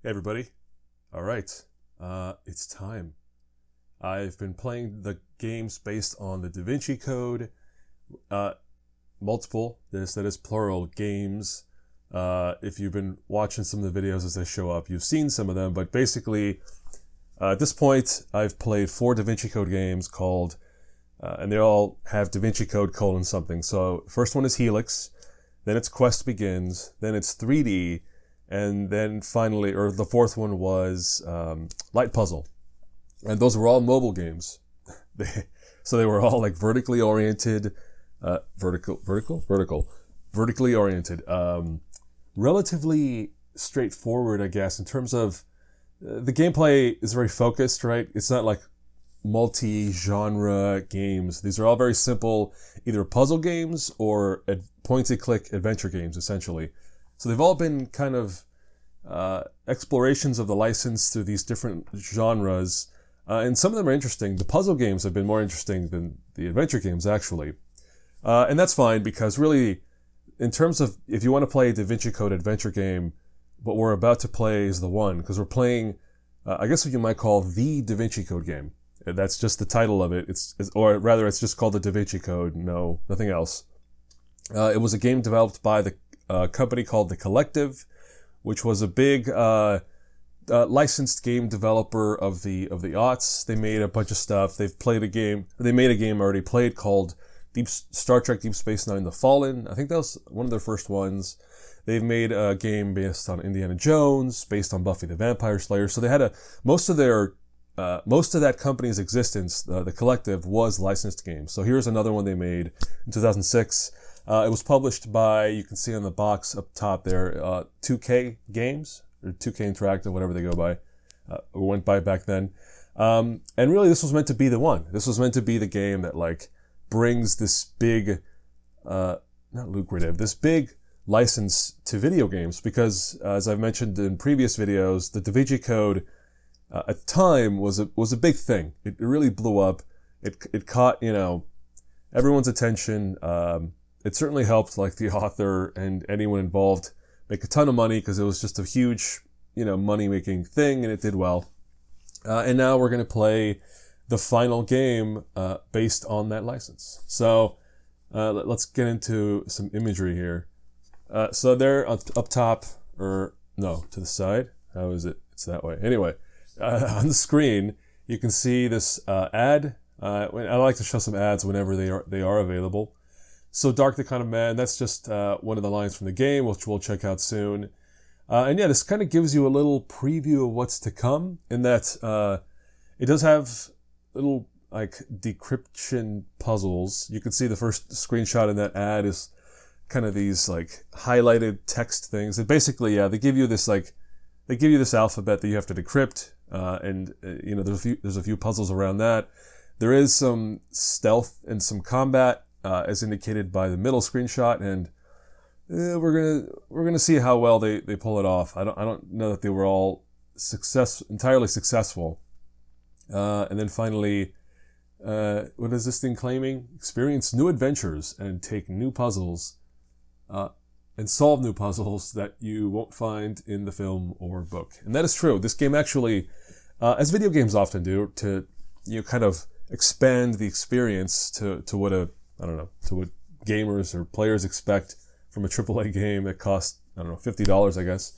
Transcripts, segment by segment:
Hey everybody. All right. It's time. I've been playing the games based on the Da Vinci Code, uh, multiple, that is plural, games. If you've been watching some of the videos as they show up, you've seen some of them, but basically, at this point, I've played 4 Da Vinci Code games called, and they all have Da Vinci Code colon something. So, first one is Helix, then it's Quest Begins, then it's 3D, and then finally, or the fourth one was Light Puzzle. And those were all mobile games. So they were all like vertically oriented, vertically oriented. Relatively straightforward, I guess, in terms of the gameplay is very focused, right? It's not like multi-genre games. These are all very simple, either puzzle games or point-and-click adventure games, essentially. So they've all been kind of explorations of the license through these different genres, and some of them are interesting. The puzzle games have been more interesting than the adventure games, actually. And that's fine, because really, in terms of, if you want to play a Da Vinci Code adventure game, what we're about to play is the one, because we're playing, I guess what you might call the Da Vinci Code game. That's just the title of it. Or rather, it's just called the Da Vinci Code. No, nothing else. It was a game developed by the company called The Collective, which was a big licensed game developer of the aughts. They made a bunch of stuff. They made a game I already played called Star Trek Deep Space Nine: The Fallen. I think that was one of their first ones. They've made a game based on Indiana Jones, based on Buffy the Vampire Slayer. So they had most of that company's existence, the Collective, was licensed games. So here's another one they made in 2006. It was published by, you can see on the box up top there, 2K Games, or 2K Interactive, whatever they go by, or went by back then. And really, this was meant to be the one. This was meant to be the game that, like, brings this big, this big license to video games. Because, as I've mentioned in previous videos, the Da Vinci Code, at the time, was a big thing. It really blew up. It caught, everyone's attention. It certainly helped, like, the author and anyone involved make a ton of money, because it was just a huge, money-making thing, and it did well. And now we're going to play the final game based on that license. So let's get into some imagery here. So there up top, or no, to the side. How is it? It's that way. Anyway, on the screen, you can see this ad. I like to show some ads whenever they are available. So Dark the Kind of Man, that's just one of the lines from the game, which we'll check out soon. And yeah, this kind of gives you a little preview of what's to come, in that it does have little, like, decryption puzzles. You can see the first screenshot in that ad is kind of these, like, highlighted text things. And basically, yeah, they give you this alphabet that you have to decrypt, and there's a few puzzles around that. There is some stealth and some combat, as indicated by the middle screenshot, and we're gonna see how well they pull it off. I don't know that they were all entirely successful. And then finally, what is this thing claiming? Experience new adventures and take new puzzles, and solve new puzzles that you won't find in the film or book. And that is true. This game actually, as video games often do, to kind of expand the experience to what to what gamers or players expect from a AAA game that costs, $50, I guess.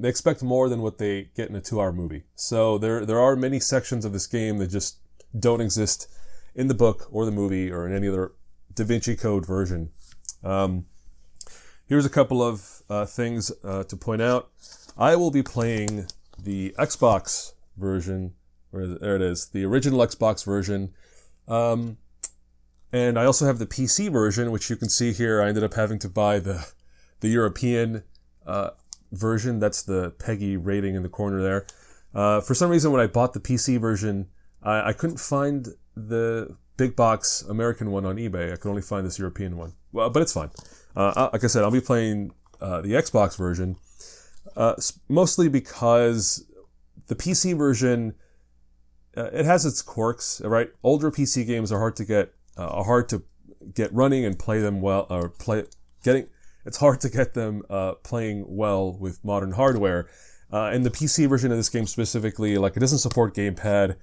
They expect more than what they get in a 2-hour movie. So there are many sections of this game that just don't exist in the book or the movie or in any other Da Vinci Code version. Here's a couple of things to point out. I will be playing the Xbox version, there it is, the original Xbox version. And I also have the PC version, which you can see here. I ended up having to buy the European version. That's the PEGI rating in the corner there. For some reason, when I bought the PC version, I couldn't find the big box American one on eBay. I could only find this European one. Well, but it's fine. Like I said, I'll be playing the Xbox version, mostly because the PC version, it has its quirks, right? Older PC games are hard to get running and play them well, or it's hard to get them playing well with modern hardware. And the PC version of this game specifically, like, it doesn't support gamepad.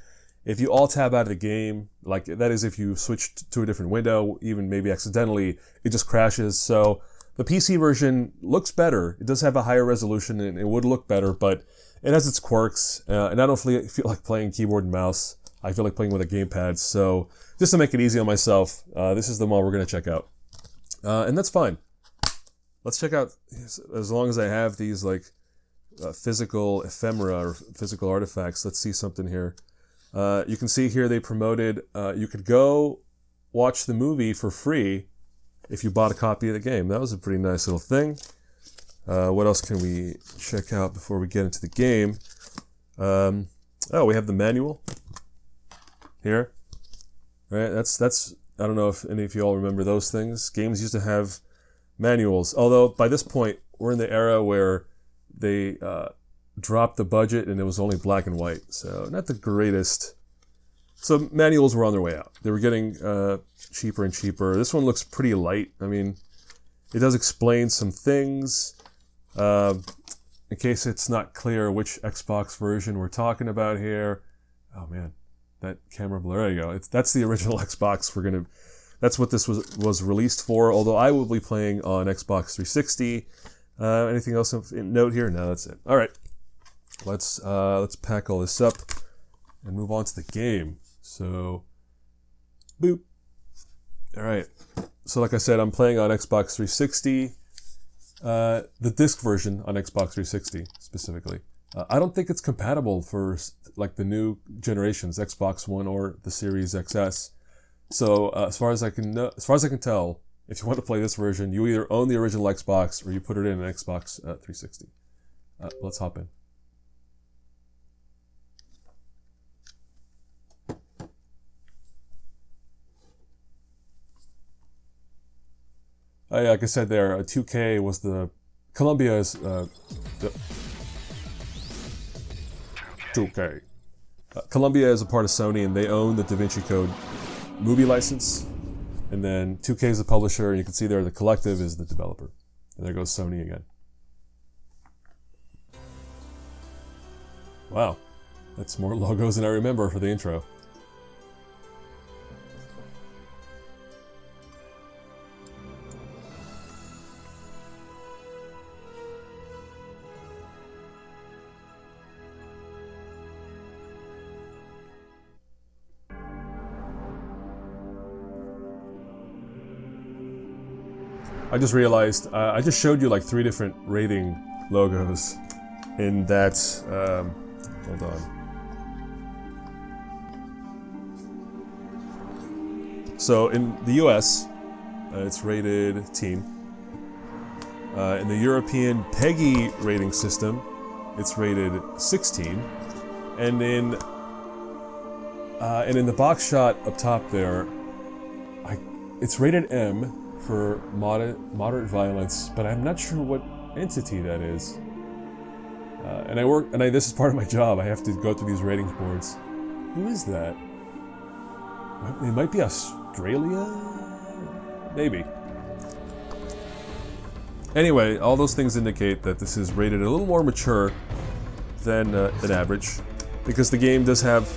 If you alt-tab out of the game, like, that is if you switch to a different window, even maybe accidentally, it just crashes. So the PC version looks better. It does have a higher resolution, and it would look better, but it has its quirks, and I don't feel like playing keyboard and mouse. I feel like playing with a gamepad. So just to make it easy on myself, this is the one we're going to check out. And that's fine. Let's check out, as long as I have these, like, physical ephemera or physical artifacts, let's see something here. You can see here they promoted, you could go watch the movie for free if you bought a copy of the game. That was a pretty nice little thing. What else can we check out before we get into the game? Oh, we have the manual here. Right, that's I don't know if any of you all remember those things. Games used to have manuals, although by this point we're in the era where they dropped the budget and it was only black and white, so not the greatest. So manuals were on their way out. They were getting cheaper and cheaper. This one looks pretty light. I mean, it does explain some things. In case it's not clear which Xbox version we're talking about here. Oh man, that camera blur. There you go. That's the original Xbox. That's what this was released for. Although I will be playing on Xbox 360. Anything else in note here? No, that's it. All right, let's pack all this up and move on to the game. So, boop. All right. So, like I said, I'm playing on Xbox 360. The disc version on Xbox 360 specifically. I don't think it's compatible for like the new generations, Xbox One or the Series XS. So as far as I can tell, if you want to play this version, you either own the original Xbox or you put it in an Xbox 360. Let's hop in. Like I said there, 2K was Columbia's 2K. Columbia is a part of Sony, and they own the Da Vinci Code movie license. And then 2K is the publisher, and you can see there the Collective is the developer. And there goes Sony again. Wow, that's more logos than I remember for the intro. I just realized, I just showed you like 3 different rating logos in that, hold on. So in the US, it's rated teen. In the European PEGI rating system, it's rated 16. And in the box shot up top there, it's rated M for moderate violence, but I'm not sure what entity that is. This is part of my job. I have to go through these ratings boards. Who is that? It might be Australia? Maybe. Anyway, all those things indicate that this is rated a little more mature than average, because the game does have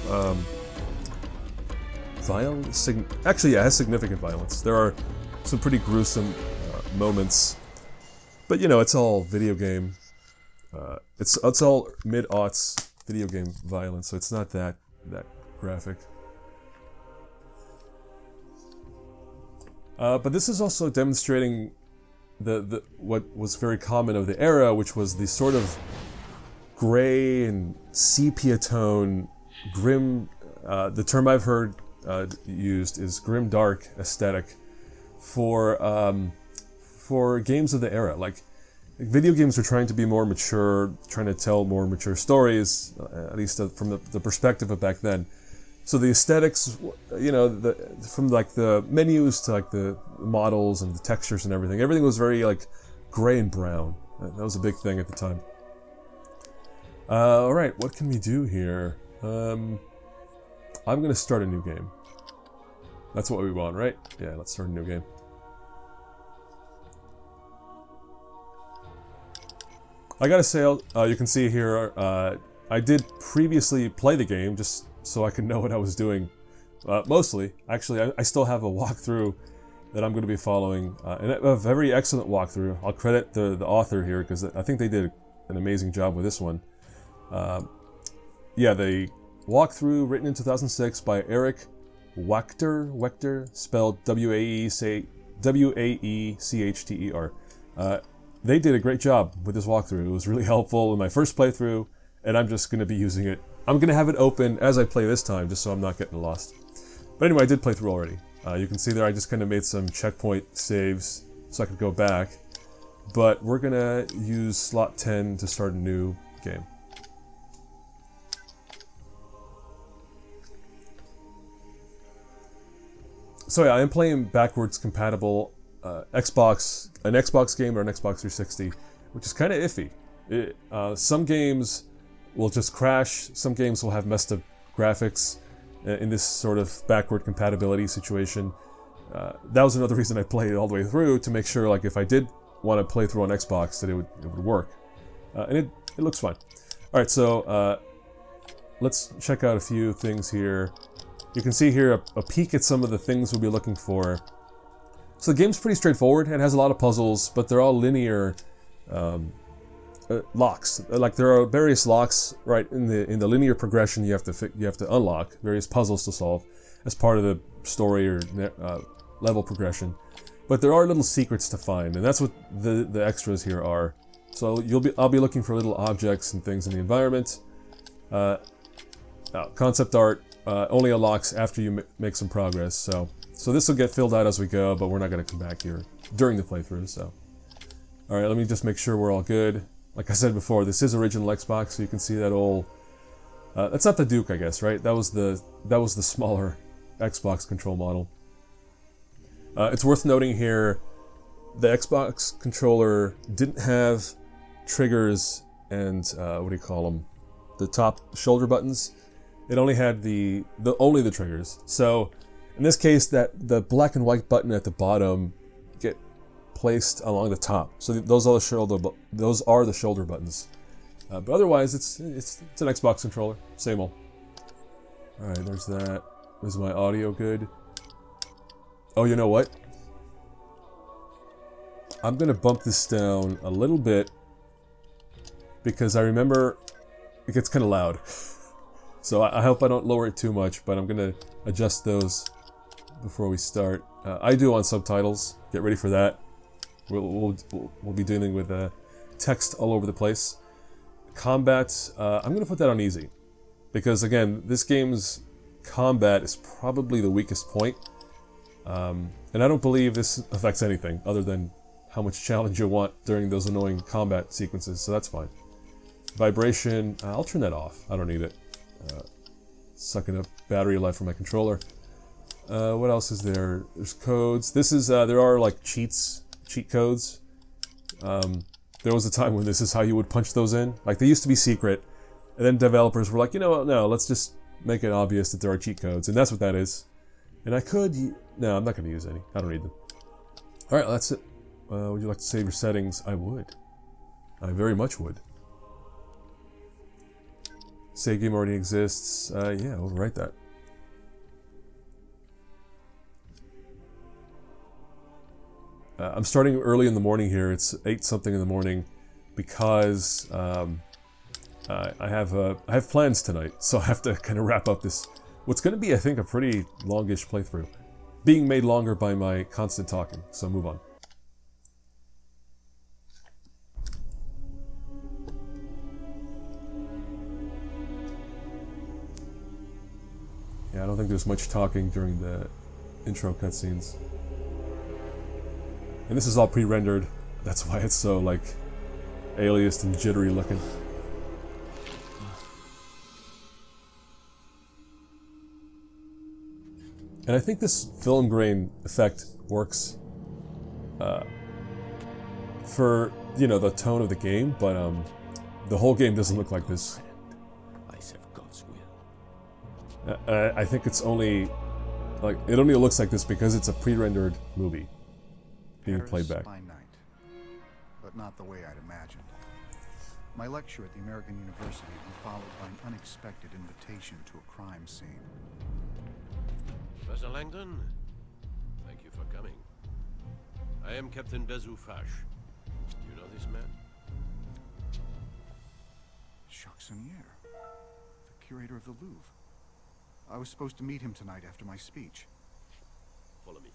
violence. Actually, yeah, it has significant violence. There are some pretty gruesome moments, but you know, it's all video game. It's all mid-aughts video game violence, so it's not that graphic. But this is also demonstrating the what was very common of the era, which was the sort of gray and sepia tone, grim. The term I've heard used is grim dark aesthetic for games of the era. Like, video games were trying to be more mature, trying to tell more mature stories, at least from the perspective of back then. So the aesthetics, you know, from like the menus to like the models and the textures and everything was very like gray and brown. That was a big thing at the time. All right, what can we do here? I'm gonna start a new game. That's what we want, right? Yeah, let's start a new game. I gotta say, you can see here, I did previously play the game just so I could know what I was doing. Mostly. Actually, I still have a walkthrough that I'm going to be following, and a very excellent walkthrough. I'll credit the author here because I think they did an amazing job with this one. Yeah, the walkthrough written in 2006 by Eric Wachter, spelled W-A-E-C-H-T-E-R. They did a great job with this walkthrough. It was really helpful in my first playthrough, and I'm just going to be using it. I'm going to have it open as I play this time, just so I'm not getting lost. But anyway, I did play through already. You can see there I just kind of made some checkpoint saves so I could go back. But we're going to use slot 10 to start a new game. So yeah, I'm playing backwards compatible an Xbox game or an Xbox 360, which is kind of iffy. Some games will just crash, some games will have messed up graphics in this sort of backward compatibility situation. That was another reason I played it all the way through, to make sure, like, if I did want to play through on Xbox, that it would work. And it looks fine. Alright, so let's check out a few things here. You can see here a peek at some of the things we'll be looking for. So the game's pretty straightforward. It has a lot of puzzles, but they're all linear locks. Like, there are various locks right in the linear progression. You have to unlock various puzzles to solve as part of the story or level progression. But there are little secrets to find, and that's what the extras here are. So I'll be looking for little objects and things in the environment. Concept art only unlocks after you make some progress. So this will get filled out as we go, but we're not going to come back here during the playthrough. So, all right, let me just make sure we're all good. Like I said before, this is original Xbox, so you can see that old. That's not the Duke, I guess, right? That was the smaller Xbox control model. It's worth noting here, the Xbox controller didn't have triggers and what do you call them? The top shoulder buttons. It only had only the triggers. So in this case, that the black and white button at the bottom get placed along the top. So those are the shoulder buttons. But otherwise, it's an Xbox controller, same old. All right, there's that. Is my audio good? Oh, you know what? I'm gonna bump this down a little bit because I remember it gets kind of loud. So I hope I don't lower it too much, but I'm gonna adjust those before we start. I do on subtitles. Get ready for that. We'll be dealing with text all over the place. Combat, I'm gonna put that on easy because again, this game's combat is probably the weakest point, and I don't believe this affects anything other than how much challenge you want during those annoying combat sequences. So that's fine. Vibration, I'll turn that off. I don't need it. Sucking up battery life from my controller. What else is there? There's codes. This is there are like cheat codes. There was a time when this is how you would punch those in. Like, they used to be secret, and then developers were like, you know what? No, let's just make it obvious that there are cheat codes, and that's what that is. And I could. No, I'm not going to use any. I don't need them. All right, that's it. Would you like to save your settings? I would. I very much would. Save game already exists. Yeah, we'll write that. I'm starting early in the morning here. It's 8-something in the morning because I have plans tonight, so I have to kind of wrap up this. What's going to be, I think, a pretty longish playthrough, being made longer by my constant talking. So move on. Yeah, I don't think there's much talking during the intro cutscenes. And this is all pre-rendered. That's why it's so, like, aliased and jittery looking. And I think this film grain effect works for, you know, the tone of the game, but the whole game doesn't look like this. I think it's only, like, it only looks like this because it's a pre-rendered movie being played back. By night, but not the way I'd imagined. My lecture at the American University will be followed by an unexpected invitation to a crime scene. Professor Langdon, thank you for coming. I am Captain Bezoufache. You know this man? Chatsonnier, the curator of the Louvre. I was supposed to meet him tonight after my speech. Follow me.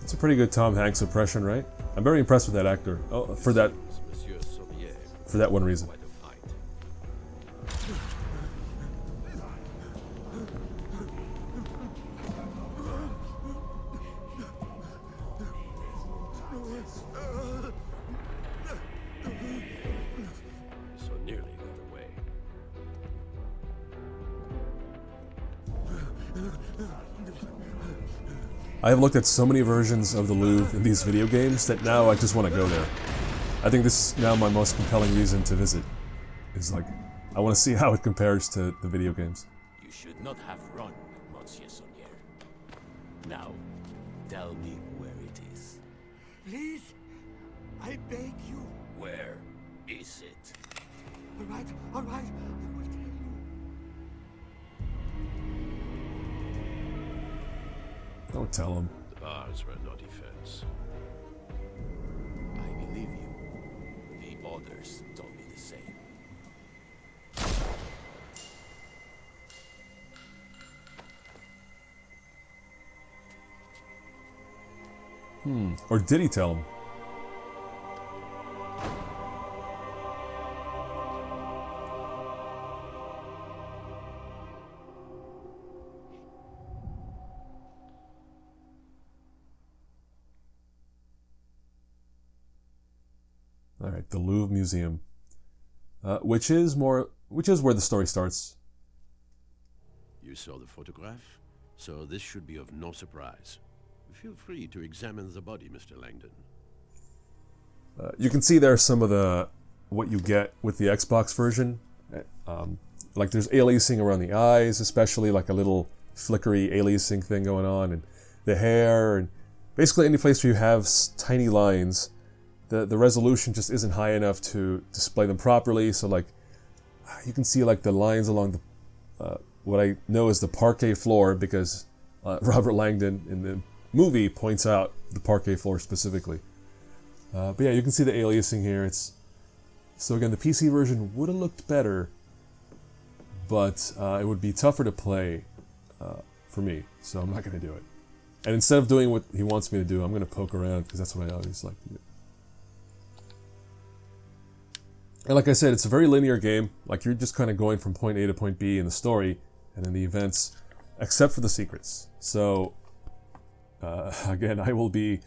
It's a pretty good Tom Hanks impression, right? I'm very impressed with that actor. Oh, for that one reason. So nearly got away. I have looked at so many versions of the Louvre in these video games that now I just want to go there. I think this is now my most compelling reason to visit. Is like, I want to see how it compares to the video games. You should not have run, Monsieur Saunier. Now, tell me where it is. Please, I beg you. Where is it? All right, I will tell you. Don't tell him. The bars were no defense. I believe you. The others told me the same. Or did he tell him? All right, the Louvre Museum, which is where the story starts. You saw the photograph, so this should be of no surprise. Feel free to examine the body, Mr. Langdon. You can see there some of what you get with the Xbox version. Like there's aliasing around the eyes, especially like a little flickery aliasing thing going on, and the hair, and basically any place where you have tiny lines. The resolution just isn't high enough to display them properly, so like you can see like the lines along the what I know is the parquet floor, because Robert Langdon in the movie points out the parquet floor specifically. But yeah, you can see the aliasing here. So again, the PC version would have looked better, but it would be tougher to play for me, so I'm not going to do it. And instead of doing what he wants me to do, I'm going to poke around, because that's what I always like to do. And like I said, it's a very linear game. Like you're just kind of going from point A to point B in the story and in the events, except for the secrets. So again, I will be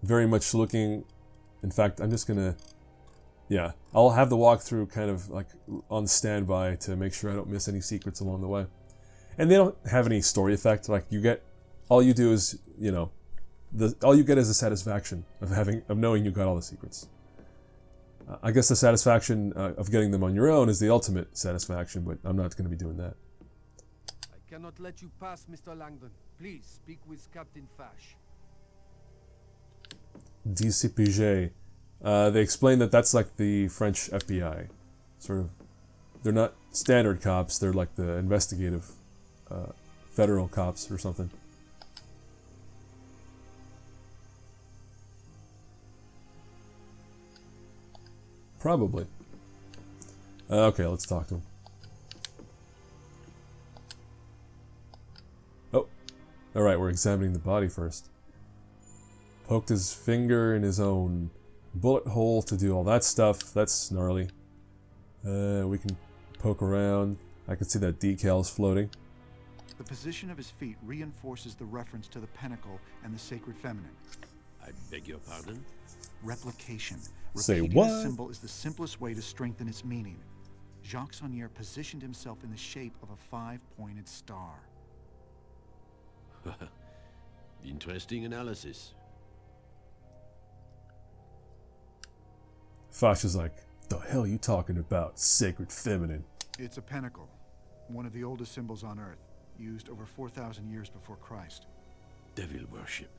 very much looking. In fact, I'm just gonna, I'll have the walkthrough kind of like on standby to make sure I don't miss any secrets along the way. And they don't have any story effect. Like all you do is, all you get is the satisfaction of knowing you got all the secrets. I guess the satisfaction of getting them on your own is the ultimate satisfaction, but I'm not going to be doing that. I cannot let you pass, Mr. Langdon. Please speak with Captain Fash. DCPJ. They explain that that's like the French FBI. Sort of. They're not standard cops, they're like the investigative federal cops or something. Probably. Okay, let's talk to him. Oh. Alright, we're examining the body first. Poked his finger in his own bullet hole to do all that stuff. That's gnarly. We can poke around. I can see that decal's floating. The position of his feet reinforces the reference to the pinnacle and the sacred feminine. I beg your pardon? Replication. Say Repeating what? a symbol is the simplest way to strengthen its meaning. Jacques Saunier positioned himself in the shape of a 5-pointed star. Interesting analysis. Fash is like, the hell you talking about, sacred feminine? It's a pinnacle, one of the oldest symbols on Earth, used over 4,000 years before Christ. Devil worship.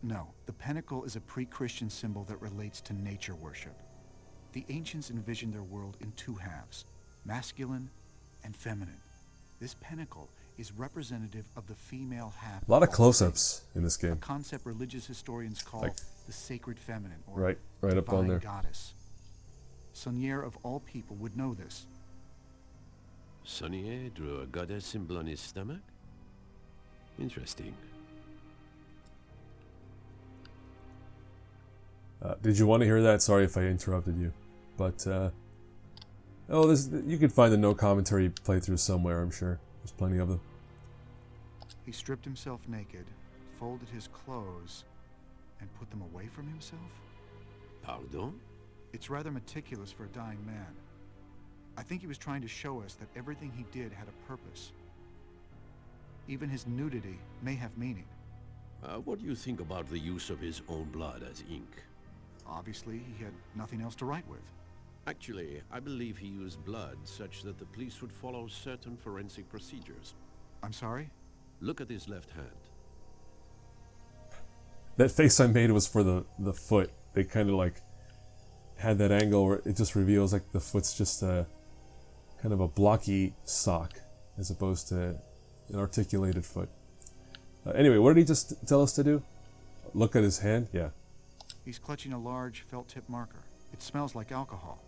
No, the pentacle is a pre-Christian symbol that relates to nature worship. The ancients envisioned their world in two halves, masculine and feminine. This pentacle is representative of the female half. A lot of all close-ups things, in this a game. concept religious historians call Like- the sacred feminine, or Right up on divine there. goddess. Saunier of all people would know this. Saunier drew a goddess symbol on his stomach? Interesting. Did you want to hear that? Sorry if I interrupted you. But, you can find the no commentary playthrough somewhere, I'm sure. There's plenty of them. He stripped himself naked, folded his clothes, and put them away from himself? Pardon? It's rather meticulous for a dying man. I think he was trying to show us that everything he did had a purpose. Even his nudity may have meaning. What do you think about the use of his own blood as ink? Obviously, he had nothing else to write with. Actually, I believe he used blood such that the police would follow certain forensic procedures. I'm sorry? Look at his left hand. That face I made was for the foot. They kind of like had that angle where it just reveals like the foot's just a kind of a blocky sock as opposed to an articulated foot. Anyway, what did he just tell us to do? Look at his hand? Yeah. He's clutching a large felt-tip marker. It smells like alcohol.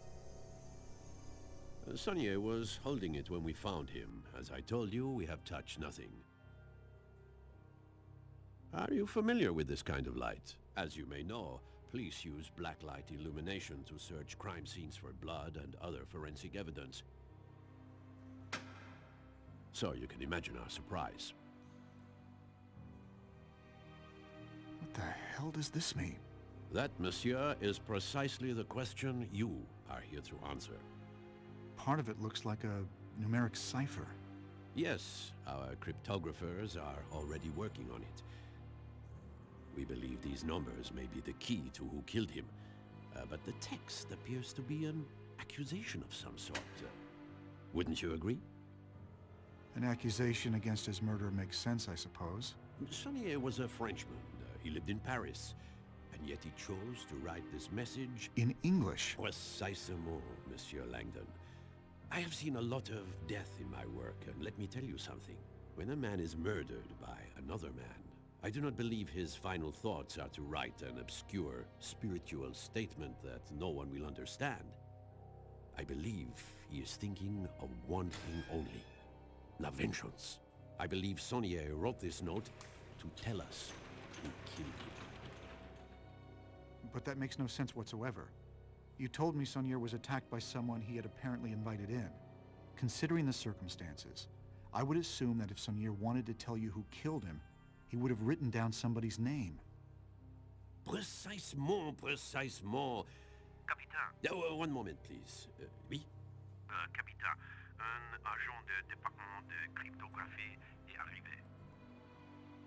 Saunier was holding it when we found him. As I told you, we have touched nothing. Are you familiar with this kind of light? As you may know, police use blacklight illumination to search crime scenes for blood and other forensic evidence. So you can imagine our surprise. What the hell does this mean? That, monsieur, is precisely the question you are here to answer. Part of it looks like a numeric cipher. Yes, our cryptographers are already working on it. We believe these numbers may be the key to who killed him, but the text appears to be an accusation of some sort. Wouldn't you agree? An accusation against his murderer makes sense, I suppose. Saunier was a Frenchman. He lived in Paris, and yet he chose to write this message In English. Précisément, Monsieur Langdon. I have seen a lot of death in my work, and let me tell you something. When a man is murdered by another man, I do not believe his final thoughts are to write an obscure spiritual statement that no one will understand. I believe he is thinking of one thing only: la vengeance. I believe Saunier wrote this note to tell us who killed him. But that makes no sense whatsoever. You told me Saunier was attacked by someone he had apparently invited in. Considering the circumstances, I would assume that if Saunier wanted to tell you who killed him, he would have written down somebody's name. Précisément, précisément. Capitaine. One moment, please. Oui? Capitaine, un agent du département de cryptographie est arrivé.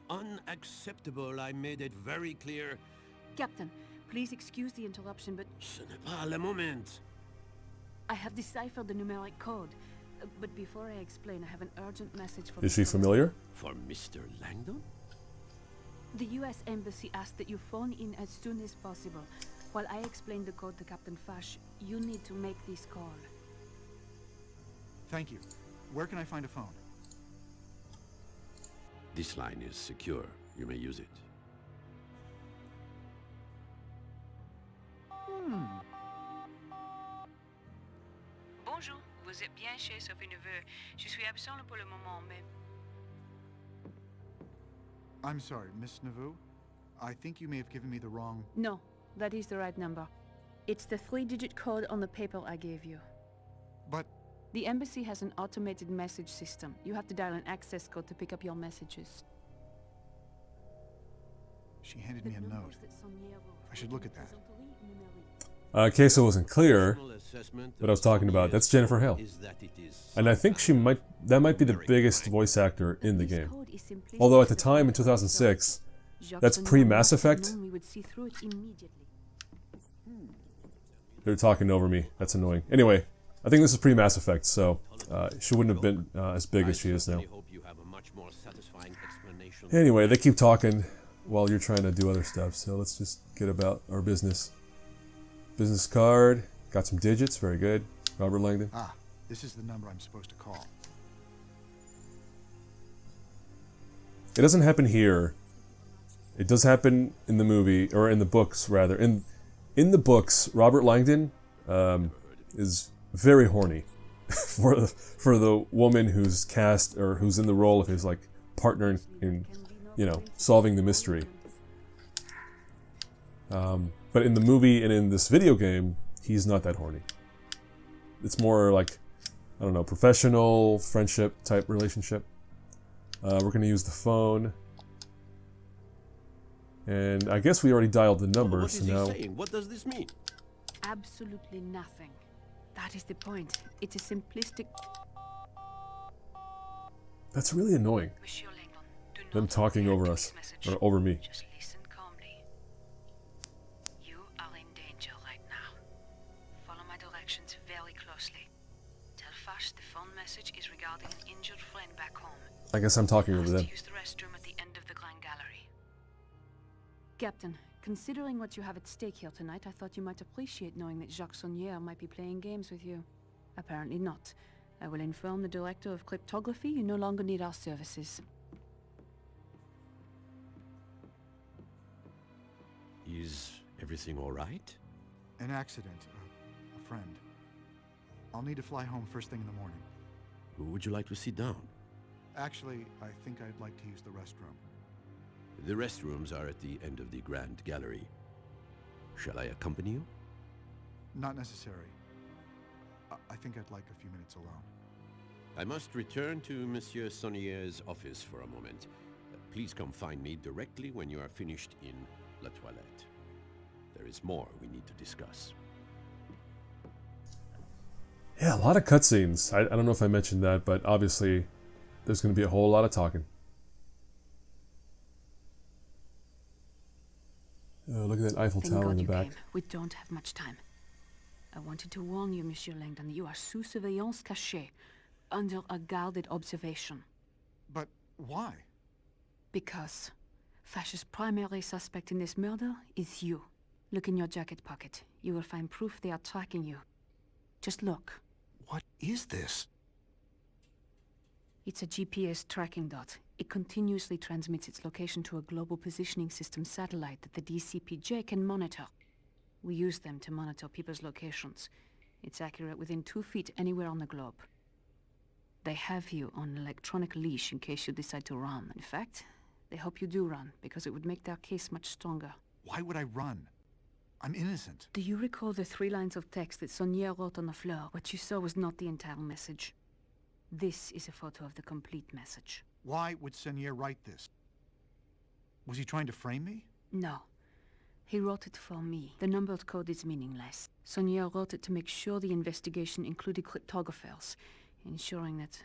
Unacceptable. I made it very clear. Captain, please excuse the interruption, but Ce n'est pas le moment. I have deciphered the numeric code. But before I explain, I have an urgent message from... Is she familiar? For Mr. Langdon? The U.S. Embassy asked that you phone in as soon as possible. While I explain the code to Captain Fash, you need to make this call. Thank you. Where can I find a phone? This line is secure. You may use it. Bonjour, vous êtes bien chez Sophie Neveu. Je suis absent pour le moment, mais... I'm sorry, Miss Nauvoo. I think you may have given me the wrong... No, that is the right number. It's the 3-digit code on the paper I gave you. But... The embassy has an automated message system. You have to dial an access code to pick up your messages. She handed me a note. I should look at that. In case it wasn't clear, what I was talking about, that's Jennifer Hale. And I think that might be the biggest voice actor in the game. Although at the time, in 2006, that's pre-Mass Effect. They're talking over me. That's annoying. Anyway, I think this is pre-Mass Effect, so she wouldn't have been as big as she is now. Anyway, they keep talking. while you're trying to do other stuff. So let's just get about our business. Business card. Got some digits. Very good. Robert Langdon. Ah, this is the number I'm supposed to call. It doesn't happen here. It does happen in the movie, or in the books, rather. In the books, Robert Langdon is very horny for the woman who's cast, or who's in the role of his like partner in solving the mystery. But in the movie and in this video game, he's not that horny. It's more like, I don't know, professional friendship type relationship. We're going to use the phone. And I guess we already dialed the number, What so is he now... saying? What does this mean? Absolutely nothing. That is the point. It's a simplistic... That's really annoying. Monsieur Langdon, do not Them talking react over to us. this message. Or over me. Just listen calmly. You are in danger right now. Follow my directions very closely. Tell Fash the phone message is regarding an injured friend back home. I guess I'm talking over Must them. use the restroom at the end of the Grand Gallery. Captain, considering what you have at stake here tonight, I thought you might appreciate knowing that Jacques Saunière might be playing games with you. Apparently not. I will inform the Director of Cryptography you no longer need our services. Is everything all right? An accident. A friend. I'll need to fly home first thing in the morning. Would you like to sit down? Actually, I think I'd like to use the restroom. The restrooms are at the end of the Grand Gallery. Shall I accompany you? Not necessary. I think I'd like a few minutes alone. I must return to Monsieur Saunière's office for a moment. Please come find me directly when you are finished in La Toilette. There is more we need to discuss. Yeah, a lot of cutscenes. I don't know if I mentioned that, but obviously there's going to be a whole lot of talking. Oh, look at that Eiffel Thank Tower God in the you back. came. We don't have much time. I wanted to warn you, Monsieur Langdon, that you are sous surveillance cachée, under a guarded observation. But why? Because Fash's primary suspect in this murder is you. Look in your jacket pocket. You will find proof they are tracking you. Just look. What is this? It's a GPS tracking dot. It continuously transmits its location to a global positioning system satellite that the DCPJ can monitor. We use them to monitor people's locations. It's accurate within 2 feet anywhere on the globe. They have you on an electronic leash in case you decide to run. In fact, they hope you do run, because it would make their case much stronger. Why would I run? I'm innocent. Do you recall the 3 lines of text that Saunière wrote on the floor? What you saw was not the entire message. This is a photo of the complete message. Why would Saunière write this? Was he trying to frame me? No. He wrote it for me. The numbered code is meaningless. Saunière wrote it to make sure the investigation included cryptographers, ensuring that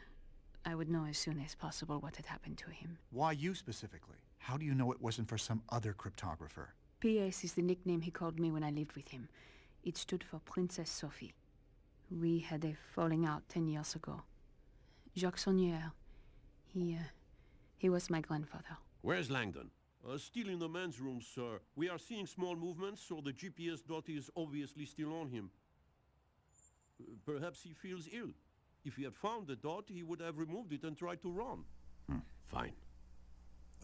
I would know as soon as possible what had happened to him. Why you specifically? How do you know it wasn't for some other cryptographer? PS is the nickname he called me when I lived with him. It stood for Princess Sophie. We had a falling out 10 years ago. Jacques Saunière, he was my grandfather. Where's Langdon? Still in the men's room, sir. We are seeing small movements, so the GPS dot is obviously still on him. Perhaps he feels ill. If he had found the dot, he would have removed it and tried to run. Fine.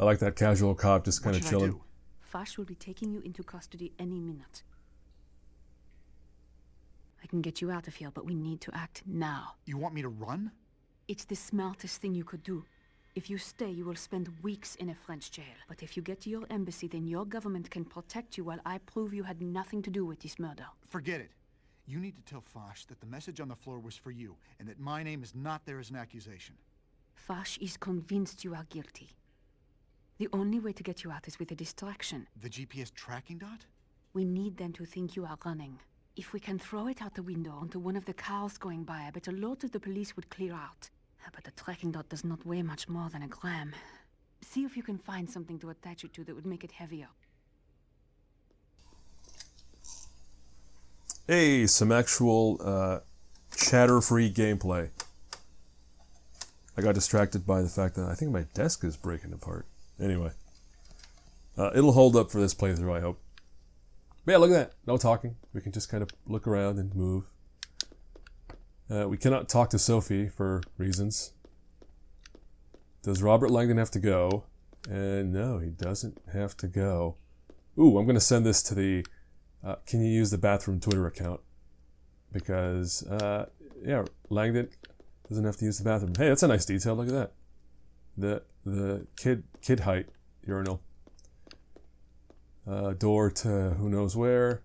I like that casual cop just kind of What should I chilling. do? Fash will be taking you into custody any minute. I can get you out of here, but we need to act now. You want me to run? It's the smartest thing you could do. If you stay, you will spend weeks in a French jail. But if you get to your embassy, then your government can protect you while I prove you had nothing to do with this murder. Forget it. You need to tell Fash that the message on the floor was for you, and that my name is not there as an accusation. Fash is convinced you are guilty. The only way to get you out is with a distraction. The GPS tracking dot? We need them to think you are running. If we can throw it out the window onto one of the cars going by, I bet a lot of the police would clear out. But the tracking dot does not weigh much more than a gram. See if you can find something to attach it to that would make it heavier. Hey, some actual chatter-free gameplay. I got distracted by the fact that I think my desk is breaking apart. Anyway. It'll hold up for this playthrough, I hope. But yeah, look at that. No talking. We can just kind of look around and move. We cannot talk to Sophie for reasons. Does Robert Langdon have to go? And no, he doesn't have to go. Ooh, I'm going to send this to the can you use the bathroom Twitter account? Because, yeah, Langdon doesn't have to use the bathroom. Hey, that's a nice detail. Look at that. The kid height urinal. Door to who knows where.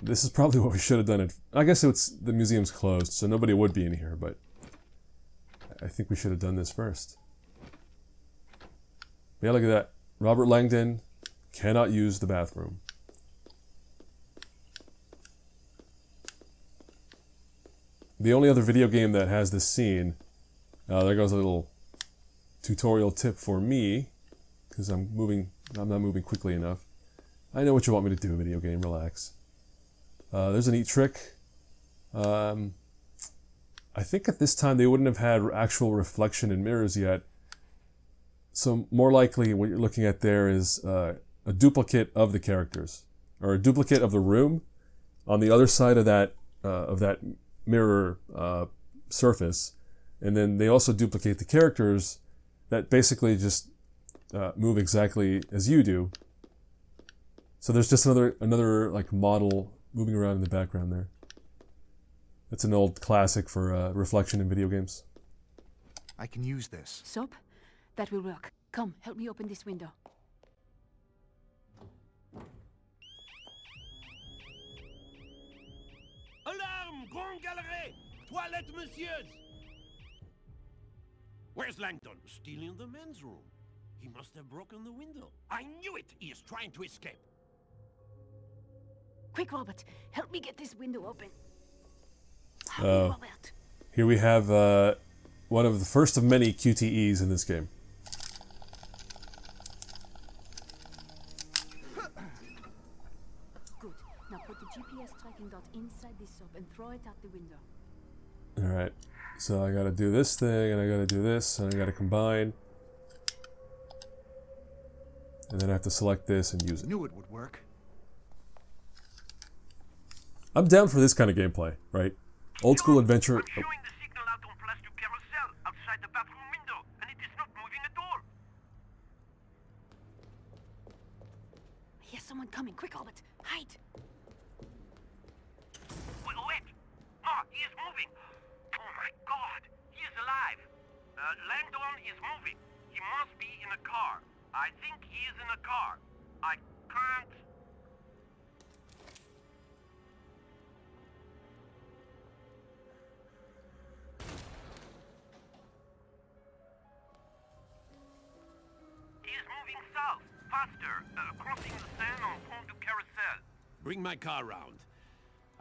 This is probably what we should have done. I guess the museum's closed, so nobody would be in here, but I think we should have done this first. Yeah, look at that. Robert Langdon cannot use the bathroom. The only other video game that has this scene, there goes a little tutorial tip for me, because I'm not moving quickly enough. I know what you want me to do, video game, relax. There's a neat trick. I think at this time they wouldn't have had actual reflection in mirrors yet. So more likely what you're looking at there is a duplicate of the characters, or a duplicate of the room on the other side of that mirror surface, and then they also duplicate the characters that basically just move exactly as you do. So there's just another like model moving around in the background there. It's an old classic for reflection in video games. I can use this. Soap? That will work. Come, help me open this window. Alarm! Grand Galerie! Toilette, messieurs! Where's Langdon? Still in the men's room. He must have broken the window. I knew it! He is trying to escape. Quick, Robert. Help me get this window open. Hurry, Robert. Here we have one of the first of many QTEs in this game. Good. Now put the GPS tracking dot inside this soap and throw it out the window. Alright. So I gotta do this thing, and I gotta do this, and I gotta combine. And then I have to select this and use it. Knew it would work. I'm down for this kind of gameplay, right? Old school adventure. I'm showing the signal out on Place du Carousel outside the bathroom window, and it is not moving at all. I hear someone coming. Quick, Robert. Hide. Wait. Ah, he is moving. Oh my God, he is alive. Langdon is moving. He must be in a car. I think he is in a car. I can't... He is moving south, faster, crossing the Seine on Pont du Carousel. Bring my car round.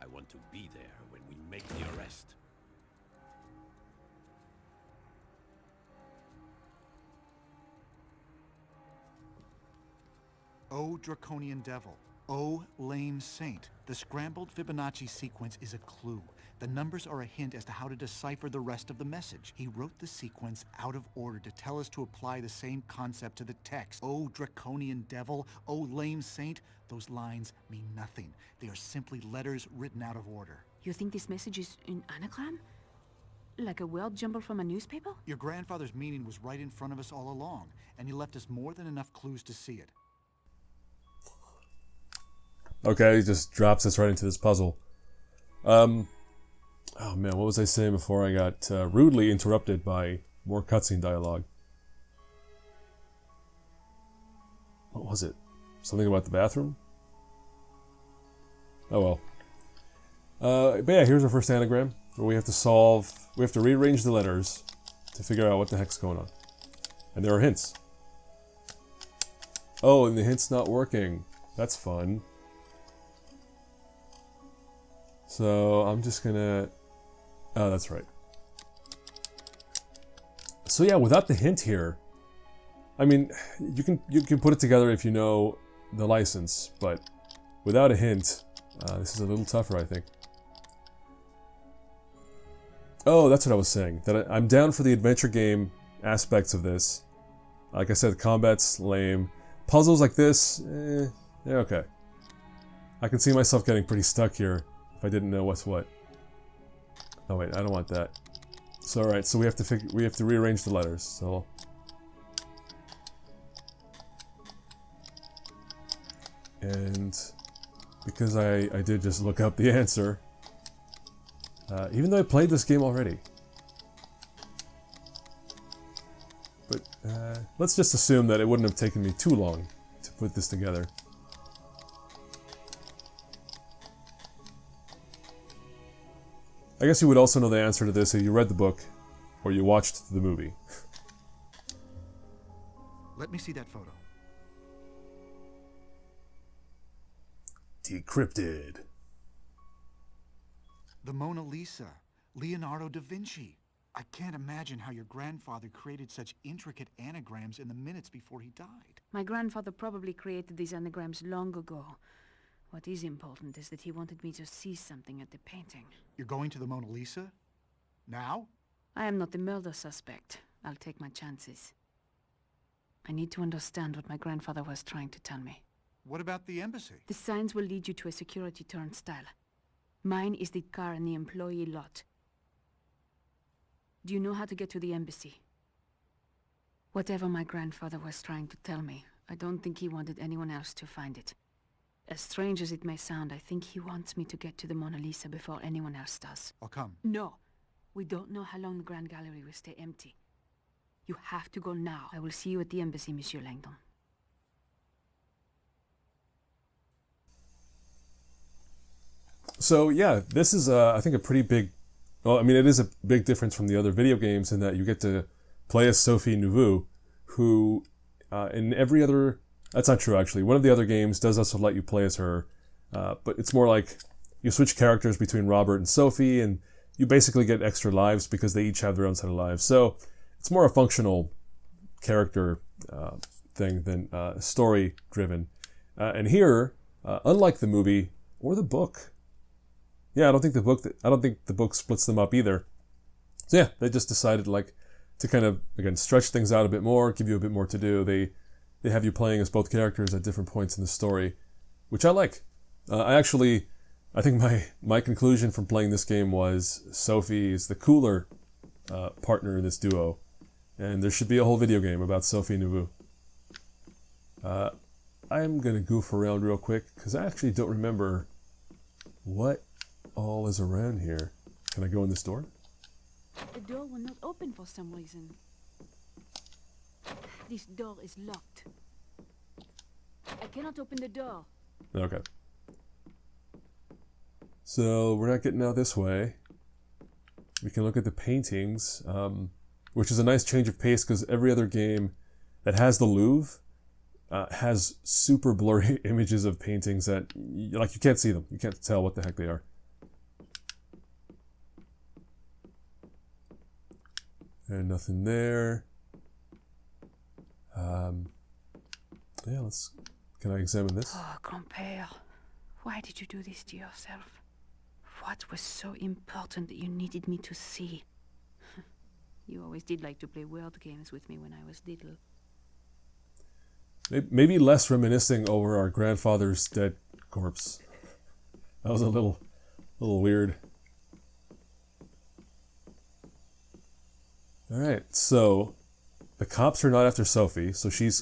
I want to be there when we make the arrest. Oh, draconian devil. Oh, lame saint. The scrambled Fibonacci sequence is a clue. The numbers are a hint as to how to decipher the rest of the message. He wrote the sequence out of order to tell us to apply the same concept to the text. Oh, draconian devil. Oh, lame saint. Those lines mean nothing. They are simply letters written out of order. You think this message is an anagram? Like a word jumbled from a newspaper? Your grandfather's meaning was right in front of us all along, and he left us more than enough clues to see it. Okay, he just drops us right into this puzzle. Oh man, what was I saying before I got rudely interrupted by more cutscene dialogue? What was it? Something about the bathroom? Oh well. But yeah, here's our first anagram, where we have to rearrange the letters to figure out what the heck's going on. And there are hints. Oh, and the hint's not working. That's fun. So I'm just gonna... Oh, that's right. So yeah, without the hint here, I mean, you can put it together if you know the license, but without a hint, this is a little tougher, I think. Oh, that's what I was saying. That I'm down for the adventure game aspects of this, Like I said, combat's lame. Puzzles like this, they're okay. I can see myself getting pretty stuck here if I didn't know what's what. Oh wait, I don't want that. So alright, so we have to rearrange the letters. So and because I did just look up the answer, even though I played this game already. But let's just assume that it wouldn't have taken me too long to put this together. I guess you would also know the answer to this if you read the book or you watched the movie. Let me see that photo. Decrypted. The Mona Lisa, Leonardo da Vinci. I can't imagine how your grandfather created such intricate anagrams in the minutes before he died. My grandfather probably created these anagrams long ago. What is important is that he wanted me to see something at the painting. You're going to the Mona Lisa? Now? I am not the murder suspect. I'll take my chances. I need to understand what my grandfather was trying to tell me. What about the embassy? The signs will lead you to a security turnstile. Mine is the car in the employee lot. Do you know how to get to the embassy? Whatever my grandfather was trying to tell me, I don't think he wanted anyone else to find it. As strange as it may sound, I think he wants me to get to the Mona Lisa before anyone else does. I'll come. No. We don't know how long the Grand Gallery will stay empty. You have to go now. I will see you at the embassy, Monsieur Langdon. So yeah, this is I think a pretty big, well, I mean it is a big difference from the other video games in that you get to play as Sophie Nouveau, who in every other, that's not true actually, one of the other games does also let you play as her, but it's more like you switch characters between Robert and Sophie and you basically get extra lives because they each have their own set of lives. So it's more a functional character thing than story driven. And here, unlike the movie or the book, yeah, I don't think the book splits them up either. So yeah, they just decided like to kind of again stretch things out a bit more, give you a bit more to do. They have you playing as both characters at different points in the story, which I like. I think my conclusion from playing this game was Sophie is the cooler partner in this duo, and there should be a whole video game about Sophie Nouveau. I'm gonna goof around real quick because I actually don't remember what all is around here. Can I go in this door? The door will not open for some reason. This door is locked. I cannot open the door. Okay. So we're not getting out this way. We can look at the paintings, which is a nice change of pace because every other game that has the Louvre has super blurry images of paintings that, like, you can't see them. You can't tell what the heck they are. And nothing there. Yeah, can I examine this? Oh, Grand-Père, why did you do this to yourself? What was so important that you needed me to see? You always did like to play word games with me when I was little. Maybe less reminiscing over our grandfather's dead corpse. That was a little weird. Alright, so the cops are not after Sophie, so she's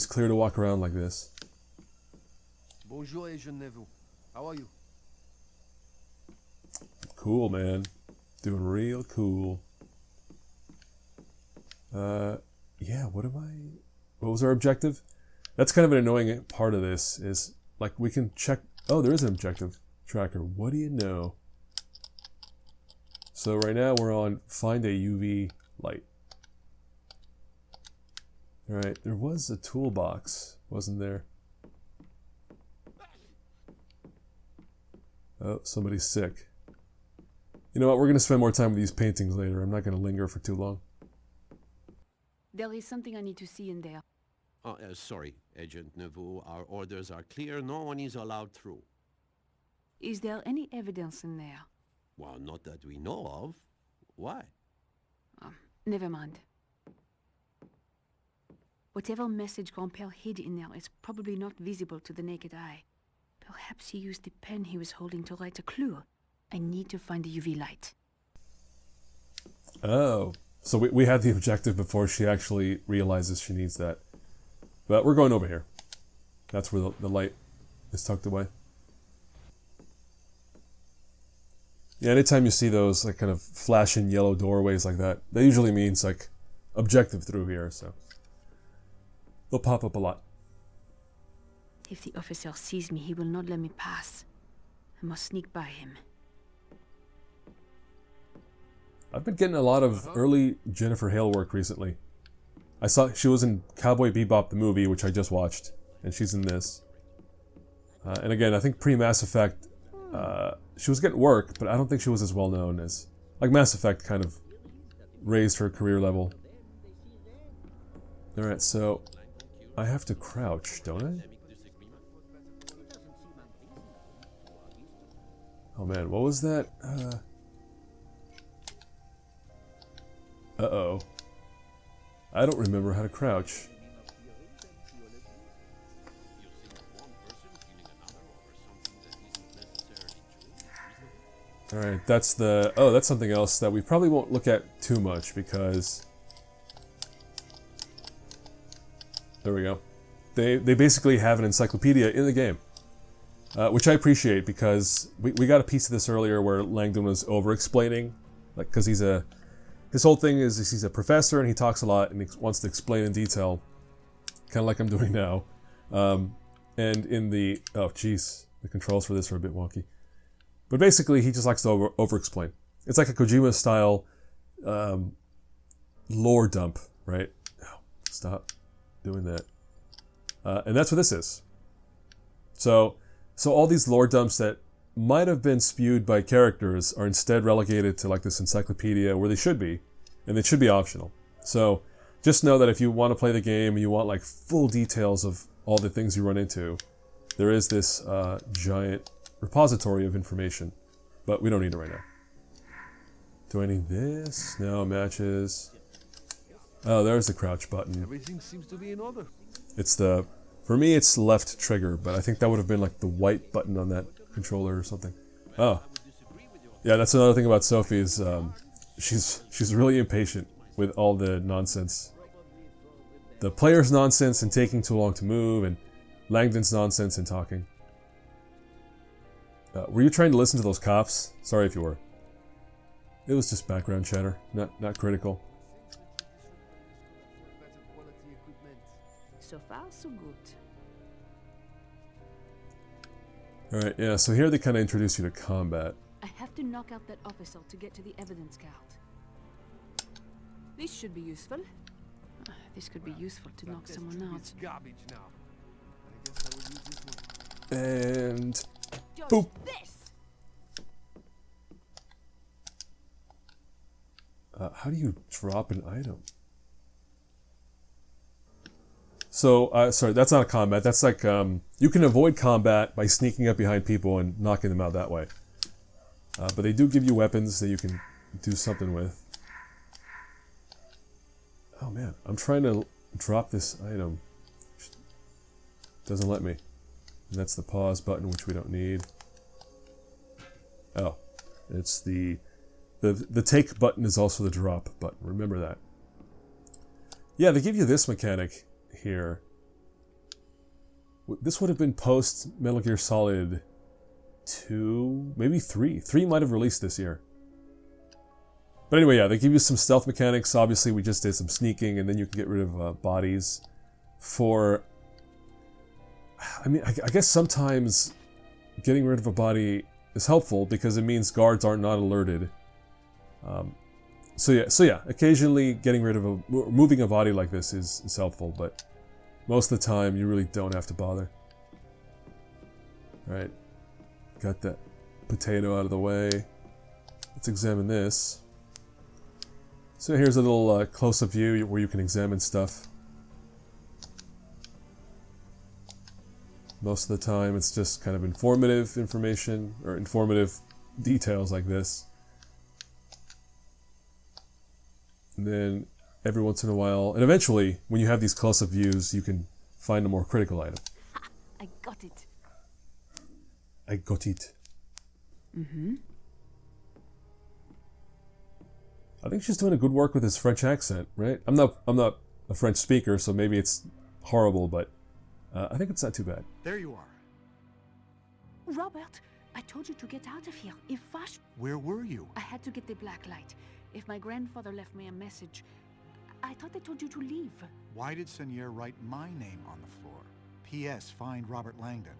clear to walk around like this. Bonjour, Agent Neveu. How are you? Cool, man. Doing real cool. Yeah, what was our objective? That's kind of an annoying part of this, is like we can check, oh, there is an objective tracker. What do you know? So right now we're on find a UV light. Alright, there was a toolbox, wasn't there? Oh, somebody's sick. You know what, we're going to spend more time with these paintings later. I'm not going to linger for too long. There is something I need to see in there. Sorry, Agent Neveu. Our orders are clear. No one is allowed through. Is there any evidence in there? Well, not that we know of. Why? Never mind. Whatever message Grandpère hid in there is probably not visible to the naked eye. Perhaps he used the pen he was holding to write a clue. I need to find the UV light. Oh. So we had the objective before she actually realizes she needs that. But we're going over here. That's where the light is tucked away. Yeah, anytime you see those like kind of flashing yellow doorways like that, that usually means like objective through here, so they'll pop up a lot. If the officer sees me, he will not let me pass. I must sneak by him. I've been getting a lot of early Jennifer Hale work recently. I saw she was in Cowboy Bebop the movie, which I just watched, and she's in this. And again, I think pre-Mass Effect, she was getting work, but I don't think she was as well known as... Like, Mass Effect kind of raised her career level. Alright, so I have to crouch, don't I? Oh man, what was that? Uh-oh. I don't remember how to crouch. Alright, that's the... Oh, that's something else that we probably won't look at too much because... There we go. They basically have an encyclopedia in the game. Which I appreciate because we got a piece of this earlier where Langdon was over-explaining. Like, because he's a... His whole thing is he's a professor and he talks a lot and he wants to explain in detail. Kind of like I'm doing now. And in the... Oh, jeez. The controls for this are a bit wonky. But basically, he just likes to over-explain. It's like a Kojima-style lore dump, right? Oh, stop doing that. And that's what this is. So all these lore dumps that might have been spewed by characters are instead relegated to like this encyclopedia where they should be, and they should be optional. So just know that if you want to play the game and you want like full details of all the things you run into, there is this giant repository of information, but we don't need it right now. Do I need this? No, matches. Oh, there's the crouch button. Everything seems to be in order. It's the... For me, it's left trigger, but I think that would have been like the white button on that controller or something. Oh. Yeah, that's another thing about Sophie is she's really impatient with all the nonsense. The player's nonsense and taking too long to move, and Langdon's nonsense and talking. Were you trying to listen to those cops? Sorry if you were. It was just background chatter, not critical. So far, so good. Alright, yeah, so here they kind of introduce you to combat. I have to knock out that officer to get to the evidence card. This should be useful. This could be useful to knock someone out. Garbage now. I guess I will use this one. And... boop! How do you drop an item? So, sorry, that's not a combat. That's like, you can avoid combat by sneaking up behind people and knocking them out that way. But they do give you weapons that you can do something with. Oh man, I'm trying to drop this item. Doesn't let me. And that's the pause button, which we don't need. Oh, it's the take button is also the drop button. Remember that. Yeah, they give you this mechanic here. This would have been post Metal Gear Solid 2, maybe 3. 3 might have released this year. But anyway, yeah, they give you some stealth mechanics. Obviously, we just did some sneaking, and then you can get rid of bodies. For... I mean, I guess sometimes getting rid of a body is helpful because it means guards are not alerted. So yeah, occasionally getting rid of moving a body like this is helpful, but most of the time you really don't have to bother. Alright, got that potato out of the way. Let's examine this. So here's a little close-up view where you can examine stuff. Most of the time it's just kind of informative information, or informative details like this. And then every once in a while. And eventually, when you have these close-up views, you can find a more critical item. I got it. I got it. Mm-hmm. I think she's doing a good work with his French accent, right? I'm not a French speaker, so maybe it's horrible, but I think it's not too bad. There you are. Robert, I told you to get out of here. If Vash... Where were you? I had to get the black light. If my grandfather left me a message, I thought they told you to leave. Why did Sonier write my name on the floor? P.S. Find Robert Langdon.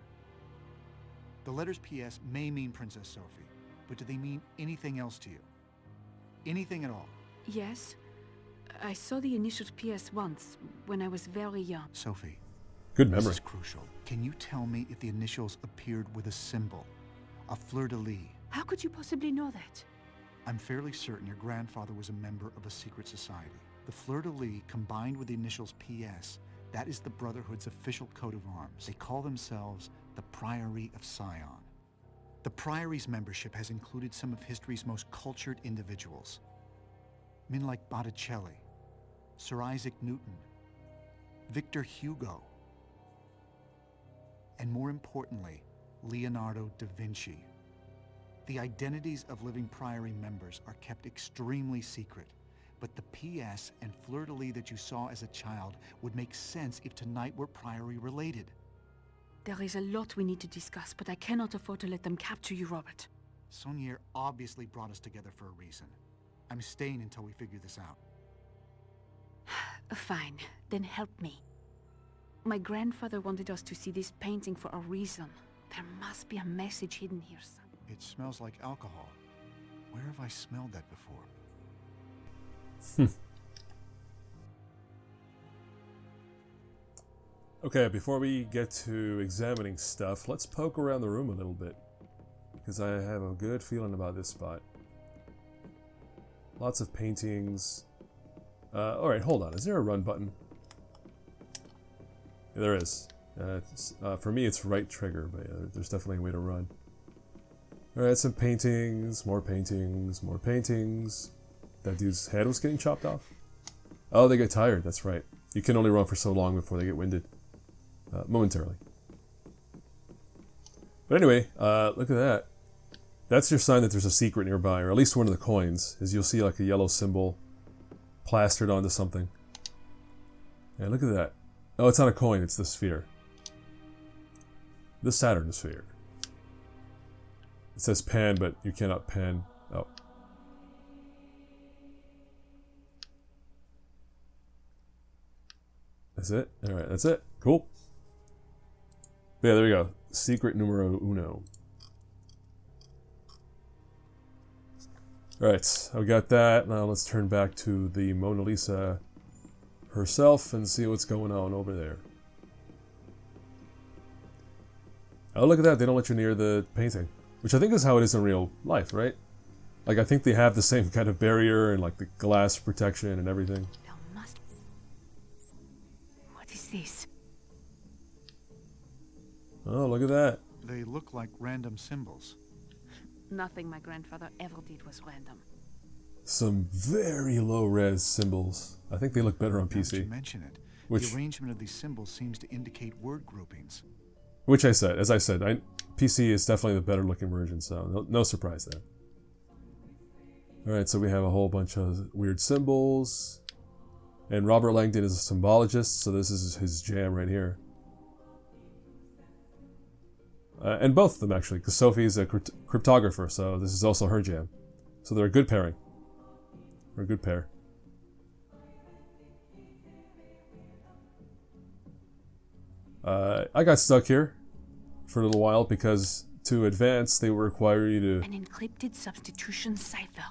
The letters P.S. may mean Princess Sophie, but do they mean anything else to you? Anything at all? Yes. I saw the initials PS once, when I was very young. Sophie. Good memory. This is crucial. Can you tell me if the initials appeared with a symbol? A fleur-de-lis? How could you possibly know that? I'm fairly certain your grandfather was a member of a secret society. The fleur-de-lis combined with the initials PS, that is the Brotherhood's official coat of arms. They call themselves the Priory of Sion. The Priory's membership has included some of history's most cultured individuals. Men like Botticelli, Sir Isaac Newton, Victor Hugo, and more importantly, Leonardo da Vinci. The identities of living Priory members are kept extremely secret, but the PS and fleur-de-lis that you saw as a child would make sense if tonight were Priory related. There is a lot we need to discuss, but I cannot afford to let them capture you, Robert. Sonier obviously brought us together for a reason. I'm staying until we figure this out. Fine, then help me. My grandfather wanted us to see this painting for a reason. There must be a message hidden here somewhere. It smells like alcohol. Where have I smelled that before? Okay, before we get to examining stuff, let's poke around the room a little bit, because I have a good feeling about this spot. Lots of paintings. Alright, hold on. Is there a run button? Yeah, there is. For me, it's right trigger, but yeah, there's definitely a way to run. Alright, some paintings, more paintings, more paintings. That dude's head was getting chopped off. Oh, they get tired, that's right. You can only run for so long before they get winded. Momentarily. But anyway, look at that. That's your sign that there's a secret nearby, or at least one of the coins, is you'll see like a yellow symbol plastered onto something. Yeah, look at that. Oh, it's not a coin, it's the sphere. The Saturn sphere. It says pan, but you cannot pan. Oh. That's it? Alright, that's it. Cool. Yeah, there we go. Secret numero uno. Alright, I got that. Now let's turn back to the Mona Lisa herself and see what's going on over there. Oh, look at that. They don't let you near the painting. Which I think is how it is in real life, right? Like, I think they have the same kind of barrier and, like, the glass protection and everything. There must... What is this? Oh, look at that. They look like random symbols. Nothing my grandfather ever did was random. Some very low-res symbols. I think they look better on Now that PC. you mention it, Which, the arrangement of these symbols seems to indicate word groupings. as I said, PC is definitely the better-looking version, so no surprise there. Alright, so we have a whole bunch of weird symbols. And Robert Langdon is a symbologist, so this is his jam right here. And both of them, actually, because Sophie is a cryptographer, so this is also her jam. So they're a good pairing. They're a good pair. I got stuck here for a little while because to advance, they require you to... An encrypted substitution cipher.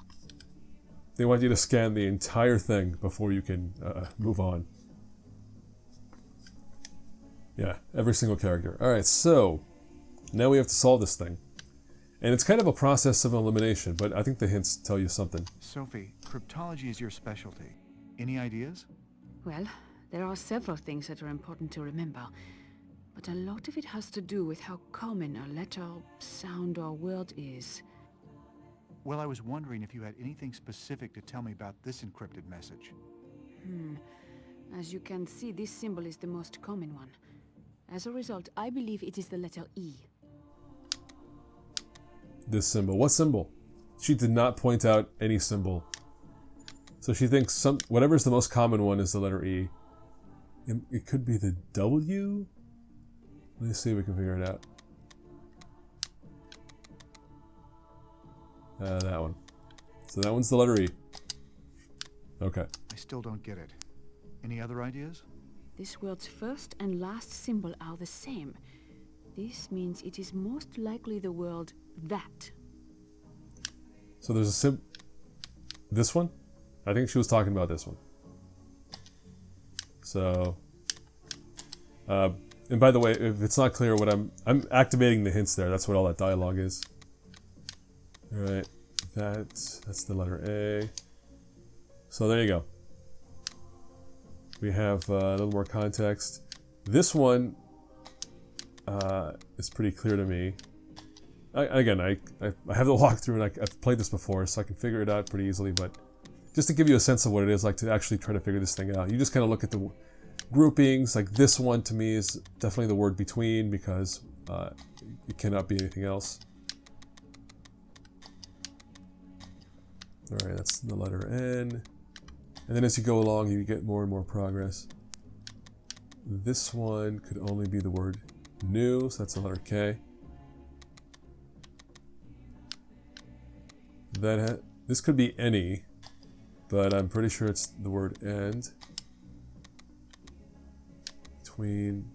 They want you to scan the entire thing before you can move on. Yeah, every single character. Alright, so... Now we have to solve this thing. And it's kind of a process of elimination, but I think the hints tell you something. Sophie, cryptology is your specialty. Any ideas? Well, there are several things that are important to remember, but a lot of it has to do with how common a letter, sound, or word is. Well, I was wondering if you had anything specific to tell me about this encrypted message. As you can see, this symbol is the most common one. As a result, I believe it is the letter E. This symbol. What symbol? She did not point out any symbol. So she thinks whatever's the most common one is the letter E. It could be the W? Let me see if we can figure it out. That one. So that one's the letter E. Okay. I still don't get it. Any other ideas? This word's first and last symbol are the same. This means it is most likely the word that. So there's a this one? I think she was talking about this one. So, and by the way, if it's not clear what I'm activating the hints there. That's what all that dialogue is. All right, that's the letter A. So there you go. We have a little more context. This one is pretty clear to me. I have the walkthrough and I've played this before, so I can figure it out pretty easily, but just to give you a sense of what it is like to actually try to figure this thing out, you just kind of look at the groupings. Like this one to me is definitely the word between, because it cannot be anything else. Alright, that's the letter N. And then as you go along, you get more and more progress. This one could only be the word new, so that's the letter K. This could be any, but I'm pretty sure it's the word and. Between,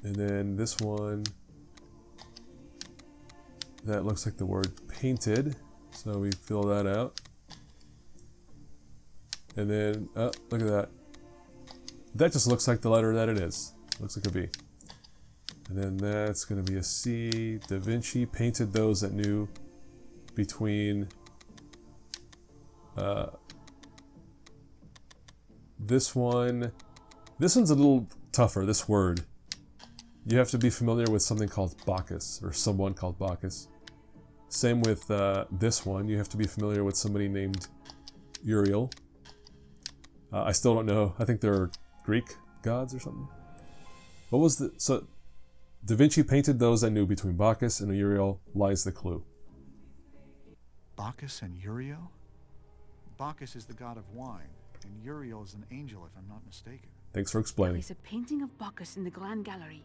and then this one, that looks like the word painted, so we fill that out. And then, oh, look at that. That just looks like the letter that it is. Looks like a B. And then that's going to be a C. Da Vinci painted those that knew between this one. This one's a little tougher, this word. You have to be familiar with something called Bacchus, or someone called Bacchus. Same with this one. You have to be familiar with somebody named Uriel. I still don't know. I think they're Greek gods or something. What was the... So, Da Vinci painted those that knew between Bacchus and Uriel lies the clue. Bacchus and Uriel? Bacchus is the god of wine, and Uriel is an angel, if I'm not mistaken. Thanks for explaining. There is a painting of Bacchus in the Grand Gallery,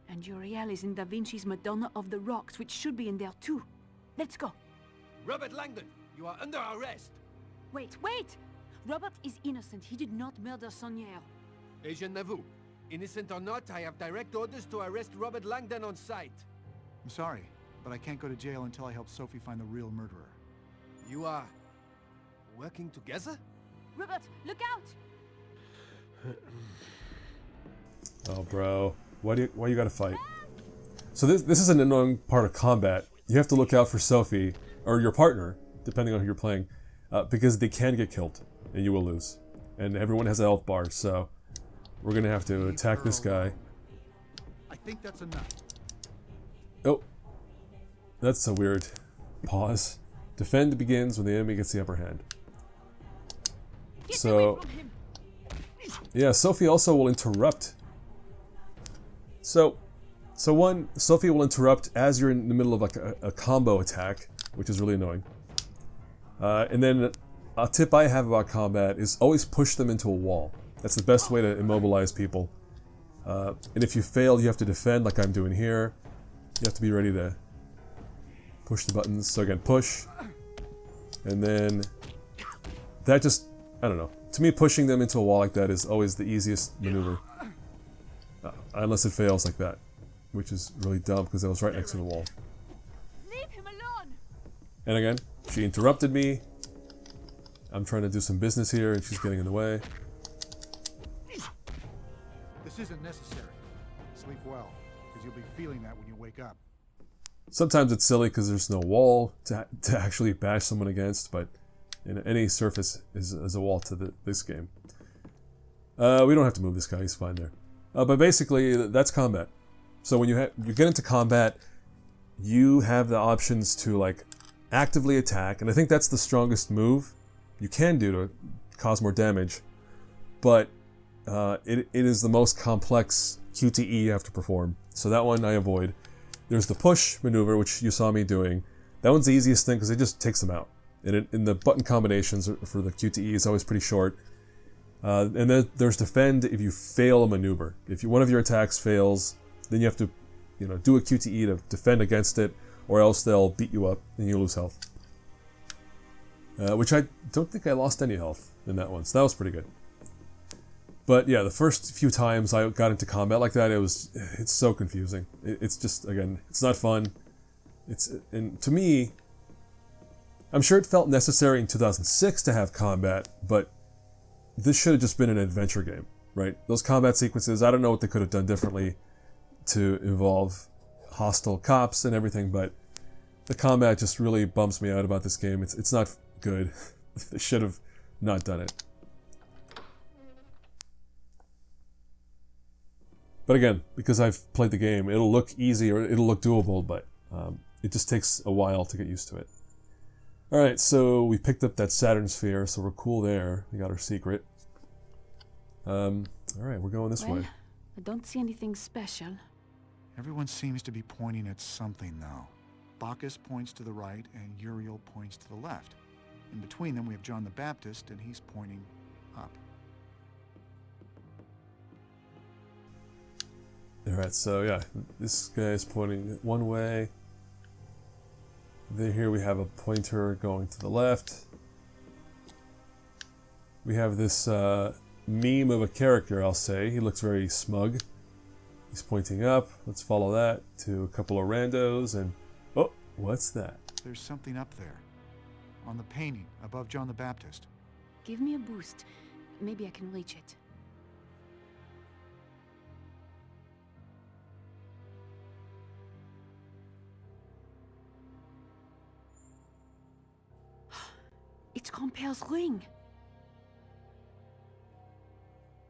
and Uriel is in Da Vinci's Madonna of the Rocks, which should be in there too. Let's go. Robert Langdon, you are under arrest. Wait! Robert is innocent. He did not murder Saunière. Agent Nauvoo, innocent or not, I have direct orders to arrest Robert Langdon on sight. I'm sorry, but I can't go to jail until I help Sophie find the real murderer. You are working together? Robert, look out! Oh, bro. Why you gotta fight? So this is an annoying part of combat. You have to look out for Sophie, or your partner, depending on who you're playing, because they can get killed, and you will lose. And everyone has a health bar, so we're gonna have to attack this guy. I think that's enough. Oh. That's a weird pause. Defend begins when the enemy gets the upper hand. So, yeah, Sophie also will interrupt. So one, Sophie will interrupt as you're in the middle of like a combo attack, which is really annoying. And then a tip I have about combat is always push them into a wall. That's the best way to immobilize people. And if you fail, you have to defend like I'm doing here. You have to be ready to push the buttons. So again, push. And then that just, I don't know. To me, pushing them into a wall like that is always the easiest maneuver. Unless it fails like that. Which is really dumb because I was right next to the wall. Leave him alone! And again, she interrupted me. I'm trying to do some business here and she's getting in the way. This isn't necessary. Sleep well, because you'll be feeling that when you wake up. Sometimes it's silly because there's no wall to actually bash someone against, but any surface is a wall to this game. We don't have to move this guy, he's fine there. But basically, that's combat. So when you get into combat, you have the options to like actively attack, and I think that's the strongest move you can do to cause more damage. but it is the most complex QTE you have to perform. So that one I avoid. There's the push maneuver, which you saw me doing. That one's the easiest thing because it just takes them out. And the button combinations for the QTE is always pretty short. And then there's defend if you fail a maneuver. If one of your attacks fails, then you have to, do a QTE to defend against it, or else they'll beat you up and you lose health. Which I don't think I lost any health in that one, so that was pretty good. But yeah, the first few times I got into combat like that, it's so confusing. It's just, again, it's not fun. And to me, I'm sure it felt necessary in 2006 to have combat, but this should have just been an adventure game, right? Those combat sequences, I don't know what they could have done differently to involve hostile cops and everything, but the combat just really bums me out about this game. It's not good. They should have not done it. But again, because I've played the game, it'll look easy or it'll look doable, but it just takes a while to get used to it. Alright, so we picked up that Saturn sphere, so we're cool there. We got our secret. Alright, we're going this way. I don't see anything special. Everyone seems to be pointing at something, though. Bacchus points to the right, and Uriel points to the left. In between them, we have John the Baptist, and he's pointing up. Alright, so yeah, this guy is pointing one way. Then here we have a pointer going to the left. We have this meme of a character, I'll say. He looks very smug. He's pointing up. Let's follow that to a couple of randos, and oh, what's that? There's something up there. On the painting, above John the Baptist. Give me a boost. Maybe I can reach it. It's Comper's ring.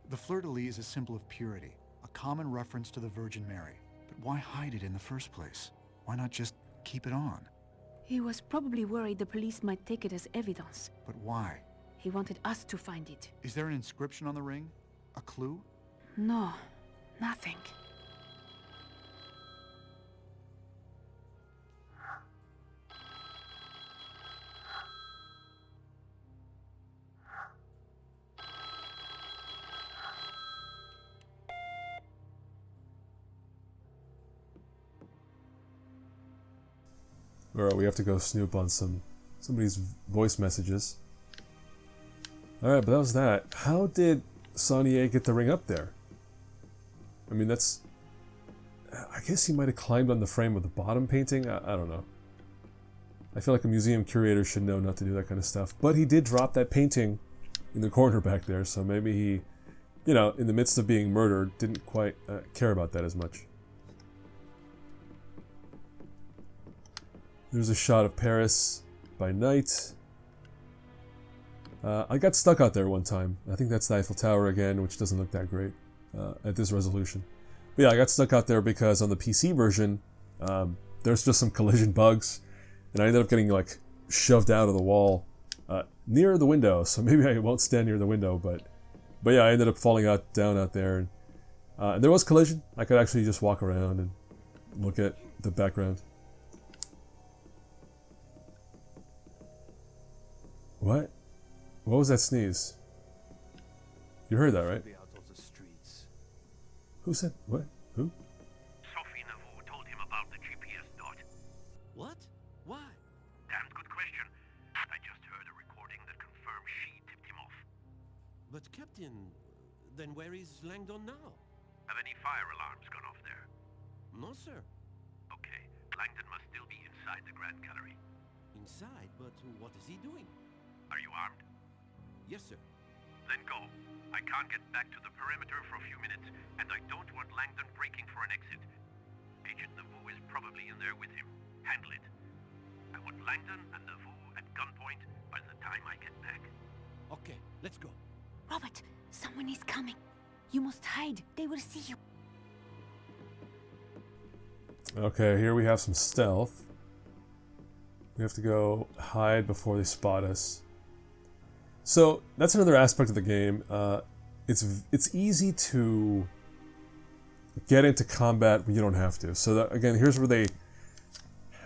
The fleur-de-lis is a symbol of purity, a common reference to the Virgin Mary. But why hide it in the first place? Why not just keep it on? He was probably worried the police might take it as evidence. But why? He wanted us to find it. Is there an inscription on the ring? A clue? No, nothing. Alright, we have to go snoop on somebody's voice messages. Alright, but that was that. How did Saunier get the ring up there? I mean, that's... I guess he might have climbed on the frame of the bottom painting? I don't know. I feel like a museum curator should know not to do that kind of stuff. But he did drop that painting in the corner back there, so maybe he, in the midst of being murdered, didn't quite care about that as much. There's a shot of Paris by night. I got stuck out there one time. I think that's the Eiffel Tower again, which doesn't look that great at this resolution. But yeah, I got stuck out there because on the PC version, there's just some collision bugs, and I ended up getting shoved out of the wall near the window. So maybe I won't stand near the window, but yeah, I ended up falling down out there, and there was collision. I could actually just walk around and look at the background. What? What was that sneeze? You heard that, right? Who said what? Who? Sophie Neveu told him about the GPS dot. What? Why? Damn good question. I just heard a recording that confirmed she tipped him off. But Captain, then where is Langdon now? Have any fire alarms gone off there? No, sir. Okay, Langdon must still be inside the Grand Gallery. Inside? But what is he doing? Are you armed? Yes, sir. Then go. I can't get back to the perimeter for a few minutes, and I don't want Langdon breaking for an exit. Agent Neveu is probably in there with him. Handle it. I want Langdon and Neveu at gunpoint by the time I get back. Okay, let's go. Robert, someone is coming. You must hide. They will see you. Okay, here we have some stealth. We have to go hide before they spot us. So that's another aspect of the game. it's easy to get into combat when you don't have to. So that, again, here's where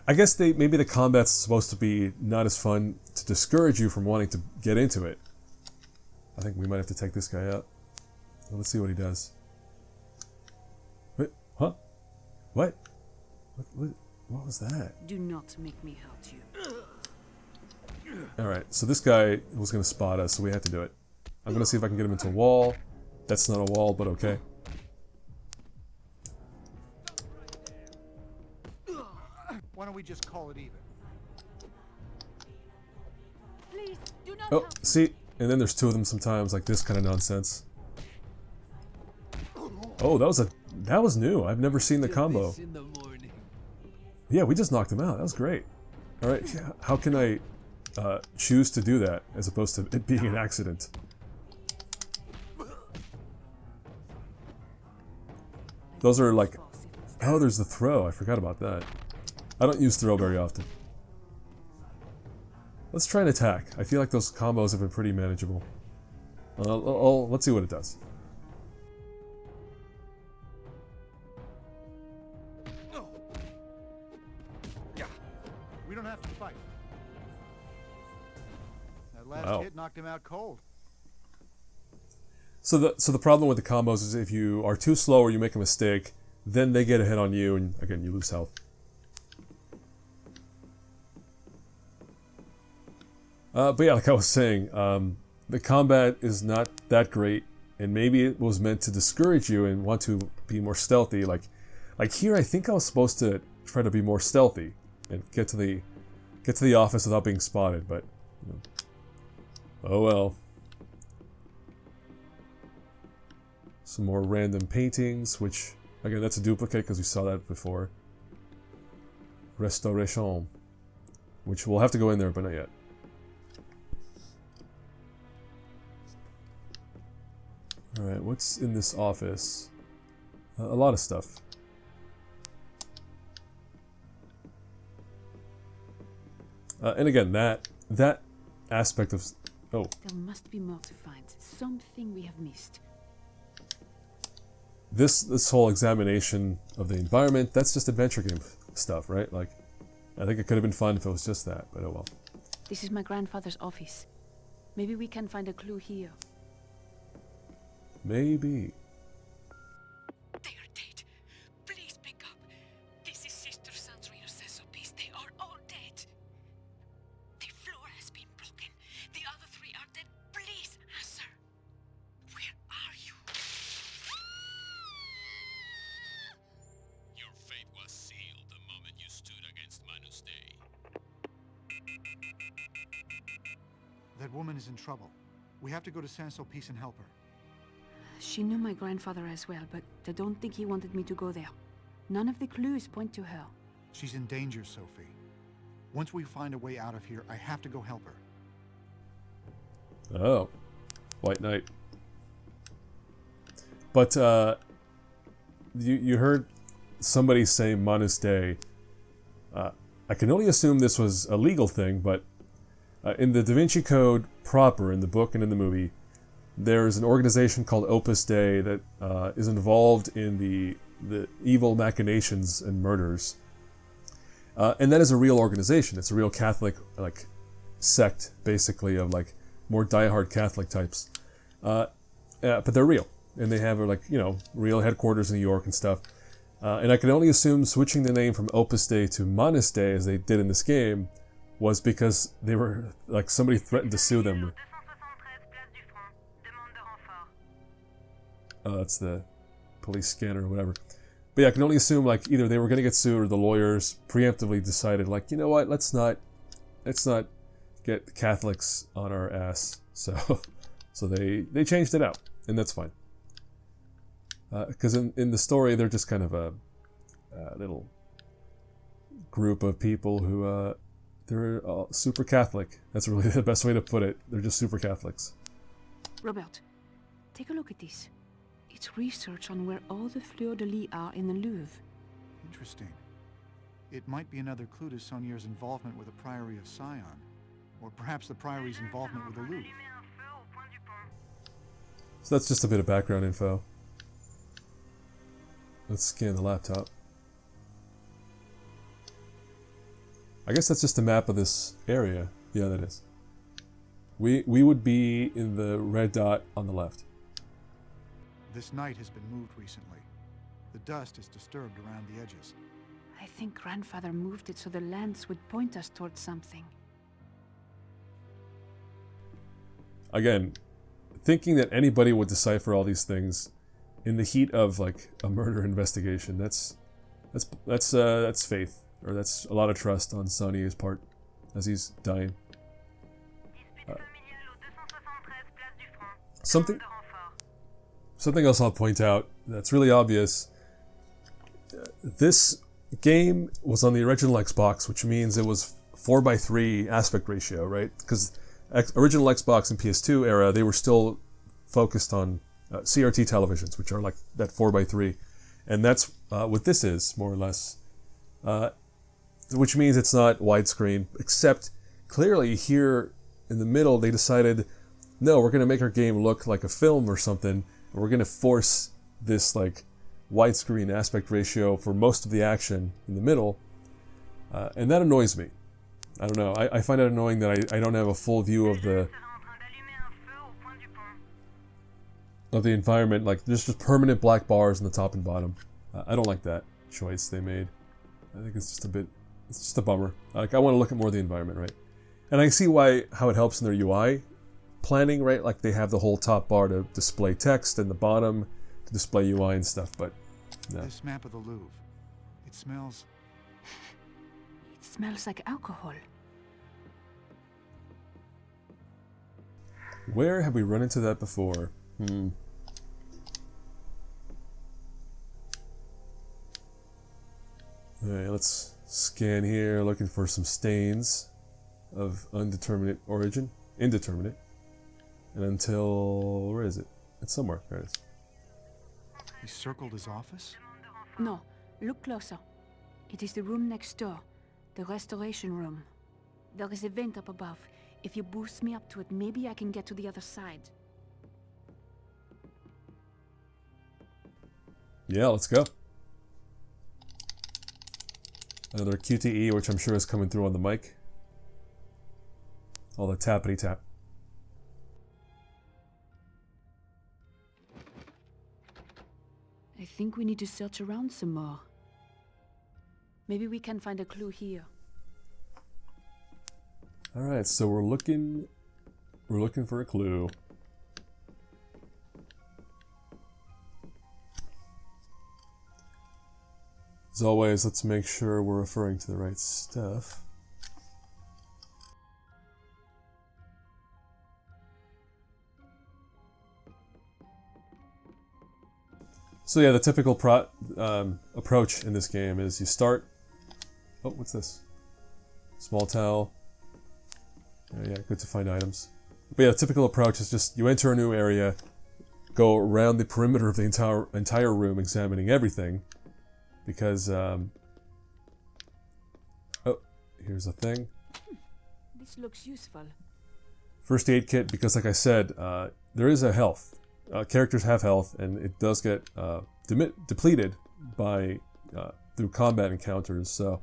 I guess maybe the combat's supposed to be not as fun to discourage you from wanting to get into it. I think we might have to take this guy out. Well, let's see what he does. Wait, huh? What? What was that? Do not make me hurt you. Alright, so this guy was going to spot us, so we had to do it. I'm going to see if I can get him into a wall. That's not a wall, but okay. Why don't we just call it even? Please, do not Oh, see? And then there's two of them sometimes, like this kind of nonsense. Oh, that was new. I've never seen the combo. Yeah, we just knocked him out. That was great. Alright, how can I choose to do that as opposed to it being an accident? Those are like... Oh, there's the throw. I forgot about that. I don't use throw very often. Let's try an attack. I feel like those combos have been pretty manageable. Let's see what it does. Yeah, we don't have to fight. That last hit knocked him out cold. So the problem with the combos is if you are too slow or you make a mistake, then they get a hit on you, and again, you lose health. But yeah, like I was saying, the combat is not that great, and maybe it was meant to discourage you and want to be more stealthy. Like here, I think I was supposed to try to be more stealthy and get to the office without being spotted. But you know, oh well. Some more random paintings, which again, that's a duplicate because we saw that before. Restauration, which we'll have to go in there, but not yet. Alright, what's in this office? A lot of stuff. And again, that aspect of... Oh. There must be more to find. Something we have missed. This whole examination of the environment, that's just adventure game stuff, right? Like, I think it could have been fun if it was just that, but oh well. This is my grandfather's office. Maybe we can find a clue here. Maybe. They are dead. Please pick up. This is Sister Sandrina's Sulpice. They are all dead. The floor has been broken. The other three are dead. Please answer. Where are you? Your fate was sealed the moment you stood against Manus Dei. That woman is in trouble. We have to go to Sulpice and help her. She knew my grandfather as well, but I don't think he wanted me to go there. None of the clues point to her. She's in danger, Sophie. Once we find a way out of here, I have to go help her. Oh. White Knight. But, you heard somebody say Manus Dei. I can only assume this was a legal thing, but in the Da Vinci Code proper, in the book and in the movie, there's an organization called Opus Dei that is involved in the evil machinations and murders. And that is a real organization. It's a real Catholic sect, basically, of more diehard Catholic types. But they're real. And they have real headquarters in New York and stuff. And I can only assume switching the name from Opus Dei to Manus Dei, as they did in this game, was because they were, somebody threatened to sue them. That's the police scanner or whatever. But yeah, I can only assume either they were going to get sued or the lawyers preemptively decided you know what, let's not get Catholics on our ass. So they changed it out, and that's fine. Because in the story they're just kind of a little group of people who they're super Catholic. That's really the best way to put it. They're just super Catholics. Robert, take a look at this. It's research on where all the fleurs-de-lis are in the Louvre. Interesting. It might be another clue to Saunier's involvement with the Priory of Sion, or perhaps the Priory's involvement with the Louvre. So that's just a bit of background info. Let's scan the laptop. I guess that's just a map of this area. Yeah, that is. We would be in the red dot on the left. This night has been moved recently. The dust is disturbed around the edges. I think Grandfather moved it so the lens would point us towards something. Again, thinking that anybody would decipher all these things in the heat of like a murder investigation, that's faith, or that's a lot of trust on Sonny's part as he's dying. Something else I'll point out that's really obvious. This game was on the original Xbox, which means it was 4:3 aspect ratio, right? Because original Xbox and PS2 era, they were still focused on CRT televisions, which are like that 4:3, and that's what this is, more or less. Which means it's not widescreen, except clearly here in the middle they decided, no, we're going to make our game look like a film or something, and we're going to force this like widescreen aspect ratio for most of the action in the middle, and that annoys me. I don't know, I find it annoying that I don't have a full view of the environment. Like, there's just permanent black bars in the top and bottom. I don't like that choice they made. I think it's just a bummer. Like, I want to look at more of the environment, right? And I see how it helps in their UI planning, right? Like, they have the whole top bar to display text and the bottom to display UI and stuff, but no. This map of the Louvre, it smells... It smells like alcohol. Where have we run into that before? Alright, let's scan here, looking for some stains of indeterminate origin. And until... where is it? It's somewhere. There it is. He circled his office? No, look closer. It is the room next door. The restoration room. There is a vent up above. If you boost me up to it, maybe I can get to the other side. Yeah, let's go. Another QTE, which I'm sure is coming through on the mic. All the tappity tap. I think we need to search around some more. Maybe we can find a clue here. Alright, so we're looking for a clue. As always, let's make sure we're referring to the right stuff. So yeah, the typical approach in this game is you start... Oh, what's this? Small towel. Yeah, good to find items. But yeah, the typical approach is just you enter a new area, go around the perimeter of the entire room, examining everything, because oh, here's a thing. This looks useful. First aid kit, because like I said, there is a health. Characters have health, and it does get depleted by through combat encounters. So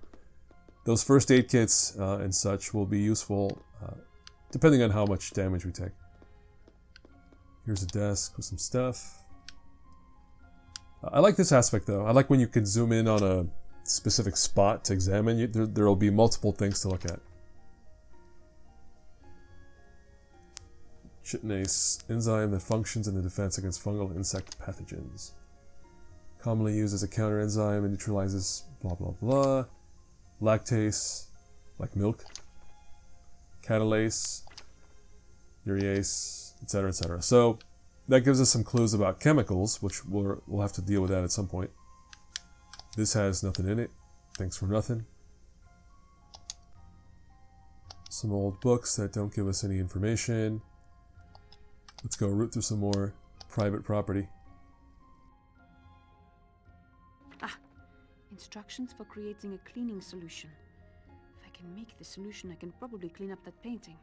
those first aid kits and such will be useful depending on how much damage we take. Here's a desk with some stuff. I like this aspect though. I like when you can zoom in on a specific spot to examine. There will be multiple things to look at. Chitinase, enzyme that functions in the defense against fungal insect pathogens. Commonly used as a counter-enzyme and neutralizes blah blah blah. Lactase, like milk. Catalase, urease, etc., etc. So that gives us some clues about chemicals, which we'll have to deal with that at some point. This has nothing in it. Thanks for nothing. Some old books that don't give us any information. Let's go root through some more private property. Ah, instructions for creating a cleaning solution. If I can make the solution, I can probably clean up that painting.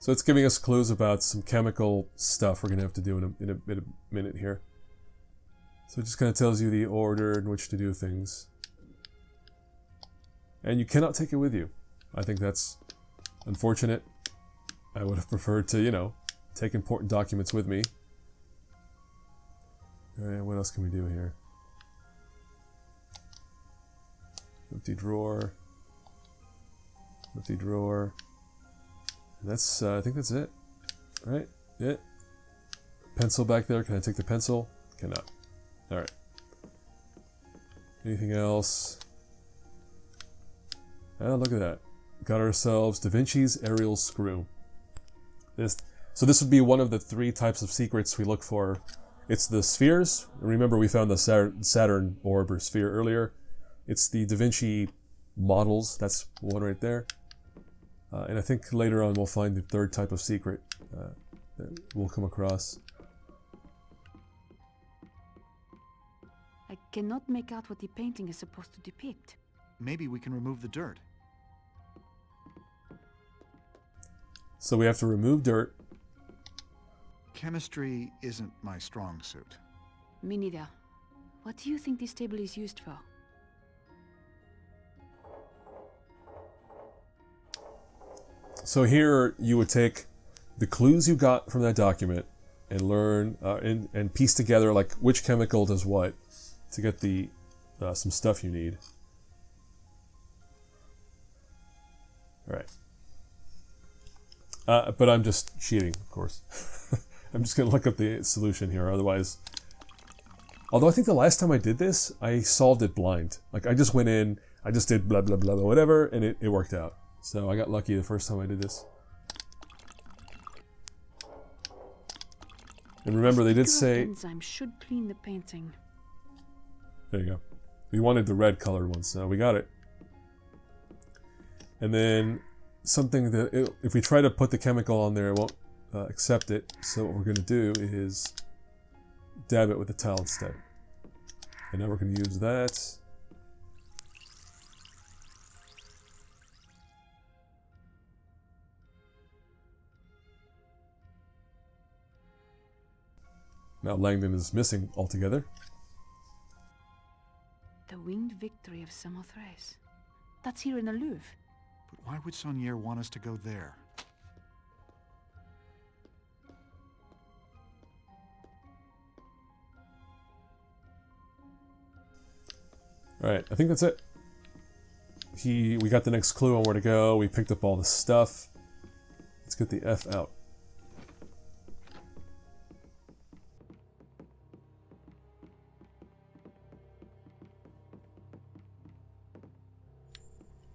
So it's giving us clues about some chemical stuff we're going to have to do in a minute here. So it just kind of tells you the order in which to do things. And you cannot take it with you. I think that's unfortunate. I would have preferred to, you know, take important documents with me. Alright, what else can we do here? Empty drawer. Empty drawer. And that's, I think that's it. Right? Yeah. Pencil back there. Can I take the pencil? Cannot. Alright. Anything else? Oh, look at that. Got ourselves Da Vinci's aerial screw. So this would be one of the 3 types of secrets we look for. It's the spheres. Remember we found the Saturn orb or sphere earlier. It's the Da Vinci models. That's one right there. And I think later on we'll find the 3rd type of secret that we'll come across. I cannot make out what the painting is supposed to depict. Maybe we can remove the dirt. So we have to remove dirt. Chemistry isn't my strong suit. Me neither. What do you think this table is used for? So here you would take the clues you got from that document and learn and piece together like which chemical does what to get the some stuff you need. All right. But I'm just cheating, of course. I'm just going to look up the solution here, otherwise... Although I think the last time I did this, I solved it blind. Like, I just went in, I just did blah, blah, blah, blah, whatever, and it worked out. So I got lucky the first time I did this. And remember, they did say... enzyme should clean the painting. There you go. We wanted the red colored one, so we got it. And then something that... if we try to put the chemical on there, it won't accept it. So what we're going to do is dab it with a towel instead. And now we're going to use that. Now Langdon is missing altogether. The winged victory of Samothrace. That's here in the Louvre. But why would Saunier want us to go there? Alright, I think that's it. We got the next clue on where to go. We picked up all the stuff. Let's get the F out.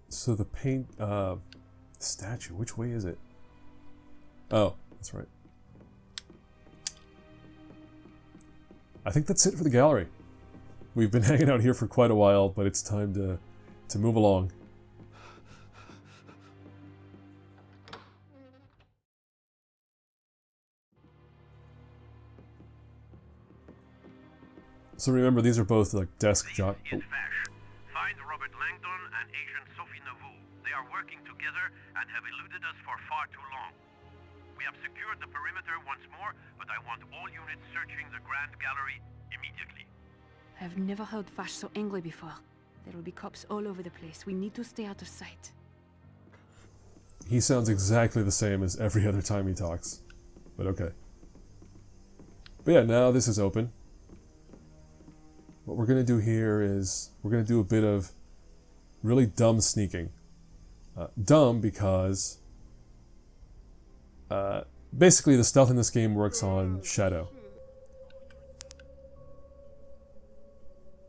So the paint, statue, which way is it? Oh, that's right. I think that's it for the gallery. We've been hanging out here for quite a while, but it's time to move along. So remember, these are both like desk job. Find Robert Langdon and Agent Sophie Neveu. They are working together and have eluded us for far too long. We have secured the perimeter once more, but I want all units searching the Grand Gallery immediately. I've never heard Vash so angry before. There will be cops all over the place. We need to stay out of sight. He sounds exactly the same as every other time he talks. But okay. But yeah, now this is open. What we're going to do here is we're going to do a bit of really dumb sneaking. Dumb because basically the stealth in this game works on shadow.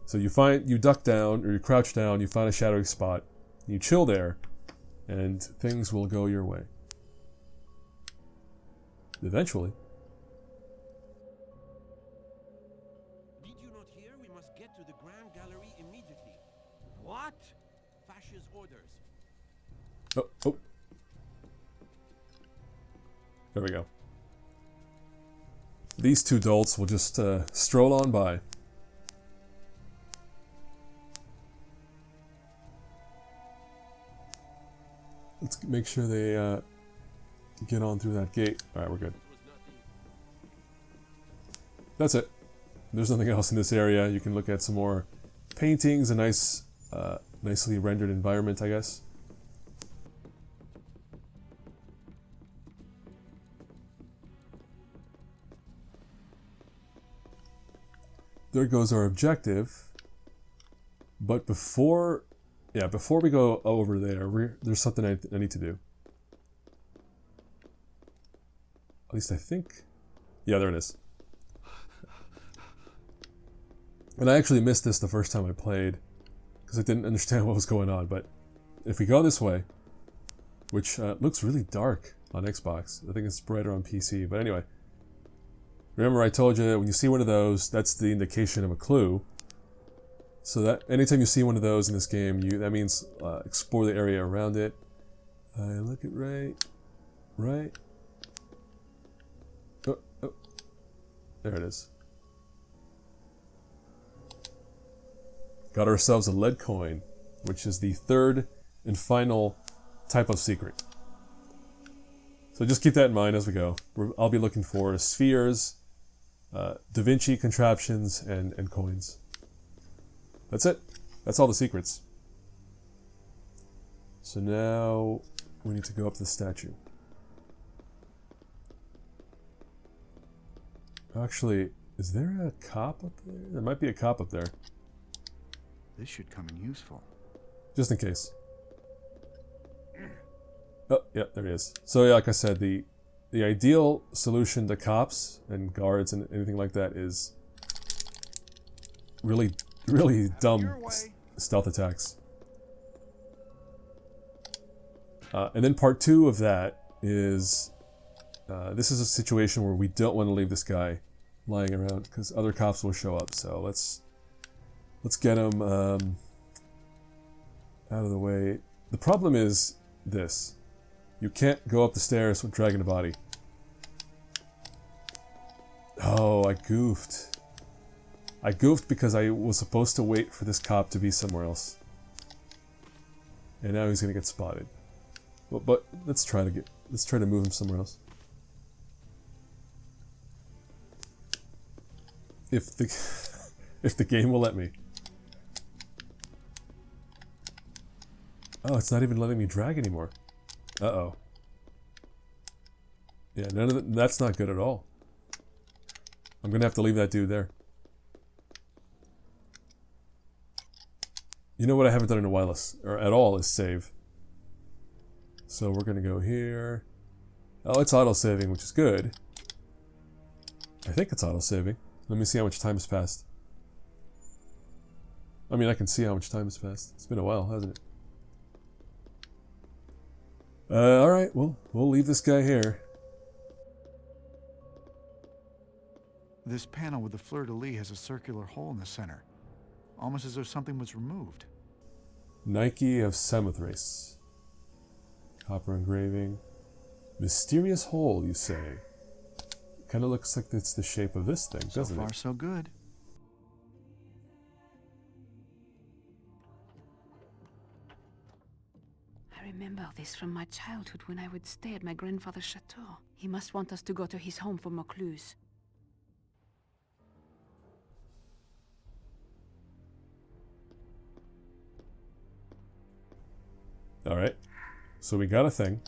So you duck down or you crouch down, you find a shadowy spot, you chill there, and things will go your way. Eventually. Did you not hear? We must get to the Grand Gallery immediately. What? Fash's orders. Oh. There we go. These two dolts will just stroll on by. Let's make sure they get on through that gate. Alright, we're good. That's it. There's nothing else in this area. You can look at some more paintings, a nice, nicely rendered environment, I guess. There goes our objective. But before we go over there, there's something I need to do. At least I think. Yeah, there it is. And I actually missed this the first time I played because I didn't understand what was going on. But if we go this way, which looks really dark on Xbox, I think it's brighter on PC. But anyway, remember I told you that when you see one of those, that's the indication of a clue. So that anytime you see one of those in this game, that means explore the area around it. Look at right. Oh, there it is. Got ourselves a lead coin, which is the third and final type of secret. So just keep that in mind as we go. I'll be looking for spheres, Da Vinci contraptions, and coins. That's it. That's all the secrets. So now we need to go up to the statue. Actually, is there a cop up there? There might be a cop up there. This should come in useful. Just in case. Oh, yeah, there he is. So yeah, like I said, the ideal solution to cops and guards and anything like that is really dumb stealth attacks. And then part 2 of that is this is a situation where we don't want to leave this guy lying around because other cops will show up. So let's get him out of the way. The problem is this. You can't go up the stairs with dragging a body. Oh, I goofed. I goofed because I was supposed to wait for this cop to be somewhere else. And now he's gonna get spotted. But let's try to move him somewhere else. If the game will let me. Oh, it's not even letting me drag anymore. Uh-oh. Yeah, that's not good at all. I'm gonna have to leave that dude there. You know what I haven't done in a while or at all is save. So we're gonna go here. Oh, it's auto-saving, which is good. I think it's auto-saving. Let me see how much time has passed. I mean, I can see how much time has passed. It's been a while, hasn't it? Alright, well, we'll leave this guy here. This panel with the fleur-de-lis has a circular hole in the center. Almost as though something was removed. Nike of Samothrace. Copper engraving. Mysterious hole, you say? Kind of looks like it's the shape of this thing, doesn't it? So far, so good. I remember this from my childhood when I would stay at my grandfather's chateau. He must want us to go to his home for more clues. Alright. So we got a thing.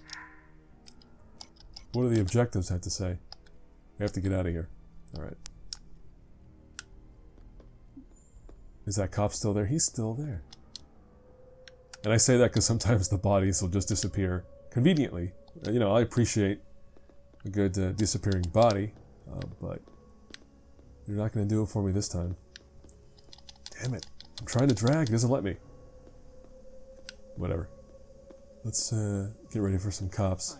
What do the objectives have to say? We have to get out of here. Alright. Is that cop still there? He's still there. And I say that because sometimes the bodies will just disappear conveniently. You know, I appreciate a good disappearing body, but you're not going to do it for me this time. Damn it. I'm trying to drag. It doesn't let me. Whatever. Let's get ready for some cops.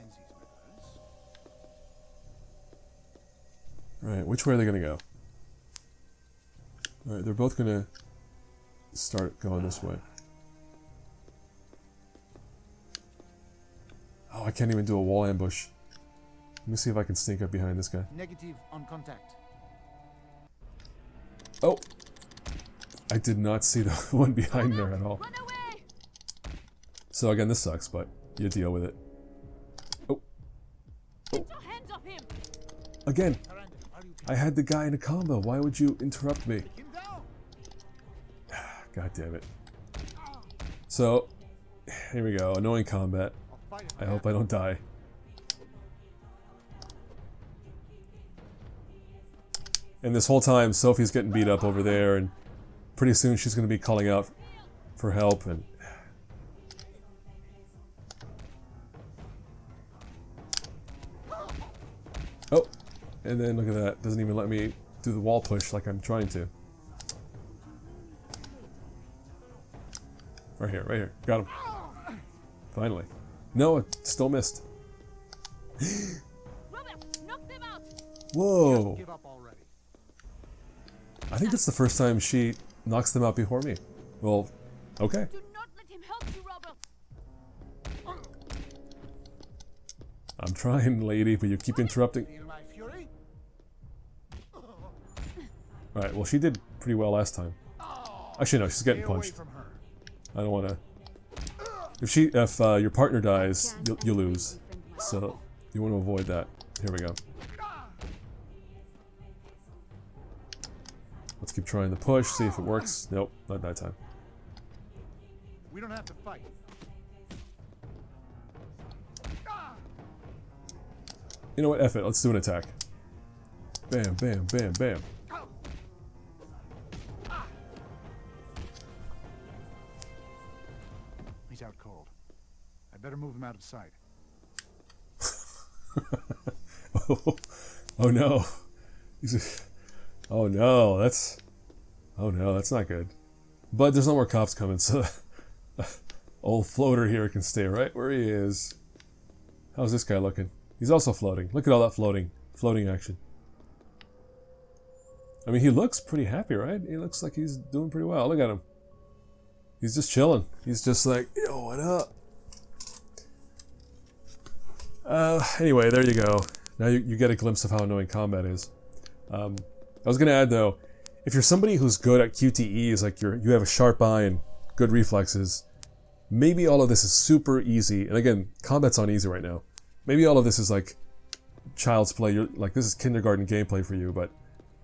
Alright, which way are they going to go? Alright, they're both going to start going this way. Oh, I can't even do a wall ambush. Let me see if I can sneak up behind this guy. Negative on contact. Oh! I did not see the one behind there at all. So again, this sucks, but you deal with it. Oh. again, I had the guy in a combo. Why would you interrupt me? God damn it. So, here we go. Annoying combat. I hope I don't die. And this whole time, Sophie's getting beat up over there, and pretty soon she's going to be calling out for help. And oh, and then look at that. Doesn't even let me do the wall push like I'm trying to. Right here, right here. Got him. Finally. No, it still missed. Whoa. I think that's the first time she knocks them out before me. Well, okay. Do not let him help you, Robert. I'm trying, lady, but you keep interrupting. Alright, well, she did pretty well last time. Actually, no, she's getting punched. I don't want to... If your partner dies, you lose. So, you want to avoid that. Here we go. Let's keep trying the push, see if it works. Nope, not that time. We don't have to fight. You know what? F it. Let's do an attack. Bam, bam, bam, bam. He's out cold. I better move him out of sight. Oh no. Oh no, that's not good. But there's no more cops coming, so old floater here can stay right where he is. How's this guy looking? He's also floating. Look at all that floating action. I mean, he looks pretty happy, right? He looks like he's doing pretty well. Look at him. He's just chilling. He's just like, yo, what up? Anyway, there you go. Now you get a glimpse of how annoying combat is. I was gonna add though, if you're somebody who's good at QTEs, like you have a sharp eye and good reflexes, maybe all of this is super easy. And again, combat's on easy right now. Maybe all of this is like child's play. You're like, this is kindergarten gameplay for you, but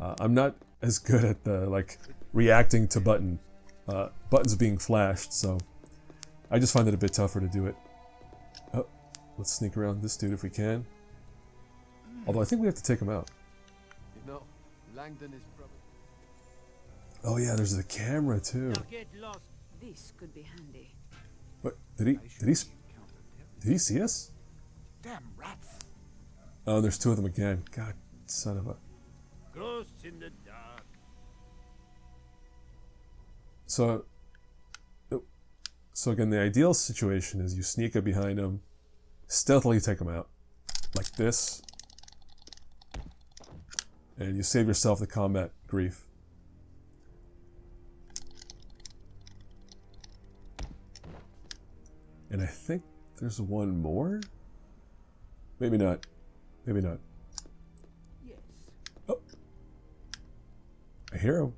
I'm not as good at the like reacting to buttons being flashed, so I just find it a bit tougher to do it. Oh, let's sneak around this dude if we can. Although I think we have to take him out. You know, Langdon is probably... Oh yeah, there's the camera too. This could be handy. What? Did he see us? Damn rats! Oh, there's two of them again. God, son of a... Ghosts in the dark. So again, the ideal situation is you sneak up behind him, stealthily take him out, like this, and you save yourself the combat grief. And I think there's one more? Maybe not. Maybe not. Yes. Oh. I hear him.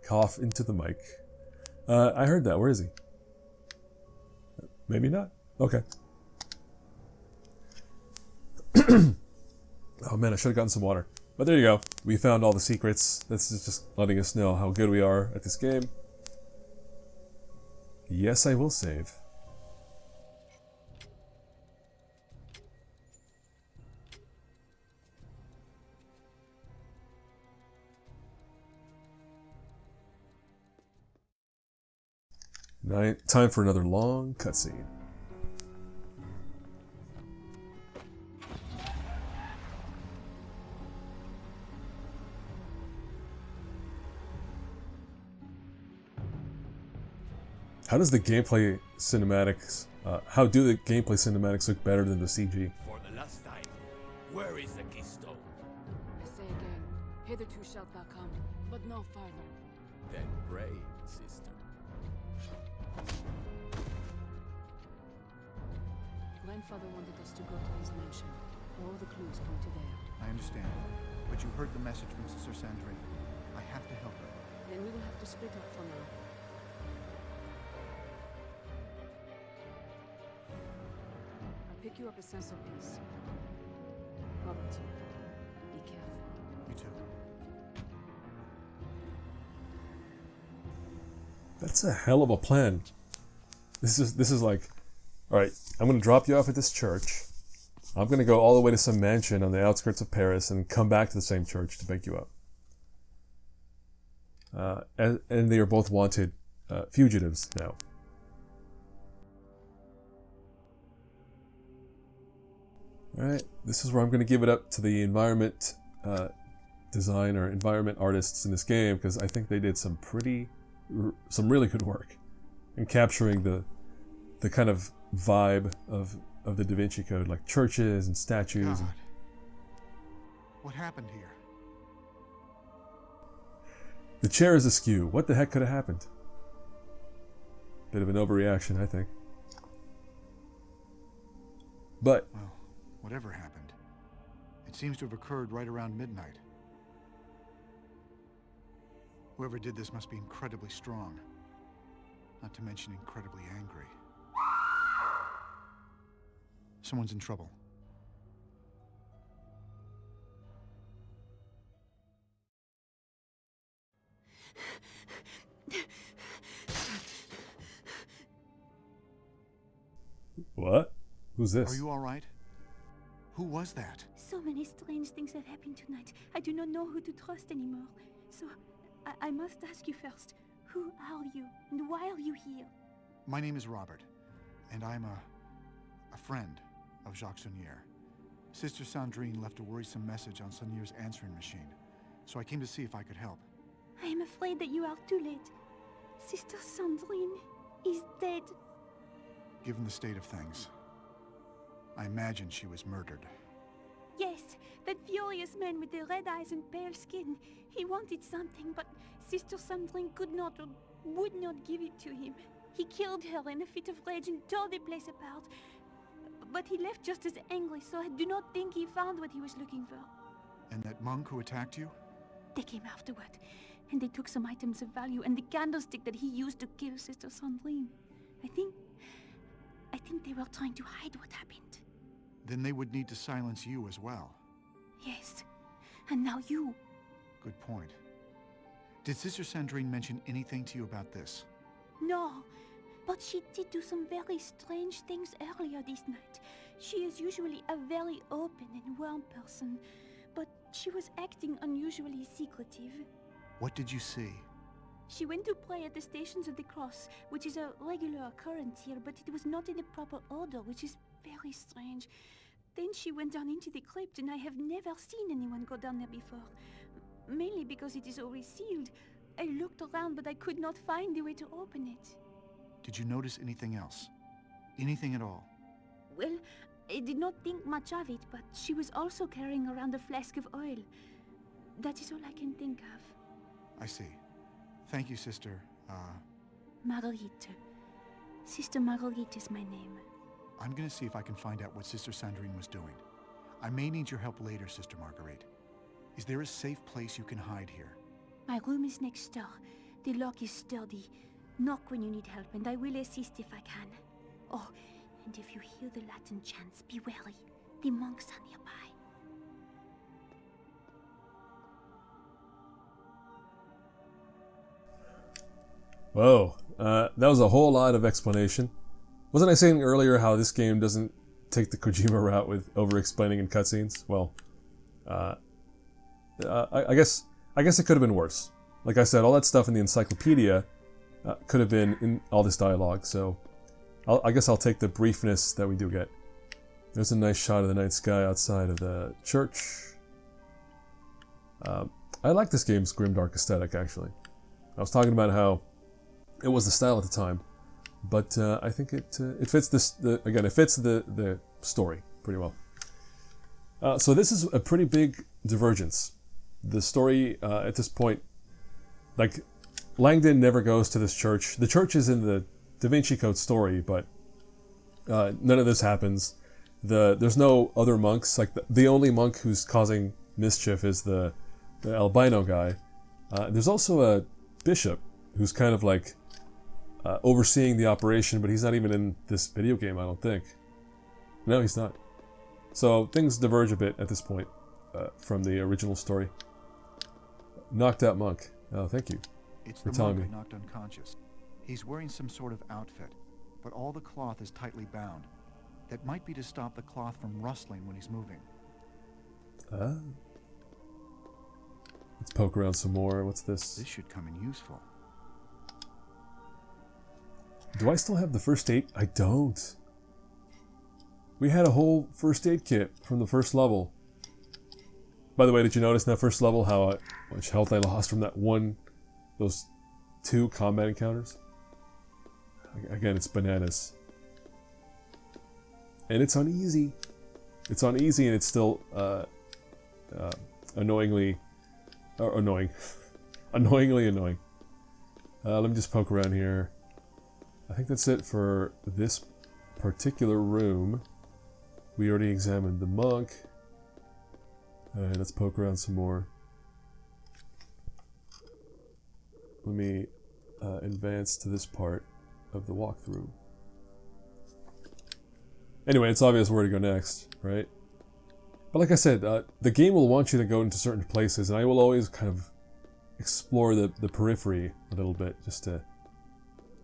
Cough into the mic. I heard that. Where is he? Maybe not. Okay. Oh man, I should have gotten some water. But there you go. We found all the secrets. This is just letting us know how good we are at this game. Yes, I will save. Time for another long cutscene. How does the gameplay cinematics? How do the gameplay cinematics look better than the CG? For the last time, where is the keystone? I say again, hitherto shalt thou come, but no farther. Then pray, sister. Grandfather wanted us to go to his mansion. All the clues point to there. I understand, but you heard the message from Sister Sandra. I have to help her. Then we will have to split up for now. I'll pick you up a Sulpice. out. Be careful. You too. That's a hell of a plan. This is like, all right, I'm going to drop you off at this church. I'm going to go all the way to some mansion on the outskirts of Paris and come back to the same church to pick you up. And they are both wanted fugitives now. Alright, this is where I'm going to give it up to the environment design or environment artists in this game, because I think they did some really good work in capturing the kind of vibe of the Da Vinci Code, like churches and statues. God. What happened here? The chair is askew. What the heck could have happened? Bit of an overreaction, I think. But Well, whatever happened, it seems to have occurred right around midnight. Whoever did this must be incredibly strong, not to mention incredibly angry. Someone's in trouble. what? Who's this? Are you all right? Who was that? So many strange things have happened tonight. I do not know who to trust anymore. So, I must ask you first. Who are you, and why are you here? My name is Robert, and I'm a friend of Jacques Saunier. Sister Sandrine left a worrisome message on Saunier's answering machine, so I came to see if I could help. I am afraid that you are too late. Sister Sandrine is dead. Given the state of things, I imagine she was murdered. Yes, that furious man with the red eyes and pale skin. He wanted something, but Sister Sandrine could not or would not give it to him. He killed her in a fit of rage and tore the place apart. But he left just as angry, so I do not think he found what he was looking for. And that monk who attacked you? They came afterward, and they took some items of value and the candlestick that he used to kill Sister Sandrine. I think they were trying to hide what happened. Then they would need to silence you as well. Yes, and now you. Good point. Did Sister Sandrine mention anything to you about this? No, but she did do some very strange things earlier this night. She is usually a very open and warm person, but she was acting unusually secretive. What did you see? She went to pray at the Stations of the Cross, which is a regular occurrence here, but it was not in the proper order, which is very strange. Then she went down into the crypt, and I have never seen anyone go down there before. Mainly because it is always sealed. I looked around, but I could not find the way to open it. Did you notice anything else? Anything at all? Well, I did not think much of it, but she was also carrying around a flask of oil. That is all I can think of. I see. Thank you, Sister. Marguerite. Sister Marguerite is my name. I'm gonna see if I can find out what Sister Sandrine was doing. I may need your help later, Sister Marguerite. Is there a safe place you can hide here? My room is next door. The lock is sturdy. Knock when you need help, and I will assist if I can. Oh, and if you hear the Latin chants, be wary. The monks are nearby. Whoa, that was a whole lot of explanation. Wasn't I saying earlier how this game doesn't take the Kojima route with over-explaining in cutscenes? Well, I guess it could have been worse. Like I said, all that stuff in the encyclopedia could have been in all this dialogue, so I guess I'll take the briefness that we do get. There's a nice shot of the night sky outside of the church. I like this game's grimdark aesthetic, actually. I was talking about how it was the style at the time, but I think it fits it fits the story pretty well. So this is a pretty big divergence. The story at this point, like, Langdon never goes to this church. The church is in the Da Vinci Code story, but none of this happens. There's no other monks. Like, the only monk who's causing mischief is the albino guy. There's also a bishop who's kind of like overseeing the operation, but he's not even in this video game, I don't think. No, he's not. So things diverge a bit at this point. from the original story. Knocked out monk. Oh, thank you. It's for the telling monk me. I knocked unconscious. He's wearing some sort of outfit, but all the cloth is tightly bound. That might be to stop the cloth from rustling when he's moving. Let's poke around some more. What's this? This should come in useful. Do I still have the first aid? I don't. We had a whole first aid kit from the first level. By the way, did you notice in that first level how much health I lost from those 2 combat encounters? Again, it's bananas. And it's on easy. It's on easy and it's still annoyingly annoying. Annoyingly annoying. Let me just poke around here. I think that's it for this particular room. We already examined the monk. Alright, let's poke around some more. Let me advance to this part of the walkthrough. Anyway, it's obvious where to go next, right? But like I said, the game will want you to go into certain places, and I will always kind of explore the periphery a little bit, just to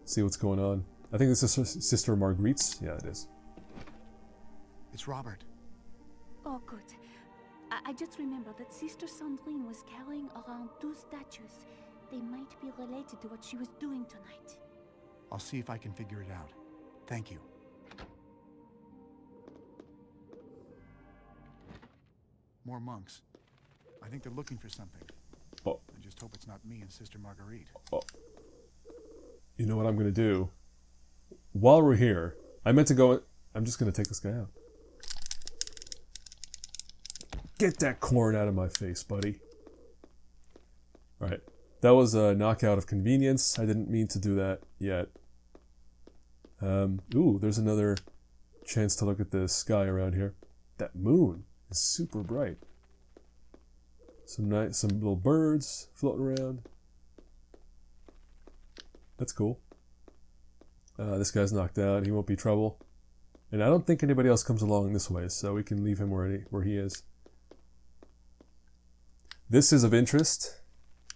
see what's going on. I think this is Sister Marguerite's. Yeah, it is. It's Robert. Oh, good. I just remembered that Sister Sandrine was carrying around 2 statues. They might be related to what she was doing tonight. I'll see if I can figure it out. Thank you. More monks. I think they're looking for something. Oh. I just hope it's not me and Sister Marguerite. Oh. You know what I'm going to do? While we're here, I meant to go... I'm just going to take this guy out. Get that corn out of my face, buddy. Alright. That was a knockout of convenience. I didn't mean to do that yet. Ooh, there's another chance to look at the sky around here. That moon is super bright. Some little birds floating around. That's cool. This guy's knocked out. He won't be trouble. And I don't think anybody else comes along this way, so we can leave him where he is. This is of interest.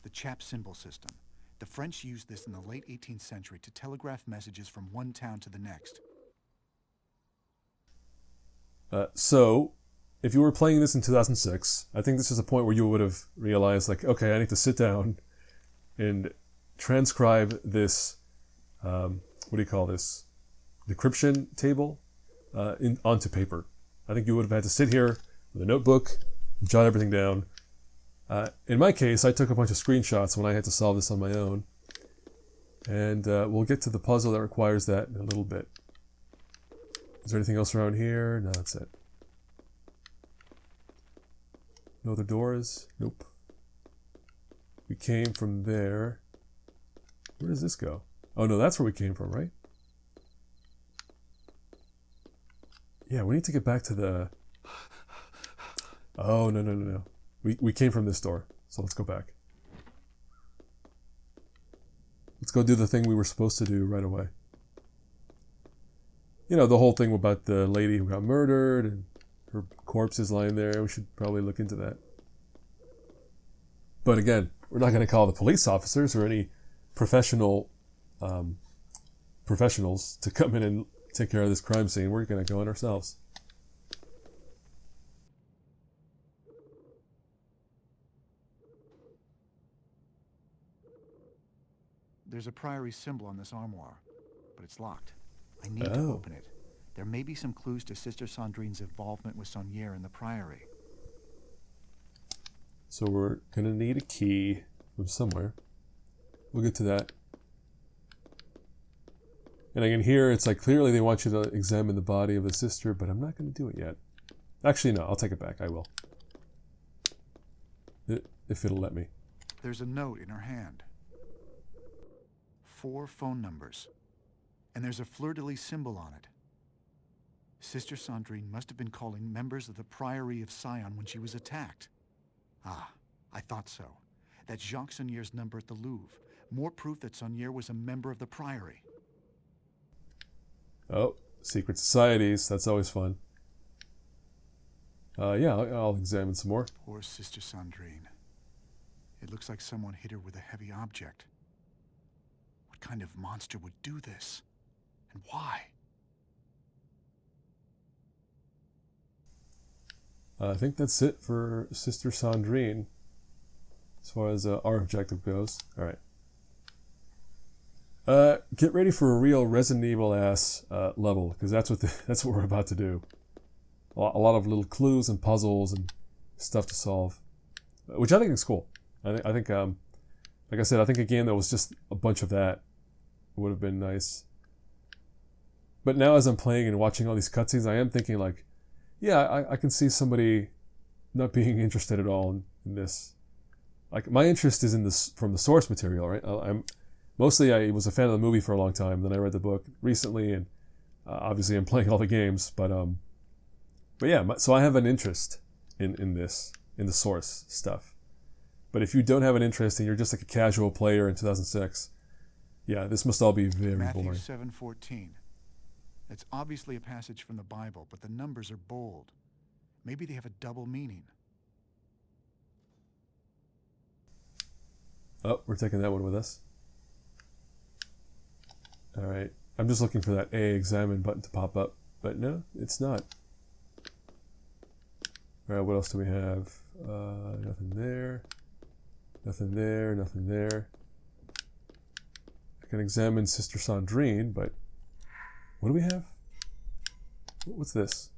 The chap symbol system. The French used this in the late 18th century to telegraph messages from one town to the next. So, if you were playing this in 2006, I think this is a point where you would have realized, like, okay, I need to sit down and transcribe this, what do you call this, decryption table onto paper. I think you would have had to sit here with a notebook, jot everything down. In my case, I took a bunch of screenshots when I had to solve this on my own. And we'll get to the puzzle that requires that in a little bit. Is there anything else around here? No, that's it. No other doors? Nope. We came from there. Where does this go? Oh no, that's where we came from, right? Yeah, we need to get back to the... Oh, no. We came from this door, so let's go back. Let's go do the thing we were supposed to do right away. You know, the whole thing about the lady who got murdered and her corpse is lying there. We should probably look into that. But again, we're not going to call the police officers or any professionals to come in and take care of this crime scene. We're going to go in ourselves. There's a priory symbol on this armoire, but it's locked. I need to open it. There may be some clues to Sister Sandrine's involvement with Saunier in the priory. So we're going to need a key from somewhere. We'll get to that. And I can hear it's like clearly they want you to examine the body of the sister, but I'm not going to do it yet. Actually, no, I'll take it back. I will. If it'll let me. There's a note in her hand. 4 phone numbers. And there's a fleur-de-lis symbol on it. Sister Sandrine must have been calling members of the Priory of Sion when she was attacked. Ah, I thought so. That's Jacques Saunier's number at the Louvre. More proof that Saunier was a member of the Priory. Oh, secret societies. That's always fun. Yeah, I'll examine some more. Poor Sister Sandrine. It looks like someone hit her with a heavy object. What kind of monster would do this? And why? I think that's it for Sister Sandrine, as far as our objective goes. All right. Get ready for a real Resident Evil ass level, because that's what we're about to do. A lot of little clues and puzzles and stuff to solve, which I think is cool. I think, like I said, I think a game that was just a bunch of that would have been nice. But now, as I'm playing and watching all these cutscenes, I am thinking like, yeah, I can see somebody not being interested at all in this. Like, my interest is in this from the source material, right? I was a fan of the movie for a long time. Then I read the book recently, and obviously I'm playing all the games. But yeah, so I have an interest in this, in the source stuff. But if you don't have an interest and you're just like a casual player in 2006, yeah, this must all be very Matthew boring. 7:14. It's obviously a passage from the Bible, but the numbers are bold. Maybe they have a double meaning. Oh, we're taking that one with us. All right. I'm just looking for that A examine button to pop up, but no, it's not. All right, what else do we have? Nothing there. Nothing there, nothing there. I can examine Sister Sandrine, but what do we have? What's this?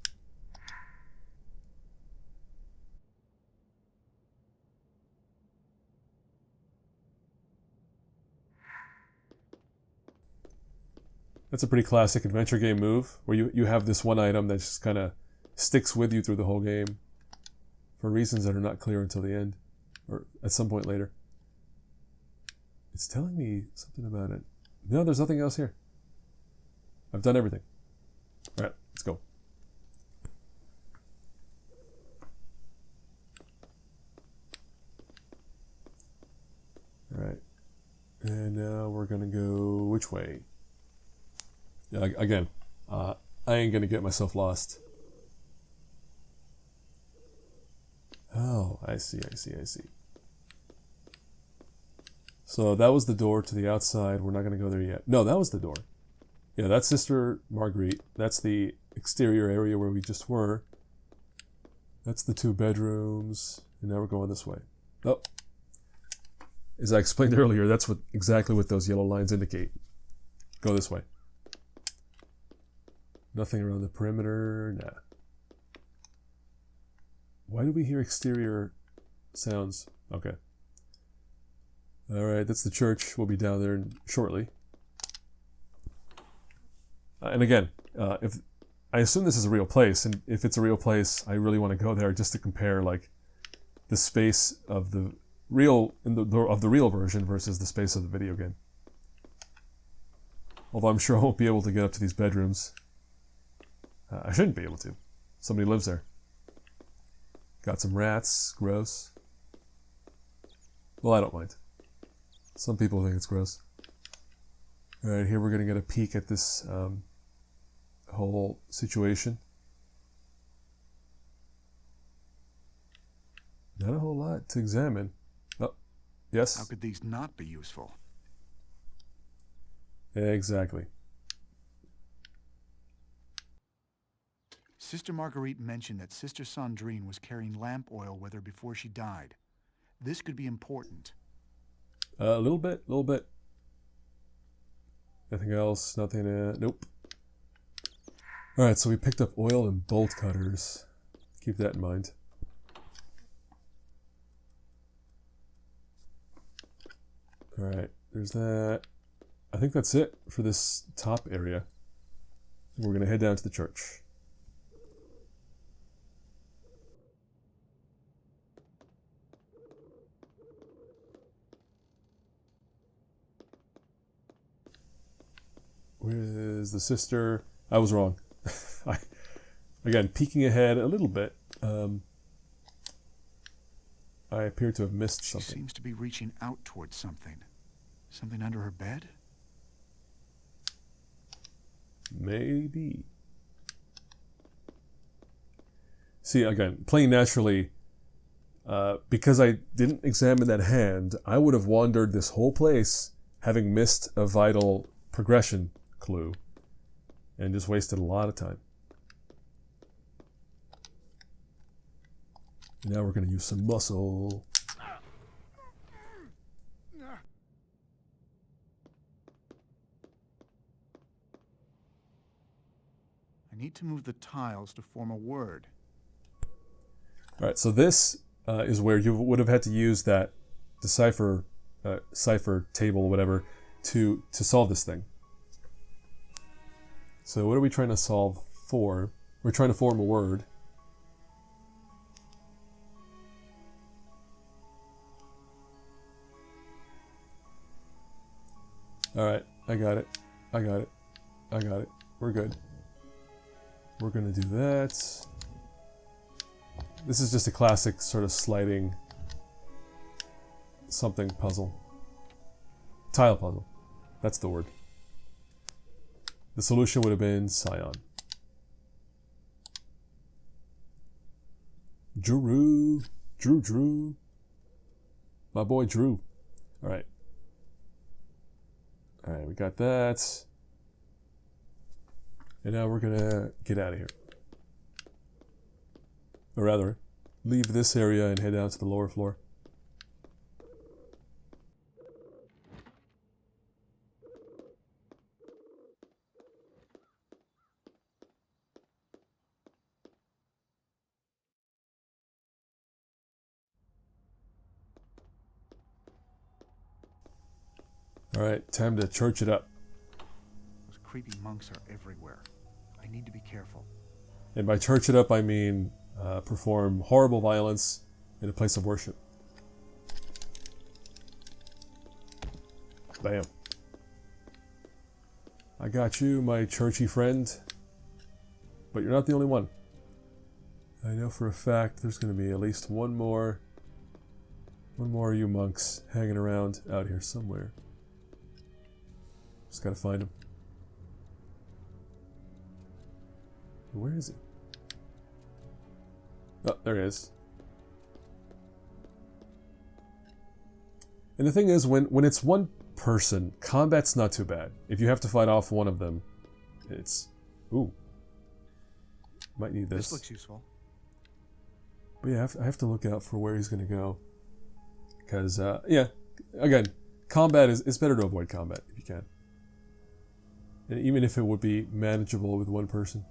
That's a pretty classic adventure game move, where you have this one item that just kind of sticks with you through the whole game for reasons that are not clear until the end, or at some point later. It's telling me something about it. No, there's nothing else here. I've done everything. All right, let's go. All right, and now we're gonna go which way? Yeah, again, I ain't gonna get myself lost. Oh, I see. So that was the door to the outside. We're not gonna go there yet. No, that was the door. Yeah, that's Sister Marguerite. That's the exterior area where we just were. That's the 2 bedrooms. And now we're going this way. Oh. As I explained earlier, that's exactly what those yellow lines indicate. Go this way. Nothing around the perimeter. Nah. Why do we hear exterior sounds? Okay. Alright, that's the church. We'll be down there shortly. And again, if I assume this is a real place, and if it's a real place, I really want to go there just to compare like the space of the real version versus the space of the video game. Although I'm sure I won't be able to get up to these bedrooms. I shouldn't be able to. Somebody lives there. Got some rats. Gross. Well, I don't mind. Some people think it's gross. Alright, here we're going to get a peek at this whole situation. Not a whole lot to examine. Oh, yes? How could these not be useful? Exactly. Sister Marguerite mentioned that Sister Sandrine was carrying lamp oil with her before she died. This could be important. A little bit. Nothing else, nothing, nope. Alright, so we picked up oil and bolt cutters. Keep that in mind. Alright, there's that. I think that's it for this top area. We're going to head down to the church. Where is the sister? I was wrong. Again, peeking ahead a little bit. I appear to have missed something. She seems to be reaching out towards something. Something under her bed? Maybe. See, again, playing naturally, because I didn't examine that hand, I would have wandered this whole place having missed a vital progression clue and just wasted a lot of time. Now we're going to use some muscle. I need to move the tiles to form a word. Alright, so this is where you would have had to use that decipher cipher table, whatever, to solve this thing. So what are we trying to solve for? We're trying to form a word. Alright, I got it. I got it. I got it. We're good. We're gonna do that. This is just a classic sort of sliding something puzzle. Tile puzzle. That's the word. The solution would have been Scion. Drew. My boy Drew. Alright. Alright, we got that. And now we're gonna get out of here. Or rather, leave this area and head down to the lower floor. Alright, time to church it up. Those creepy monks are everywhere. I need to be careful. And by church it up, I mean perform horrible violence in a place of worship. Bam. I got you, my churchy friend. But you're not the only one. I know for a fact there's going to be at least one more of you monks hanging around out here somewhere. Just gotta find him. Where is he? Oh, there he is. And the thing is, when it's one person, combat's not too bad. If you have to fight off one of them, it's... Ooh. Might need this. This looks useful. But yeah, I have to look out for where he's going to go. Because, yeah, again, combat it's better to avoid combat if you can. And even if it would be manageable with one person.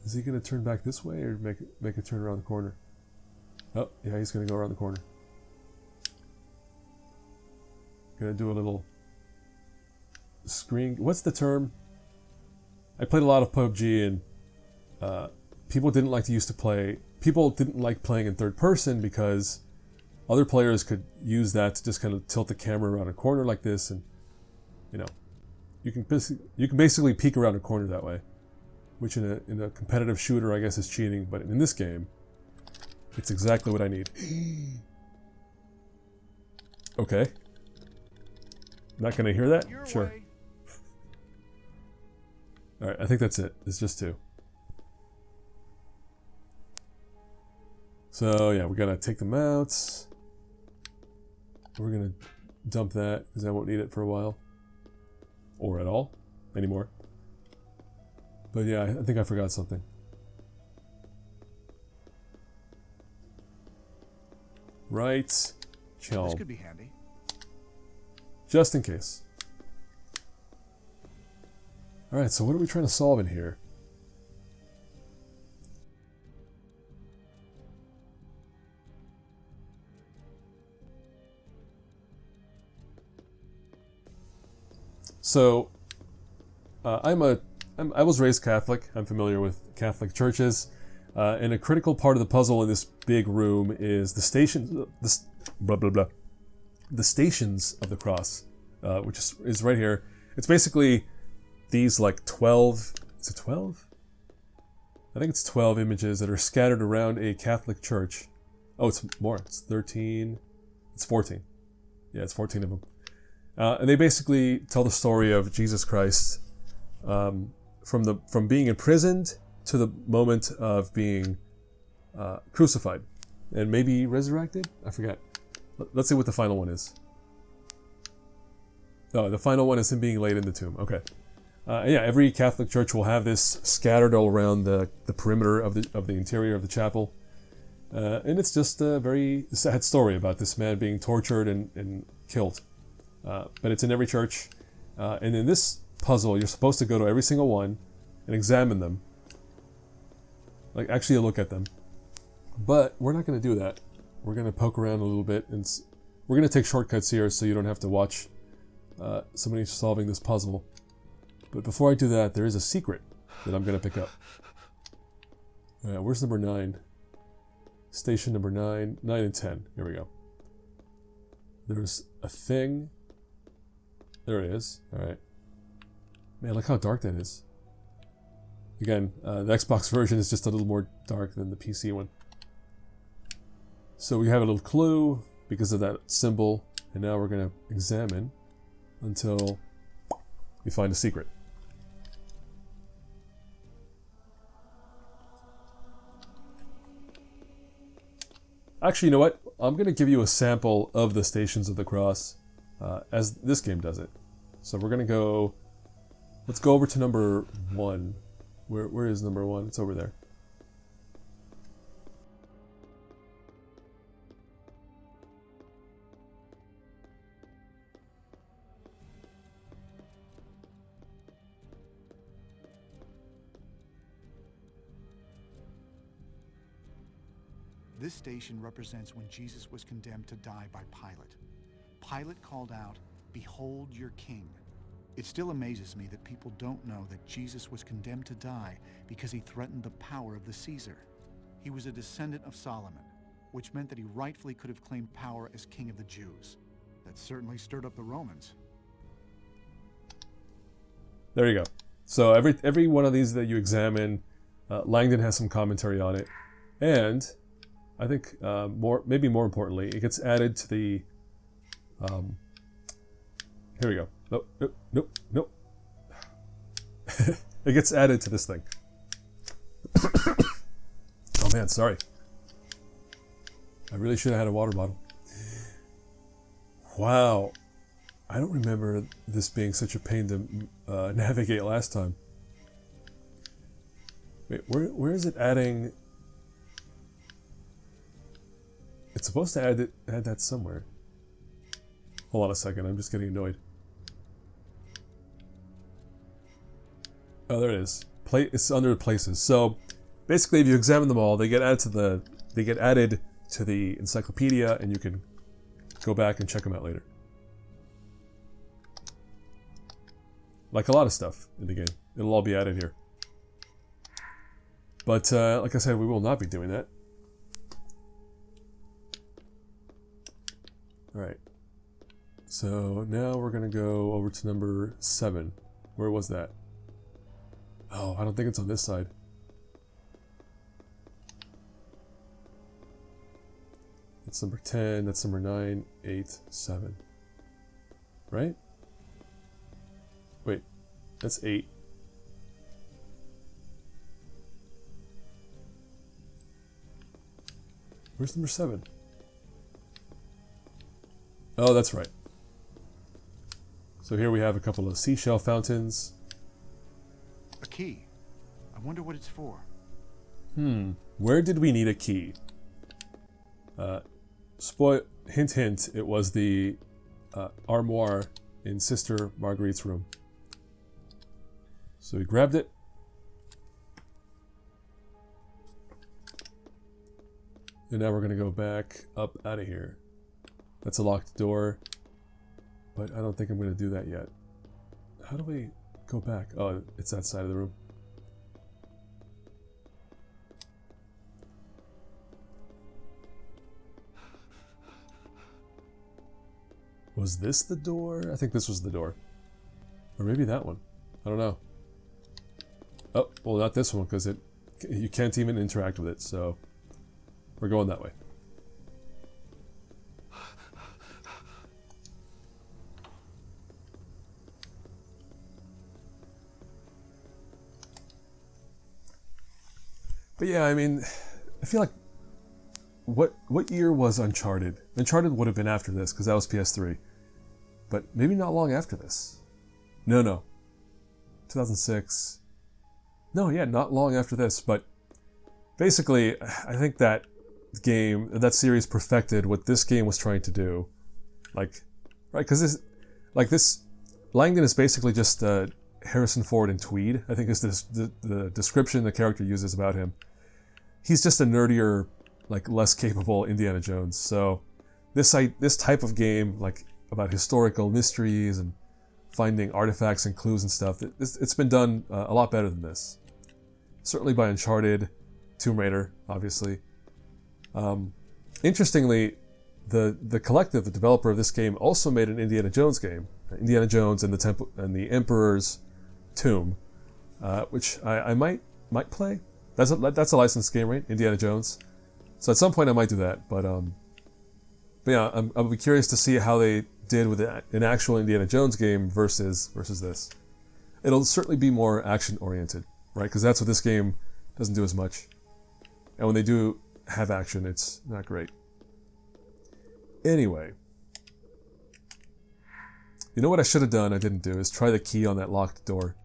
Is he going to turn back this way or make a turn around the corner? Oh, yeah, he's going to go around the corner. Going to do a little screen. What's the term? I played a lot of PUBG and people didn't like playing in third person because other players could use that to just kind of tilt the camera around a corner like this, and you know, you can basically peek around a corner that way, which in a competitive shooter I guess is cheating, but in this game it's exactly what I need. Okay. Not gonna hear that? Sure. Alright, I think that's it. It's just two. So yeah, we're gonna take them out. We're gonna dump that because I won't need it for a while. Or at all anymore. But yeah, I think I forgot something. Right. Chalm. This could be handy. Just in case. Alright, so what are we trying to solve in here? So, I was raised Catholic. I'm familiar with Catholic churches. And a critical part of the puzzle in this big room is the stations, the stations of the cross, which is right here. It's basically these like 12, is it 12? I think it's 12 images that are scattered around a Catholic church. Oh, it's more. It's 13. It's 14. Yeah, it's 14 of them. And they basically tell the story of Jesus Christ from being imprisoned to the moment of being crucified and maybe resurrected. I forget. Let's see what the final one is. Oh, the final one is him being laid in the tomb. Okay. Yeah, every Catholic church will have this scattered all around the perimeter of the interior of the chapel. And it's just a very sad story about this man being tortured and killed. But it's in every church. And in this puzzle, you're supposed to go to every single one and examine them. Like, actually look at them. But we're not going to do that. We're going to poke around a little bit. And we're going to take shortcuts here so you don't have to watch somebody solving this puzzle. But before I do that, there is a secret that I'm going to pick up. Where's number 9? Station number 9. 9 and 10. Here we go. There's a thing. There it is. Alright. Man, look how dark that is. Again, the Xbox version is just a little more dark than the PC one. So we have a little clue because of that symbol. And now we're going to examine until we find a secret. Actually, you know what? I'm going to give you a sample of the Stations of the Cross as this game does it. So we're going to go... Let's go over to number 1. Where is number 1? It's over there. This station represents when Jesus was condemned to die by Pilate. Pilate called out, "Behold your king." It still amazes me that people don't know that Jesus was condemned to die because he threatened the power of the Caesar. He was a descendant of Solomon, which meant that he rightfully could have claimed power as king of the Jews. That certainly stirred up the Romans. There you go. So every one of these that you examine, Langdon has some commentary on it. And I think maybe more importantly, it gets added to the... here we go. Nope. It gets added to this thing. Oh man, sorry. I really should have had a water bottle. Wow. I don't remember this being such a pain to navigate last time. Wait, where is it adding... It's supposed to add that somewhere. Hold on a second, I'm just getting annoyed. Oh, there it is. It's under places. So basically, if you examine them all, they get added to the encyclopedia, and you can go back and check them out later. Like a lot of stuff in the game, it'll all be added here. But like I said, we will not be doing that. All right. So now we're gonna go over to number 7. Where was that? Oh, I don't think it's on this side. That's number 10, that's number 9, 8, 7. Right? Wait, that's 8. Where's number 7? Oh, that's right. So here we have a couple of seashell fountains. A key. I wonder what it's for. Where did we need a key? Hint, hint, it was the armoire in Sister Marguerite's room. So we grabbed it. And now we're going to go back up out of here. That's a locked door. But I don't think I'm going to do that yet. How do we go back? Oh, it's that side of the room. Was this the door? I think this was the door. Or maybe that one. I don't know. Oh, well, not this one, because you can't even interact with it, so we're going that way. But yeah, I mean, I feel like what year was Uncharted? Uncharted would have been after this because that was PS3, but maybe not long after this. No, 2006. No, yeah, not long after this. But basically, I think that that series perfected what this game was trying to do. Like, right? Because this Langdon is basically just Harrison Ford in tweed. I think is the description the character uses about him. He's just a nerdier, like less capable Indiana Jones. So this type of game, like about historical mysteries and finding artifacts and clues and stuff, it's been done a lot better than this. Certainly by Uncharted, Tomb Raider, obviously. Interestingly, the collective, the developer of this game, also made an Indiana Jones game, Indiana Jones and the Temple and the Emperor's Tomb, which I might play. That's a licensed game, right? Indiana Jones. So at some point I might do that, but yeah, I'll be curious to see how they did with an actual Indiana Jones game versus this. It'll certainly be more action oriented, right? Because that's what this game doesn't do as much. And when they do have action, it's not great. Anyway, you know what I should have done? I didn't do is try the key on that locked door.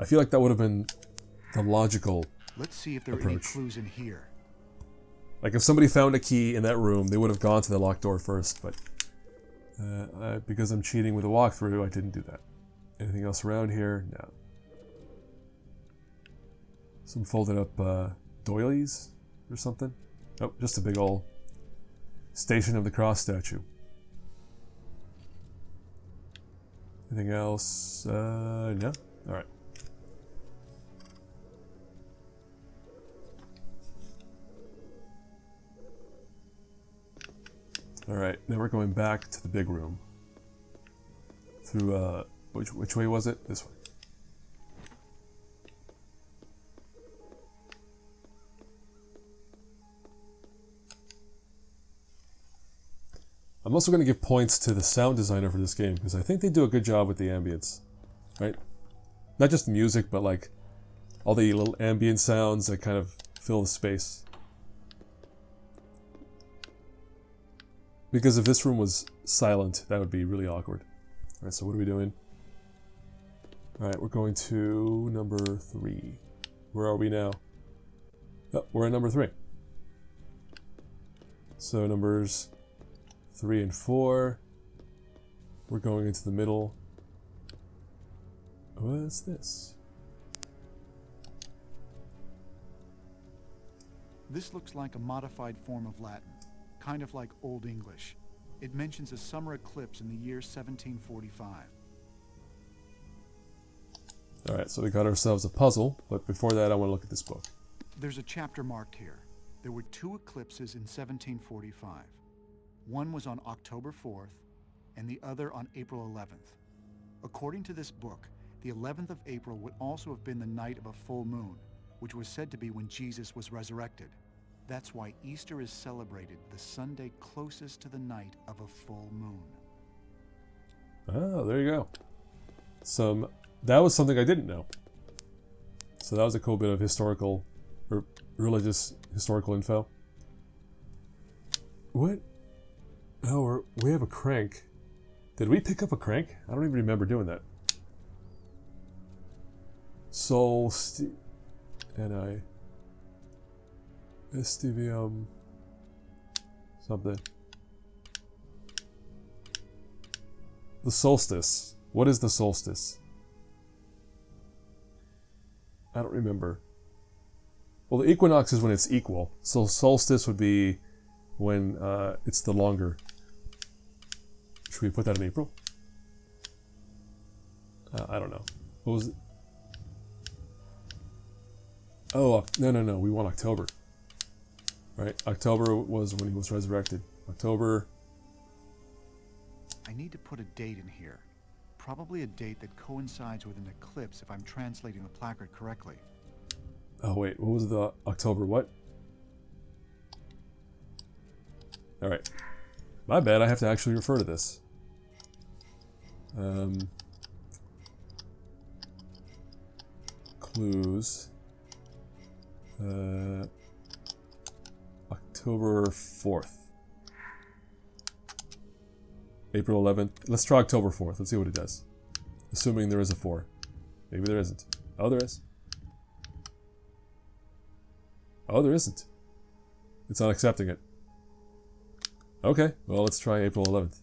I feel like that would have been the logical Let's see if there approach. are any clues in here. Like if somebody found a key in that room, they would have gone to the locked door first, but because I'm cheating with a walkthrough, I didn't do that. Anything else around here? No. Some folded up doilies or something? Oh, just a big old Station of the Cross statue. Anything else? No? Alright. Alright, now we're going back to the big room. Through, which way was it? This way. I'm also going to give points to the sound designer for this game, because I think they do a good job with the ambience. Right? Not just the music, but like all the little ambient sounds that kind of fill the space. Because if this room was silent, that would be really awkward. Alright, so what are we doing? Alright, we're going to number 3. Where are we now? Oh, we're at number 3. So numbers 3 and 4. We're going into the middle. What's this? This looks like a modified form of Latin, kind of like Old English. It mentions a summer eclipse in the year 1745. Alright, so we got ourselves a puzzle, but before that I want to look at this book. There's a chapter marked here. There were 2 eclipses in 1745. One was on October 4th, and the other on April 11th. According to this book, the 11th of April would also have been the night of a full moon, which was said to be when Jesus was resurrected. That's why Easter is celebrated the Sunday closest to the night of a full moon. Oh, there you go. That was something I didn't know. So that was a cool bit of historical, or religious historical info. What? Oh, we have a crank. Did we pick up a crank? I don't even remember doing that. Estivium something. The solstice. What is the solstice? I don't remember. Well, the equinox is when it's equal. So solstice would be when it's the longer. Should we put that in April? I don't know. What was it? Oh, no. We want October. Right? October was when he was resurrected. October. I need to put a date in here. Probably a date that coincides with an eclipse if I'm translating the placard correctly. Oh, wait. What was the October what? Alright. My bad. I have to actually refer to this. Clues. October 4th. April 11th. Let's try October 4th. Let's see what it does. Assuming there is a 4. Maybe there isn't. Oh, there is. Oh, there isn't. It's not accepting it. Okay, well, let's try April 11th.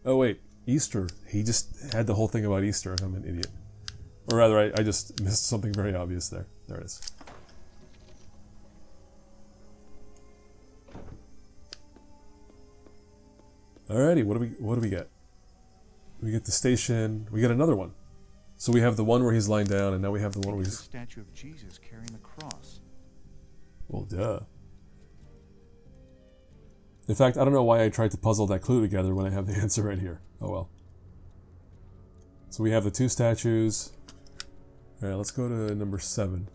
Oh, wait. Easter. He just had the whole thing about Easter. I'm an idiot. Or rather, I just missed something very obvious there. There it is. Alrighty, what do we get? We get the station. We get another one. So we have the one where he's lying down, and now we have the one where he's... The statue of Jesus carrying the cross. Well, duh. In fact, I don't know why I tried to puzzle that clue together when I have the answer right here. Oh well. So we have the two statues. Alright, let's go to number 7.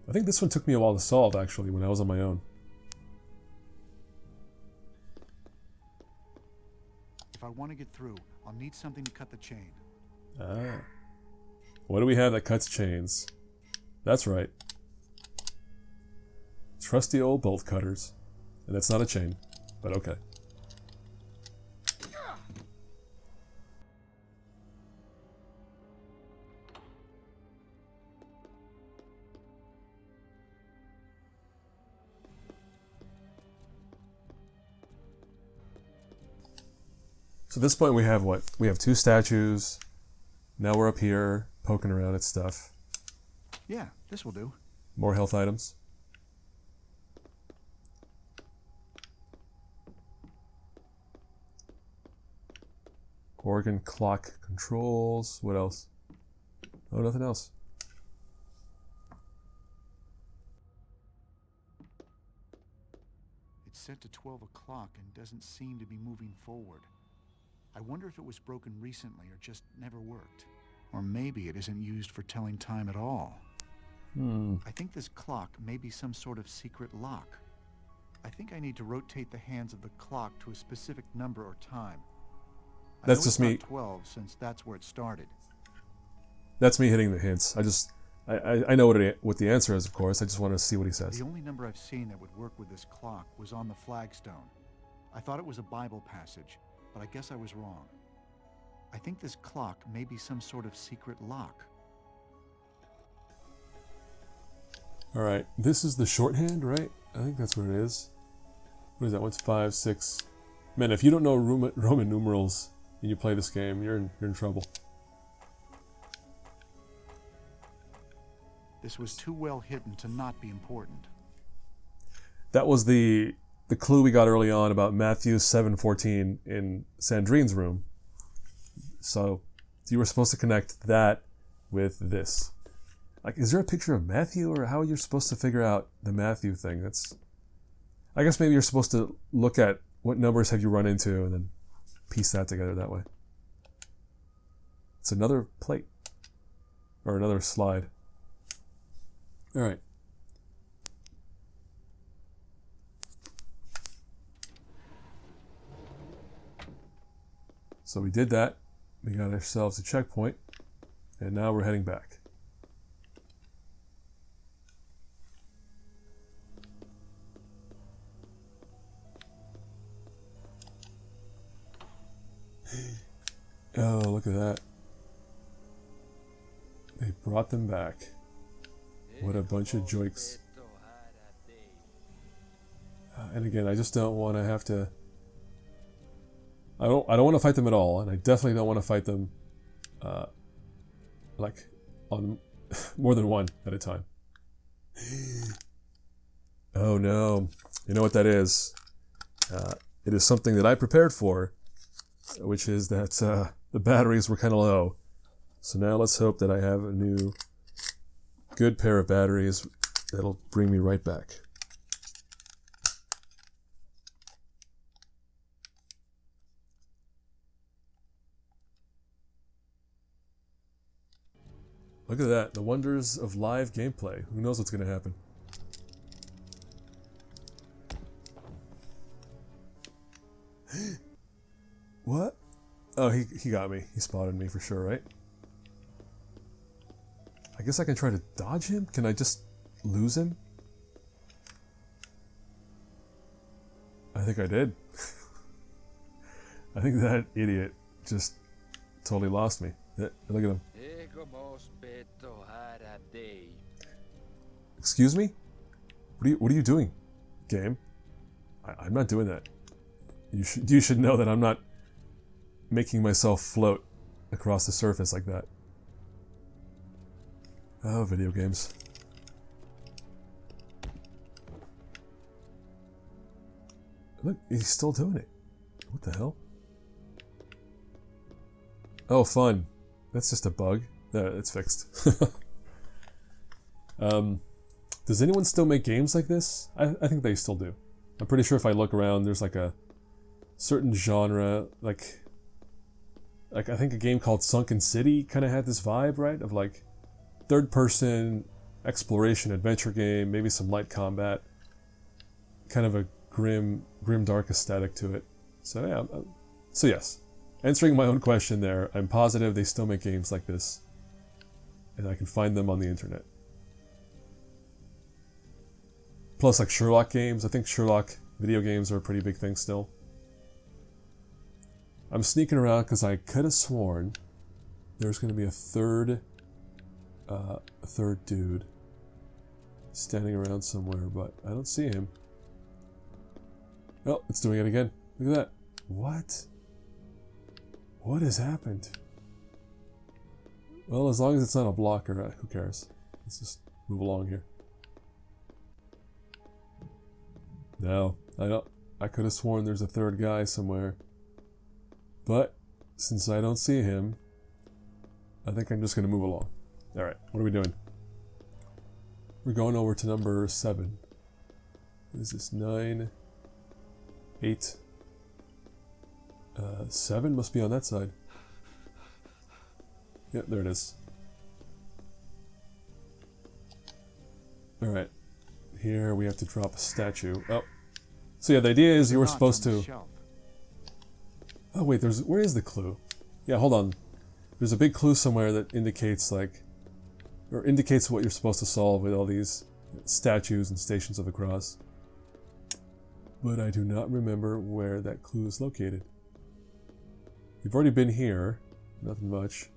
I think this one took me a while to solve, actually, when I was on my own. If I want to get through, I'll need something to cut the chain. Ah. What do we have that cuts chains? That's right. Trusty old bolt cutters. And that's not a chain, but okay. So at this point we have what? We have 2 statues. Now we're up here, poking around at stuff. Yeah, this will do. More health items. Organ clock controls. What else? Oh, nothing else. It's set to 12 o'clock and doesn't seem to be moving forward. I wonder if it was broken recently or just never worked. Or maybe it isn't used for telling time at all. I think this clock may be some sort of secret lock. I think I need to rotate the hands of the clock to a specific number or time. That's just me. 12, since that's where it started. That's me hitting the hints. I know what the answer is, of course. I just want to see what he says. The only number I've seen that would work with this clock was on the flagstone. I thought it was a Bible passage, but I guess I was wrong. I think this clock may be some sort of secret lock. Alright, this is the shorthand, right? I think that's what it is. What is that? What's 5, 6? Man, if you don't know Roman numerals and you play this game, you're in trouble. This was too well hidden to not be important. That was the clue we got early on about Matthew 7:14 in Sandrine's room. So you were supposed to connect that with this. Like, is there a picture of Matthew, or how you're supposed to figure out the Matthew thing? I guess maybe you're supposed to look at what numbers have you run into and then piece that together that way. It's another plate. Or another slide. Alright. So we did that. We got ourselves a checkpoint. And now we're heading back. Oh, look at that. They brought them back. What a bunch of joiks. And again, I just don't want to have to... I don't want to fight them at all, and I definitely don't want to fight them like on more than one at a time. Oh no. You know what that is? It is something that I prepared for, which is that the batteries were kind of low. So now let's hope that I have a new good pair of batteries that'll bring me right back. Look at that, the wonders of live gameplay. Who knows what's going to happen? What? Oh, he got me. He spotted me for sure, right? I guess I can try to dodge him? Can I just lose him? I think I did. I think that idiot just totally lost me. Yeah, look at him. Excuse me? What are you doing, game? I'm not doing that. You should know that I'm not making myself float across the surface like that. Oh, video games. Look, he's still doing it. What the hell? Oh, fun. That's just a bug. There, it's fixed. Does anyone still make games like this? I think they still do. I'm pretty sure if I look around, there's like a certain genre, like I think a game called Sunken City kind of had this vibe, right? Of like third-person exploration adventure game, maybe some light combat, kind of a grim dark aesthetic to it. So yeah, so yes, answering my own question there, I'm positive they still make games like this, and I can find them on the internet. Plus, like Sherlock games, I think Sherlock video games are a pretty big thing still. I'm sneaking around because I could have sworn there's going to be a third dude standing around somewhere, but I don't see him. Oh, it's doing it again. Look at that. What? What has happened? Well, as long as it's not a blocker, who cares? Let's just move along here. No, I could have sworn there's a third guy somewhere. But since I don't see him, I think I'm just going to move along. Alright, what are we doing? We're going over to number 7. What is this? 9, 8, 7 must be on that side. Yep, there it is. Alright. Here we have to drop a statue. Oh. So yeah, the idea is you were supposed to... Oh wait, where is the clue? Yeah, hold on. There's a big clue somewhere that indicates like... Or indicates what you're supposed to solve with all these statues and Stations of the Cross. But I do not remember where that clue is located. We've already been here. Nothing much.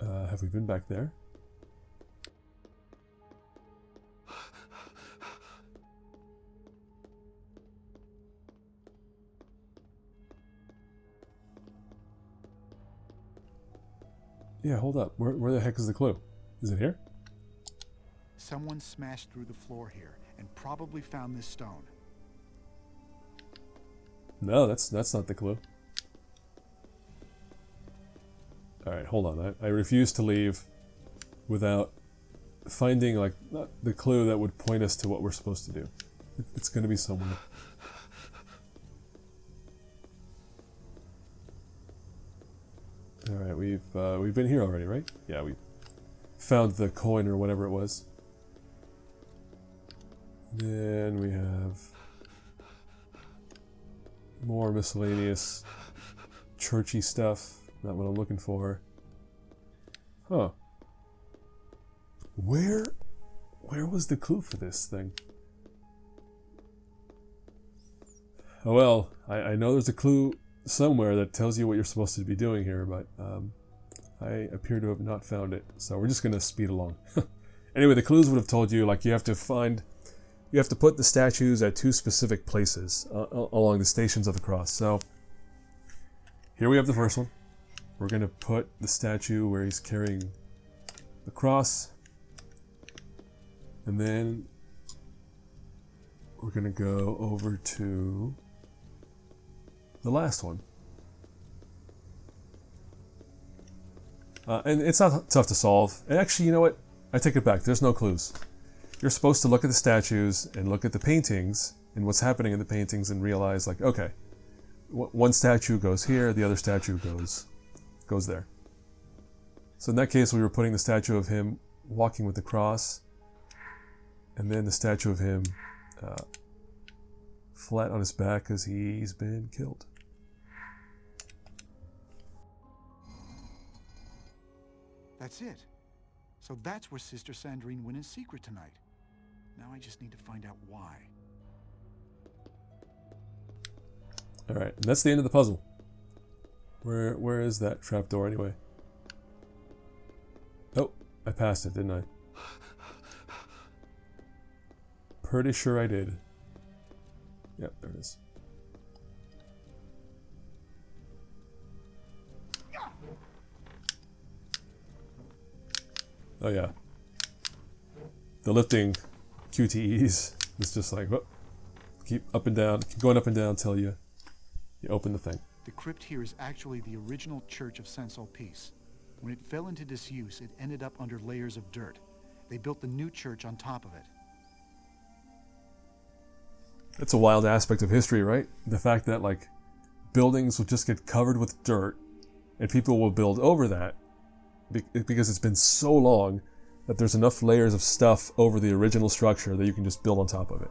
Have we been back there? Yeah, hold up. Where the heck is the clue? Is it here? Someone smashed through the floor here and probably found this stone. No, that's not the clue. Alright, hold on. I refuse to leave without finding like the clue that would point us to what we're supposed to do. It's going to be somewhere. Alright, we've been here already, right? Yeah, we found the coin or whatever it was. Then we have more miscellaneous churchy stuff. Not what I'm looking for. Huh. Where was the clue for this thing? Oh well, I know there's a clue somewhere that tells you what you're supposed to be doing here, but I appear to have not found it, so we're just gonna speed along. Anyway, the clues would have told you like you have to put the statues at 2 specific places along the Stations of the Cross. So here we have the first one. We're gonna put the statue where he's carrying the cross, and then we're gonna go over to the last one. And it's not tough to solve. And actually, you know what? I take it back. There's no clues. You're supposed to look at the statues and look at the paintings and what's happening in the paintings and realize, like, okay, one statue goes here, the other statue goes there. So in that case, we were putting the statue of him walking with the cross, and then the statue of him flat on his back because he's been killed. That's it. So that's where Sister Sandrine went in secret tonight. Now I just need to find out why. Alright, and that's the end of the puzzle. Where is that trapdoor anyway? Oh, I passed it, didn't I? Pretty sure I did. Yep, there it is. Oh yeah. The lifting QTEs is just like, whoop, keep up and down, keep going up and down until you open the thing. The crypt here is actually the original church of Saint Sulpice. When it fell into disuse, it ended up under layers of dirt. They built the new church on top of it. That's a wild aspect of history, right? The fact that, like, buildings will just get covered with dirt and people will build over that because it's been so long that there's enough layers of stuff over the original structure that you can just build on top of it.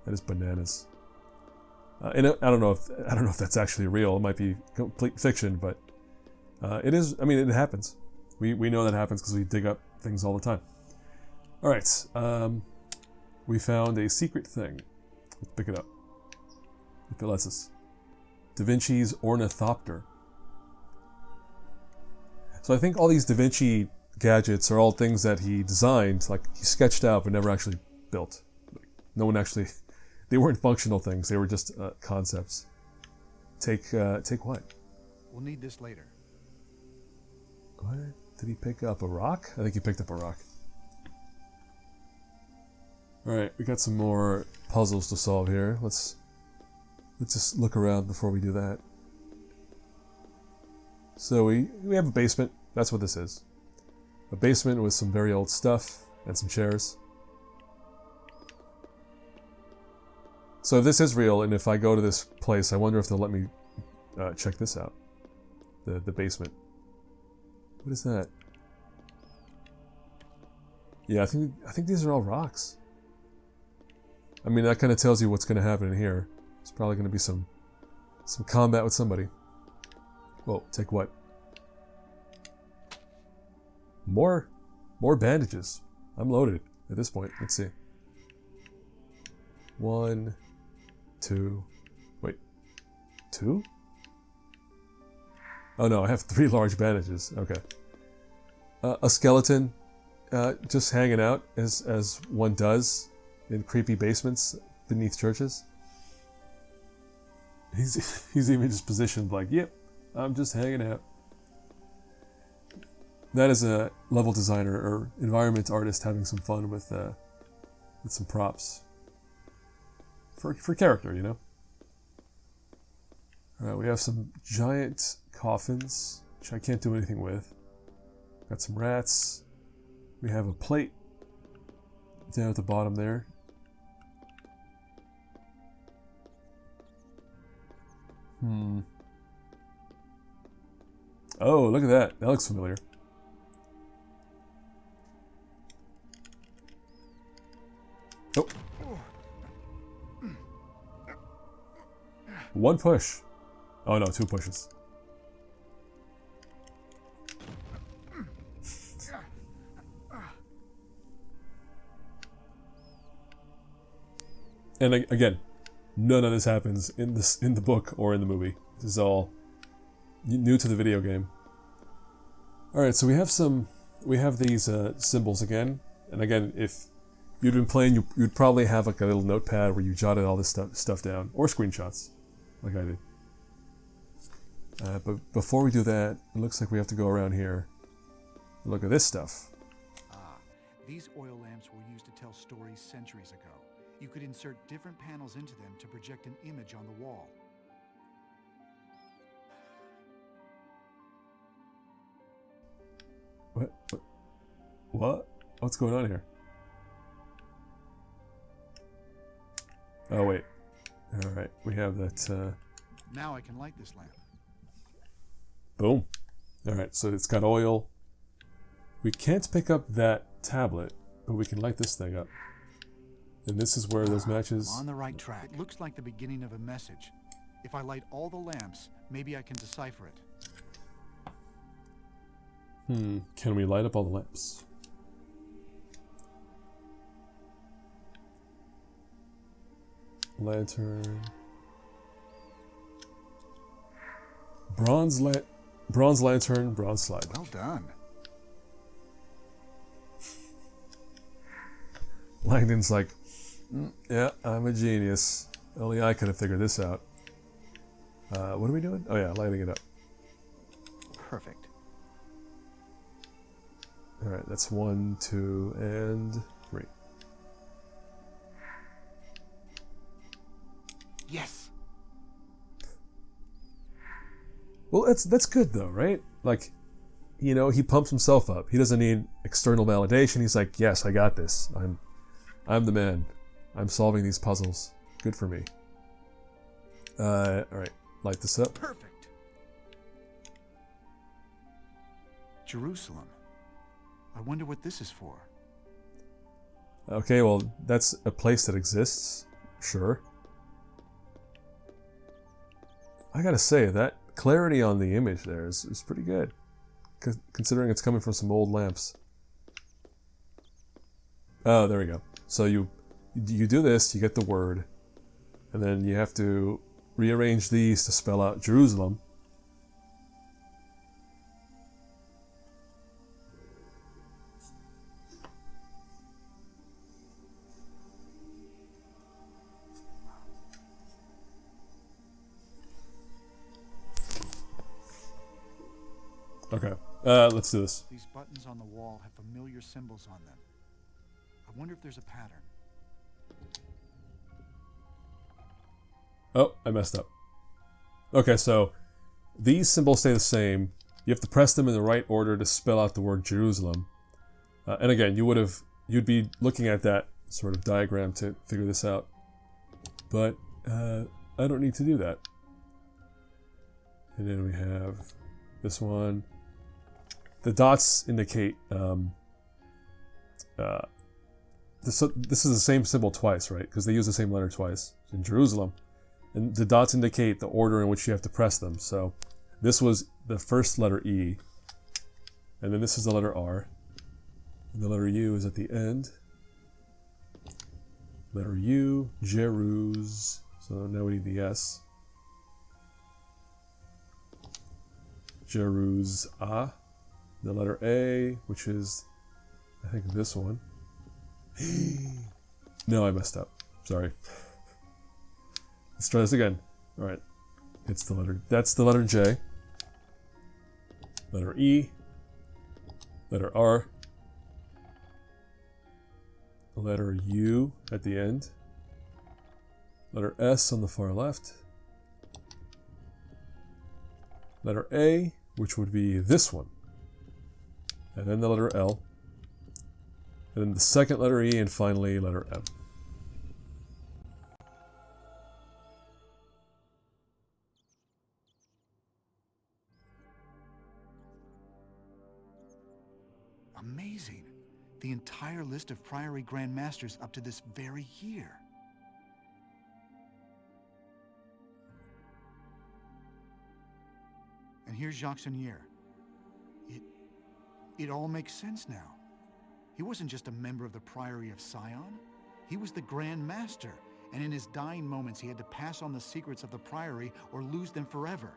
That is bananas. And I don't know if that's actually real. It might be complete fiction, but it is. I mean, it happens. We know that happens because we dig up things all the time. All right, we found a secret thing. Let's pick it up if it lets us. Da Vinci's ornithopter. So I think all these Da Vinci gadgets are all things that he designed, like he sketched out but never actually built. No one actually. They weren't functional things. They were just concepts. Take what? We'll need this later. What? Did he pick up a rock? I think he picked up a rock. Alright, we got some more puzzles to solve here. Let's just look around before we do that. So we have a basement. That's what this is. A basement with some very old stuff and some chairs. So if this is real, and if I go to this place, I wonder if they'll let me check this out. The basement. What is that? Yeah, I think these are all rocks. I mean, that kind of tells you what's going to happen in here. It's probably going to be some combat with somebody. Whoa, take what? More bandages. I'm loaded at this point. Let's see. 1, 2. Wait. 2? Oh no, I have 3 large bandages. Okay. A skeleton just hanging out as one does in creepy basements beneath churches. He's even just positioned like, yep, I'm just hanging out. That is a level designer or environment artist having some fun with some props. For character, you know? Alright, we have some giant coffins, which I can't do anything with. Got some rats. We have a plate down at the bottom there. Oh, look at that. That looks familiar. Oh. One push. Oh no, 2 pushes. And again, none of this happens in the book or in the movie. This is all new to the video game. All right, so we have these symbols again, and again, if you'd been playing, you'd probably have like a little notepad where you jotted all this stuff down, or screenshots, like I did. But before we do that, it looks like we have to go around here and look at this stuff. These oil lamps were used to tell stories centuries ago. You could insert different panels into them to project an image on the wall. What? What's going on here? Oh, wait. Alright, we have that... Now I can light this lamp. Boom. Alright, so it's got oil. We can't pick up that tablet, but we can light this thing up. And this is where those matches... I'm on the right track. It looks like the beginning of a message. If I light all the lamps, maybe I can decipher it. Can we light up all the lamps? Lantern. Bronze lantern, bronze slide. Well done. Langdon's like, yeah, I'm a genius. Only I could have figured this out. What are we doing? Oh yeah, lighting it up. Perfect. Alright, that's 1, 2, and 3. Yes. Well, that's good though, right? Like, you know, he pumps himself up. He doesn't need external validation. He's like, yes, I got this. I'm the man. I'm solving these puzzles. Good for me. Alright, light this up. Perfect. Jerusalem. I wonder what this is for. Okay, well, that's a place that exists. Sure. I gotta say, that clarity on the image there is pretty good. Considering it's coming from some old lamps. Oh, there we go. So you do this, you get the word, and then you have to rearrange these to spell out Jerusalem. Okay, let's do this. These buttons on the wall have familiar symbols on them. I wonder if there's a pattern. Oh, I messed up. Okay, so these symbols stay the same. You have to press them in the right order to spell out the word Jerusalem. And again, you'd be looking at that sort of diagram to figure this out. But I don't need to do that. And then we have this one. The dots indicate this is the same symbol twice, right? Because they use the same letter twice in Jerusalem. And the dots indicate the order in which you have to press them. So this was the first letter E. And then this is the letter R. And the letter U is at the end. Letter U, Jeruz. So now we need the S. Jeruz A. The letter A, which is, I think, this one. No, I messed up. Sorry. Let's try this again. All right. That's the letter J. Letter E. Letter R. Letter U at the end. Letter S on the far left. Letter A, which would be this one. And then the letter L. And then the second letter E, and finally letter M. Amazing. The entire list of Priory Grand Masters up to this very year. And here's Jacques Sonier. It all makes sense now. He wasn't just a member of the Priory of Sion. He was the Grand Master, and in his dying moments he had to pass on the secrets of the Priory or lose them forever.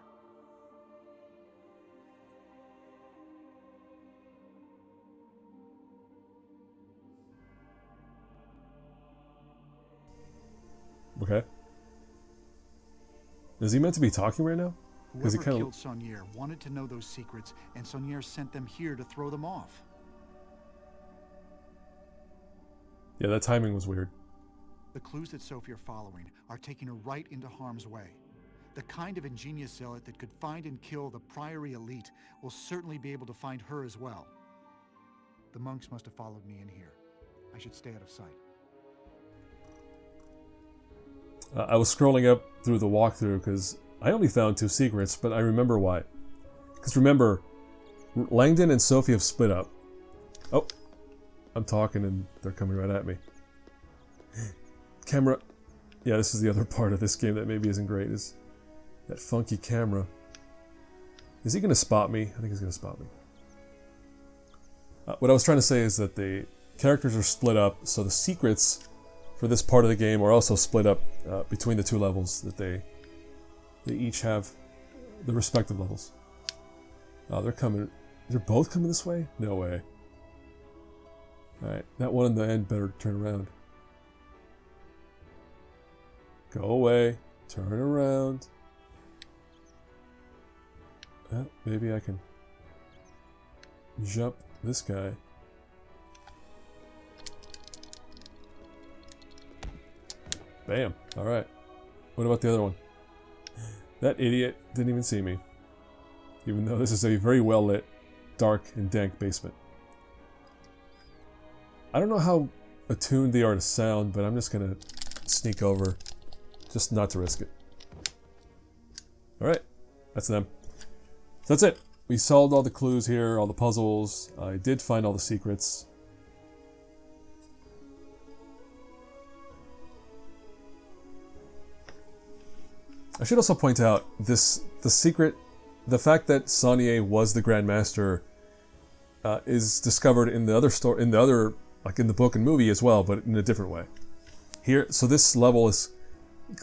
Okay. Is he meant to be talking right now? Whoever killed Sonier wanted to know those secrets, and Sonier sent them here to throw them off. Yeah, that timing was weird. The clues that Sophie are following are taking her right into harm's way. The kind of ingenious zealot that could find and kill the Priory elite will certainly be able to find her as well. The monks must have followed me in here. I should stay out of sight. I was scrolling up through the walkthrough because I only found 2 secrets, but I remember why. Because remember, Langdon and Sophie have split up. Oh, I'm talking and they're coming right at me. Camera. Yeah, this is the other part of this game that maybe isn't great, is that funky camera. Is he going to spot me? I think he's going to spot me. What I was trying to say is that the characters are split up, so the secrets for this part of the game are also split up between the two levels, that they each have the respective levels. Oh, they're coming. They're both coming this way? No way. Alright, that one in the end better turn around. Go away. Turn around. Maybe I can jump this guy. Bam. Alright. What about the other one? That idiot didn't even see me. Even though this is a very well lit, dark and dank basement. I don't know how attuned they are to sound, but I'm just gonna sneak over. Just not to risk it. Alright. That's them. So that's it. We solved all the clues here, all the puzzles. I did find all the secrets. I should also point out the fact that Saunier was the Grand Master is discovered in the other like in the book and movie as well, but in a different way. Here, so this level is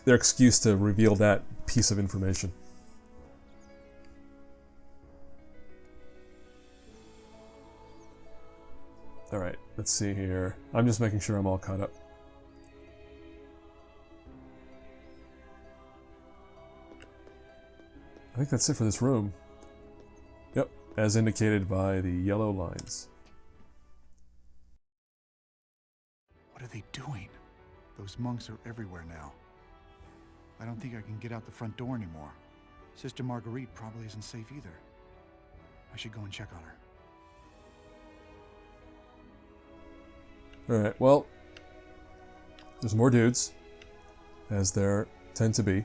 their excuse to reveal that piece of information. Alright, let's see here. I'm just making sure I'm all caught up. I think that's it for this room. Yep, as indicated by the yellow lines. What are they doing? Those monks are everywhere now. I don't think I can get out the front door anymore. Sister Marguerite probably isn't safe either. I should go and check on her. Alright, well, there's more dudes, as there tend to be.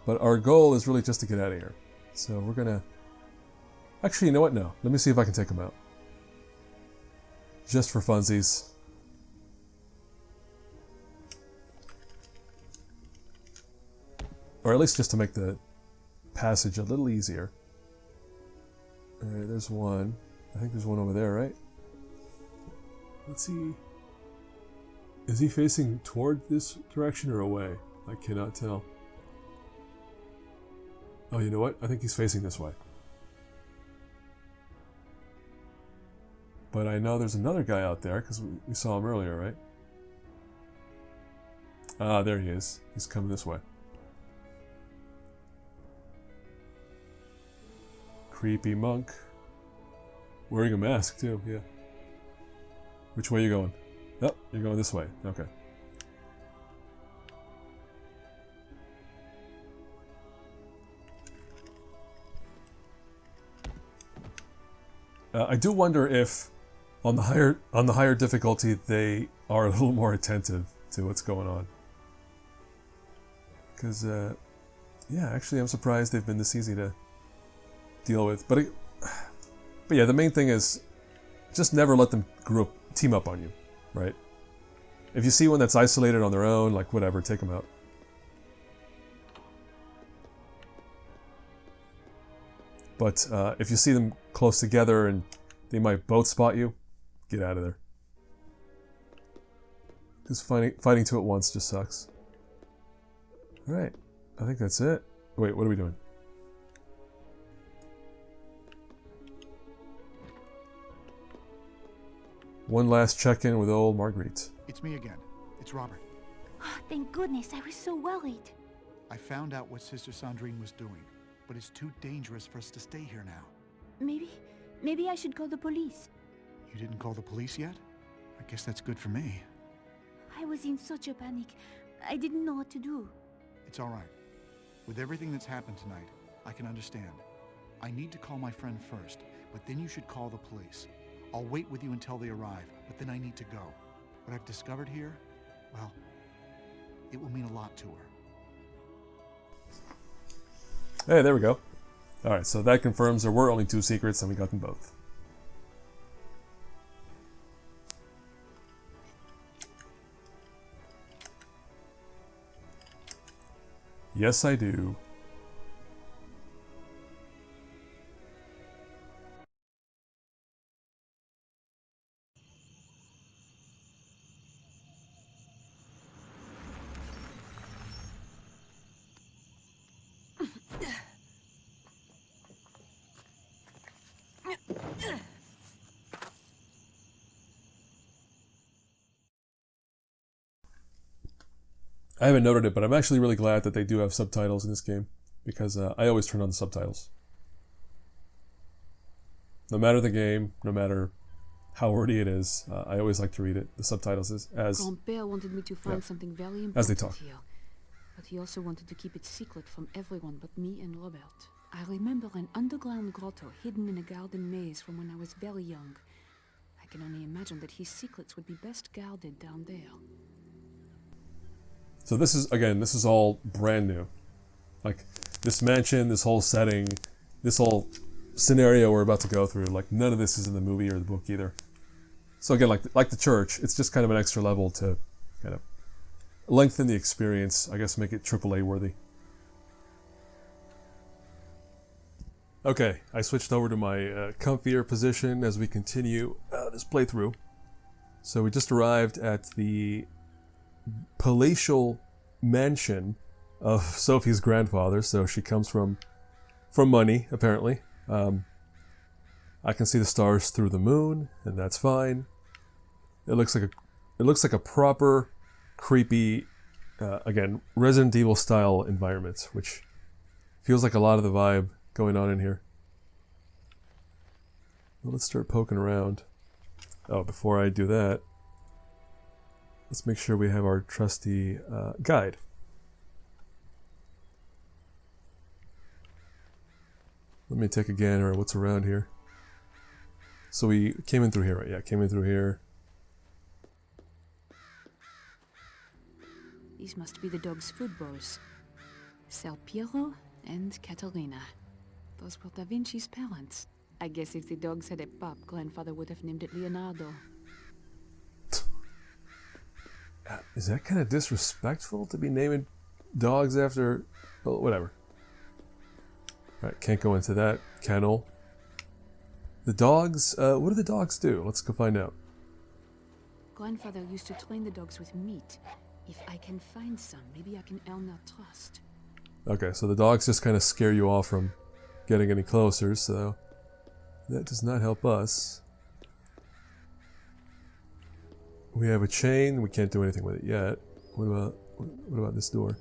But our goal is really just to get out of here. So we're gonna... Actually, you know what? No. Let me see if I can take them out. Just for funsies. Or at least just to make the passage a little easier. Alright, there's one. I think there's one over there, right? Let's see. Is he facing toward this direction or away? I cannot tell. Oh, you know what? I think he's facing this way. But I know there's another guy out there, because we saw him earlier, right? Ah, there he is. He's coming this way. Creepy monk. Wearing a mask, too, yeah. Which way are you going? Oh, you're going this way. Okay. I do wonder if on the higher difficulty they are a little more attentive to what's going on. Because yeah, actually I'm surprised they've been this easy to deal with. But yeah, the main thing is just never let them team up on you, right? If you see one that's isolated on their own, like whatever, take them out. But if you see them close together and they might both spot you, get out of there. Because fighting two at once just sucks. Alright, I think that's it. Wait, what are we doing? One last check-in with old Marguerite. It's me again. It's Robert. Oh, thank goodness, I was so worried. I found out what Sister Sandrine was doing, but it's too dangerous for us to stay here now. Maybe I should call the police. You didn't call the police yet? I guess that's good for me. I was in such a panic. I didn't know what to do. It's all right. With everything that's happened tonight, I can understand. I need to call my friend first, but then you should call the police. I'll wait with you until they arrive, but then I need to go. What I've discovered here, well, it will mean a lot to her. Hey, there we go. Alright, so that confirms there were only two secrets and we got them both. Yes, I do. I haven't noted it, but I'm actually really glad that they do have subtitles in this game, because I always turn on the subtitles. No matter the game, no matter how wordy it is, I always like to read it. The subtitles as Grand-père wanted me to find something very important as they talk. here, but he also wanted to keep it secret from everyone but me and Robert. I remember an underground grotto hidden in a garden maze from when I was very young. I can only imagine that his secrets would be best guarded down there. So this is all brand new. Like, this mansion, this whole setting, this whole scenario we're about to go through, like, none of this is in the movie or the book either. So again, like the church, it's just kind of an extra level to kind of lengthen the experience, I guess make it AAA worthy. Okay, I switched over to my comfier position as we continue this playthrough. So we just arrived at the palatial mansion of Sophie's grandfather, so she comes from money, apparently. I can see the stars through the moon, and that's fine. It looks like a proper, creepy, again, Resident Evil style environment, which feels like a lot of the vibe going on in here. Well, let's start poking around. Oh, before I do that, let's make sure we have our trusty guide. Let me take a gander at what's around here. So we came in through here, right? Yeah, came in through here. These must be the dog's food bowls. Ser Piero and Caterina. Those were Da Vinci's parents. I guess if the dogs had a pup, grandfather would have named it Leonardo. Is that kind of disrespectful to be naming dogs after... Well, whatever. Alright, can't go into that kennel. The dogs, what do the dogs do? Let's go find out. Grandfather used to train the dogs with meat. If I can find some, maybe I can earn their trust. Okay, so the dogs just kind of scare you off from getting any closer, so that does not help us. We have a chain. We can't do anything with it yet. What about this door?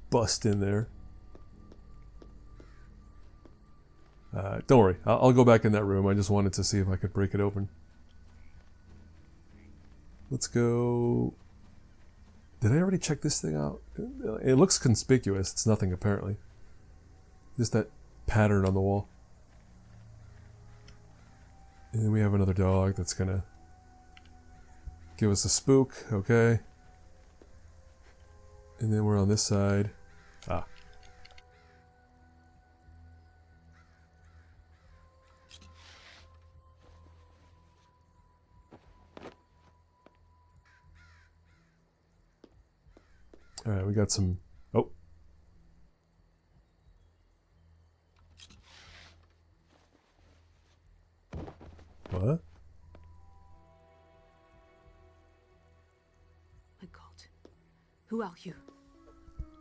Bust in there. Don't worry. I'll go back in that room. I just wanted to see if I could break it open. Let's go... Did I already check this thing out? It looks conspicuous. It's nothing, apparently. Just that pattern on the wall. And then we have another dog that's gonna give us a spook, okay. And then we're on this side. Ah. Alright, we got some... Oh. What? My God. Who are you?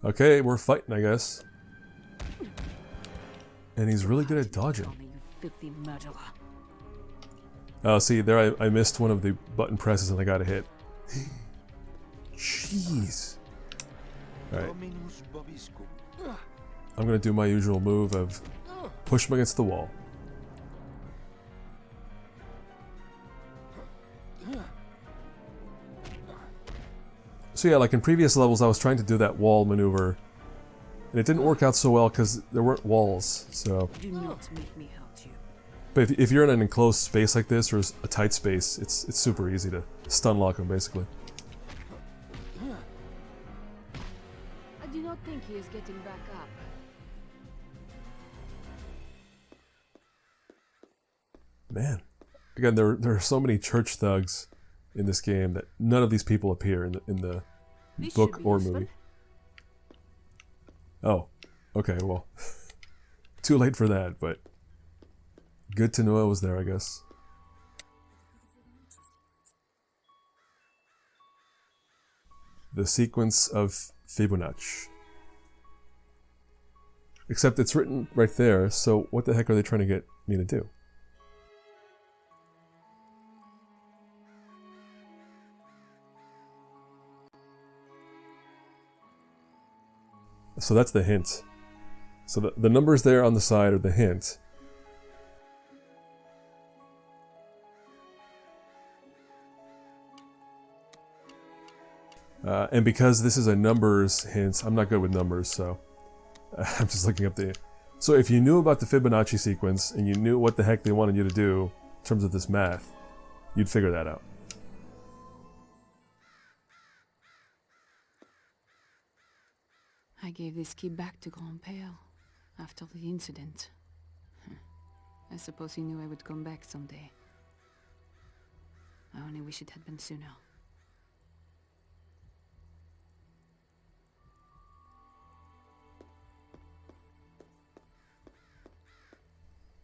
Okay, we're fighting, I guess. And he's really good at dodging. You filthy murderer. Oh, see, there I missed one of the button presses and I got a hit. Jeez. Alright. I'm gonna do my usual move of push him against the wall. So yeah, like in previous levels I was trying to do that wall maneuver and it didn't work out so well because there weren't walls, so... Do not make me hurt you. But if you're in an enclosed space like this, or a tight space, it's super easy to stun lock him, basically. I do not think he is getting back up. Man. Again, there are so many church thugs in this game that none of these people appear in the This book should be or useful. movie. Oh, okay, well, too late for that, but good to know I was there, I guess. The sequence of Fibonacci. Except it's written right there, so what the heck are they trying to get me to do? So that's the hint. So the numbers there on the side are the hint. And because this is a numbers hint, I'm not good with numbers, so I'm just looking up the... So if you knew about the Fibonacci sequence and you knew what the heck they wanted you to do in terms of this math, you'd figure that out. I gave this key back to Grandpère after the incident. I suppose he knew I would come back someday. I only wish it had been sooner.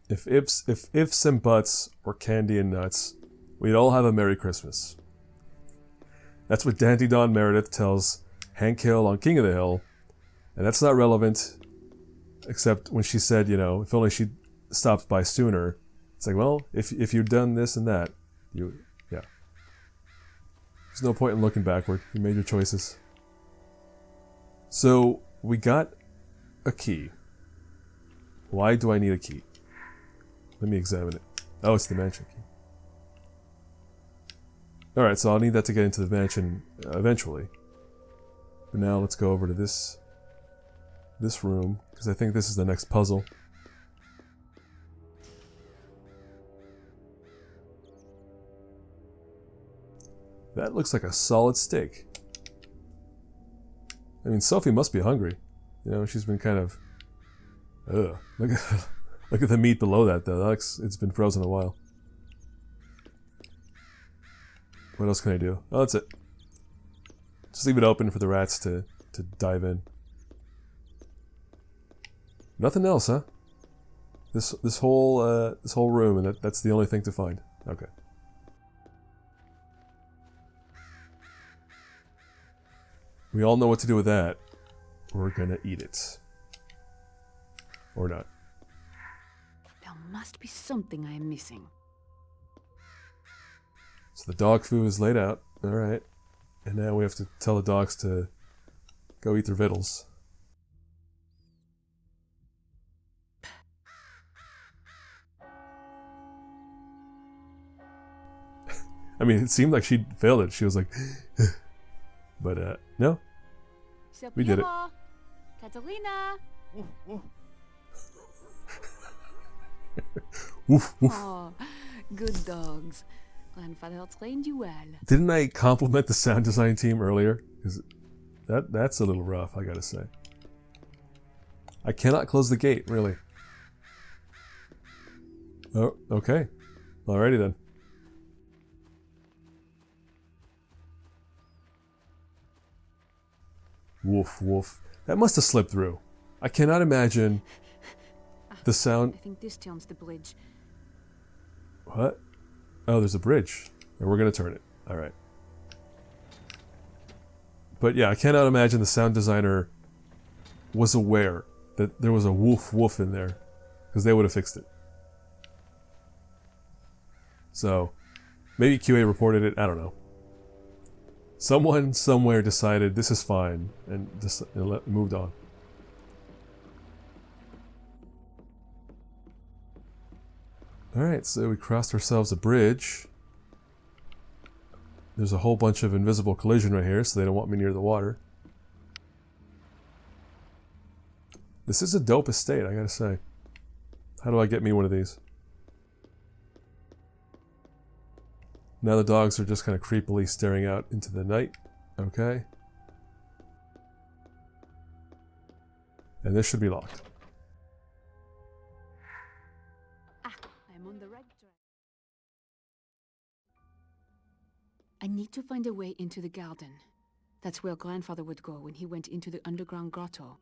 If ifs and buts were candy and nuts, we'd all have a Merry Christmas. That's what Dante Don Meredith tells Hank Hill on King of the Hill, and that's not relevant, except when she said, you know, if only she'd stopped by sooner. It's like, well, if you'd done this and that, yeah. There's no point in looking backward. You made your choices. So, we got a key. Why do I need a key? Let me examine it. Oh, it's the mansion key. Alright, so I'll need that to get into the mansion eventually. But now let's go over to this room, because I think this is the next puzzle. That looks like a solid steak. I mean, Sophie must be hungry. You know, she's been kind of... Ugh. Look at the meat below that, though. That looks, it's been frozen a while. What else can I do? Oh, that's it. Just leave it open for the rats to dive in. Nothing else, huh? This whole room, and that's the only thing to find. Okay. We all know what to do with that. We're gonna eat it. Or not. There must be something I am missing. So the dog food is laid out. Alright. And now we have to tell the dogs to go eat their victuals. I mean, it seemed like she failed it. She was like... But, no. We did it. Catalina! Woof, woof. Oh, good dogs. Grandfather trained you well. Didn't I compliment the sound design team earlier? 'Cause that's a little rough, I gotta say. I cannot close the gate, really. Oh, okay. Alrighty then. Woof, woof. That must have slipped through. I cannot imagine the sound... I think this turns the bridge. What? Oh, there's a bridge. And we're going to turn it. Alright. But yeah, I cannot imagine the sound designer was aware that there was a woof woof in there. Because they would have fixed it. So, maybe QA reported it. I don't know. Someone somewhere decided this is fine and just moved on. Alright, so we crossed ourselves a bridge. There's a whole bunch of invisible collision right here, so they don't want me near the water. This is a dope estate, I gotta say. How do I get me one of these? Now the dogs are just kind of creepily staring out into the night. Okay. And this should be locked. I'm on the right track. I need to find a way into the garden. That's where grandfather would go when he went into the underground grotto.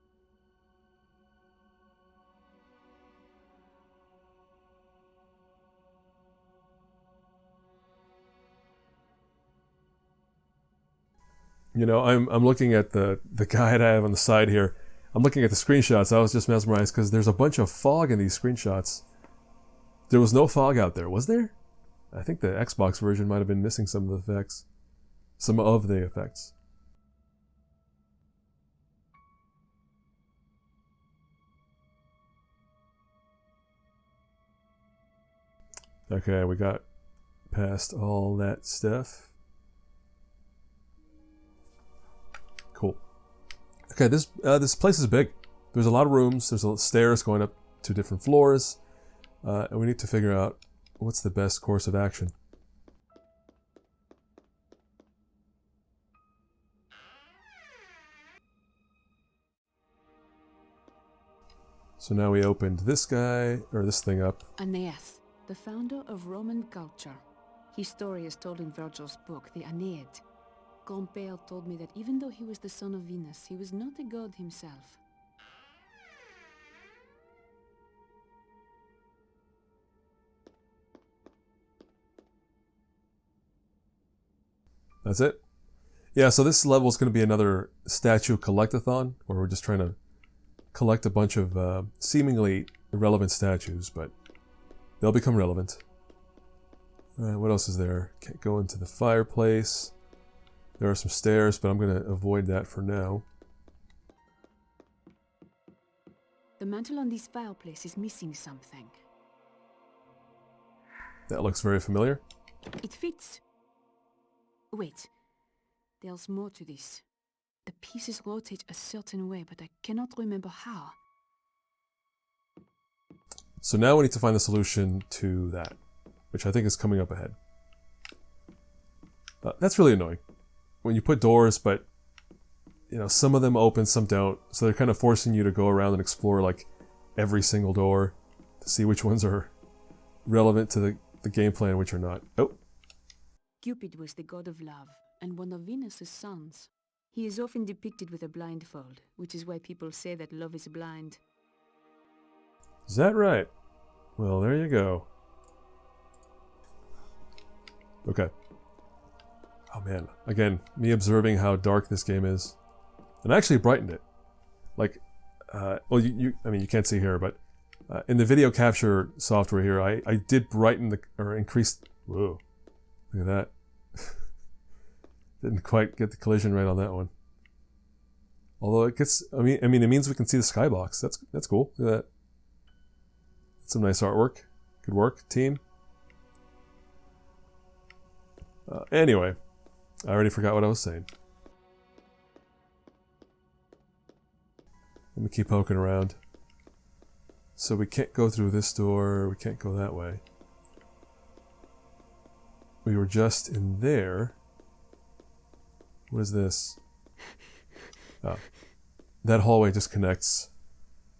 You know, I'm looking at the guide I have on the side here. I'm looking at the screenshots. I was just mesmerized because there's a bunch of fog in these screenshots. There was no fog out there, was there? I think the Xbox version might have been missing some of the effects. Some of the effects. Okay, we got past all that stuff. Cool. Okay, this place is big. There's a lot of rooms. There's stairs going up to different floors. And we need to figure out what's the best course of action. So now we opened this guy, or this thing up. Aeneas, the founder of Roman culture. His story is told in Virgil's book, the Aeneid. Compere told me that even though he was the son of Venus, he was not a god himself. That's it? Yeah, so this level is going to be another statue collectathon, where we're just trying to collect a bunch of seemingly irrelevant statues, but they'll become relevant. What else is there? Can't go into the fireplace. There are some stairs, but I'm going to avoid that for now. The mantle on this fireplace is missing something. That looks very familiar. It fits. Wait, there's more to this. The pieces rotate a certain way, but I cannot remember how. So now we need to find the solution to that, which I think is coming up ahead. That's really annoying. When you put doors, but you know, some of them open, some don't. So they're kind of forcing you to go around and explore like every single door to see which ones are relevant to the gameplay and which are not. Oh. Cupid was the god of love and one of Venus's sons. He is often depicted with a blindfold, which is why people say that love is blind. Is that right? Well, there you go. Okay. Oh man, again, me observing how dark this game is. And I actually brightened it. Like, well, I mean, you can't see here, but in the video capture software here, I did brighten or increase, whoa, look at that. Didn't quite get the collision right on that one. Although it gets, I mean, it means we can see the skybox. That's cool. Look at that. That's some nice artwork. Good work, team. Anyway, I already forgot what I was saying. Let me keep poking around. So we can't go through this door. We can't go that way. We were just in there. What is this? Oh. That hallway just connects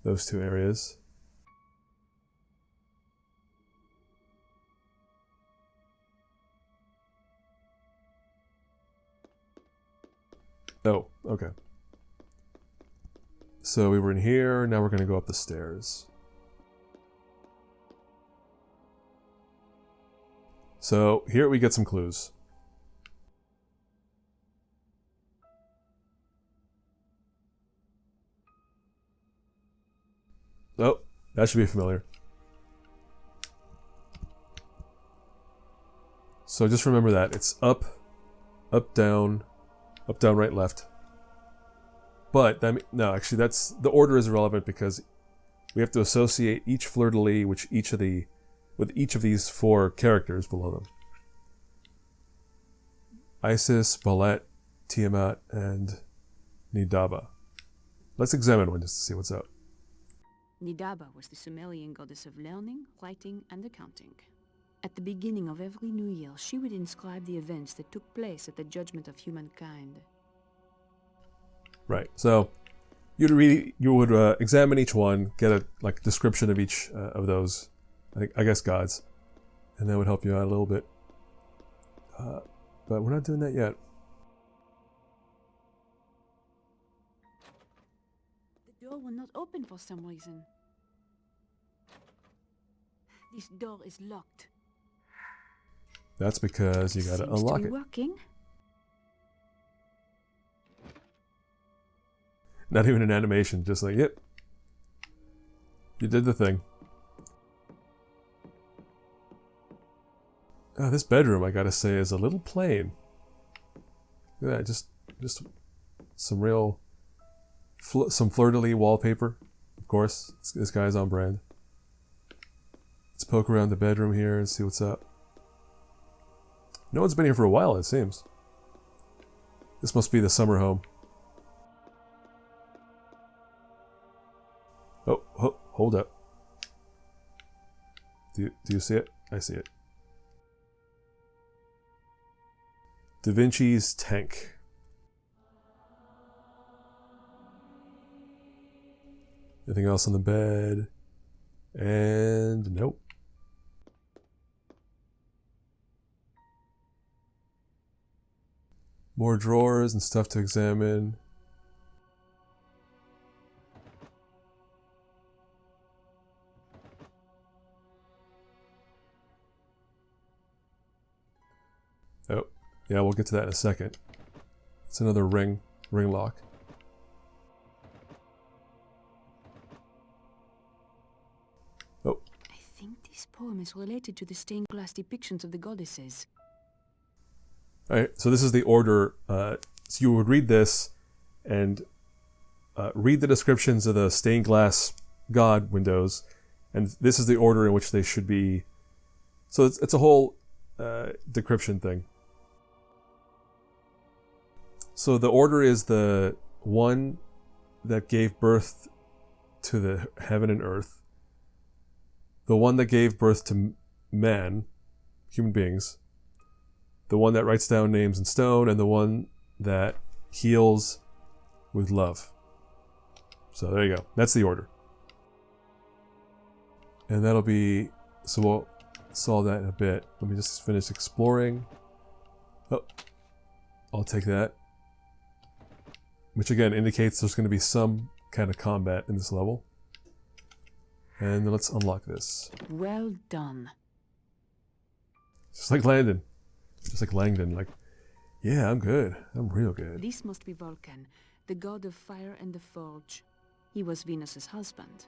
those two areas. Oh, okay. So we were in here, now we're going to go up the stairs. So here we get some clues. Oh, that should be familiar. So just remember that. It's up, down, right, left. But, no, actually that's, the order is irrelevant because we have to associate each fleur-de-lis with each of these four characters below them. Isis, Ballet, Tiamat, and Nidaba. Let's examine one just to see what's up. Nidaba was the Sumerian goddess of learning, writing, and accounting. At the beginning of every new year, she would inscribe the events that took place at the judgment of humankind. Right. So you would examine each one, get a description of each of those, I guess gods, and that would help you out a little bit. But we're not doing that yet. The door will not open for some reason. This door is locked. That's because you gotta Seems unlock to be it. working. Not even an animation, just like, yep. You did the thing. Oh, this bedroom, I gotta say, is a little plain. Look at that, just some real, some fleur-de-lis wallpaper. Of course, this guy's on brand. Let's poke around the bedroom here and see what's up. No one's been here for a while, it seems. This must be the summer home. Oh, hold up. Do you see it? I see it. Da Vinci's tank. Anything else on the bed? And nope. More drawers and stuff to examine. Oh, yeah, we'll get to that in a second. It's another ring lock. Oh. I think this poem is related to the stained glass depictions of the goddesses. Alright, so this is the order. So you would read this and read the descriptions of the stained glass god windows, and this is the order in which they should be. So it's a whole decryption thing. So the order is the one that gave birth to the heaven and earth, the one that gave birth to man, human beings, the one that writes down names in stone, and the one that heals with love. So there you go. That's the order. And that'll be... So we'll solve that in a bit. Let me just finish exploring. Oh, I'll take that. Which again indicates there's going to be some kind of combat in this level. And then let's unlock this. Well done. Just like Langdon. Just like Langdon. Like, yeah, I'm good. I'm real good. This must be Vulcan, the god of fire and the forge. He was Venus's husband.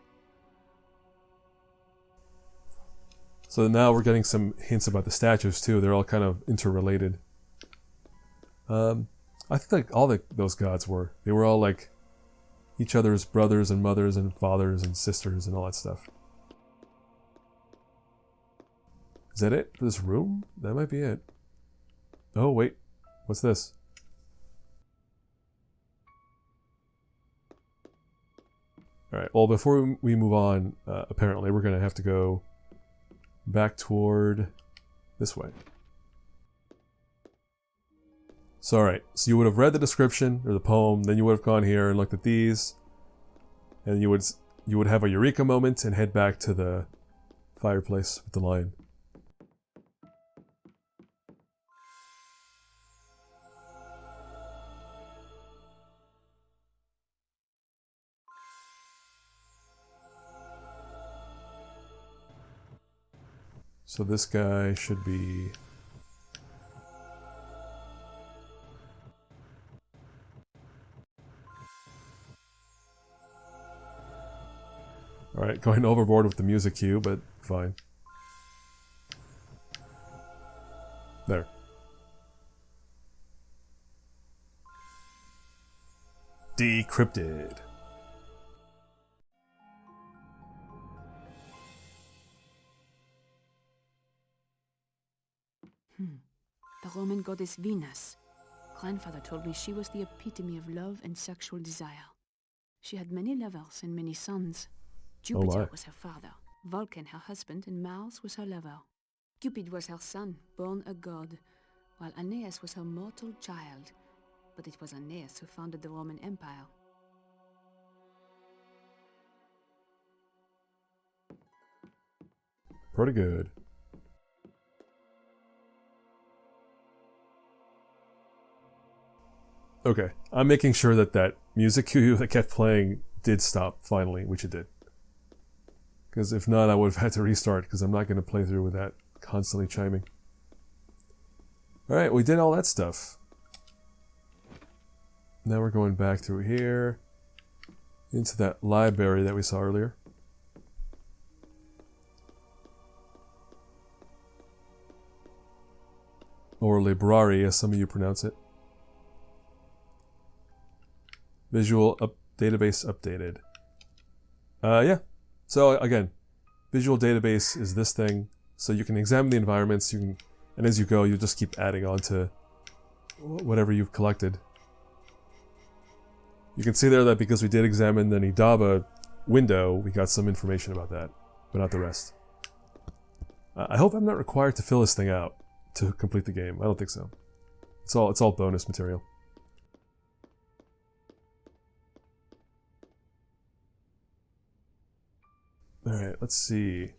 So now we're getting some hints about the statues too. They're all kind of interrelated. I think like all those gods were. They were all like each other's brothers and mothers and fathers and sisters and all that stuff. Is that it for this room? That might be it. Oh, wait. What's this? Alright, well, before we move on, apparently we're going to have to go back toward this way. So, alright, so you would have read the description, or the poem, then you would have gone here and looked at these, and you would have a eureka moment and head back to the fireplace with the lion. So this guy should be... Alright, going overboard with the music cue, but fine. There. Decrypted. The Roman goddess Venus. Grandfather told me she was the epitome of love and sexual desire. She had many lovers and many sons. Jupiter was her father, Vulcan her husband, and Mars was her lover. Cupid was her son, born a god, while Aeneas was her mortal child. But it was Aeneas who founded the Roman Empire. Pretty good. Okay, I'm making sure that that music cue that kept playing did stop finally, which it did. Because if not, I would have had to restart, because I'm not going to play through with that constantly chiming. Alright, we did all that stuff. Now we're going back through here into that library that we saw earlier. Or library, as some of you pronounce it. Visual database updated. Yeah. So again, visual database is this thing. So you can examine the environments, and as you go, you'll just keep adding on to whatever you've collected. You can see there that because we did examine the Nidaba window, we got some information about that, but not the rest. I hope I'm not required to fill this thing out to complete the game. I don't think so. It's all bonus material. Alright, let's see.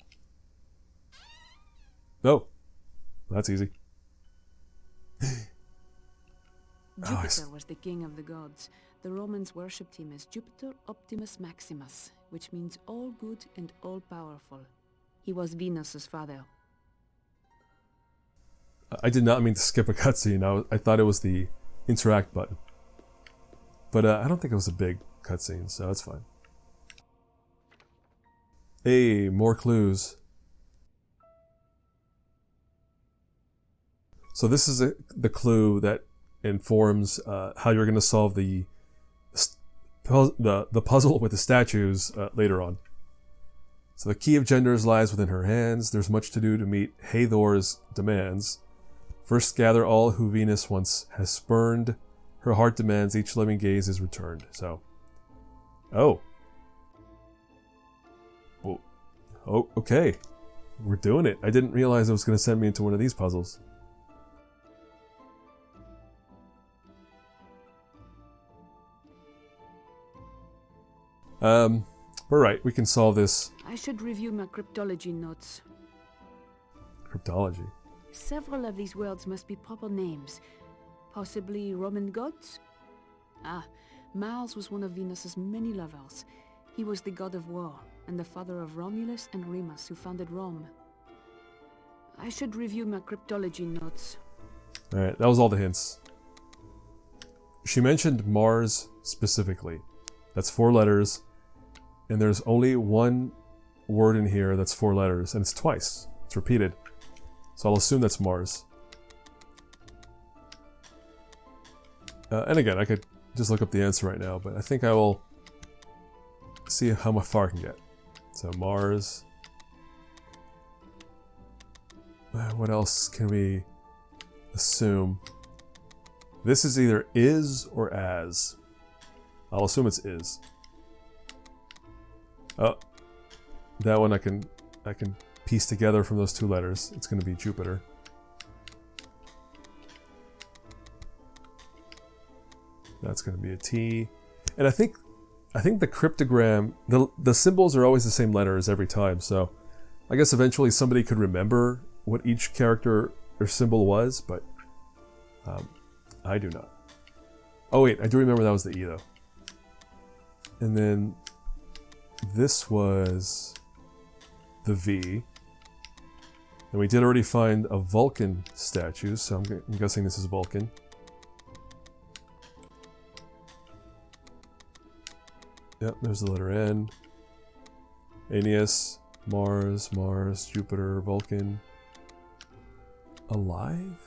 Oh, that's easy. Jupiter was the king of the gods. The Romans worshipped him as Jupiter Optimus Maximus, which means all good and all powerful. He was Venus's father. I did not mean to skip a cutscene. I thought it was the interact button. But I don't think it was a big cutscene, so that's fine. Hey, more clues. So this is the clue that informs how you're going to solve the puzzle with the statues later on. So the key of genders lies within her hands. There's much to do to meet Hathor's demands. First gather all who Venus once has spurned. Her heart demands each living gaze is returned. So, oh, okay, we're doing it. I didn't realize it was going to send me into one of these puzzles. We're right. We can solve this. I should review my cryptology notes. Cryptology. Several of these words must be proper names. Possibly Roman gods? Ah, Mars was one of Venus's many lovers. He was the god of war, and the father of Romulus and Remus, who founded Rome. I should review my cryptology notes. Alright, that was all the hints. She mentioned Mars specifically. That's 4 letters, and there's only one word in here that's 4 letters, and it's twice. It's repeated. So I'll assume that's Mars. And again, I could just look up the answer right now, but I think I will see how far I can get. So Mars. What else can we assume? This is either is or as. I'll assume it's is. Oh, that one I can piece together from those 2 letters. It's going to be Jupiter. That's going to be a T. And I think the cryptogram, the symbols are always the same letters every time, so I guess eventually somebody could remember what each character or symbol was, but I do not. Oh wait, I do remember that was the E though. And then this was the V. And we did already find a Vulcan statue, so I'm guessing this is Vulcan. Yep, there's the letter N. Aeneas, Mars, Jupiter, Vulcan. Alive?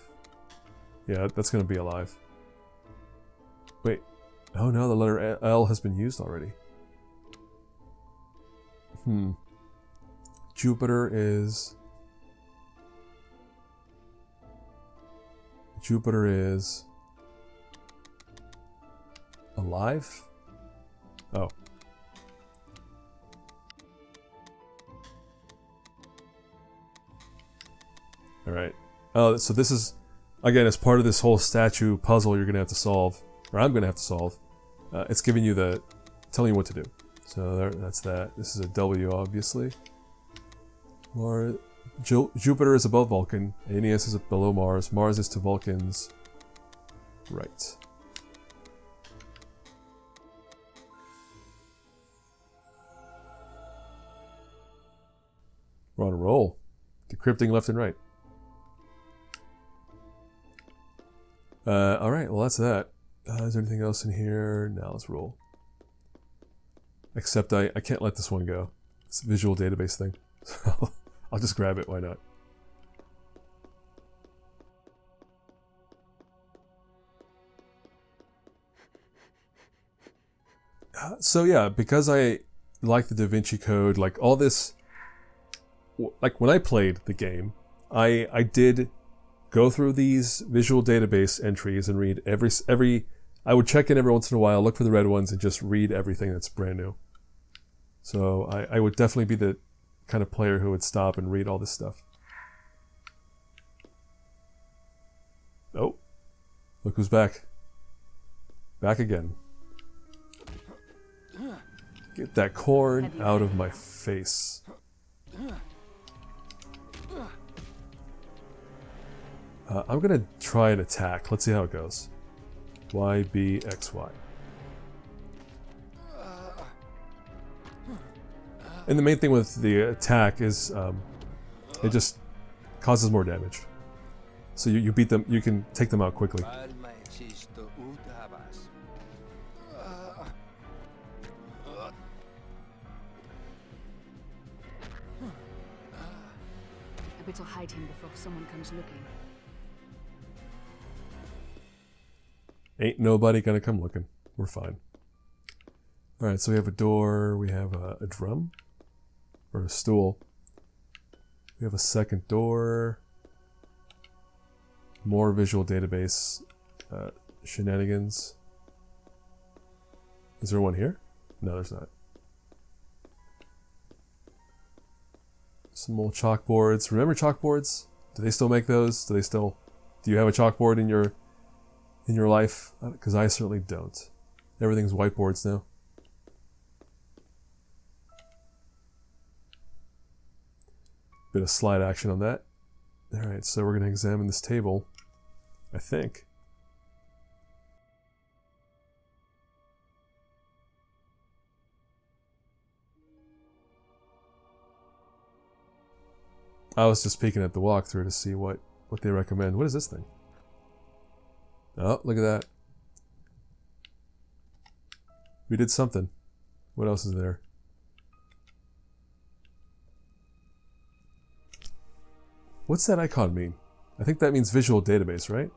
Yeah, that's going to be alive. Wait. Oh no, the letter L has been used already. Jupiter is alive? Oh. Alright. Oh, so this is, again, as part of this whole statue puzzle you're going to have to solve, or I'm going to have to solve. It's giving you telling you what to do. So there, that's that. This is a W, obviously. Jupiter is above Vulcan. Aeneas is below Mars. Mars is to Vulcan's right. We're on a roll. Decrypting left and right. Alright, well that's that. Is there anything else in here? Now let's roll. Except I can't let this one go. It's a visual database thing. So I'll just grab it, why not? So yeah, because I like the Da Vinci Code, like all this, like when I played the game, I did go through these visual database entries and read every. I would check in every once in a while, look for the red ones, and just read everything that's brand new. So I would definitely be the kind of player who would stop and read all this stuff. Oh, look who's back. Back again. Get that corn out of my face. I'm gonna try an attack. Let's see how it goes. Y, B, X, Y. And the main thing with the attack is it just causes more damage. So you beat them, you can take them out quickly. I better hide him before someone comes looking. Ain't nobody gonna come looking. We're fine. Alright, so we have a door, we have a drum, or a stool. We have a second door. More visual database shenanigans. Is there one here? No, there's not. Some old chalkboards. Remember chalkboards? Do they still make those? Do you have a chalkboard in your life? Because I certainly don't. Everything's whiteboards now. Bit of slide action on that. Alright, so we're going to examine this table, I think. I was just peeking at the walkthrough to see what they recommend. What is this thing? Oh, look at that. We did something. What else is there? What's that icon mean? I think that means visual database, right?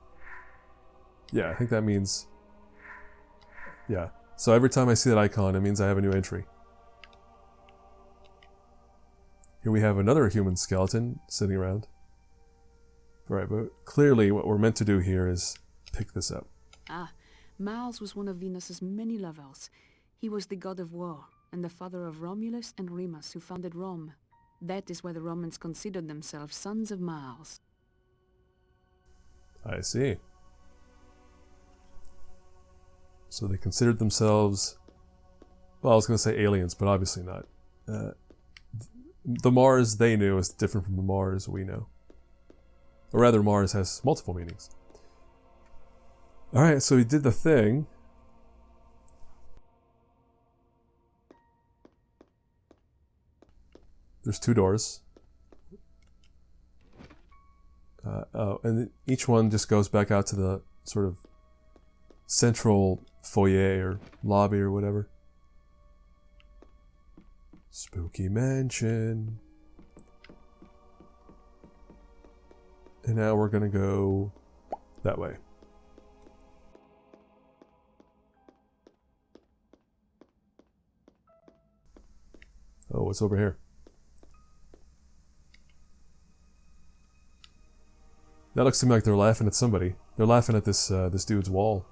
Yeah, I think that means... Yeah. So every time I see that icon, it means I have a new entry. Here we have another human skeleton sitting around. Alright, but clearly what we're meant to do here is pick this up. Ah, Mars was one of Venus's many lovers. He was the god of war, and the father of Romulus and Remus, who founded Rome. That is why the Romans considered themselves sons of Mars. I see. So they considered themselves... Well, I was going to say aliens, but obviously not. The Mars they knew is different from the Mars we know. Or rather, Mars has multiple meanings. Alright, so he did the thing. There's two doors. And each one just goes back out to the sort of central foyer or lobby or whatever. Spooky mansion. And now we're gonna go that way. Oh, what's over here? That looks to me like they're laughing at somebody. They're laughing at this this dude's wall.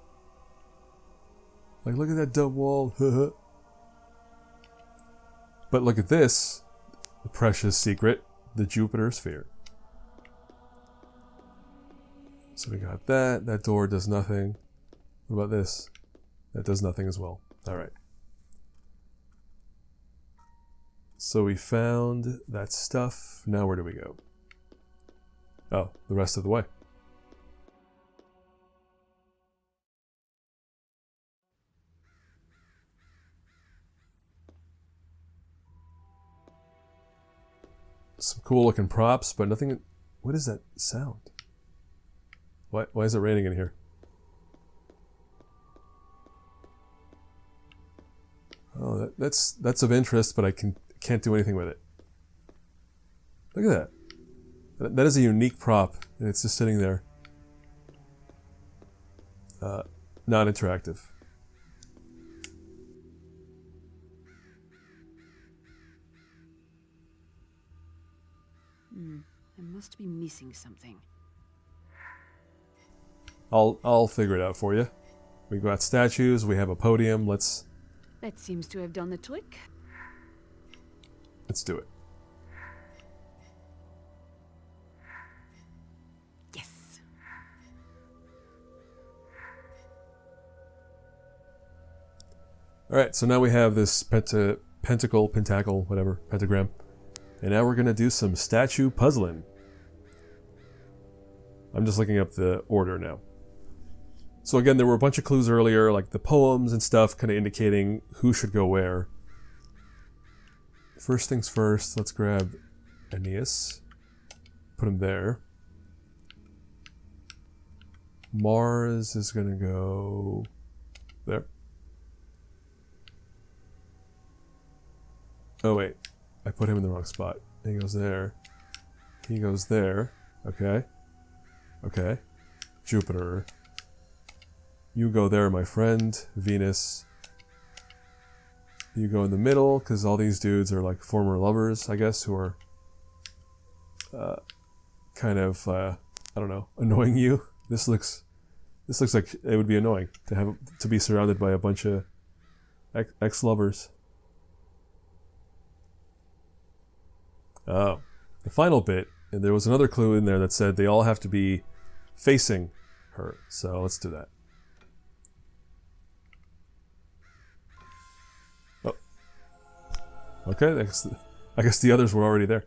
Like, look at that dumb wall. But look at this. The precious secret. The Jupiter sphere. So we got that. That door does nothing. What about this? That does nothing as well. Alright. So we found that stuff. Now where do we go? Oh, the rest of the way. some cool looking props, but nothing. What is that sound? Why is it raining in here? Oh, that's of interest, but I can't do anything with it. Look at that. That is a unique prop, and it's just sitting there. Non-interactive. I must be missing something. I'll figure it out for you. We got statues. We have a podium. Let's That seems to have done the trick. do it. Yes. All right. So now we have this pentacle, whatever, pentagram, and now we're gonna do some statue puzzling. I'm just looking up the order now. So again, there were a bunch of clues earlier, like the poems and stuff, kind of indicating who should go where. First things first, let's grab Aeneas. Put him there. Mars is going to go there. Oh wait, I put him in the wrong spot. He goes there. He goes there. Okay. Okay. Jupiter. You go there, my friend. Venus. You go in the middle, because all these dudes are like former lovers, I guess, who are kind of, I don't know, annoying you. This looks like it would be annoying to be surrounded by a bunch of ex-lovers. Oh, the final bit, and there was another clue in there that said they all have to be facing her. So let's do that. Oh, okay. I guess the others were already there.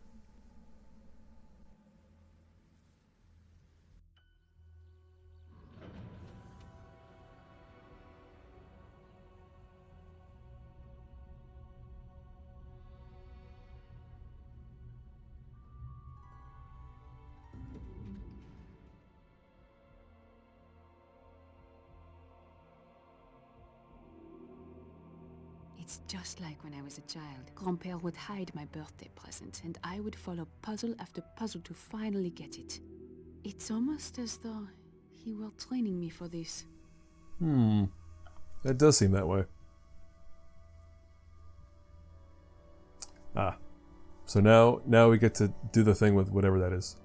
It's just like when I was a child. Grand-père would hide my birthday present, and I would follow puzzle after puzzle to finally get it. It's almost as though he were training me for this. It does seem that way. Ah. So now we get to do the thing with whatever that is.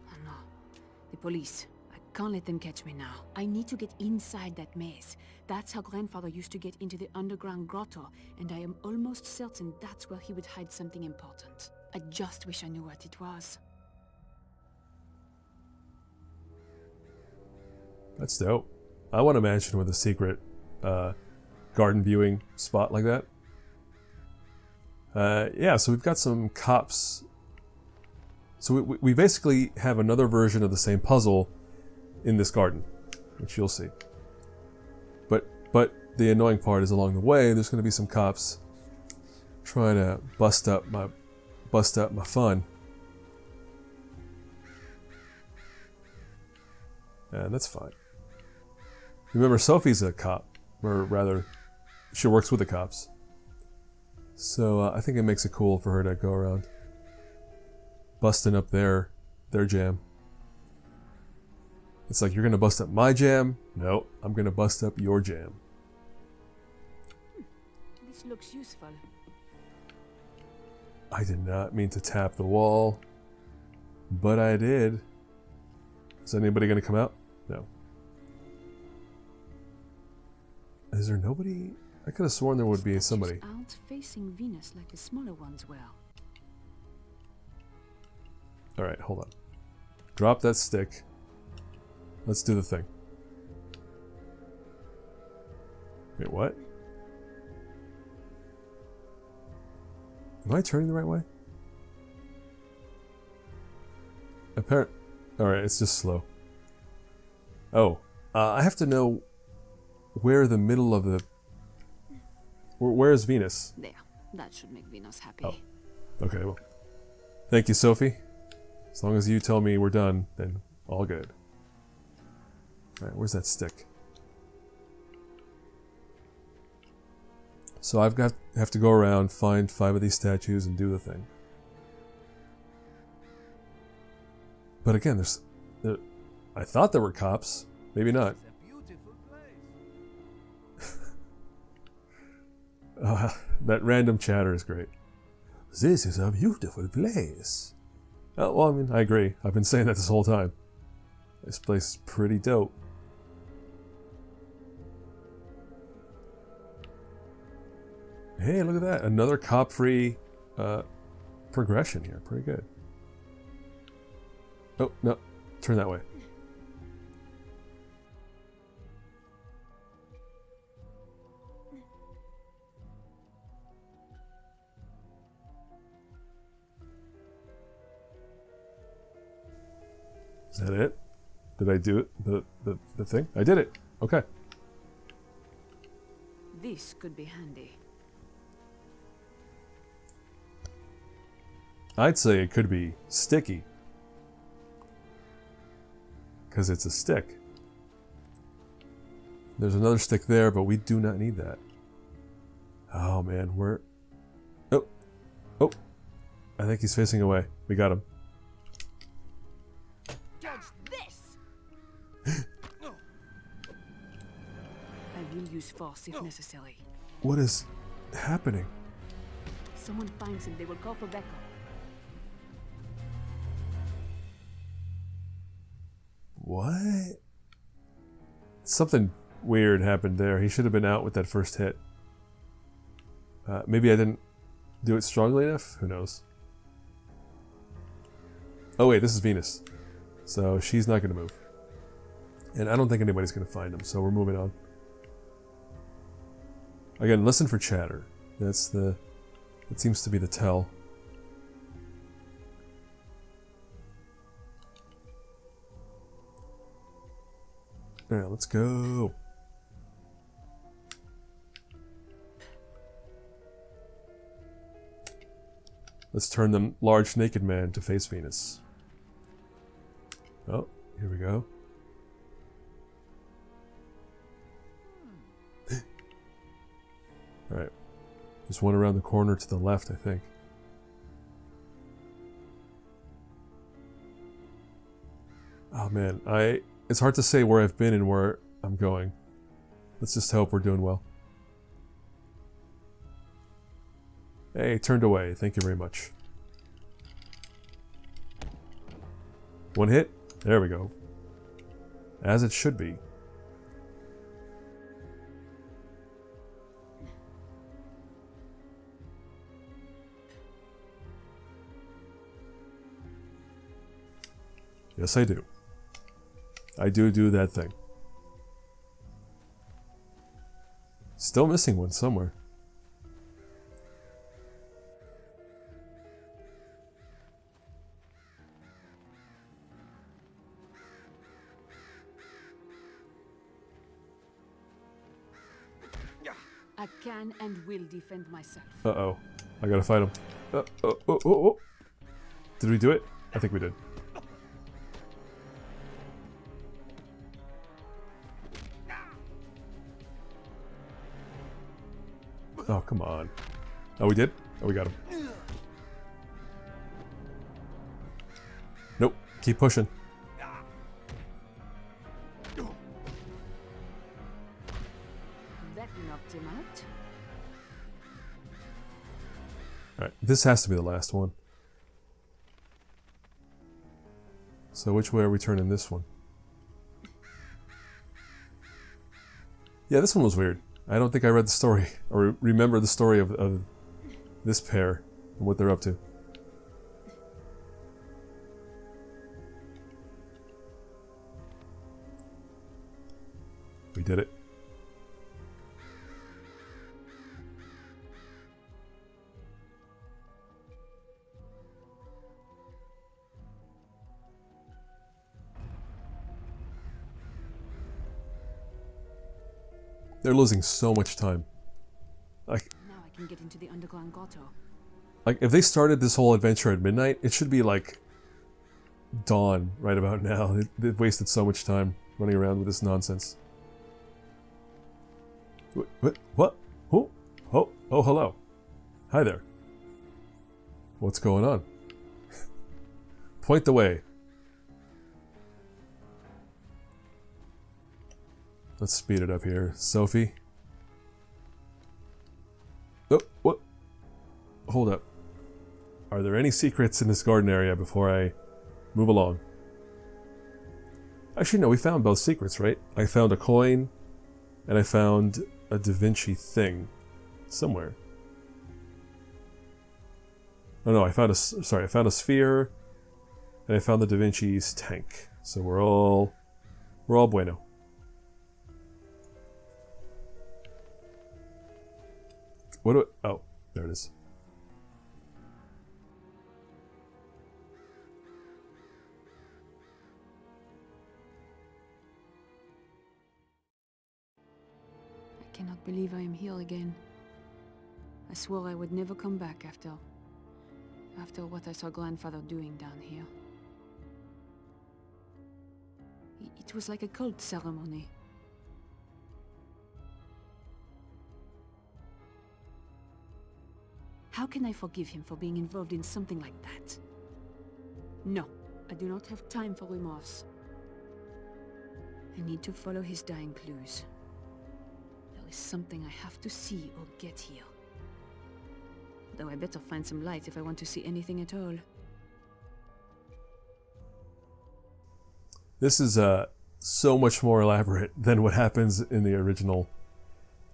Oh no. The police. I can't let them catch me now. I need to get inside that maze. That's how grandfather used to get into the underground grotto, and I am almost certain that's where he would hide something important. I just wish I knew what it was. That's dope. I want a mansion with a secret garden viewing spot like that. Yeah, so we've got some cops. So we basically have another version of the same puzzle in this garden, which you'll see. But the annoying part is along the way, there's going to be some cops trying to bust up my fun. And that's fine. Remember, Sophie's a cop, or rather, she works with the cops. So I think it makes it cool for her to go around busting up their jam. It's like, you're gonna bust up my jam? No, I'm gonna bust up your jam. This looks useful. I did not mean to tap the wall, but I did. Is anybody gonna come out? No. Is there nobody? I could have sworn there would be somebody. Aren't facing Venus like the smaller ones were. All right, hold on. Drop that stick. Let's do the thing. Wait, what? Am I turning the right way? Alright, it's just slow. Oh, I have to know where the middle of the... Where is Venus? There. That should make Venus happy. Oh, Okay, well. Thank you, Sophie. As long as you tell me we're done, then all good. Alright, where's that stick? So have to go around, find 5 of these statues and do the thing. But again, I thought there were cops. Maybe not. That random chatter is great. This is a beautiful place. Oh, well, I mean, I agree. I've been saying that this whole time. This place is pretty dope. Hey, look at that. Another cop-free progression here. Pretty good. Oh, no. Turn that way. Is that it? Did I do it? The thing? I did it. Okay. This could be handy. I'd say it could be sticky. Because it's a stick. There's another stick there, but we do not need that. Oh man, we're... Oh. Oh. I think he's facing away. We got him. Judge this! I will use force if necessary. What is happening? Someone finds him, they will call for backup. What? Something weird happened there. He should have been out with that first hit. Maybe I didn't do it strongly enough? Who knows? Oh wait, this is Venus. So she's not going to move. And I don't think anybody's going to find him, so we're moving on. Again, listen for chatter. That seems to be the tell. Alright, let's go. Let's turn the large naked man to face Venus. Oh, here we go. Alright. There's one around the corner to the left, I think. Oh man, it's hard to say where I've been and where I'm going. Let's just hope we're doing well. Hey, turned away. Thank you very much. One hit. There we go. As it should be. Yes, I do. I do that thing. Still missing one somewhere. I can and will defend myself. Uh-oh. I gotta fight him. Oh. Did we do it? I think we did. Oh, come on. Oh, we did? Oh, we got him. Nope. Keep pushing. That knocked him out. Alright, this has to be the last one. So which way are we turning this one? Yeah, this one was weird. I don't think I read the story, or remember the story of this pair and what they're up to. We did it. They're losing so much time. Now I can get into the underground grotto. Like, if they started this whole adventure at midnight, it should be like dawn right about now. They've wasted so much time running around with this nonsense. What? Oh, hello. Hi there. What's going on? Point the way. Let's speed it up here. Sophie. Oh, what? Hold up. Are there any secrets in this garden area before I move along? Actually, no, we found both secrets, right? I found a coin, and I found a Da Vinci thing somewhere. Oh no, I found a sphere, and I found the Da Vinci's tank. So we're all bueno. Oh, there it is. I cannot believe I am here again. I swore I would never come back after what I saw grandfather doing down here. It was like a cult ceremony. How can I forgive him for being involved in something like that? No, I do not have time for remorse. I need to follow his dying clues. There is something I have to see or get here. Though I better find some light if I want to see anything at all. This is so much more elaborate than what happens in the original.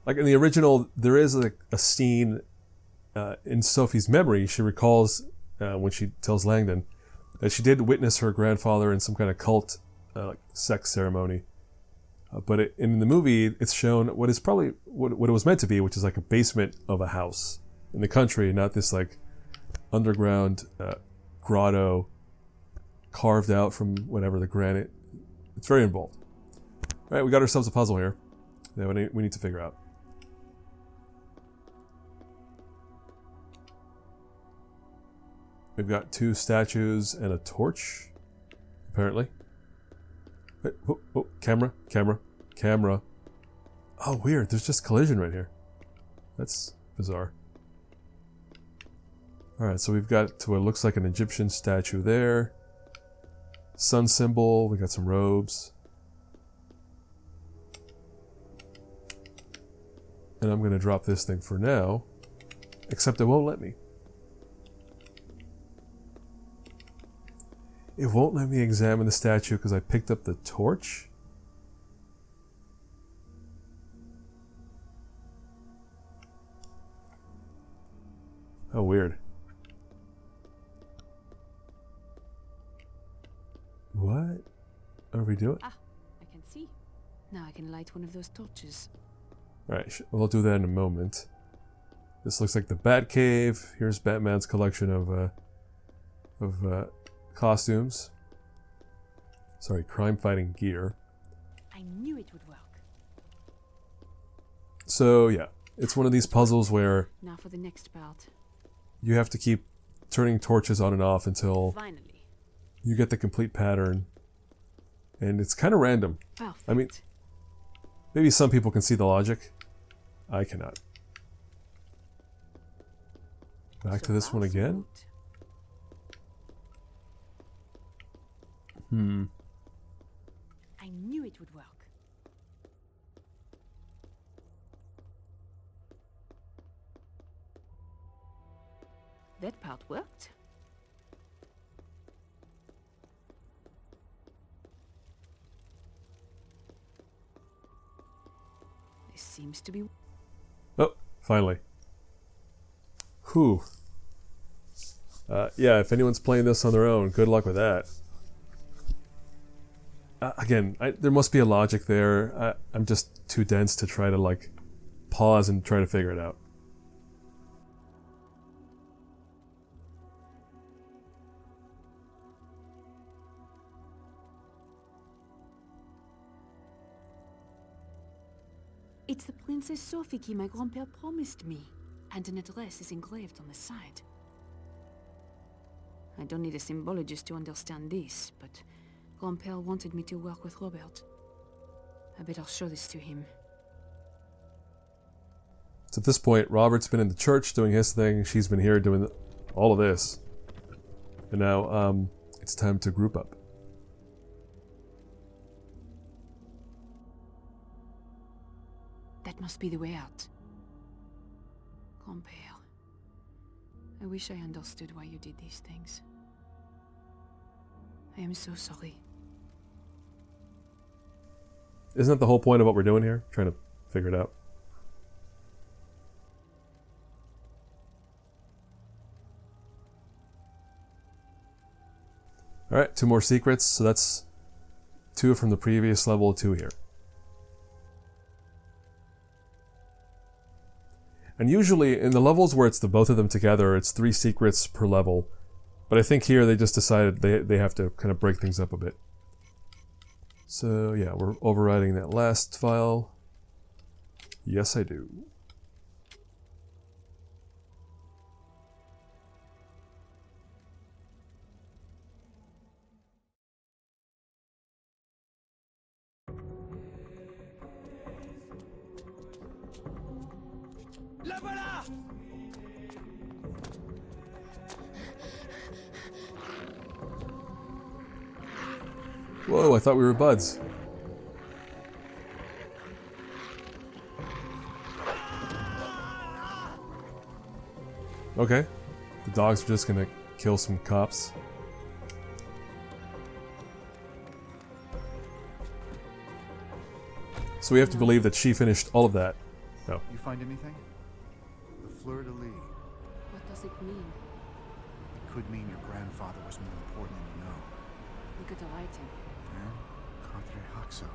Like in the original, there is a scene in Sophie's memory. She recalls when she tells Langdon that she did witness her grandfather in some kind of cult like sex ceremony. But in the movie, it's shown what is probably what it was meant to be, which is like a basement of a house in the country, not this like underground grotto carved out from whatever the granite. It's very involved. All right, we got ourselves a puzzle here that we need to figure out. We've got 2 statues and a torch, apparently. Wait, oh, camera. Oh, weird. There's just collision right here. That's bizarre. Alright, so we've got to what looks like an Egyptian statue there. Sun symbol. We got some robes. And I'm going to drop this thing for now. Except it won't let me. It won't let me examine the statue because I picked up the torch? Oh, weird. What are we doing? Ah, I can see. Now I can light one of those torches. Alright, we'll do that in a moment. This looks like the Batcave. Here's Batman's collection of costumes. Sorry, crime-fighting gear. I knew it would work. So, yeah. It's one of these puzzles where Now for the next part. you have to keep turning torches on and off until Finally. you get the complete pattern. And it's kind of random. Perfect. I mean, maybe some people can see the logic. I cannot. Back to this one again. I knew it would work. That part worked. This seems to be... Oh, finally. Whew. Yeah, if anyone's playing this on their own, good luck with that. Again, there must be a logic there. I'm just too dense to try to, like, pause and try to figure it out. It's the Princess Sophie key my grandpère promised me, and an address is engraved on the side. I don't need a symbologist to understand this, but Grand-Père wanted me to work with Robert. I better show this to him. So at this point, Robert's been in the church doing his thing, she's been here doing all of this. And now, it's time to group up. That must be the way out. Grand-Père, I wish I understood why you did these things. I am so sorry. Isn't that the whole point of what we're doing here? Trying to figure it out. Alright, 2 more secrets, so that's 2 from the previous level, 2 here. And usually, in the levels where it's the both of them together, it's 3 secrets per level. But I think here they just decided they have to kind of break things up a bit. So yeah, we're overriding that last file. Yes, I do. La voilà! Whoa, I thought we were buds. Okay. The dogs are just gonna kill some cops. So we have to believe that she finished all of that. No. You find anything? The fleur-de-lis. What does it mean? It could mean your grandfather was more important than you know. Look at the writing. Cadre Haxo.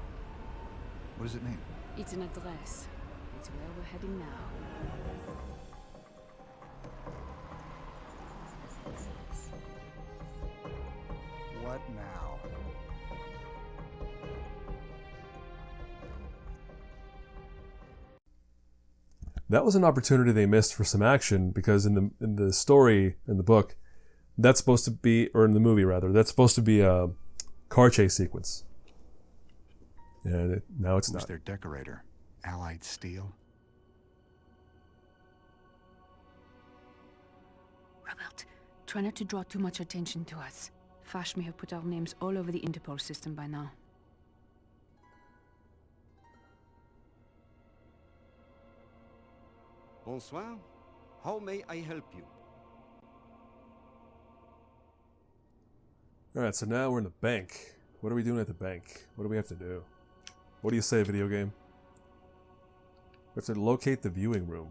What does it mean? It's an address. It's where we're heading now. What now? That was an opportunity they missed for some action, because in the story, in the book, that's supposed to be, or in the movie rather, that's supposed to be a car chase sequence. And now it's Who's not. their decorator? Allied Steel? Robert, try not to draw too much attention to us. Fash may have put our names all over the Interpol system by now. Bonsoir. How may I help you? Alright, so now we're in the bank. What are we doing at the bank? What do we have to do? What do you say, video game? We have to locate the viewing room.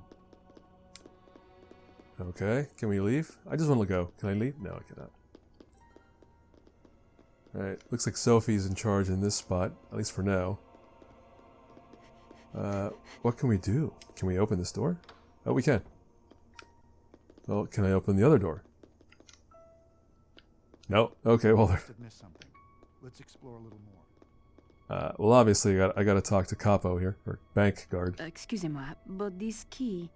Okay, can we leave? I just want to go. Can I leave? No, I cannot. Alright, looks like Sophie's in charge in this spot, at least for now. What can we do? Can we open this door? Oh, we can. Well, can I open the other door? No? Okay, well... Must have missed something. Let's explore a little more. Well, obviously, I gotta talk to Capo here, or bank guard. Excusez-moi, but this key...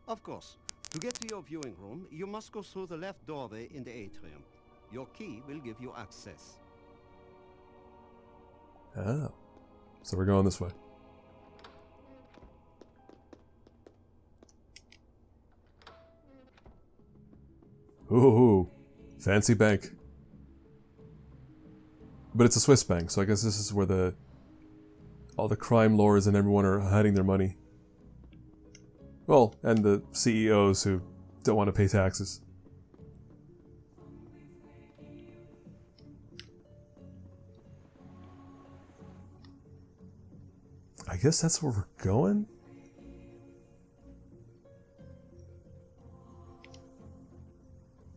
Of course. To get to your viewing room, you must go through the left doorway in the atrium. Your key will give you access. Oh. So we're going this way. Ooh, fancy bank. But it's a Swiss bank, so I guess this is where all the crime lords and everyone are hiding their money. Well, and the CEOs who don't want to pay taxes. I guess that's where we're going?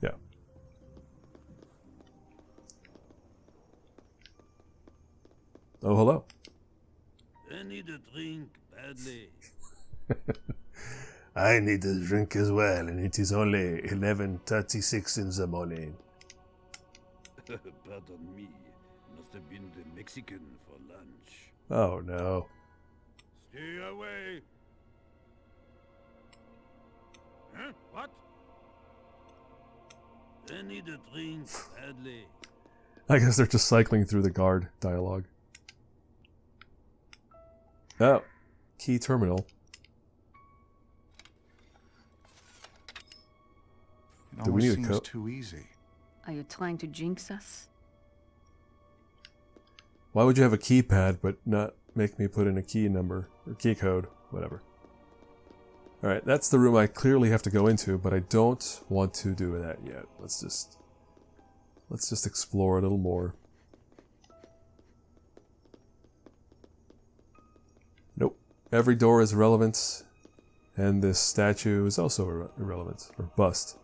Yeah. Oh, hello. I need a drink badly. I need a drink as well, and it is only 11:36 in the morning. Pardon me. Must have been the Mexican for lunch. Oh, no. Stay away. Huh? What? I need a drink badly. I guess they're just cycling through the guard dialogue. Oh, key terminal. It Do we almost need a seems code? too easy. Are you trying to jinx us? Why would you have a keypad but not make me put in a key number or key code, whatever? All right, that's the room I clearly have to go into, but I don't want to do that yet. Let's just explore a little more. Nope. Every door is irrelevant, and this statue is also irrelevant, or bust.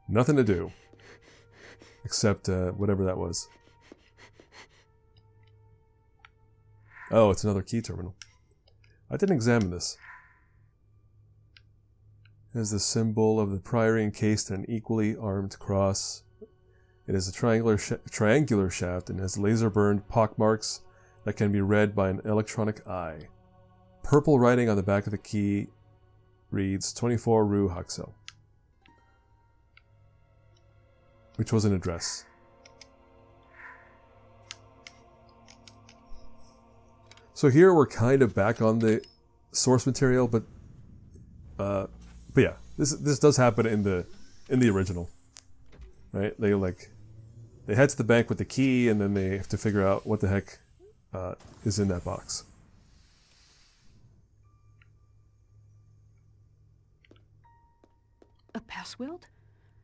Nothing to do. Except whatever that was. Oh, it's another key terminal. I didn't examine this. It is the symbol of the priory encased in an equally armed cross. It is a triangular shaft and has laser-burned pockmarks that can be read by an electronic eye. Purple writing on the back of the key reads 24 Rue Haxel, which was an address. So here we're kind of back on the source material, but yeah, this does happen in the original, right? They head to the bank with the key, and then they have to figure out what the heck is in that box. A password?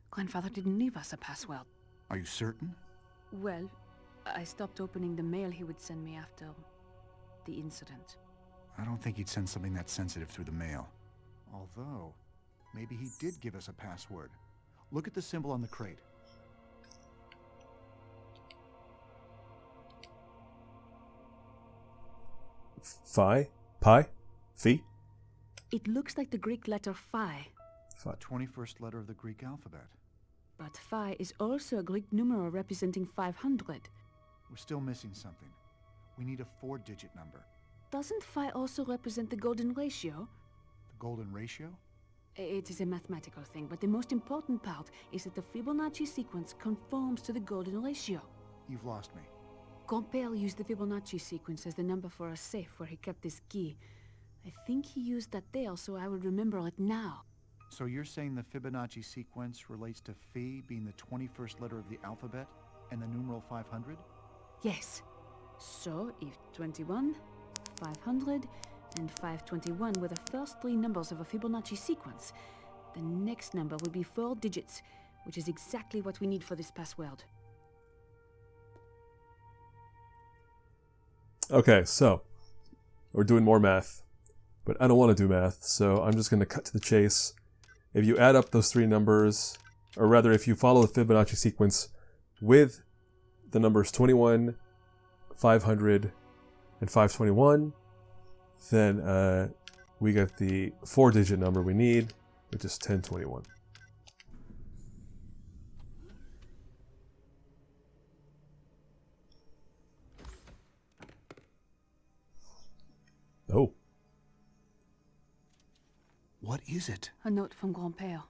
Grandfather didn't leave us a password. Are you certain? Well, I stopped opening the mail he would send me after the incident. I don't think he'd send something that sensitive through the mail. Although, maybe he did give us a password. Look at the symbol on the crate. Phi? Pi? Phi? It looks like the Greek letter phi. The 21st letter of the Greek alphabet. But phi is also a Greek numeral representing 500. We're still missing something. We need a 4-digit number. Doesn't phi also represent the golden ratio? The golden ratio? It is a mathematical thing, but the most important part is that the Fibonacci sequence conforms to the golden ratio. You've lost me. Compere used the Fibonacci sequence as the number for a safe where he kept his key. I think he used that there, so I would remember it now. So you're saying the Fibonacci sequence relates to phi being the 21st letter of the alphabet and the numeral 500? Yes. So, if 21, 500, and 521 were the first 3 numbers of a Fibonacci sequence, the next number would be 4 digits, which is exactly what we need for this password. Okay, so we're doing more math, but I don't want to do math, so I'm just going to cut to the chase. If you add up those 3 numbers, or rather if you follow the Fibonacci sequence with the numbers 21, 500, and 521, then we get the 4-digit number we need, which is 1021. Oh. What is it? A note from Grand-Père.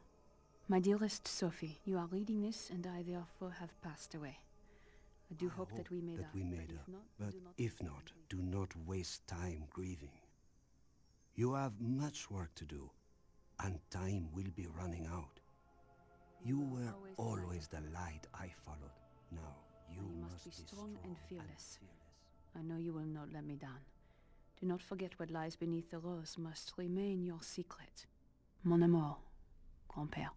My dearest Sophie, you are reading this, and I therefore have passed away. I do hope that we made up. But if not, do not waste time grieving. You have much work to do, and time will be running out. You were always the light I followed. Now you must be strong and fearless. I know you will not let me down. Do not forget what lies beneath the rose must remain your secret. Mon amour, Grand-Père.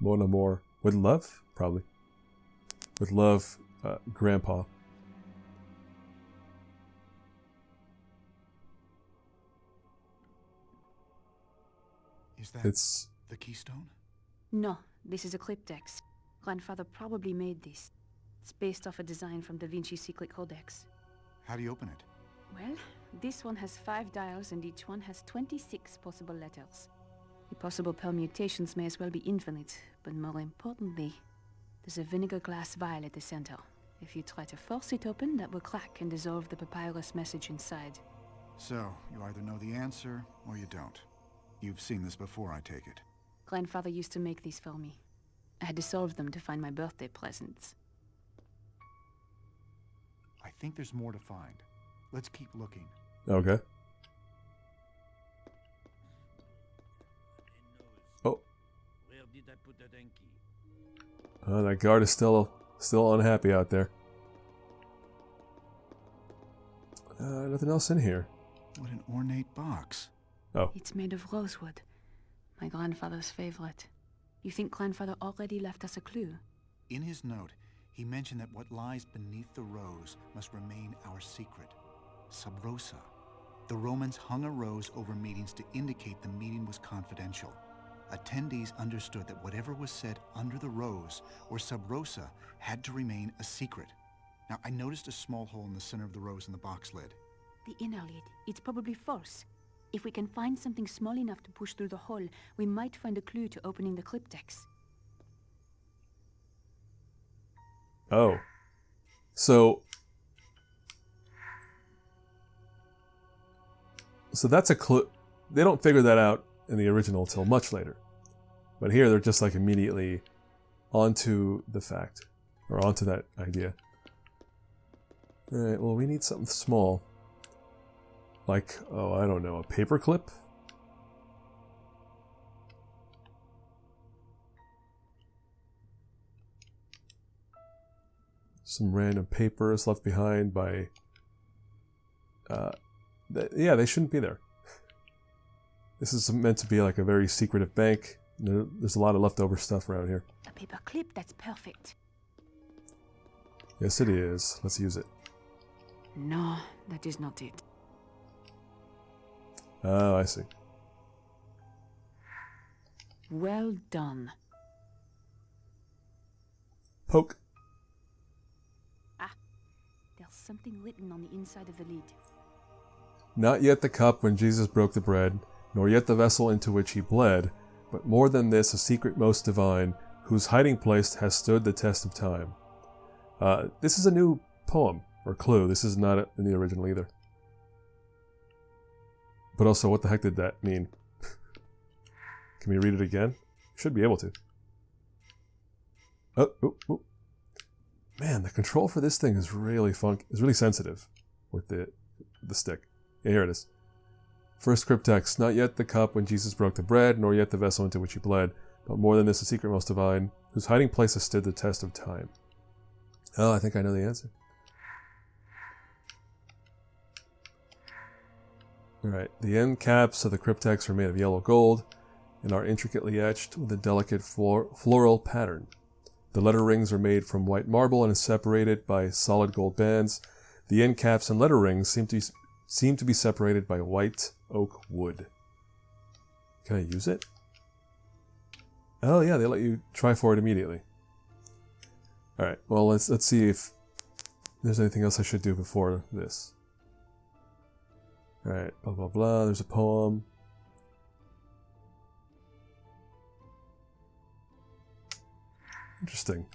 Mon amour. With love? Probably. With love, Grandpa. Is that the keystone? No, this is a cryptex. Grandfather probably made this. It's based off a design from the Vinci Secret Codex. How do you open it? Well, this one has 5 dials and each one has 26 possible letters. The possible permutations may as well be infinite, but more importantly, there's a vinegar glass vial at the center. If you try to force it open, that will crack and dissolve the papyrus message inside. So, you either know the answer, or you don't. You've seen this before, I take it. Grandfather used to make these for me. I had to solve them to find my birthday presents. I think there's more to find. Let's keep looking. Okay. Oh. Where did I put that hanky? That guard is still unhappy out there. Nothing else in here. What an ornate box. Oh. It's made of rosewood. My grandfather's favorite. You think grandfather already left us a clue? In his note, he mentioned that what lies beneath the rose must remain our secret. Sub rosa. The Romans hung a rose over meetings to indicate the meeting was confidential. Attendees understood that whatever was said under the rose or sub rosa had to remain a secret. Now, I noticed a small hole in the center of the rose in the box lid. The inner lid. It's probably false. If we can find something small enough to push through the hole, we might find a clue to opening the cryptex. Oh. So that's a clue. They don't figure that out in the original till much later. But here they're just like immediately onto the fact. Or onto that idea. Alright, well we need something small. Like, oh, I don't know, a paperclip? Some random papers left behind by... yeah, they shouldn't be there. This is meant to be like a very secretive bank. There's a lot of leftover stuff around here. A paper clip, that's perfect. Yes, it is. Let's use it. No, that is not it. Oh, I see. Well done. Poke. Ah, there's something written on the inside of the lid. Not yet the cup when Jesus broke the bread, nor yet the vessel into which he bled, but more than this, a secret most divine, whose hiding place has stood the test of time. This is a new poem, or clue. This is not in the original either. But also, what the heck did that mean? Can we read it again? Should be able to. Oh. Man, the control for this thing is really really sensitive with the stick. Yeah, here it is. First cryptex, not yet the cup when Jesus broke the bread, nor yet the vessel into which he bled, but more than this, a secret most divine, whose hiding place has stood the test of time. Oh, I think I know the answer. Alright, the end caps of the cryptex are made of yellow gold and are intricately etched with a delicate floral pattern. The letter rings are made from white marble and is separated by solid gold bands. The end caps and letter rings seem to be separated by white oak wood. Can I use it? Oh yeah, they let you try for it immediately. Alright, well let's see if there's anything else I should do before this. Alright, blah blah blah, there's a poem. Interesting.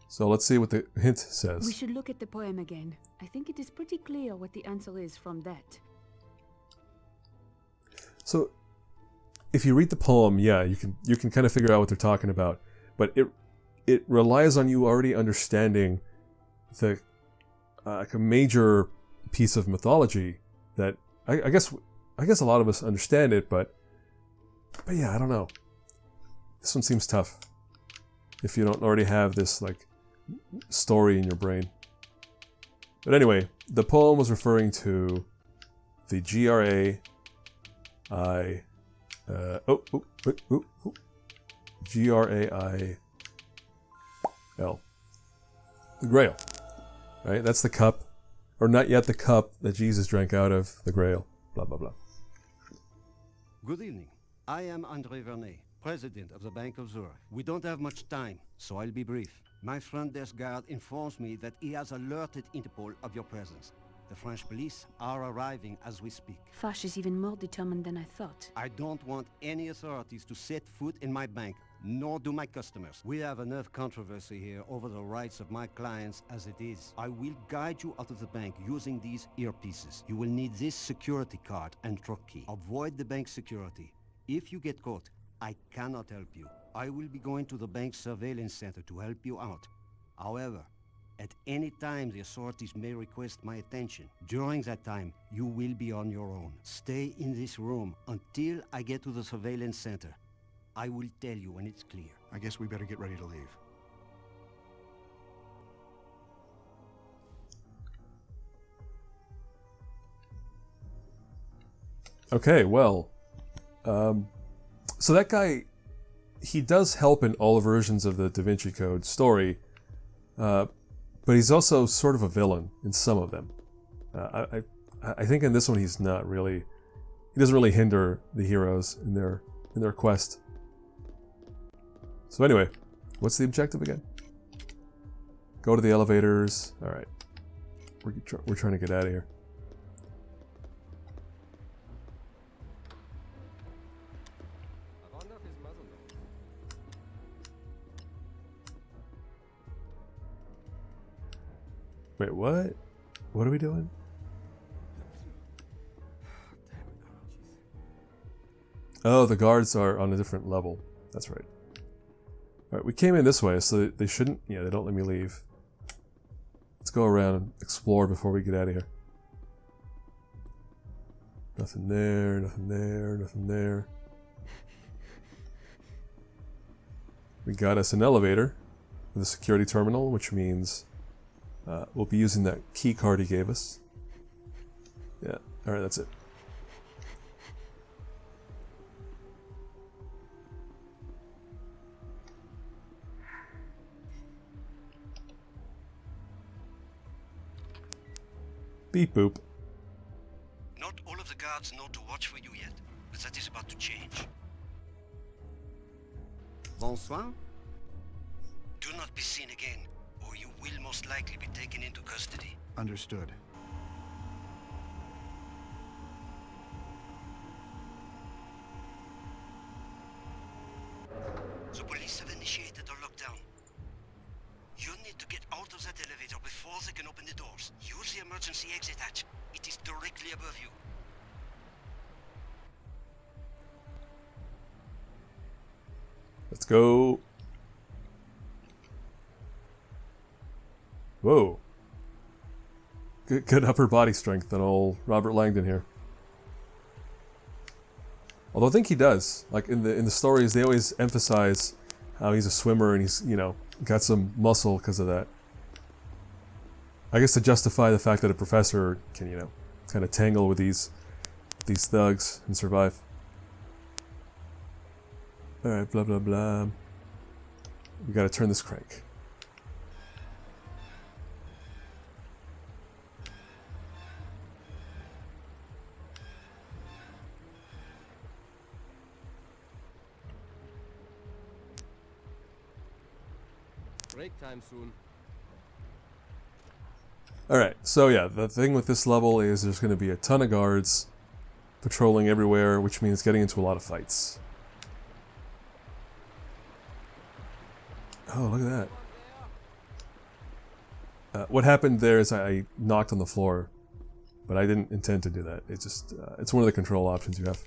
So let's see what the hint says. We should look at the poem again. I think it is pretty clear what the answer is from that. So, if you read the poem, yeah, you can kind of figure out what they're talking about, but it relies on you already understanding the like a major piece of mythology that I guess a lot of us understand it, but yeah, I don't know. This one seems tough if you don't already have this like story in your brain. But anyway, the poem was referring to the G-R-A-I-L, the Grail, right? That's the cup, or not yet the cup that Jesus drank out of, the Grail, blah, blah, blah. Good evening. I am André Vernet, president of the Bank of Zurich. We don't have much time, so I'll be brief. My front desk guard informs me that he has alerted Interpol of your presence. The French police are arriving as we speak. Fash is even more determined than I thought. I don't want any authorities to set foot in my bank, nor do my customers. We have enough controversy here over the rights of my clients as it is. I will guide you out of the bank using these earpieces. You will need this security card and truck key. Avoid the bank security. If you get caught, I cannot help you. I will be going to the bank surveillance center to help you out. However, at any time the authorities may request my attention. During that time, you will be on your own. Stay in this room until I get to the surveillance center. I will tell you when it's clear. I guess we better get ready to leave. Okay, well, so that guy, he does help in all versions of the Da Vinci Code story, but he's also sort of a villain in some of them. I think in this one he's not really. He doesn't really hinder the heroes in their quest. So anyway, what's the objective again? Go to the elevators. All right, we're trying to get out of here. Wait, what? What are we doing? Oh, the guards are on a different level. That's right. Alright, we came in this way, so they shouldn't... Yeah, they don't let me leave. Let's go around and explore before we get out of here. Nothing there, nothing there, nothing there. We got us an elevator with a security terminal, which means... we'll be using that key card he gave us. Yeah, alright, that's it. Beep boop. Not all of the guards know to watch for you yet, but that is about to change. Bonsoir. Do not be seen again, or you will most likely be taken into custody. Understood. The police have initiated a lockdown. You need to get out of that elevator before they can open the doors. Use the emergency exit hatch. It is directly above you. Let's go. Whoa. Good upper body strength than old Robert Langdon here. Although I think he does. Like in the stories, they always emphasize how he's a swimmer and he's, you know, got some muscle because of that. I guess to justify the fact that a professor can, you know, kind of tangle with these thugs and survive. Alright, blah blah blah. We gotta turn this crank. Break time soon. Alright, so yeah, the thing with this level is there's going to be a ton of guards patrolling everywhere, which means getting into a lot of fights. Oh, look at that. What happened there is I knocked on the floor, but I didn't intend to do that. It's just, it's one of the control options you have.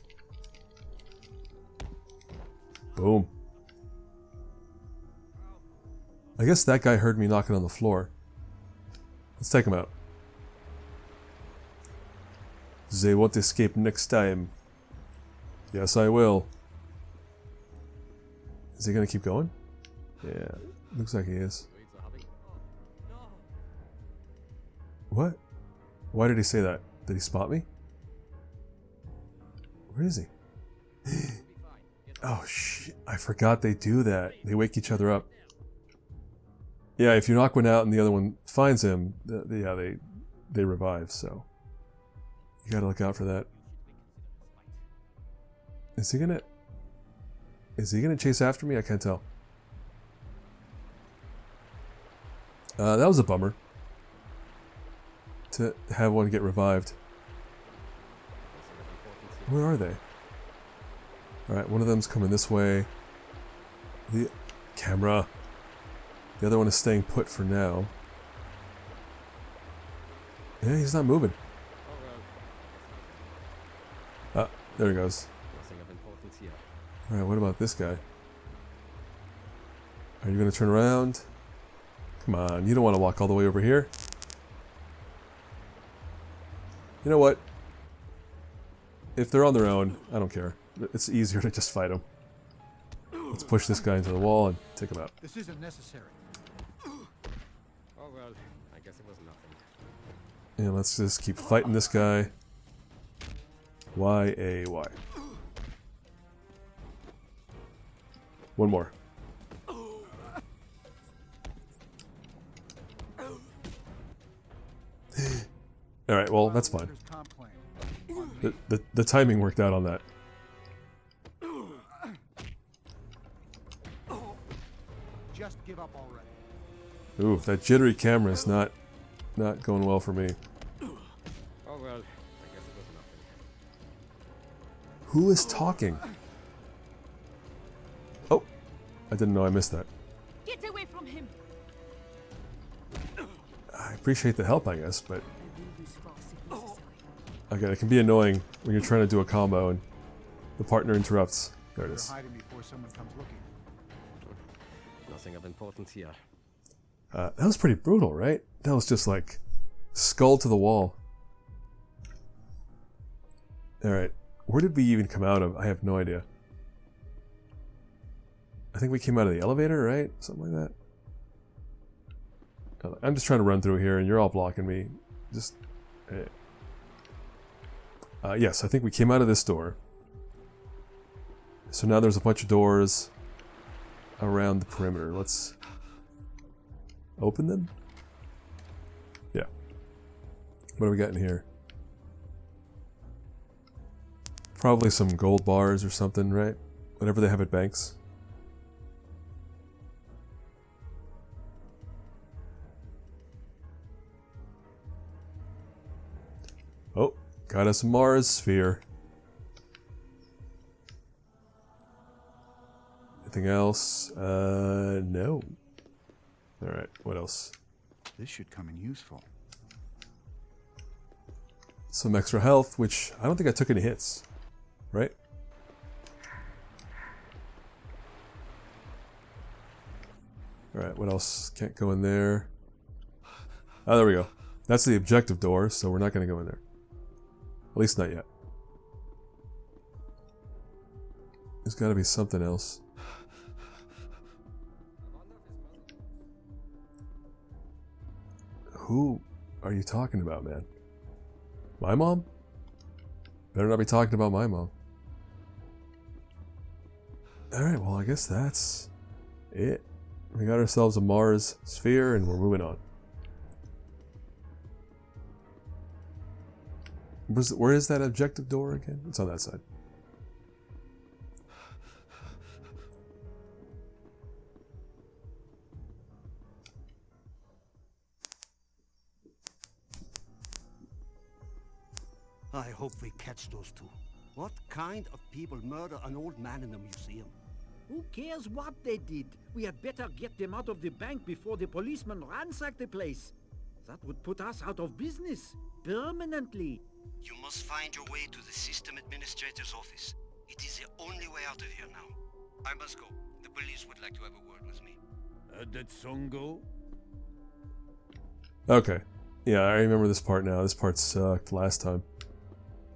Boom. I guess that guy heard me knocking on the floor. Let's take him out. They won't escape next time. Yes, I will. Is he gonna keep going? Yeah, looks like he is. What? Why did he say that? Did he spot me? Where is he? Oh shit, I forgot they do that. They wake each other up. Yeah, if you knock one out and the other one finds him, yeah, they revive, so you gotta look out for that. Is he gonna chase after me? I can't tell. That was a bummer. to have one get revived. Where are they? Alright, one of them's coming this way. The camera. The other one is staying put for now. Yeah, he's not moving. Ah, there he goes. Alright, what about this guy? Are you going to turn around? Come on, you don't want to walk all the way over here. You know what? If they're on their own, I don't care. It's easier to just fight them. Let's push this guy into the wall and take him out. This isn't necessary. Oh well, I guess it was nothing. And let's just keep fighting this guy. Y-A-Y. One more. Alright, well, that's fine. The timing worked out on that. Just give up already. Ooh, that jittery camera is not going well for me. Oh well, I guess it was nothing. Who is talking? Oh, I didn't know I missed that. Get away from him! I appreciate the help, I guess, but okay, it can be annoying when you're trying to do a combo and the partner interrupts. There it is. Hiding before someone comes looking. Nothing of importance here. That was pretty brutal, right? That was just like skull to the wall. Alright, where did we even come out of? I have no idea. I think we came out of the elevator, right? Something like that. I'm just trying to run through here and you're all blocking me. Just... yes, I think we came out of this door. So now there's a bunch of doors around the perimeter. Let's open them? Yeah. What do we got in here? Probably some gold bars or something, right? Whatever they have at banks. Oh, got us a Mars sphere. Anything else? No. Alright, what else? This should come in useful. Some extra health, which I don't think I took any hits. Right? Alright, what else? Can't go in there. Oh, there we go. That's the objective door, so we're not going to go in there. At least not yet. There's got to be something else. Who are you talking about, man? My mom? Better not be talking about my mom. Alright, well, I guess that's it. We got ourselves a Mars sphere and we're moving on. Where is that objective door again? It's on that side. I hope we catch those two. What kind of people murder an old man in a museum? Who cares what they did? We had better get them out of the bank before the policemen ransack the place. That would put us out of business. Permanently. You must find your way to the system administrator's office. It is the only way out of here now. I must go. The police would like to have a word with me. That song go? Okay. Yeah, I remember this part now. This part sucked last time.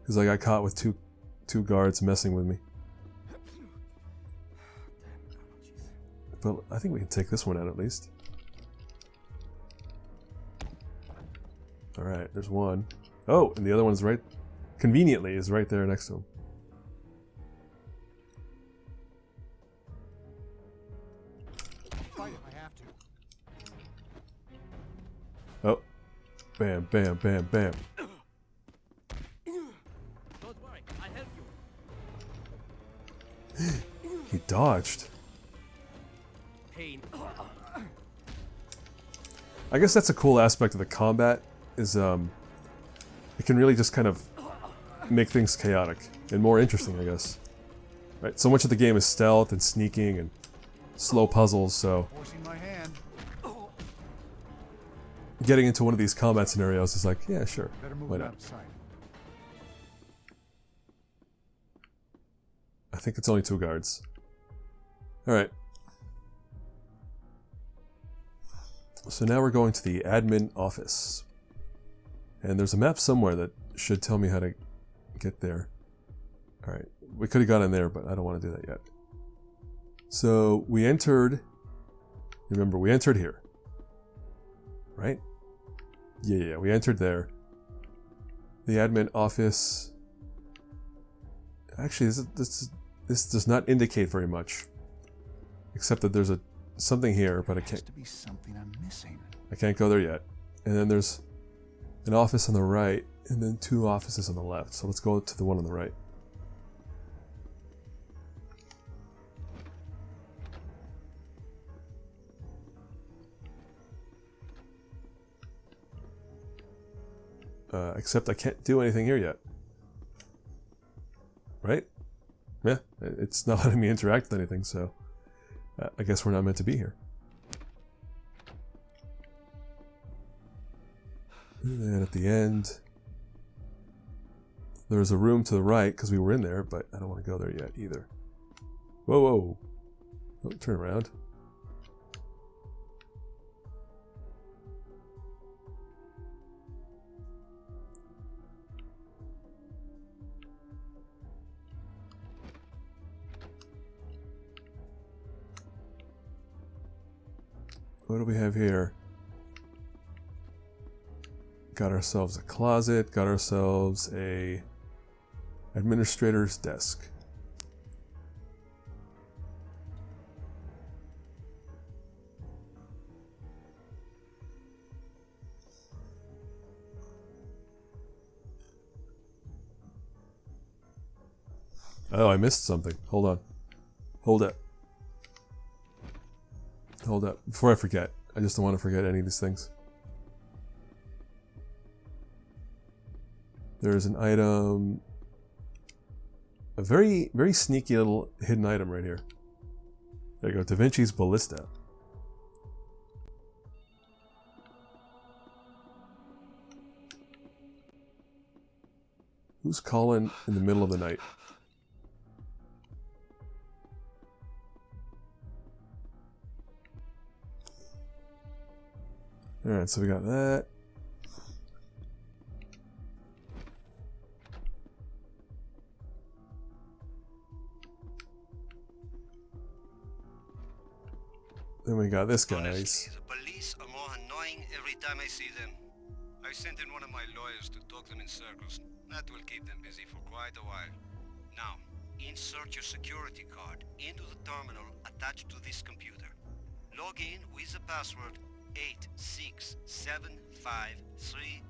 Because I got caught with two guards messing with me. But I think we can take this one out at least. Alright, there's one. Oh, and the other one's right... conveniently is right there next to him. Fight if I have to. Oh. Bam, bam, bam, bam. Don't worry, I help you. He dodged. Pain. I guess that's a cool aspect of the combat, is it can really just kind of make things chaotic and more interesting, I guess. Right? So much of the game is stealth and sneaking and slow puzzles, so getting into one of these combat scenarios is like, yeah, sure, why not? I think it's only 2 guards. Alright. So now we're going to the admin office. And there's a map somewhere that should tell me how to get there. Alright, we could have gone in there, but I don't want to do that yet. So we entered, remember, we entered here. Right? Yeah, we entered there. The admin office. Actually, this does not indicate very much. Except that there's something here, but I can't. Has to be something I'm missing. I can't go there yet. And then there's an office on the right, and then 2 offices on the left. So let's go to the one on the right. Except I can't do anything here yet. Right? Yeah, it's not letting me interact with anything, so I guess we're not meant to be here. And then at the end, there's a room to the right, because we were in there, but I don't want to go there yet either. Whoa, whoa. Don't turn around. What do we have here? Got ourselves a closet, got ourselves a administrator's desk. Oh, I missed something. Hold on. Hold up. Hold up. Before I forget. I just don't want to forget any of these things. There's an item. A very, very sneaky little hidden item right here. There you go. Da Vinci's ballista. Who's calling in the middle of the night? Alright, so we got that. Then we got this guy. Honestly, the police are more annoying every time I see them. I sent in one of my lawyers to talk them in circles. That will keep them busy for quite a while. Now, insert your security card into the terminal attached to this computer. Log in with the password 867530,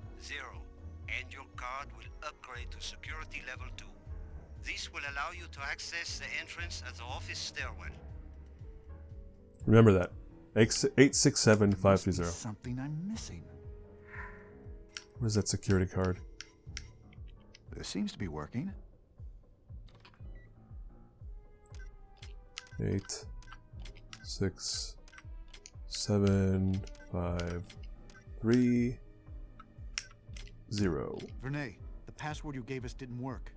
and your card will upgrade to security level 2. This will allow you to access the entrance at the office stairwell. Remember that. 867530. Something I'm missing. Where's that security card? This seems to be working. 8, 6, 7, 5, 3, 0. Vernay, the password you gave us didn't work.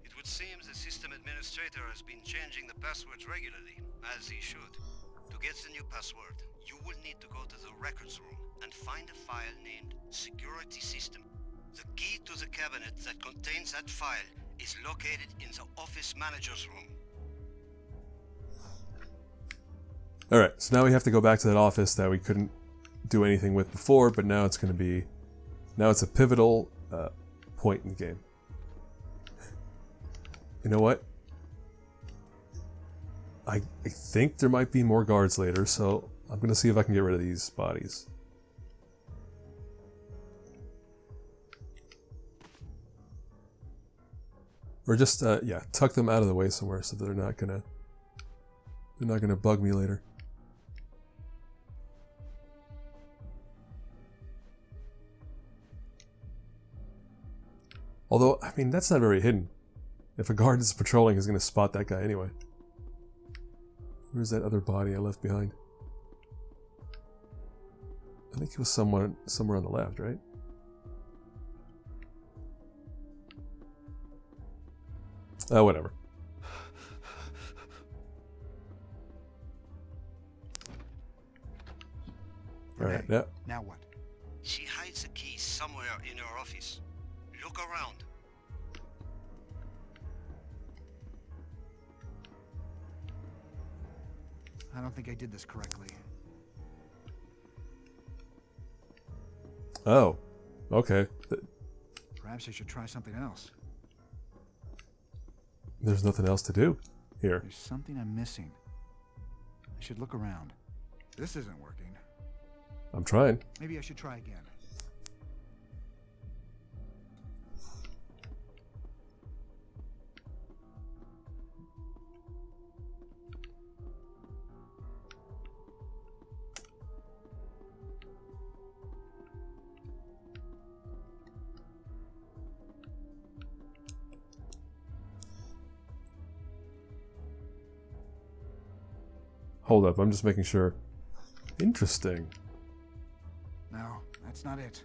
It would seem the system administrator has been changing the passwords regularly, as he should. To get the new password, you will need to go to the records room and find a file named Security System. The key to the cabinet that contains that file is located in the office manager's room. Alright, so now we have to go back to that office that we couldn't do anything with before, but now it's going to be... Now it's a pivotal point in the game. You know what? I think there might be more guards later, so I'm going to see if I can get rid of these bodies. Or just, yeah, tuck them out of the way somewhere so they're not gonna bug me later. Although, I mean, that's not very hidden. If a guard is patrolling, he's going to spot that guy anyway. Where's that other body I left behind? I think he was somewhere on the left, right? Oh, whatever. Alright, yeah. Now what? She hides the key somewhere in her office. Look around. I don't think I did this correctly. Oh, okay. Perhaps I should try something else. There's nothing else to do here. There's something I'm missing. I should look around. This isn't working. I'm trying. Maybe I should try again. Hold up, I'm just making sure. Interesting. No, that's not it.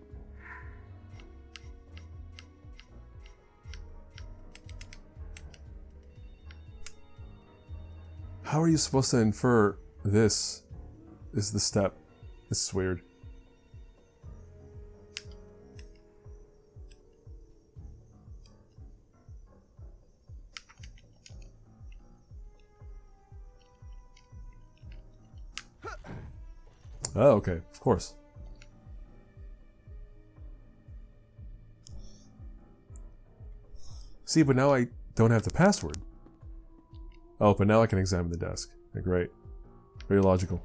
How are you supposed to infer this is the step? This is weird. Oh, okay, of course. See, but now I don't have the password. Oh, but now I can examine the desk. Okay, great. Very logical.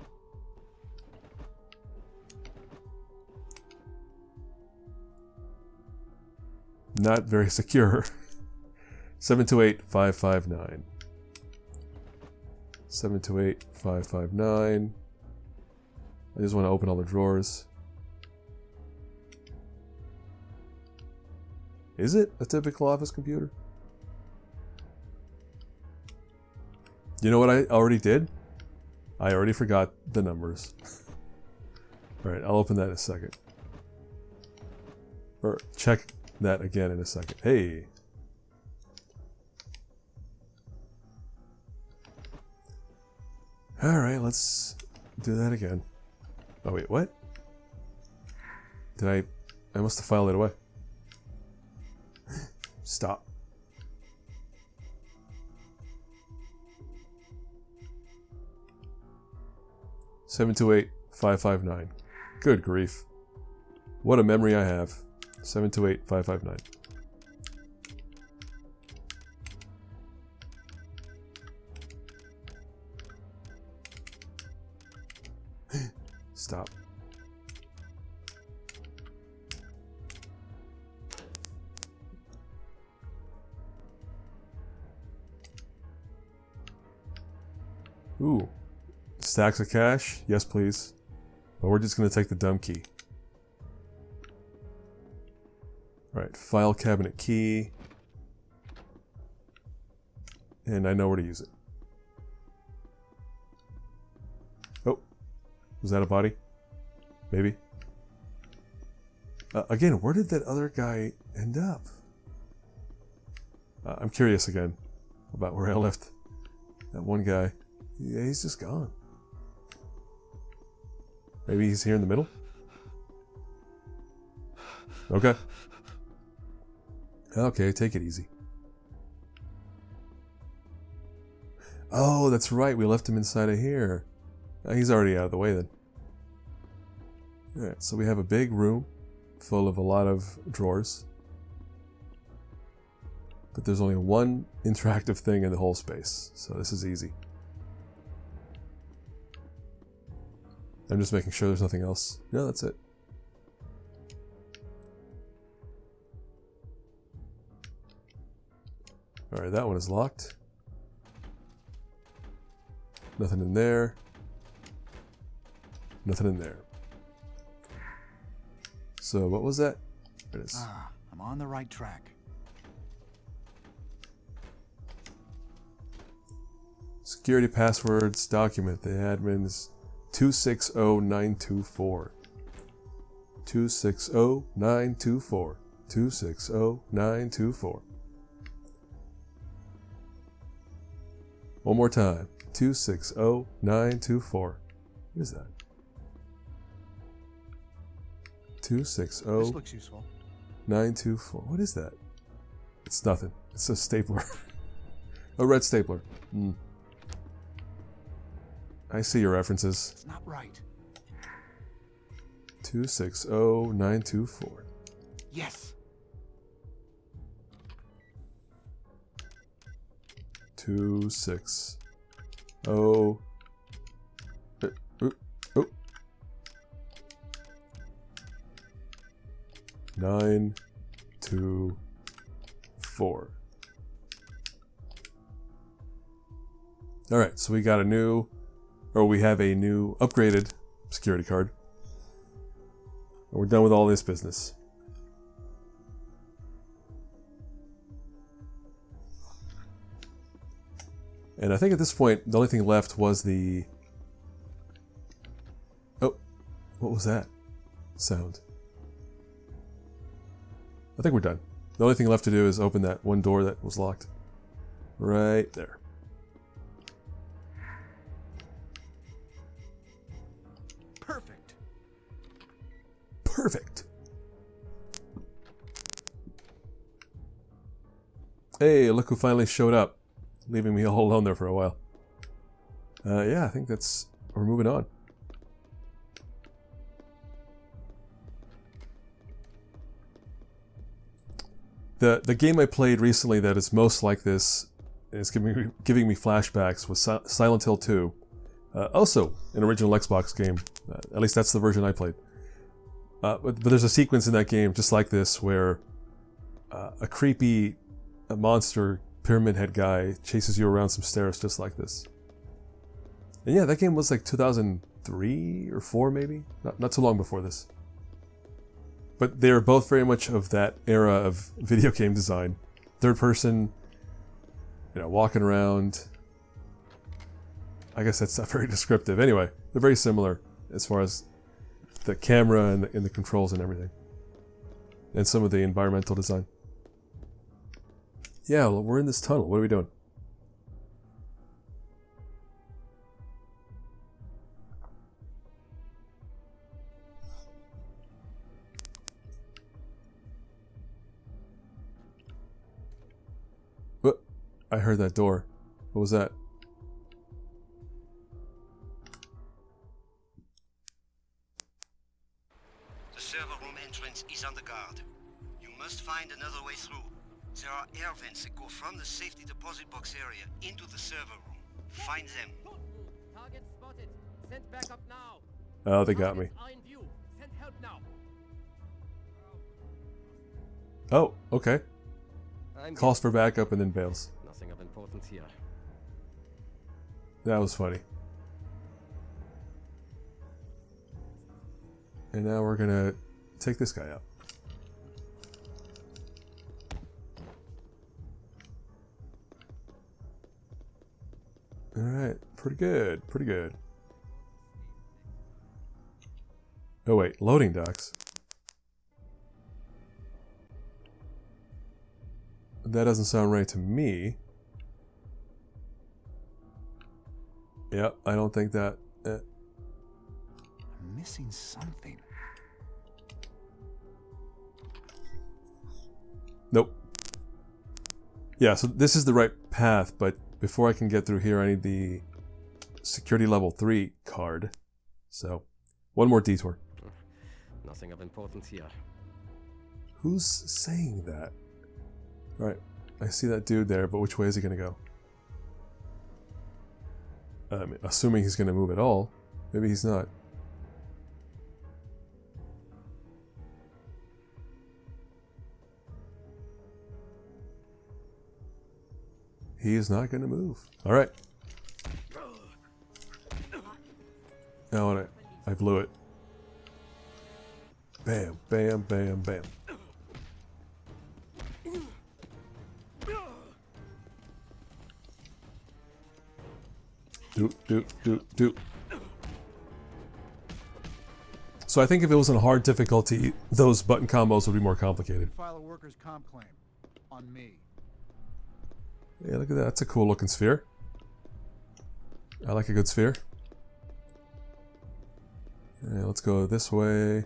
Not very secure. 728-559. 728-559. I just want to open all the drawers. Is it a typical office computer? You know what I already did? I already forgot the numbers. Alright, I'll open that in a second. Or check that again in a second. Hey! Alright, let's do that again. Oh wait, what? Did I must have filed it away. Stop. Seven two eight 559. Good grief. What a memory I have. 728-559. Stop. Ooh. Stacks of cash? Yes, please. But we're just going to take the dumb key. Alright, file cabinet key. And I know where to use it. Oh. Was that a body? Maybe. Again, where did that other guy end up? I'm curious again about where I left that one guy. Yeah, he's just gone. Maybe he's here in the middle? Okay. Okay, take it easy. Oh, that's right. We left him inside of here. He's already out of the way then. Alright, so we have a big room full of a lot of drawers. But there's only one interactive thing in the whole space. So this is easy. I'm just making sure there's nothing else. No, that's it. Alright, that one is locked. Nothing in there. Nothing in there. So what was that? There it is. Ah, I'm on the right track. Security passwords document. The admin's 260924. 260924. 260924. One more time. 260924. What is that? 260. This looks useful. 924. What is that? It's nothing. It's a stapler. A red stapler. I see your references. It's not right. 260924. Yes. 260. Nine, 2, 4. All right, so we have a new upgraded security card. And we're done with all this business. And I think at this point, the only thing left was the... Oh, what was that sound? I think we're done. The only thing left to do is open that one door that was locked. Right there. Perfect. Perfect. Hey, look who finally showed up. Leaving me all alone there for a while. Yeah, I think we're moving on. The game I played recently that is most like this, is giving me flashbacks, was Silent Hill 2. Also an original Xbox game. At least that's the version I played. But there's a sequence in that game just like this where a creepy monster pyramid head guy chases you around some stairs just like this. And yeah, that game was like 2003 or 4 maybe? Not too long before this. But they're both very much of that era of video game design. Third person, walking around. I guess that's not very descriptive. Anyway, they're very similar as far as the camera and the controls and everything. And some of the environmental design. Yeah, well, we're in this tunnel. What are we doing? I heard that door. What was that? The server room entrance is on the guard. You must find another way through. There are air vents that go from the safety deposit box area into the server room. Find them. Target spotted. Send backup now. Oh, they got me. Are in view. Send help now. Oh, okay. Calls for backup and then bails. Nothing of importance here. That was funny. And now we're gonna take this guy out. Alright, pretty good, pretty good. Oh wait, loading docks. That doesn't sound right to me. Yep, I don't think that... I'm missing something. Nope. Yeah, so this is the right path, but before I can get through here, I need the security level 3 card. So, one more detour. Nothing of importance here. Who's saying that? Alright, I see that dude there, but which way is he gonna go? Assuming he's gonna move at all. Maybe he's not. He is not gonna move. Alright. Oh, I blew it. Bam, bam, bam, bam. Do. So I think if it was on hard difficulty, those button combos would be more complicated. File a workers' comp claim on me. Yeah, look at that. That's a cool looking sphere. I like a good sphere. Yeah, let's go this way.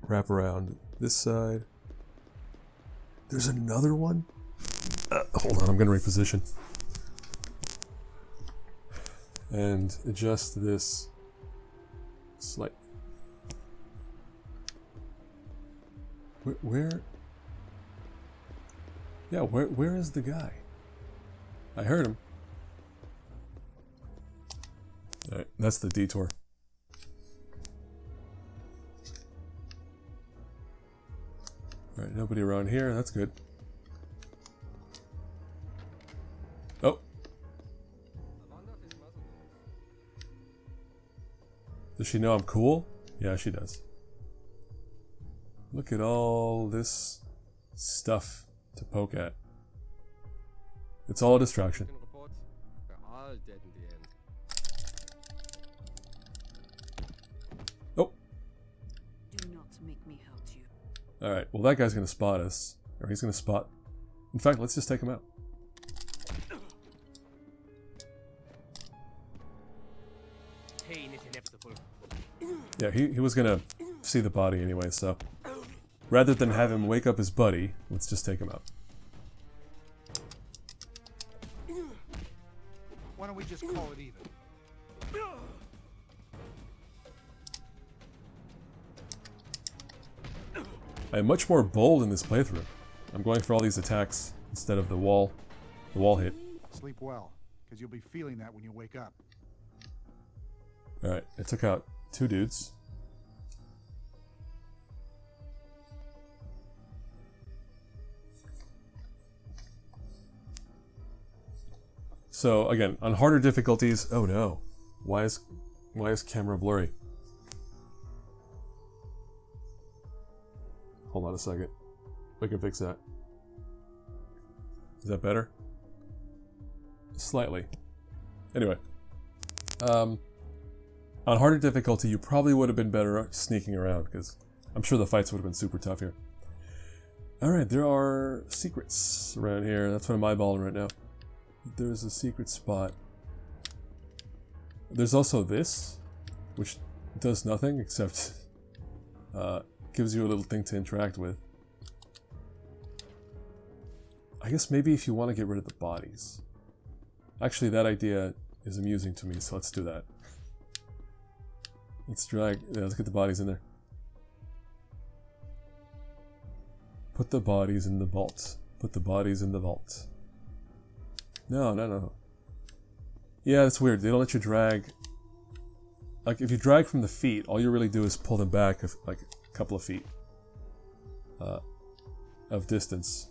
Wrap around this side. There's another one? Hold on, I'm going to reposition. And adjust this slightly. Where? Yeah, where is the guy? I heard him. Alright, that's the detour. Alright, nobody around here, that's good. Oh. Does she know I'm cool? Yeah, she does. Look at all this stuff to poke at. It's all a distraction. Oh. Do not make me hurt you. Alright, well that guy's gonna spot us. Or he's gonna spot... In fact, let's just take him out. Yeah, he was gonna see the body anyway, so... Rather than have him wake up his buddy, let's just take him out. Why don't we just call it even? I am much more bold in this playthrough. I'm going for all these attacks instead of the wall hit. Sleep well, because you'll be feeling that when you wake up. Alright, I took out 2 dudes. So again, on harder difficulties, oh no. Why is camera blurry? Hold on a second. We can fix that. Is that better? Slightly. Anyway. On harder difficulty, you probably would have been better sneaking around, because I'm sure the fights would have been super tough here. Alright, there are secrets around here. That's what I'm eyeballing right now. There's a secret spot. There's also this, which does nothing except gives you a little thing to interact with. I guess maybe if you want to get rid of the bodies. Actually, that idea is amusing to me, so let's do that. Let's let's get the bodies in there. Put the bodies in the vault. Put the bodies in the vault. No. Yeah, that's weird. They don't let you drag. Like, if you drag from the feet, all you really do is pull them back like a couple of feet of distance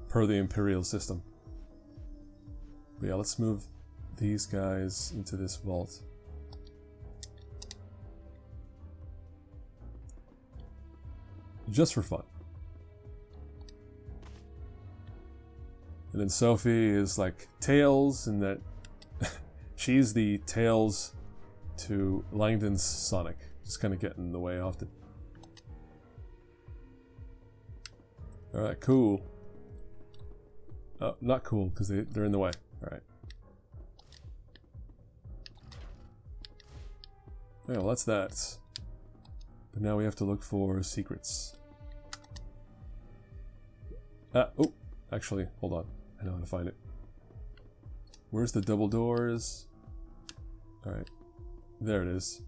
per the Imperial system. But yeah, let's move these guys into this vault. Just for fun. And then Sophie is like Tails, in that she's the Tails to Langdon's Sonic. Just kind of getting in the way often. Alright, cool. Not cool, because they're in the way. Alright. Yeah, well, that's that. But now we have to look for secrets. Oh, actually, hold on. I know how to find it. Where's the double doors? Alright. There it is.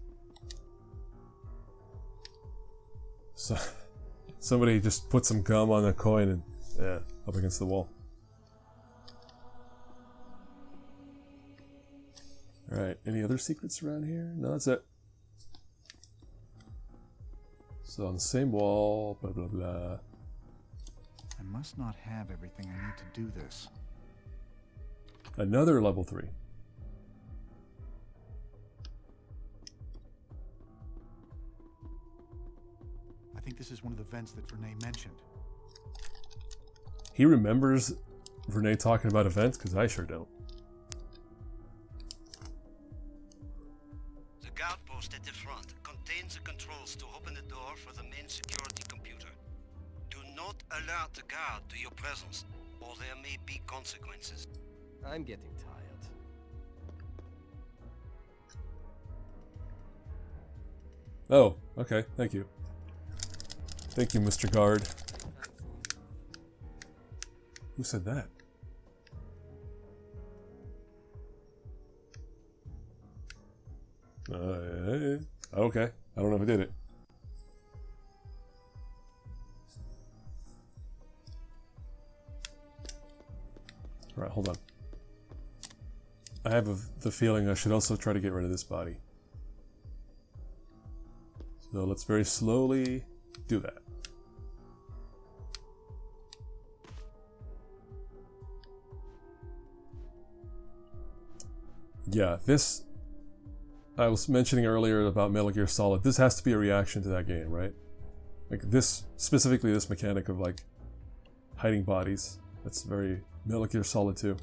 So, somebody just put some gum on a coin and, yeah, up against the wall. Alright, any other secrets around here? No, that's it. So on the same wall, blah blah blah. I must not have everything I need to do this. Another level 3. I think this is one of the vents that Renee mentioned. He remembers Renee talking about events, because I sure don't. guard post at the front contains the controls to open the door for the main security computer. Do not alert the guard to your presence, or there may be consequences. I'm getting tired. Oh, okay. Thank you. Thank you, Mr. Guard. Who said that? Okay. I don't know who did it. Alright, hold on. I have the feeling I should also try to get rid of this body. So let's very slowly do that. Yeah, this... I was mentioning earlier about Metal Gear Solid. This has to be a reaction to that game, right? Like this, specifically this mechanic of like hiding bodies. That's very Metal Gear Solid 2.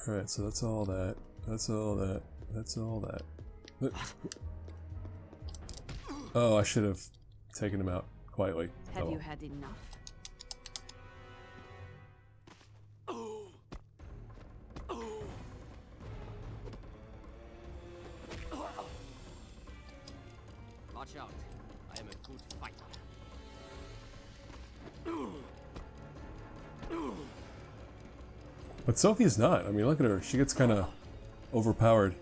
Alright, so that's all that. That's all that. That's all that. Oh, I should have taken him out quietly. Have you had enough? Watch out. I am a good fighter. But Sophie's not. I mean, look at her. She gets kind of overpowered.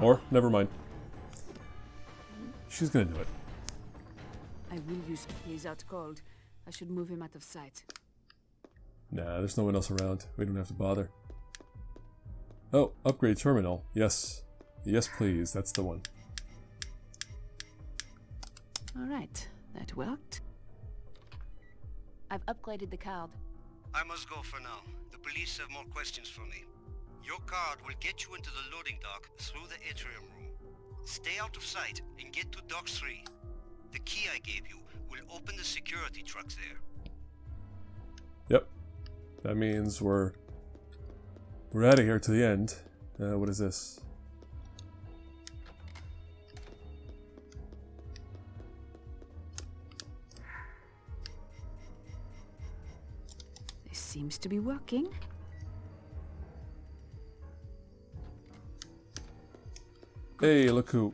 Or, never mind. She's gonna do it. I will use he's out cold. I should move him out of sight. Nah, there's no one else around. We don't have to bother. Oh, upgrade terminal. Yes. Yes, please. That's the one. Alright, that worked. I've upgraded the card. I must go for now. The police have more questions for me. Your card will get you into the loading dock through the atrium room. Stay out of sight and get to dock 3. The key I gave you will open the security trucks there. Yep. That means we're out of here to the end. What is this? This seems to be working. Hey, look who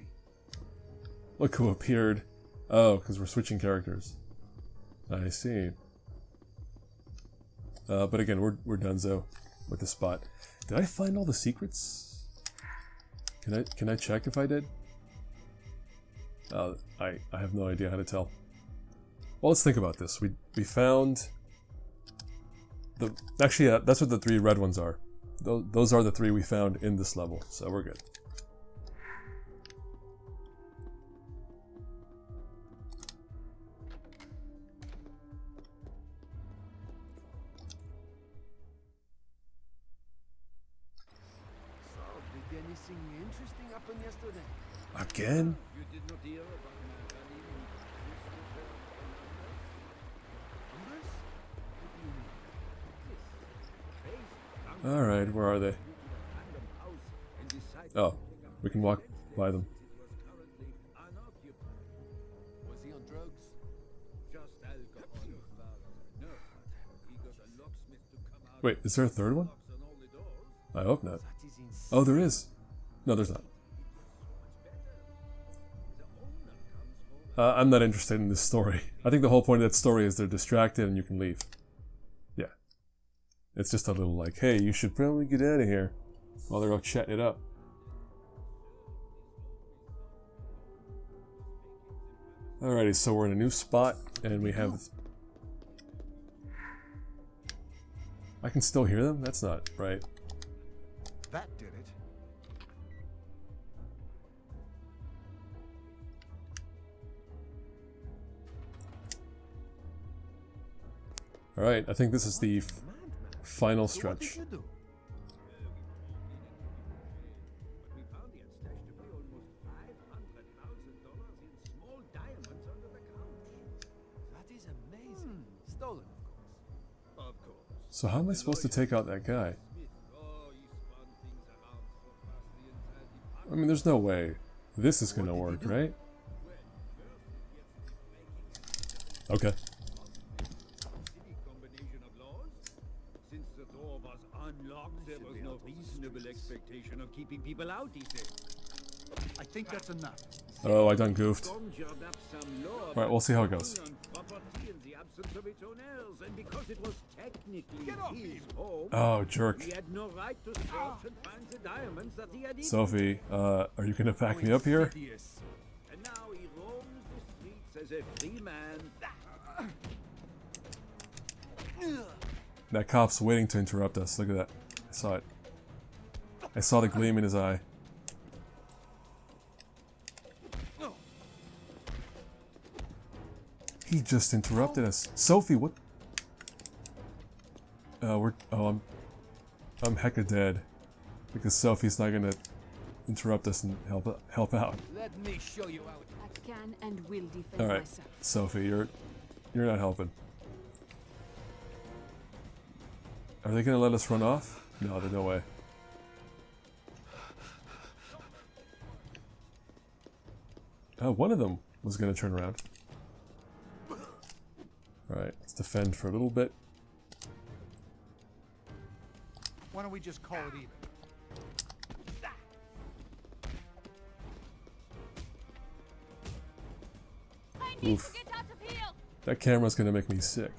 appeared. Oh, because we're switching characters. I see. But again, we're donezo with the spot. Did I find all the secrets? Can I check if I did? I have no idea how to tell. Well, let's think about this. We found the actually that's what the 3 red ones are. Those are the 3 we found in this level, so we're good. Anything interesting happened yesterday? Again? You did not hear about my Christopher? Alright, where are they? Oh, we can walk by them. Was he on drugs? Just alcohol. No, he got a locksmith to come out. Wait, is there a third one? I hope not. Oh, there is. No, there's not. I'm not interested in this story. I think the whole point of that story is they're distracted and you can leave. Yeah. It's just a little like, hey, you should probably get out of here while they're all chatting it up. Alrighty, so we're in a new spot and we have... I can still hear them? That's not right. That did it. Alright, I think this is the final stretch. That is amazing. Stolen. So how am I supposed to take out that guy? I mean, there's no way this is gonna work, right? Okay. Since the door was unlocked, there was no reasonable expectation of keeping people out, he said. I think that's enough. Oh, I done goofed. Alright, we'll see how it goes. Oh, jerk. Sophie, are you gonna pack me up here? And now he roams the streets as a free man. That cop's waiting to interrupt us. Look at that. I saw it. I saw the gleam in his eye. He just interrupted us. Sophie, what? I'm hecka dead because Sophie's not gonna interrupt us and help out. Let me show you out. I can and will defend All right, myself. Sophie, you're not helping. Are they gonna let us run off? No, there's no way. Oh, one of them was gonna turn around. Alright, let's defend for a little bit. Why don't we just call it even? Oof. That camera's gonna make me sick.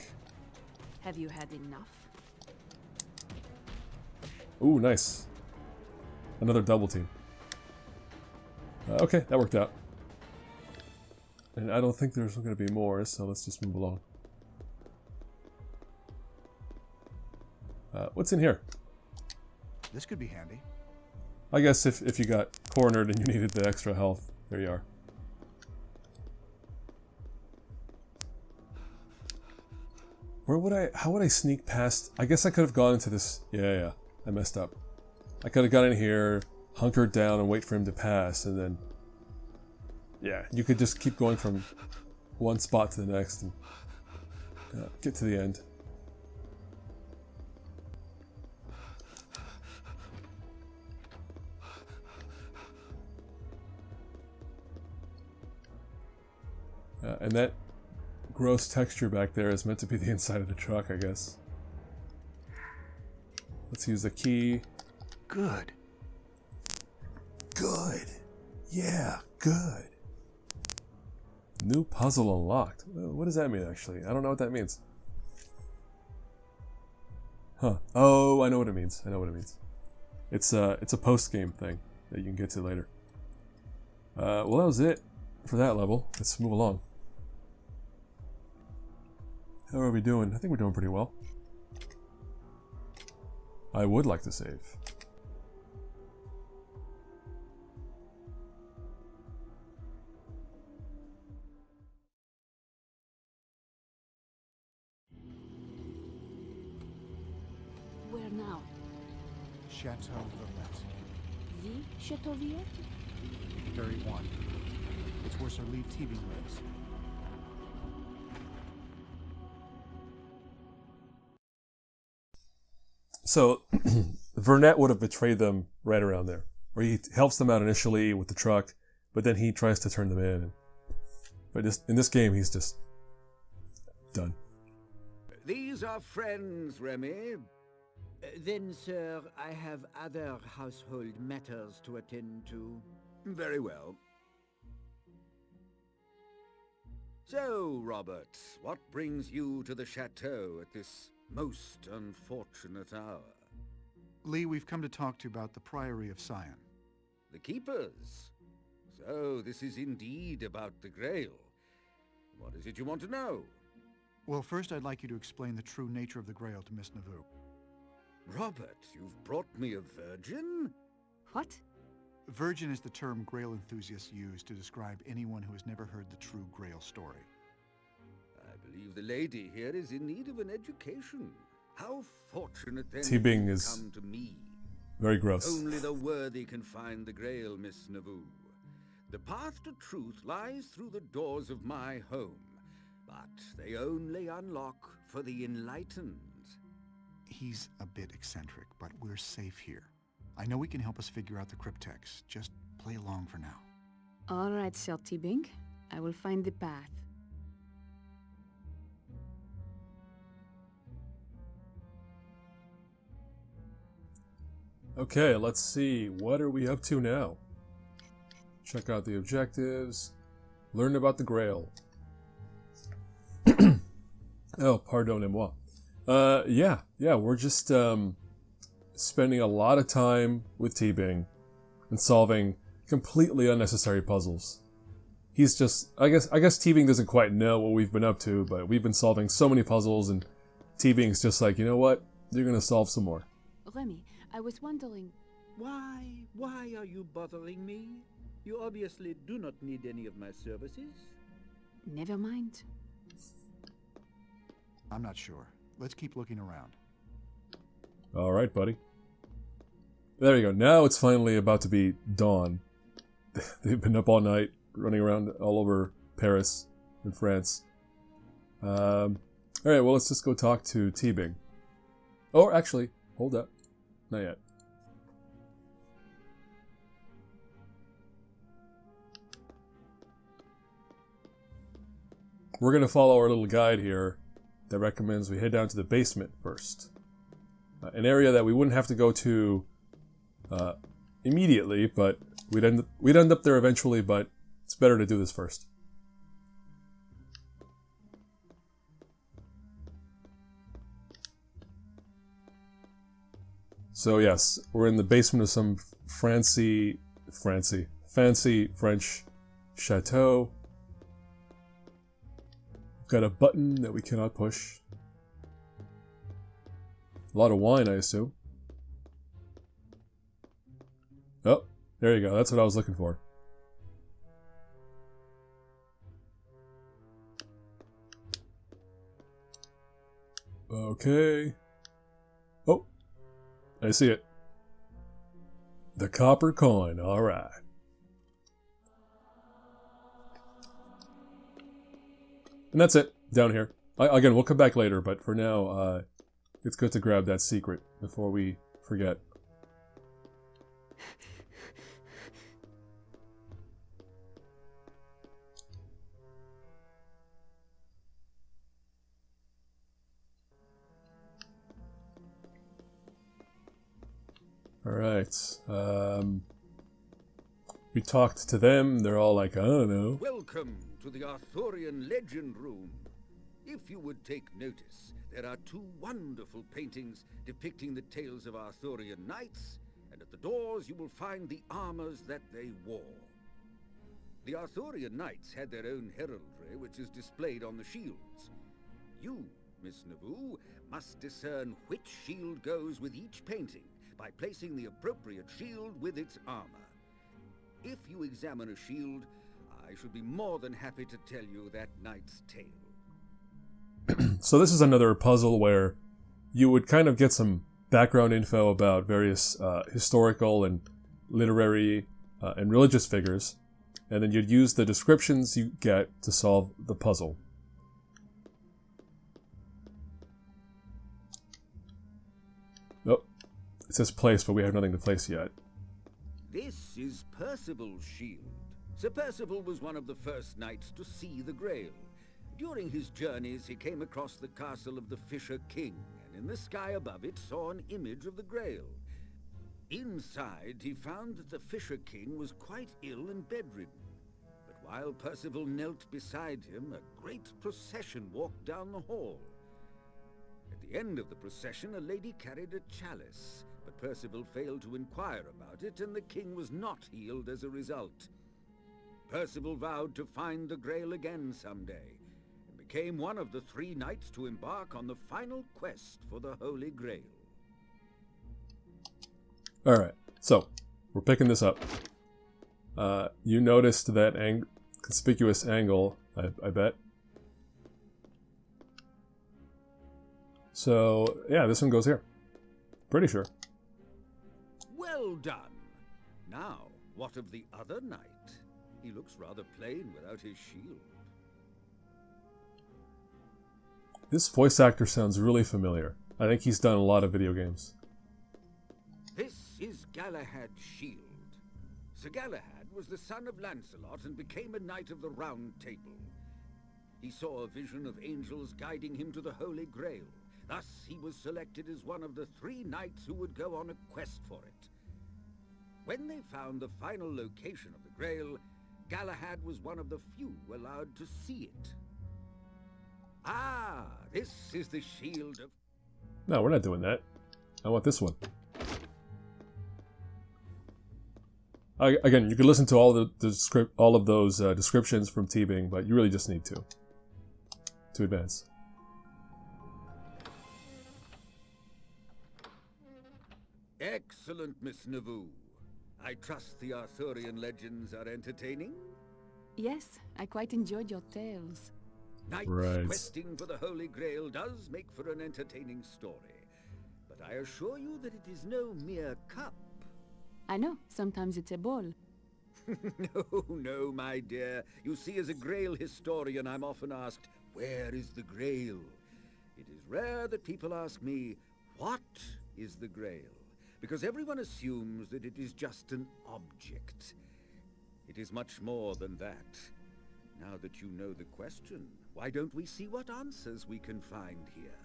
Have you had enough? Ooh, nice. Another double team. Okay, that worked out. And I don't think there's going to be more, so let's just move along. What's in here? This could be handy. I guess if you got cornered and you needed the extra health, there you are. How would I sneak past? I guess I could have gone into this. Yeah, I messed up. I could have got in here, hunkered down and wait for him to pass, and then... Yeah, you could just keep going from one spot to the next and get to the end. And that gross texture back there is meant to be the inside of the truck, I guess. Let's use the key. Good. Good. Yeah, good. New puzzle unlocked. What does that mean, actually? I don't know what that means. Huh. Oh, I know what it means. It's a post-game thing that you can get to later. Well, that was it for that level. Let's move along. How are we doing? I think we're doing pretty well. I would like to save. Where now? Chateau Villette. The Chateau Villette? Very one. It's where Sir Lee Teabing lives. So, Vernet would have betrayed them right around there. Where he helps them out initially with the truck, but then he tries to turn them in. But in this game, he's just done. These are friends, Remy. Then, sir, I have other household matters to attend to. Very well. So, Robert, what brings you to the chateau at this most unfortunate hour? Lee, we've come to talk to you about the Priory of Sion. The Keepers? So, this is indeed about the Grail. What is it you want to know? Well, first I'd like you to explain the true nature of the Grail to Miss Nauvoo. Robert, you've brought me a virgin? What? Virgin is the term Grail enthusiasts use to describe anyone who has never heard the true Grail story. I believe the lady here is in need of an education. How fortunate then Teabing you is come to me. very gross. Only the worthy can find the Grail, Miss Nauvoo. The path to truth lies through the doors of my home, but they only unlock for the enlightened. He's a bit eccentric, but we're safe here. I know he can help us figure out the cryptex. Just play along for now. All right, Sir Tibbing. I will find the path. Okay, let's see. What are we up to now? Check out the objectives. Learn about the Grail. Oh, pardonnez-moi. Yeah, we're just spending a lot of time with T-Bing and solving completely unnecessary puzzles. He's just, I guess T-Bing doesn't quite know what we've been up to, but we've been solving so many puzzles, and T-Bing's just like, you know what? You're gonna solve some more. Remy, I was wondering... Why are you bothering me? You obviously do not need any of my services. Never mind. I'm not sure. Let's keep looking around. All right, buddy. There you go. Now it's finally about to be dawn. They've been up all night, running around all over Paris and France. All right, well, let's just go talk to T-Bing. Or actually, hold up. Not yet. We're going to follow our little guide here that recommends we head down to the basement first. An area that we wouldn't have to go to immediately, but we'd end up there eventually, but it's better to do this first. So yes, we're in the basement of some fancy French chateau. Got a button that we cannot push. A lot of wine, I assume. Oh, there you go. That's what I was looking for. Okay. Oh, I see it. The copper coin. All right. And that's it, down here. Again, we'll come back later, but for now, it's good to grab that secret before we forget. Alright, we talked to them, they're all like, I don't know. Welcome to the Arthurian Legend Room. If you would take notice, there are two wonderful paintings depicting the tales of Arthurian knights, and at the doors you will find the armors that they wore. The Arthurian knights had their own heraldry, which is displayed on the shields. You, Miss Navoo, must discern which shield goes with each painting by placing the appropriate shield with its armor. If you examine a shield, I should be more than happy to tell you that knight's tale. So this is another puzzle where you would kind of get some background info about various historical and literary and religious figures, and then you'd use the descriptions you get to solve the puzzle. Oh, it says place, but we have nothing to place yet. This is Percival's shield. Sir Percival was one of the first knights to see the Grail. During his journeys, he came across the castle of the Fisher King, and in the sky above it saw an image of the Grail. Inside, he found that the Fisher King was quite ill and bedridden. But while Percival knelt beside him, a great procession walked down the hall. At the end of the procession, a lady carried a chalice, but Percival failed to inquire about it, and the king was not healed as a result. Percival vowed to find the Grail again someday, and became one of the 3 knights to embark on the final quest for the Holy Grail. Alright, so, we're picking this up. You noticed that conspicuous angle, I bet. So, yeah, this one goes here. Pretty sure. Well done! Now, what of the other knight? He looks rather plain without his shield. This voice actor sounds really familiar. I think he's done a lot of video games. This is Galahad's shield. Sir Galahad was the son of Lancelot and became a knight of the Round Table. He saw a vision of angels guiding him to the Holy Grail. Thus, he was selected as one of the 3 knights who would go on a quest for it. When they found the final location of the Grail, Galahad was one of the few allowed to see it. Ah, this is the shield of... No, we're not doing that. I want this one. Again, you could listen to all of those descriptions from T-Bing, but you really just need to advance. Excellent, Miss Navoo. I trust the Arthurian legends are entertaining? Yes, I quite enjoyed your tales. Knights questing for the Holy Grail does make for an entertaining story. But I assure you that it is no mere cup. I know, sometimes it's a ball. No, my dear. You see, as a Grail historian, I'm often asked, where is the Grail? It is rare that people ask me, what is the Grail? Because everyone assumes that it is just an object. It is much more than that. Now that you know the question, why don't we see what answers we can find here?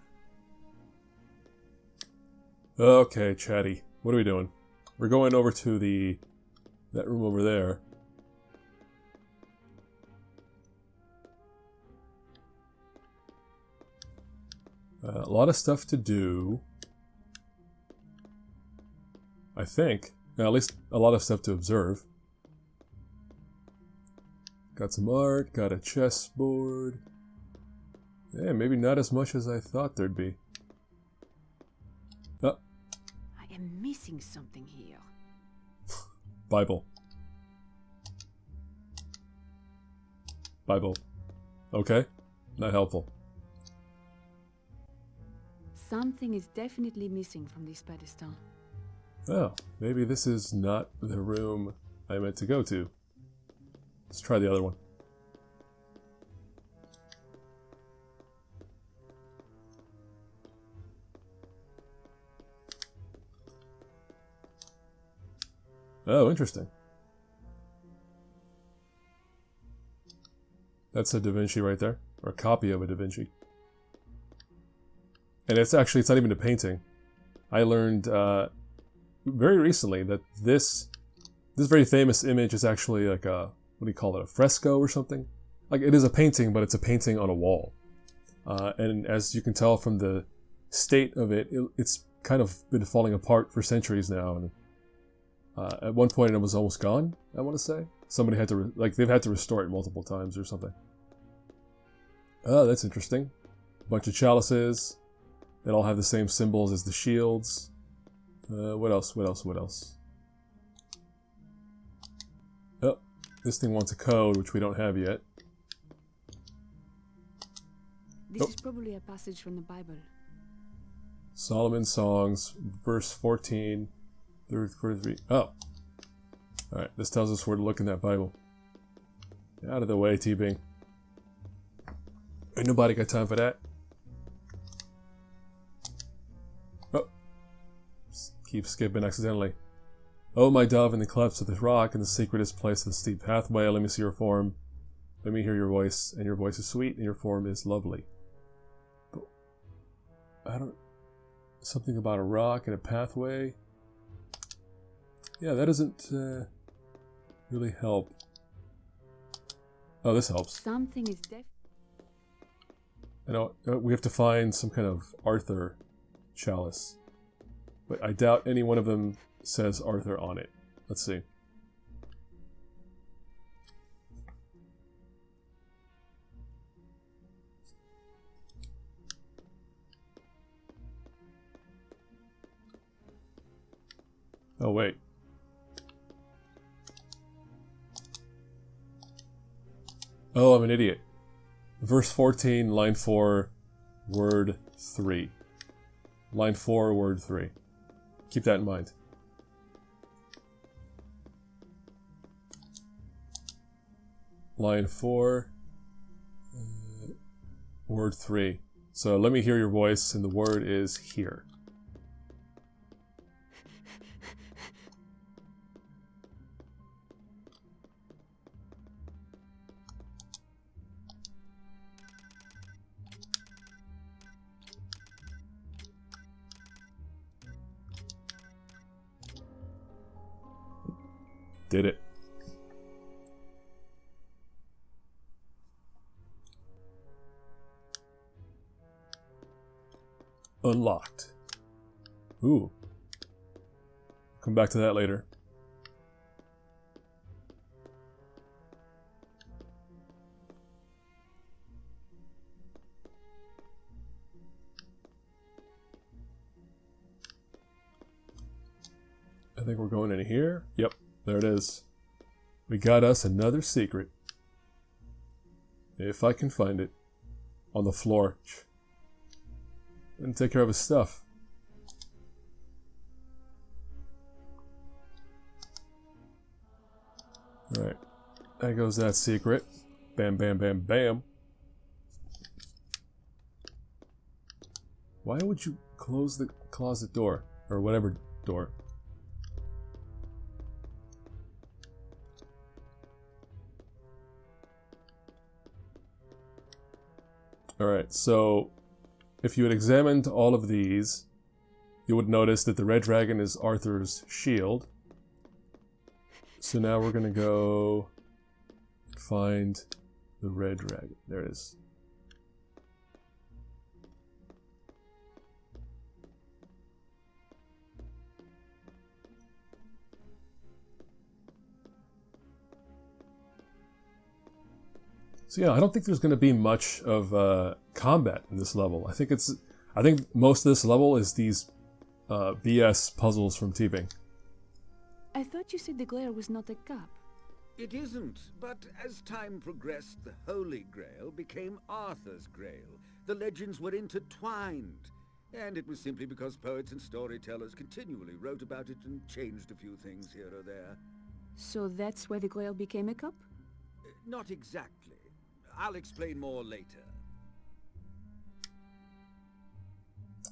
Okay, Chatty. What are we doing? We're going over to that room over there. A lot of stuff to do. I think. At least a lot of stuff to observe. Got some art, got a chessboard. Yeah, maybe not as much as I thought there'd be. Oh. I am missing something here. Bible. Bible. Okay. Not helpful. Something is definitely missing from this pedestal. Oh, maybe this is not the room I meant to go to. Let's try the other one. Oh, interesting. That's a Da Vinci right there, or a copy of a Da Vinci. And it's not even a painting. I learned very recently that this very famous image is actually like a, what do you call it, a fresco or something? Like, it is a painting, but it's a painting on a wall. And as you can tell from the state of it, it's kind of been falling apart for centuries now. And at one point it was almost gone, I want to say. Somebody had to, they've had to restore it multiple times or something. Oh, that's interesting. A bunch of chalices. They all have the same symbols as the shields. What else? Oh, this thing wants a code, which we don't have yet. This is probably a passage from the Bible. Solomon's Songs, verse 14, 33. Oh. Alright, this tells us where to look in that Bible. Get out of the way, T-Bing. Ain't nobody got time for that. Oh. Keep skipping accidentally. Oh, my dove, in the clefts of the rock, in the secretest place of the steep pathway, let me see your form. Let me hear your voice, and your voice is sweet, and your form is lovely. But I don't... Something about a rock and a pathway? Yeah, that doesn't really help. Oh, this helps. Something is I know we have to find some kind of Arthur chalice. But I doubt any one of them says Arthur on it. Let's see. Oh, wait. Oh, I'm an idiot. Verse 14, line 4, word 3. Line 4, word 3. Keep that in mind. Line 4, word 3. So let me hear your voice, and the word is here. Did it. Unlocked. Ooh. Come back to that later. I think we're going in here. Yep, there it is. We got us another secret. If I can find it. On the floor. And take care of his stuff. Alright. There goes that secret. Bam, bam, bam, bam. Why would you close the closet door? Or whatever door. Alright, so if you had examined all of these, you would notice that the red dragon is Arthur's shield. So now we're going to go find the red dragon. There it is. So yeah, I don't think there's going to be much of combat in this level. I think most of this level is these BS puzzles from Teeping. I thought you said the glare was not a cup. It isn't, but as time progressed, the Holy Grail became Arthur's Grail. The legends were intertwined, and it was simply because poets and storytellers continually wrote about it and changed a few things here or there. So that's why the Grail became a cup? Not exactly. I'll explain more later.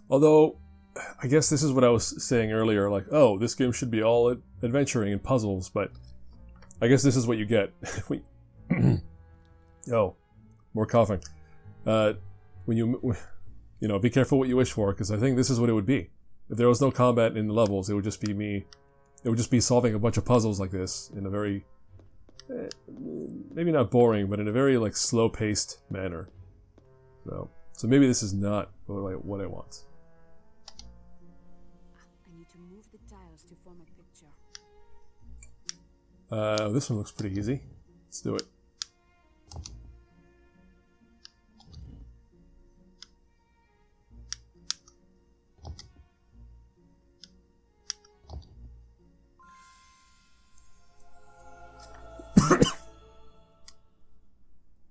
Although, I guess this is what I was saying earlier, like, oh, this game should be all adventuring and puzzles, but I guess this is what you get. Oh, more coughing. When you know, be careful what you wish for, because I think this is what it would be. If there was no combat in the levels, it would just be me. It would just be solving a bunch of puzzles like this in a very, maybe not boring, but in a very like slow-paced manner. So maybe this is not what I want. I need to move the tiles to form a picture. This one looks pretty easy. Let's do it.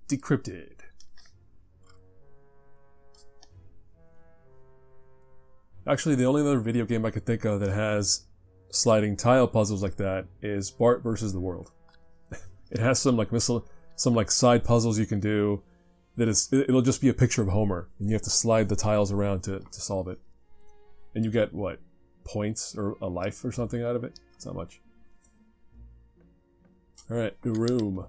Decrypted. Actually, the only other video game I could think of that has sliding tile puzzles like that is Bart versus the World. It has some like side puzzles you can do that it'll just be a picture of Homer, and you have to slide the tiles around to solve it. And you get what? Points or a life or something out of it? It's not much. Alright, new room.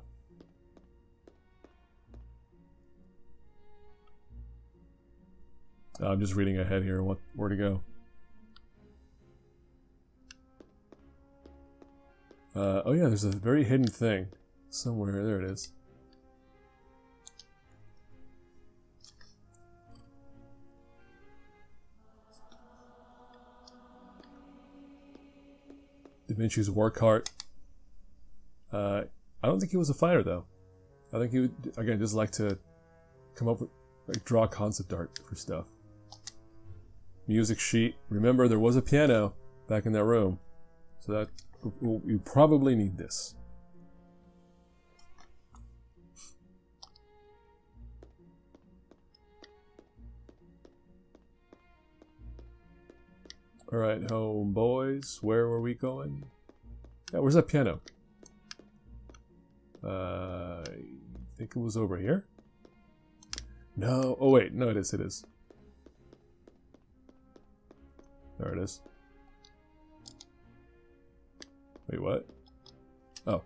I'm just reading ahead here where to go. Oh yeah, there's a very hidden thing somewhere. There it is. Da Vinci's work cart. I don't think he was a fighter though. I think he would, again, just like to come up with, like, draw concept art for stuff. Music sheet. Remember, there was a piano back in that room, so that you probably need this. All right, home boys. Where were we going? Yeah, where's that piano? I think it was over here. No. Oh, wait. No, it is. It is. There it is. Wait, what? Oh.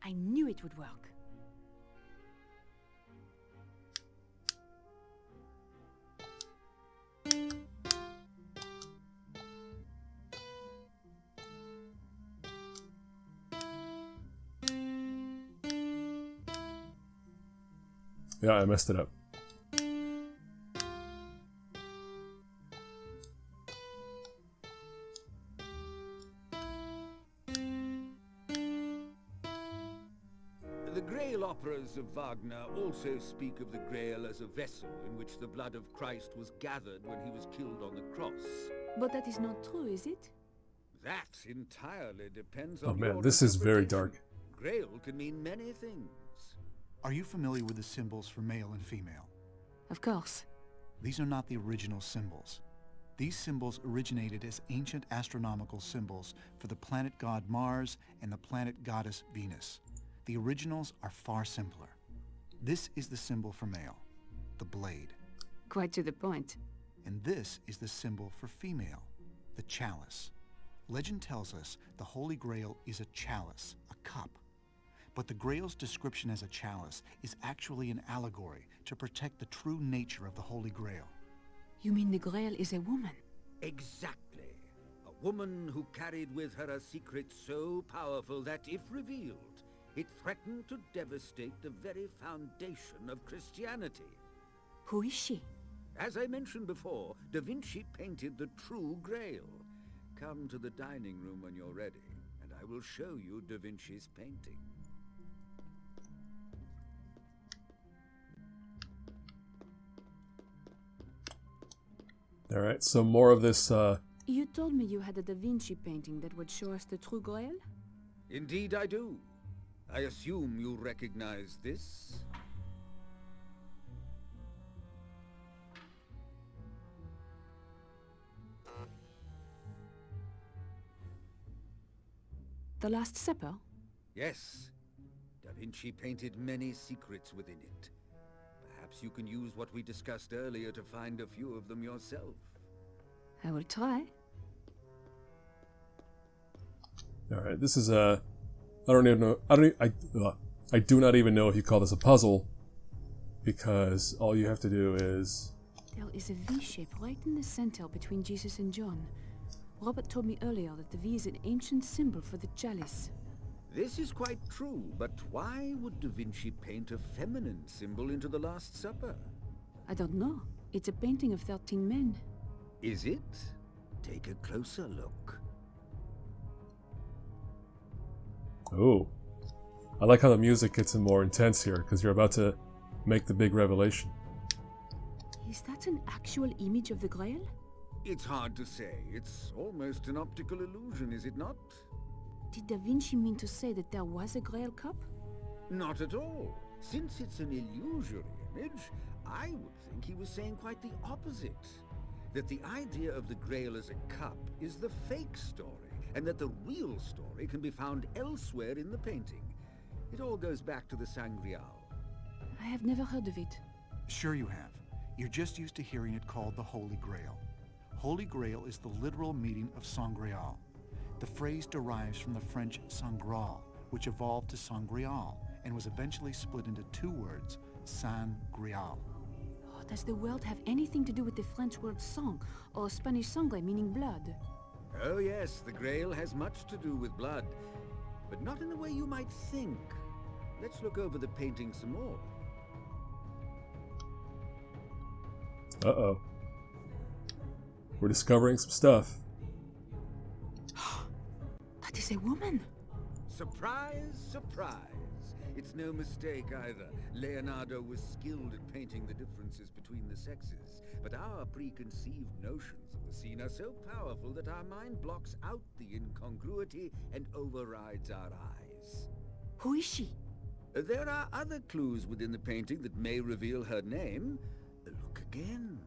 I knew it would work. Yeah, I messed it up. The Grail operas of Wagner also speak of the Grail as a vessel in which the blood of Christ was gathered when he was killed on the cross. But that is not true, is it? That entirely depends Oh on man, your this is very interpretation. dark. Grail can mean many things. Are you familiar with the symbols for male and female? Of course. These are not the original symbols. These symbols originated as ancient astronomical symbols for the planet god Mars and the planet goddess Venus. The originals are far simpler. This is the symbol for male, the blade. Quite to the point. And this is the symbol for female, the chalice. Legend tells us the Holy Grail is a chalice, a cup. But the Grail's description as a chalice is actually an allegory to protect the true nature of the Holy Grail. You mean the Grail is a woman? Exactly. A woman who carried with her a secret so powerful that, if revealed, it threatened to devastate the very foundation of Christianity. Who is she? As I mentioned before, Da Vinci painted the true Grail. Come to the dining room when you're ready, and I will show you Da Vinci's painting. Alright, so more of this, You told me you had a Da Vinci painting that would show us the true Grail? Indeed I do. I assume you recognize this? The Last Supper? Yes. Da Vinci painted many secrets within it. Perhaps you can use what we discussed earlier to find a few of them yourself. I will try. alright, this is I don't even know, I do not even know if you call this a puzzle, because all you have to do is... There is a V shape right in the center between Jesus and John. Robert told me earlier that the V is an ancient symbol for the chalice. This is quite true, but why would Da Vinci paint a feminine symbol into the Last Supper? I don't know. It's a painting of 13 men. Is it? Take a closer look. Oh. I like how the music gets more intense here, because you're about to make the big revelation. Is that an actual image of the Grail? It's hard to say. It's almost an optical illusion, is it not? Did Da Vinci mean to say that there was a Grail cup? Not at all. Since it's an illusory image, I would think he was saying quite the opposite. That the idea of the Grail as a cup is the fake story, and that the real story can be found elsewhere in the painting. It all goes back to the Sangreal. I have never heard of it. Sure you have. You're just used to hearing it called the Holy Grail. Holy Grail is the literal meaning of Sangreal. The phrase derives from the French Sangral, which evolved to Sangreal, and was eventually split into two words, San-Greal. Oh, does the word have anything to do with the French word sang, or Spanish sangre meaning blood? Oh yes, the Grail has much to do with blood, but not in the way you might think. Let's look over the painting some more. Uh-oh. We're discovering some stuff. That is a woman! Surprise, surprise! It's no mistake either. Leonardo was skilled at painting the differences between the sexes, but our preconceived notions of the scene are so powerful that our mind blocks out the incongruity and overrides our eyes. Who is she? There are other clues within the painting that may reveal her name. Look again.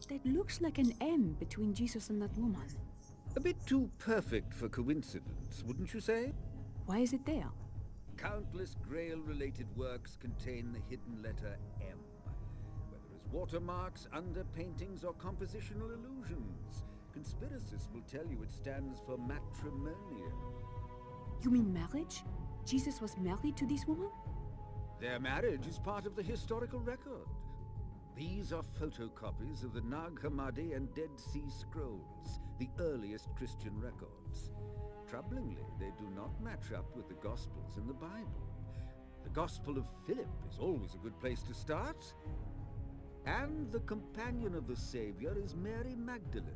That looks like an M between Jesus and that woman. A bit too perfect for coincidence, wouldn't you say? Why is it there? Countless Grail-related works contain the hidden letter M. Whether as watermarks, underpaintings, or compositional illusions, conspiracists will tell you it stands for matrimonial. You mean marriage? Jesus was married to this woman? Their marriage is part of the historical record. These are photocopies of the Nag Hammadi and Dead Sea Scrolls, the earliest Christian records. Troublingly, they do not match up with the Gospels in the Bible. The Gospel of Philip is always a good place to start. And the companion of the Savior is Mary Magdalene.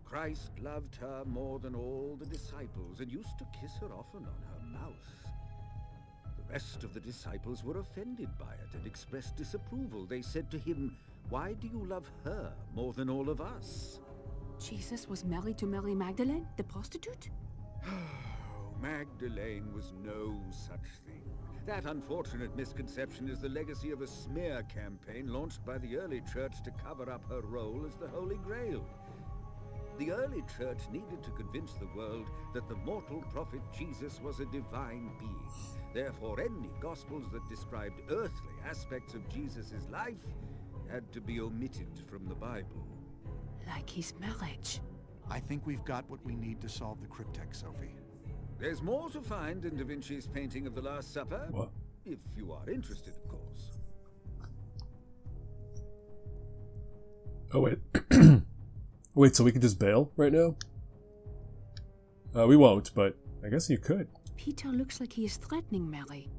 Christ loved her more than all the disciples and used to kiss her often on her mouth. The rest of the disciples were offended by it and expressed disapproval. They said to him, "Why do you love her more than all of us?" Jesus was married to Mary Magdalene, the prostitute? Magdalene was no such thing. That unfortunate misconception is the legacy of a smear campaign launched by the early church to cover up her role as the Holy Grail. The early church needed to convince the world that the mortal prophet Jesus was a divine being. Therefore, any Gospels that described earthly aspects of Jesus' life had to be omitted from the Bible. Like his marriage. I think we've got what we need to solve the cryptech, Sophie. There's more to find in Da Vinci's painting of the Last Supper. What? If you are interested, of course. Oh, wait. Wait, so we can just bail right now? We won't, but I guess you could. Peter looks like he is threatening Mary.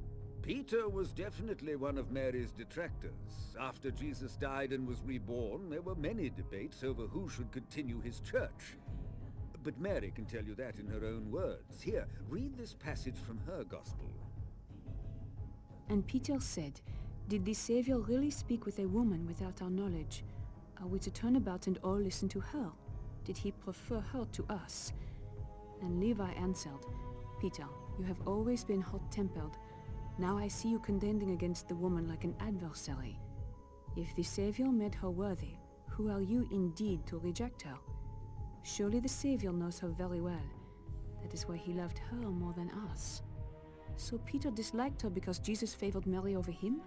Peter was definitely one of Mary's detractors. After Jesus died and was reborn, there were many debates over who should continue his church. But Mary can tell you that in her own words. Here, read this passage from her gospel. And Peter said, "Did the Savior really speak with a woman without our knowledge? Are we to turn about and all listen to her? Did he prefer her to us?" And Levi answered, "Peter, you have always been hot-tempered. Now I see you contending against the woman like an adversary. If the Savior made her worthy, who are you indeed to reject her? Surely the Savior knows her very well. That is why he loved her more than us." So Peter disliked her because Jesus favored Mary over him?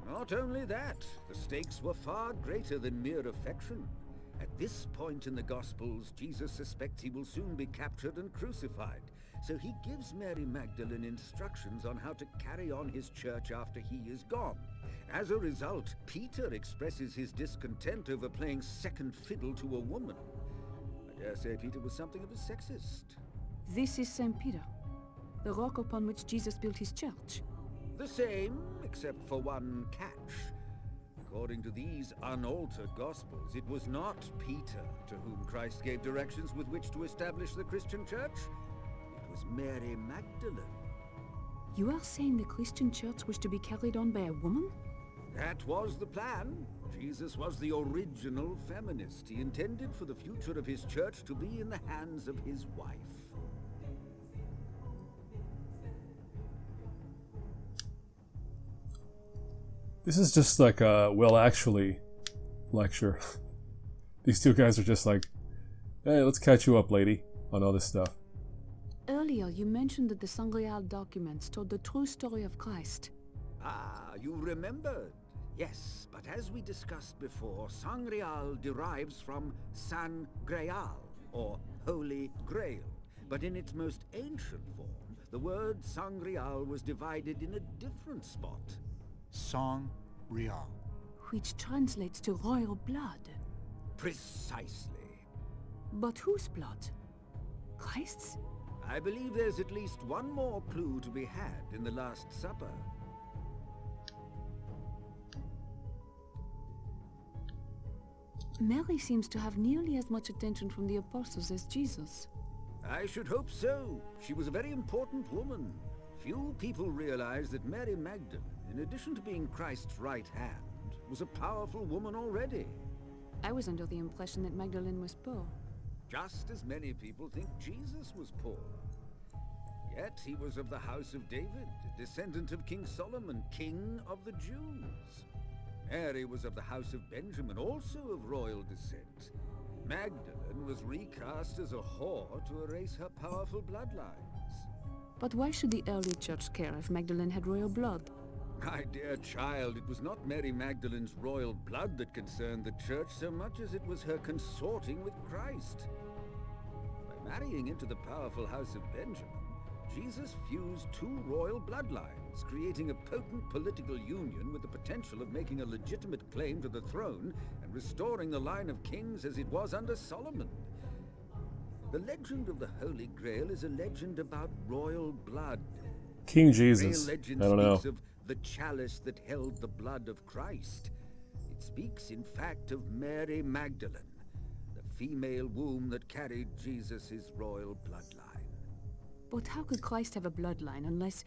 Not only that, the stakes were far greater than mere affection. At this point in the Gospels, Jesus suspects he will soon be captured and crucified. So he gives Mary Magdalene instructions on how to carry on his church after he is gone. As a result, Peter expresses his discontent over playing second fiddle to a woman. I dare say Peter was something of a sexist. This is St. Peter, the rock upon which Jesus built his church. The same, except for one catch. According to these unaltered Gospels, it was not Peter to whom Christ gave directions with which to establish the Christian church. It was Mary Magdalene. You are saying the Christian church was to be carried on by a woman? That was the plan. Jesus was the original feminist. He intended for the future of his church to be in the hands of his wife. This is just like a well actually lecture. These two guys are just like, "Hey, let's catch you up, lady," on all this stuff. Earlier, you mentioned that the Sangreal documents told the true story of Christ. Ah, you remembered. Yes, but as we discussed before, Sangreal derives from San Graal, or Holy Grail. But in its most ancient form, the word Sangreal was divided in a different spot. Sang Real. Which translates to royal blood. Precisely. But whose blood? Christ's? I believe there's at least one more clue to be had in the Last Supper. Mary seems to have nearly as much attention from the apostles as Jesus. I should hope so. She was a very important woman. Few people realize that Mary Magdalene, in addition to being Christ's right hand, was a powerful woman already. I was under the impression that Magdalene was poor. Just as many people think Jesus was poor. Yet he was of the house of David, a descendant of King Solomon, king of the Jews. Mary was of the house of Benjamin, also of royal descent. Magdalene was recast as a whore to erase her powerful bloodlines. But why should the early church care if Magdalene had royal blood? My dear child, it was not Mary Magdalene's royal blood that concerned the church so much as it was her consorting with Christ. By marrying into the powerful house of Benjamin, Jesus fused two royal bloodlines, creating a potent political union with the potential of making a legitimate claim to the throne and restoring the line of kings as it was under Solomon. The legend of the Holy Grail is a legend about royal blood. King Jesus. The legend I don't know. speaks of the chalice that held the blood of Christ. It speaks, in fact, of Mary Magdalene, the female womb that carried Jesus' royal bloodline. But how could Christ have a bloodline unless...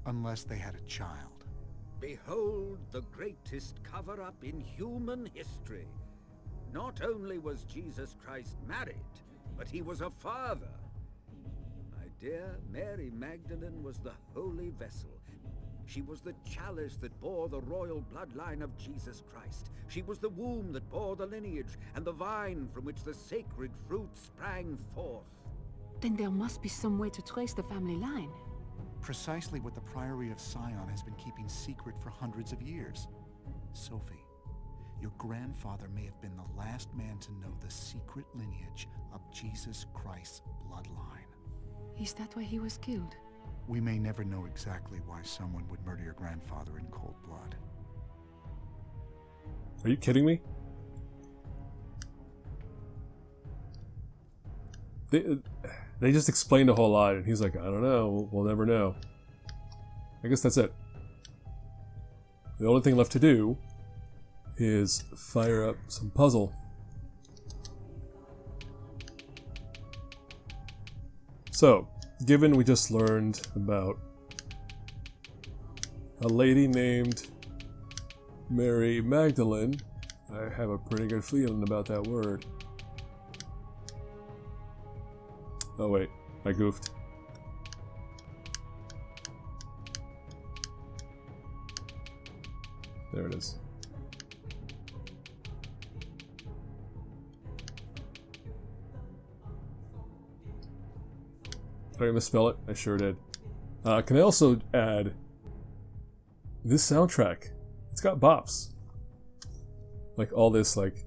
Unless they had a child. Behold the greatest cover-up in human history. Not only was Jesus Christ married, but he was a father. My dear, Mary Magdalene was the holy vessel. She was the chalice that bore the royal bloodline of Jesus Christ. She was the womb that bore the lineage, and the vine from which the sacred fruit sprang forth. Then there must be some way to trace the family line. Precisely what the Priory of Sion has been keeping secret for hundreds of years. Sophie, your grandfather may have been the last man to know the secret lineage of Jesus Christ's bloodline. Is that why he was killed? We may never know exactly why someone would murder your grandfather in cold blood. Are you kidding me? They just explained a whole lot, and he's like, I don't know, we'll never know. I guess that's it. The only thing left to do is fire up some puzzle. So, given we just learned about a lady named Mary Magdalene, I have a pretty good feeling about that word. Oh wait, I goofed. There it is. Did I misspell it? I sure did. Can I also add this soundtrack? It's got bops. Like all this, like,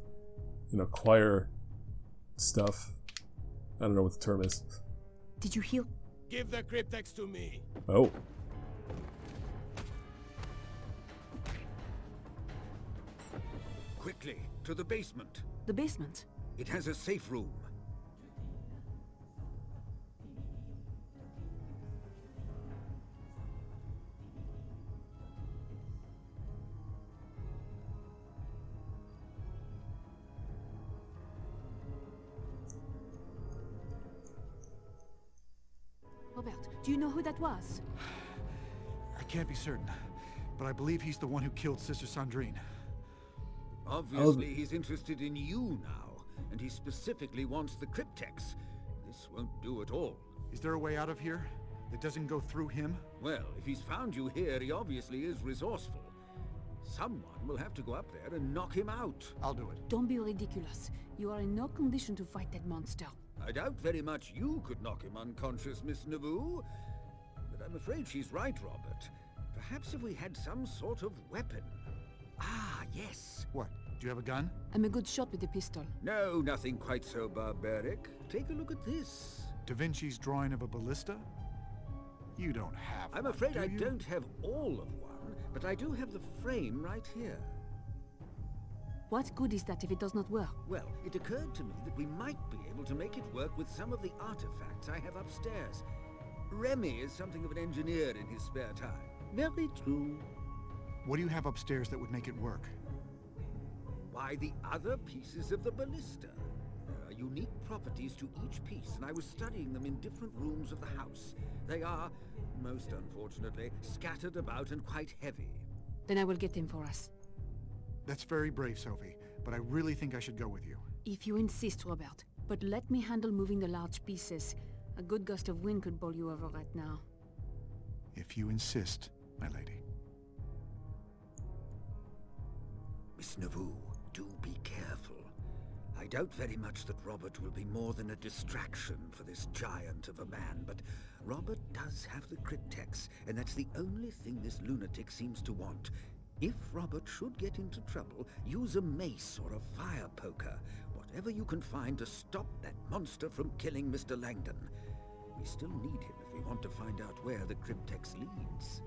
you know, choir stuff. I don't know what the term is. Did you hear? Give the cryptex to me. Oh. Quickly, to the basement. The basement? It has a safe room. Robert, do you know who that was? I can't be certain, but I believe he's the one who killed Sister Sandrine. Obviously, he's interested in you now, and he specifically wants the cryptex. This won't do at all. Is there a way out of here that doesn't go through him? Well, if he's found you here, he obviously is resourceful. Someone will have to go up there and knock him out. I'll do it. Don't be ridiculous. You are in no condition to fight that monster. I doubt very much you could knock him unconscious, Miss Nauvoo. But I'm afraid she's right, Robert. Perhaps if we had some sort of weapon. Ah, yes. What? Do you have a gun? I'm a good shot with a pistol. No, nothing quite so barbaric. Take a look at this. Da Vinci's drawing of a ballista? You don't have I'm one, afraid do I you? don't have all of one, but I do have the frame right here. What good is that if it does not work? Well, it occurred to me that we might be able to make it work with some of the artifacts I have upstairs. Remy is something of an engineer in his spare time. Very true. What do you have upstairs that would make it work? Why, the other pieces of the ballista. There are unique properties to each piece, and I was studying them in different rooms of the house. They are, most unfortunately, scattered about and quite heavy. Then I will get them for us. That's very brave, Sophie, but I really think I should go with you. If you insist, Robert. But let me handle moving the large pieces. A good gust of wind could bowl you over right now. If you insist, my lady. Miss Nauvoo, do be careful. I doubt very much that Robert will be more than a distraction for this giant of a man, but Robert does have the cryptex, and that's the only thing this lunatic seems to want. If Robert should get into trouble, use a mace or a fire poker, whatever you can find to stop that monster from killing Mr. Langdon. We still need him if we want to find out where the cryptex leads.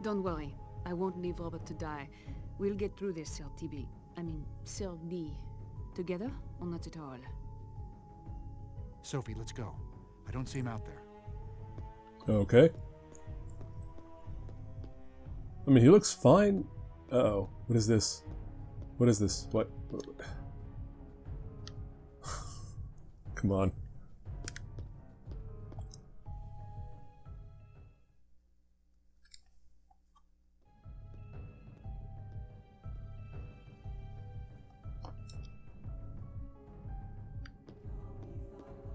Don't worry. I won't leave Robert to die. We'll get through this, Sir TB. I mean, Sir D. Together, or not at all? Sophie, let's go. I don't see him out there. Okay. I mean, he looks fine. Uh-oh. What is this? What is this? What? Come on.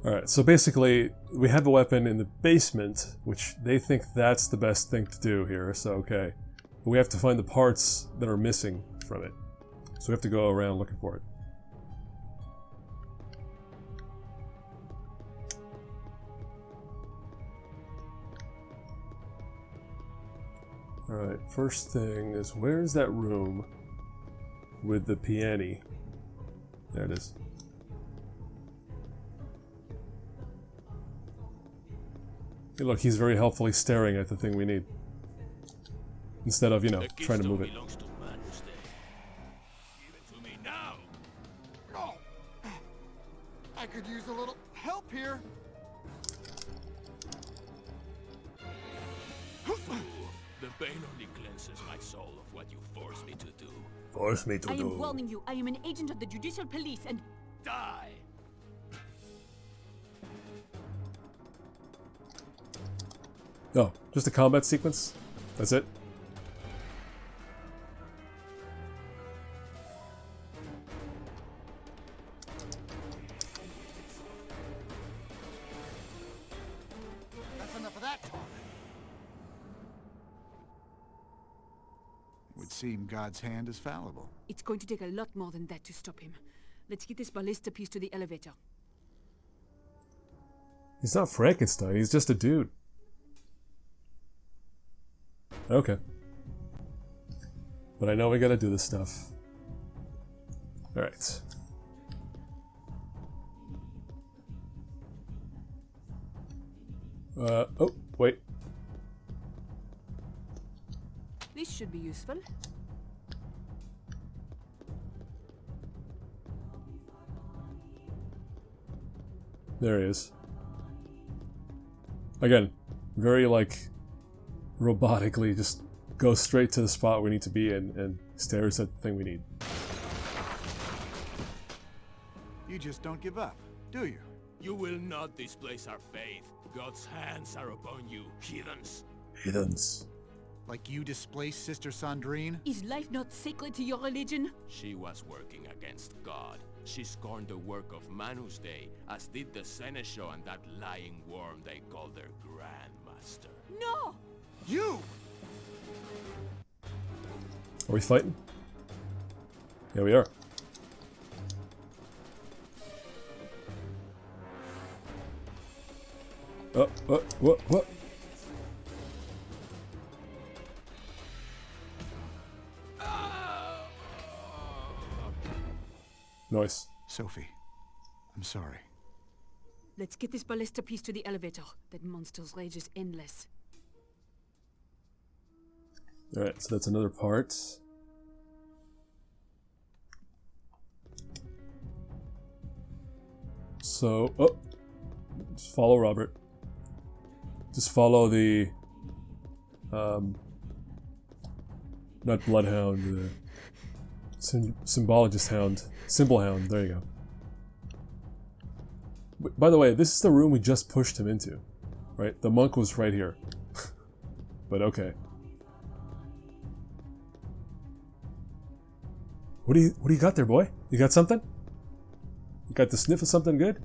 Alright, so basically, we have a weapon in the basement, which they think that's the best thing to do here, so okay. But we have to find the parts that are missing from it. So we have to go around looking for it. Alright, first thing is, where's that room with the piano? There it is. Hey, look, he's very helpfully staring at the thing we need. Instead of, you know, trying to move it. Give it to me now. Oh, I could use a little help here. The pain only cleanses my soul of what you forced me to do. Force me to I do. am warning you, I am an agent of the Judicial Police and... Die! Oh, just a combat sequence? That's it? That's enough of that talk. It would seem God's hand is fallible. It's going to take a lot more than that to stop him. Let's get this ballista piece to the elevator. He's not Frankenstein, he's just a dude. Okay. But I know we gotta do this stuff. Alright. Oh, wait. This should be useful. There he is. Again, very like robotically just goes straight to the spot we need to be in and stares at the thing we need. You just don't give up, do you? You will not displace our faith. God's hands are upon you, heathens. Heathens. Like you displaced Sister Sandrine? Is life not sacred to your religion? She was working against God. She scorned the work of Manus Dei, as did the Seneschal and that lying worm they call their Grandmaster. No! You! Are we fighting? Yeah, we are. What? Nice. Sophie, I'm sorry. Let's get this ballista piece to the elevator. That monster's rage is endless. Alright, so that's another part. So, oh, just follow Robert. Just follow the, not Bloodhound, the Symbologist Hound. Symbol Hound, there you go. By the way, this is the room we just pushed him into, right? The monk was right here. But okay. What do you got there, boy? You got something? You got the sniff of something good?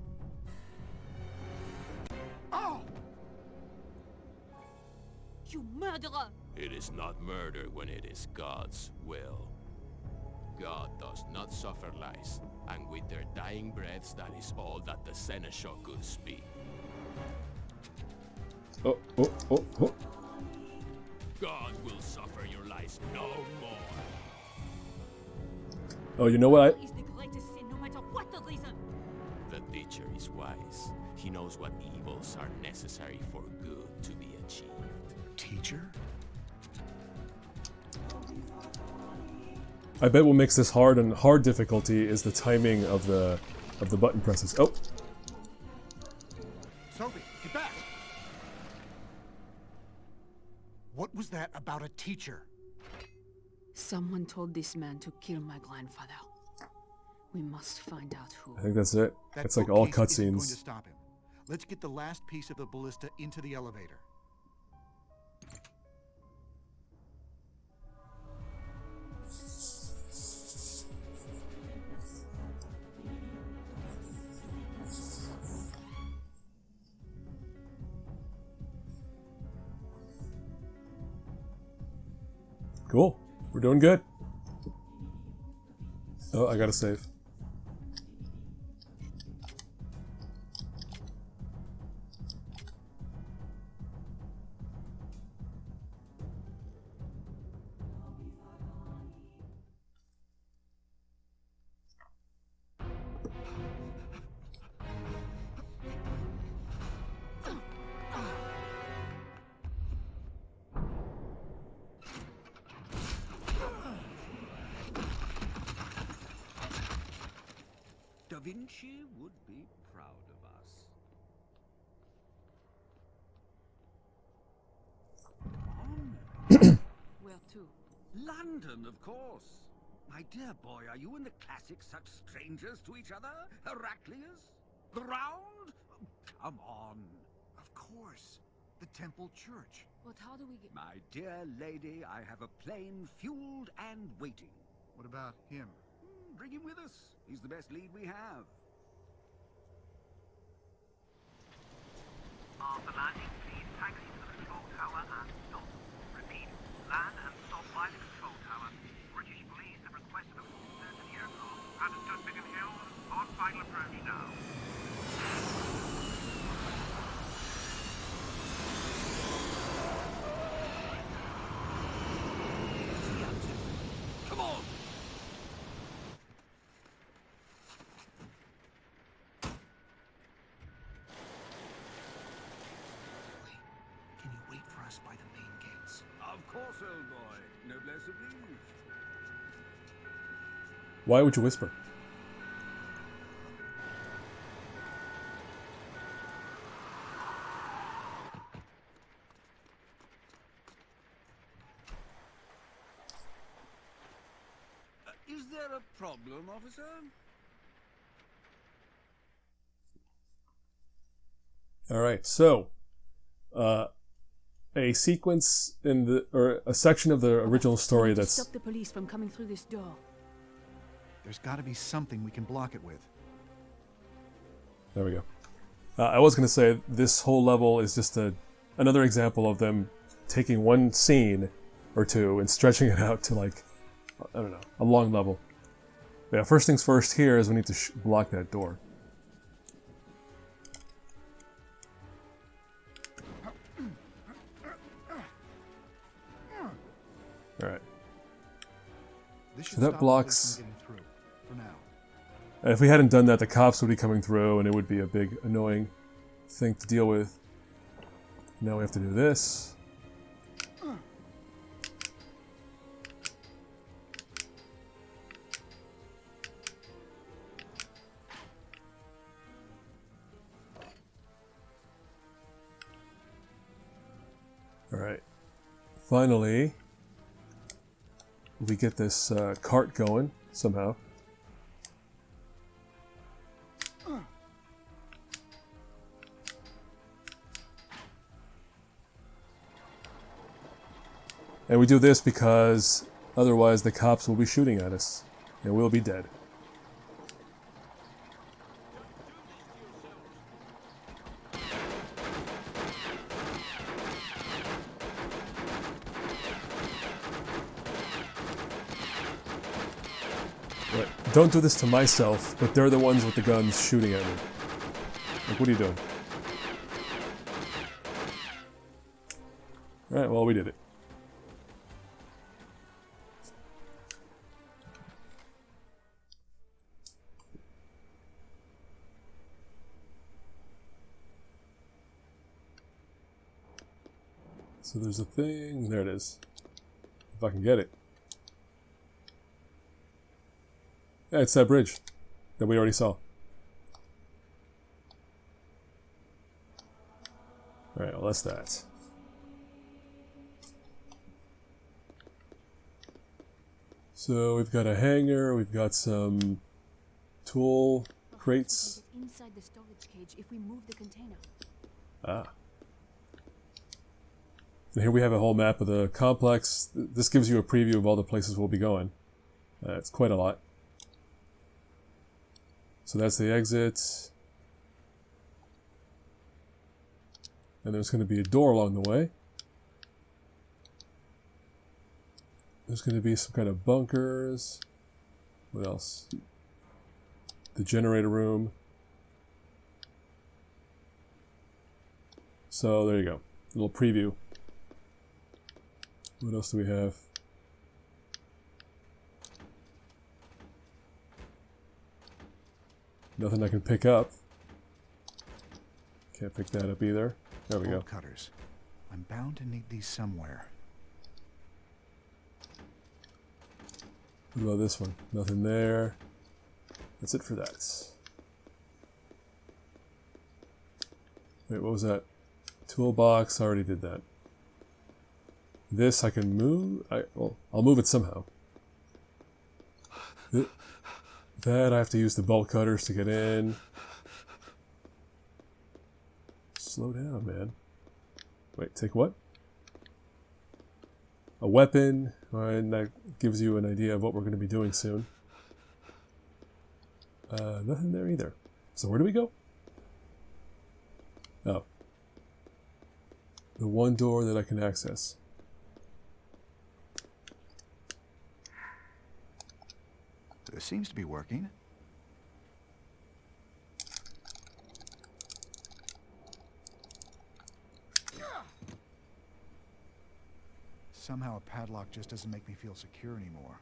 Oh! You murderer! It is not murder when it is God's will. God does not suffer lies, and with their dying breaths, that is all that the seneschal could speak. Oh. God will suffer your lies no more. Oh, you know what? Is the greatest sin, no matter what the reason. The teacher is wise. He knows what evils are necessary for good to be achieved. Teacher? I bet what makes this hard and hard difficulty is the timing of the button presses. Oh. Sophie, get back! What was that about a teacher? Someone told this man to kill my grandfather. We must find out who. I think that's it. That It's like all bookcase isn't going to cutscenes. stop him. Let's get the last piece of the ballista into the elevator. Cool. We're doing good. Oh, I gotta save. Da Vinci would be proud of us. Where to? London, of course. My dear boy, are you and the classics such strangers to each other? Heraclius? The Round? Oh, come on. Of course. The Temple Church. But how do we get... My dear lady, I have a plane fueled and waiting. What about him? Bring him with us. He's the best lead we have. After landing, please taxi to the control tower and stop. Repeat, land and stop by the control tower. British police have requested a full search of the aircraft. Understood, Biggin Hill. On final approach now. Come on! Can you wait for us by the main gates? Of course, old boy. Noblesse oblige. Why would you whisper? Is there a problem, officer? All right, so a sequence in the or a section of the original story that's Stop the police from coming through this door. There's got to be something we can block it with. there we go. I was going to say this whole level is just another example of them taking one scene or two and stretching it out to like I don't know, a long level. But yeah, first things first here is we need to block that door. Alright. So that blocks... For now. If we hadn't done that, the cops would be coming through and it would be a big, annoying thing to deal with. Now we have to do this. Alright. Finally, we get this cart going somehow. And we do this because otherwise the cops will be shooting at us and we'll be dead. Right. Don't do this to myself, but they're the ones with the guns shooting at me. Like, what are you doing? Alright, well, we did it. So there's a thing. There it is. If I can get it. Yeah, it's that bridge that we already saw. Alright, well, that's that. So we've got a hanger, we've got some tool crates. Inside the storage cage if we move the container. Ah. And here we have a whole map of the complex. This gives you a preview of all the places we'll be going. It's quite a lot. So that's the exit. And there's going to be a door along the way. There's going to be some kind of bunkers. What else? The generator room. So there you go. A little preview. What else do we have? Nothing I can pick up. Can't pick that up either. There we go. Bolt cutters. I'm bound to need these somewhere. What about this one? Nothing there. That's it for that. Wait, what was that? Toolbox. I already did that. This I can move. Well, I'll move it somehow. That I have to use the bolt cutters to get in. Slow down, man. Wait, take what? A weapon, and that gives you an idea of what we're going to be doing soon. Nothing there either. So where do we go? Oh. The one door that I can access. This seems to be working. Somehow a padlock just doesn't make me feel secure anymore.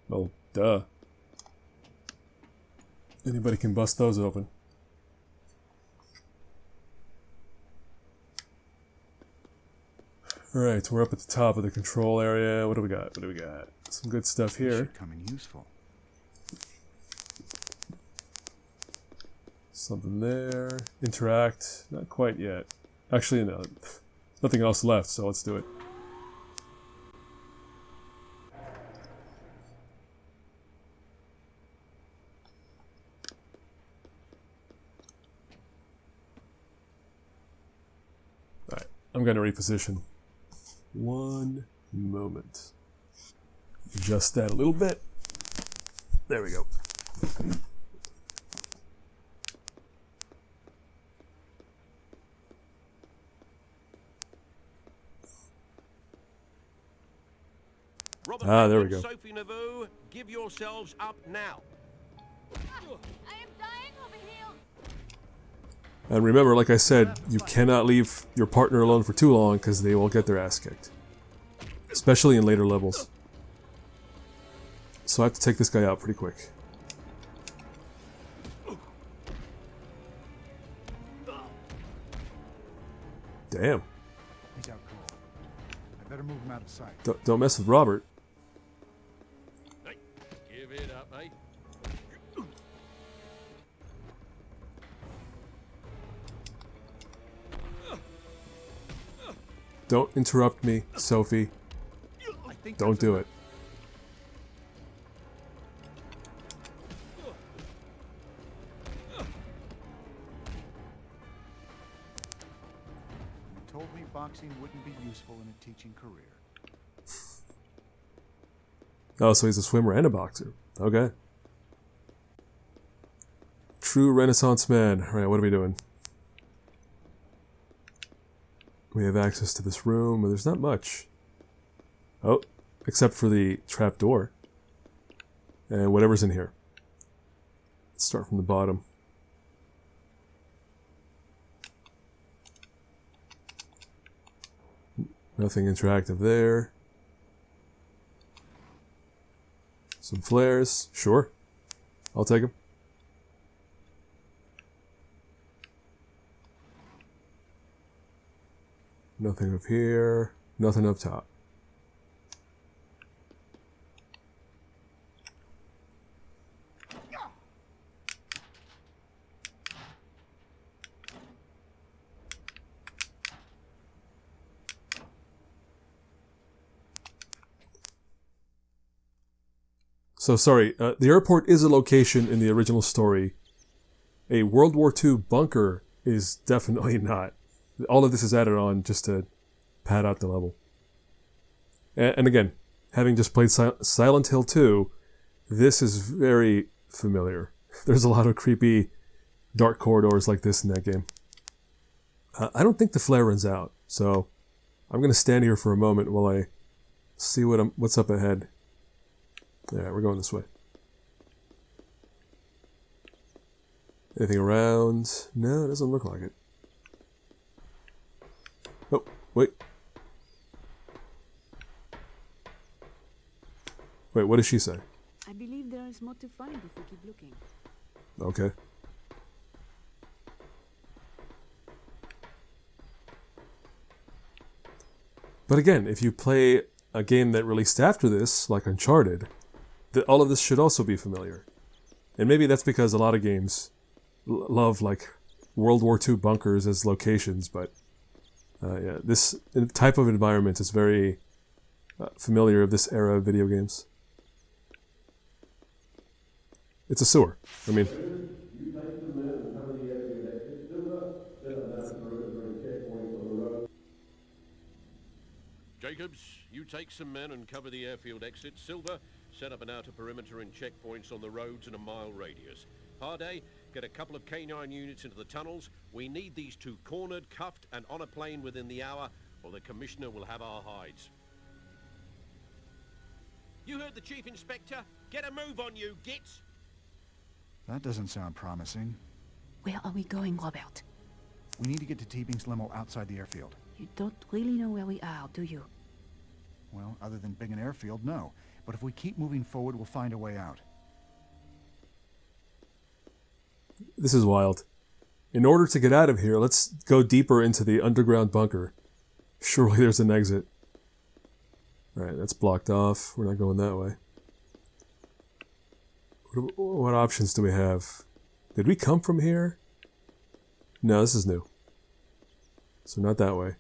Well, duh. Anybody can bust those open. Alright, we're up at the top of the control area. What do we got? What do we got? Some good stuff here. Should come in useful. Something there. Interact. Not quite yet. Actually, no. Nothing else left, so let's do it. Alright, I'm going to reposition. One moment. Adjust that a little bit. There we go. There we go. Sophie Naveau, give yourselves up now. I am dying over here. And remember, like I said, you cannot leave your partner alone for too long because they will get their ass kicked. Especially in later levels. So I have to take this guy out pretty quick. Damn. He's out cold. I better move him out of sight. Don't mess with Robert. Hey, give it up, eh? Don't interrupt me, Sophie. Don't do it. You told me boxing wouldn't be useful in a teaching career. Oh, so he's a swimmer and a boxer. Okay. True Renaissance man. Alright, what are we doing? We have access to this room, but there's not much. Oh, except for the trap door. and whatever's in here. Let's start from the bottom. Nothing interactive there. Some flares. Sure. I'll take them. Nothing up here. Nothing up top. So sorry, the airport is a location in the original story. A World War II bunker is definitely not. All of this is added on just to pad out the level. And again, having just played Silent Hill 2, this is very familiar. There's a lot of creepy dark corridors like this in that game. I don't think the flare runs out, so I'm going to stand here for a moment while I see what's up ahead. Yeah, we're going this way. Anything around? No, it doesn't look like it. Oh, wait. Wait, what does she say? I believe there is more to find if we keep looking. Okay. But again, if you play a game that released after this, like Uncharted, all of this should also be familiar. And maybe that's because a lot of games love like World War II bunkers as locations, but yeah, this type of environment is very familiar of this era of video games. It's a sewer. I mean... Jacobs, you take some men and cover the airfield exit. Silver, set up an outer perimeter and checkpoints on the roads in a mile radius. Harday, get a couple of K9 units into the tunnels. We need these two cornered, cuffed, and on a plane within the hour, or the Commissioner will have our hides. You heard the Chief Inspector? Get a move on you, gits! That doesn't sound promising. Where are we going, Robert? We need to get to Teabing's limo outside the airfield. You don't really know where we are, do you? Well, other than Biggin Airfield, no. But if we keep moving forward, we'll find a way out. This is wild. In order to get out of here, let's go deeper into the underground bunker. Surely there's an exit. Alright, that's blocked off. We're not going that way. What options do we have? Did we come from here? No, this is new. So not that way.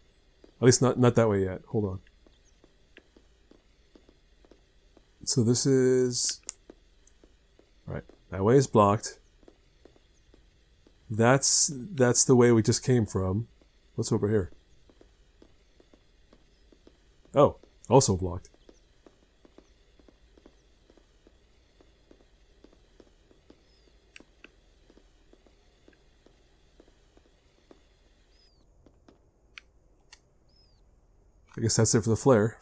At least not that way yet. Hold on. So this is... Alright, that way is blocked. That's the way we just came from. What's over here? Oh, also blocked. I guess that's it for the flare.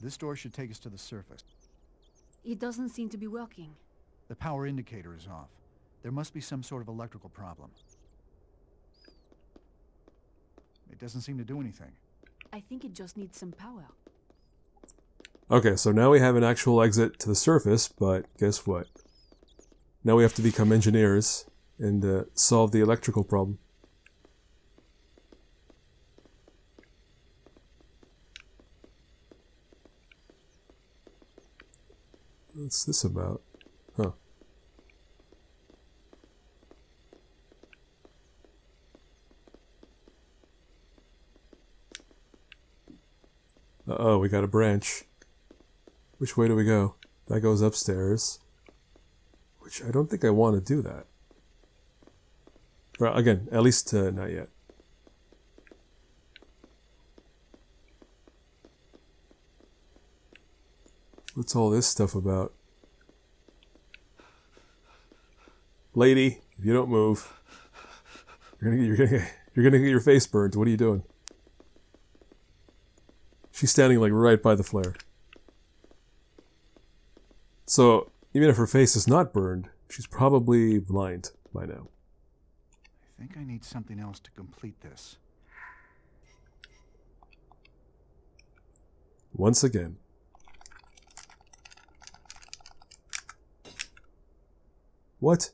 This door should take us to the surface. It doesn't seem to be working. The power indicator is off. There must be some sort of electrical problem. It doesn't seem to do anything. I think it just needs some power. Okay, so now we have an actual exit to the surface, but guess what? Now we have to become engineers and solve the electrical problem. What's this about? Huh. Uh-oh, we got a branch. Which way do we go? That goes upstairs. Which I don't think I want to do that. Well, again, at least not yet. What's all this stuff about? Lady, if you don't move. You're gonna get your face burned. What are you doing? She's standing like right by the flare. So even if her face is not burned, she's probably blind by now. I think I need something else to complete this. Once again. What?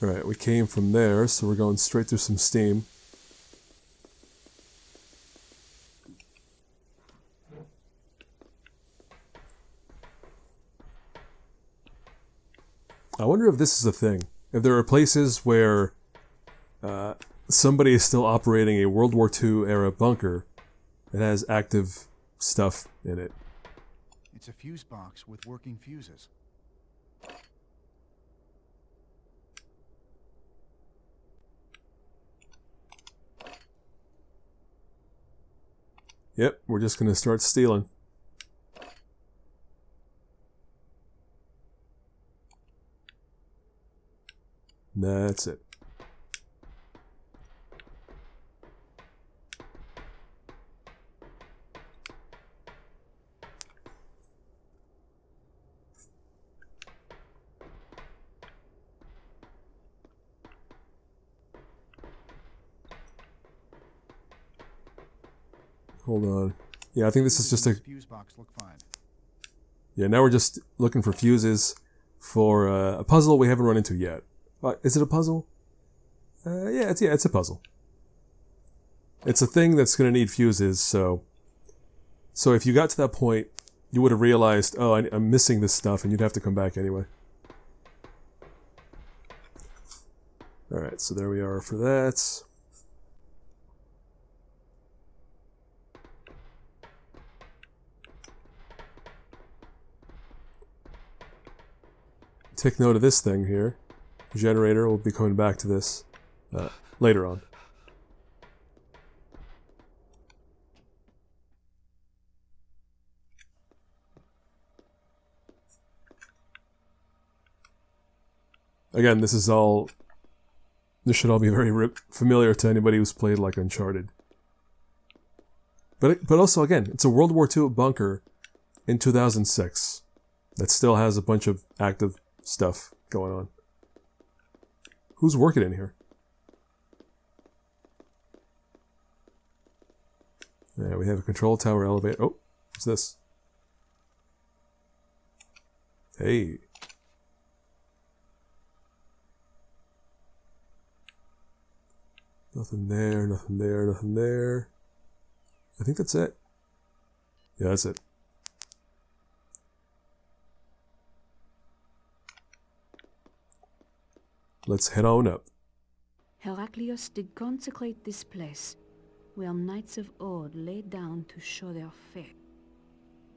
Alright, we came from there, so we're going straight through some steam. I wonder if this is a thing. If there are places where somebody is still operating a World War II era bunker that has active stuff in it. It's a fuse box with working fuses. Yep, we're just going to start stealing. That's it. Hold on. Yeah, I think this is just a fuse box. Look fine. Yeah, now we're just looking for fuses for a puzzle we haven't run into yet. Is it a puzzle? Yeah, it's a puzzle. It's a thing that's going to need fuses, so if you got to that point, you would have realized, oh, I'm missing this stuff, and you'd have to come back anyway. Alright, so there we are for that. Take note of this thing here. Generator, we'll be coming back to this later on. Again, this should all be very familiar to anybody who's played like Uncharted. But also, again, it's a World War II bunker in 2006 that still has a bunch of active stuff going on. Who's working in here? Yeah, we have a control tower elevator. Oh, what's this? Hey. Nothing there, nothing there, nothing there. I think that's it. Yeah, that's it. Let's head on up. Heraclius did consecrate this place, where knights of old lay down to show their faith.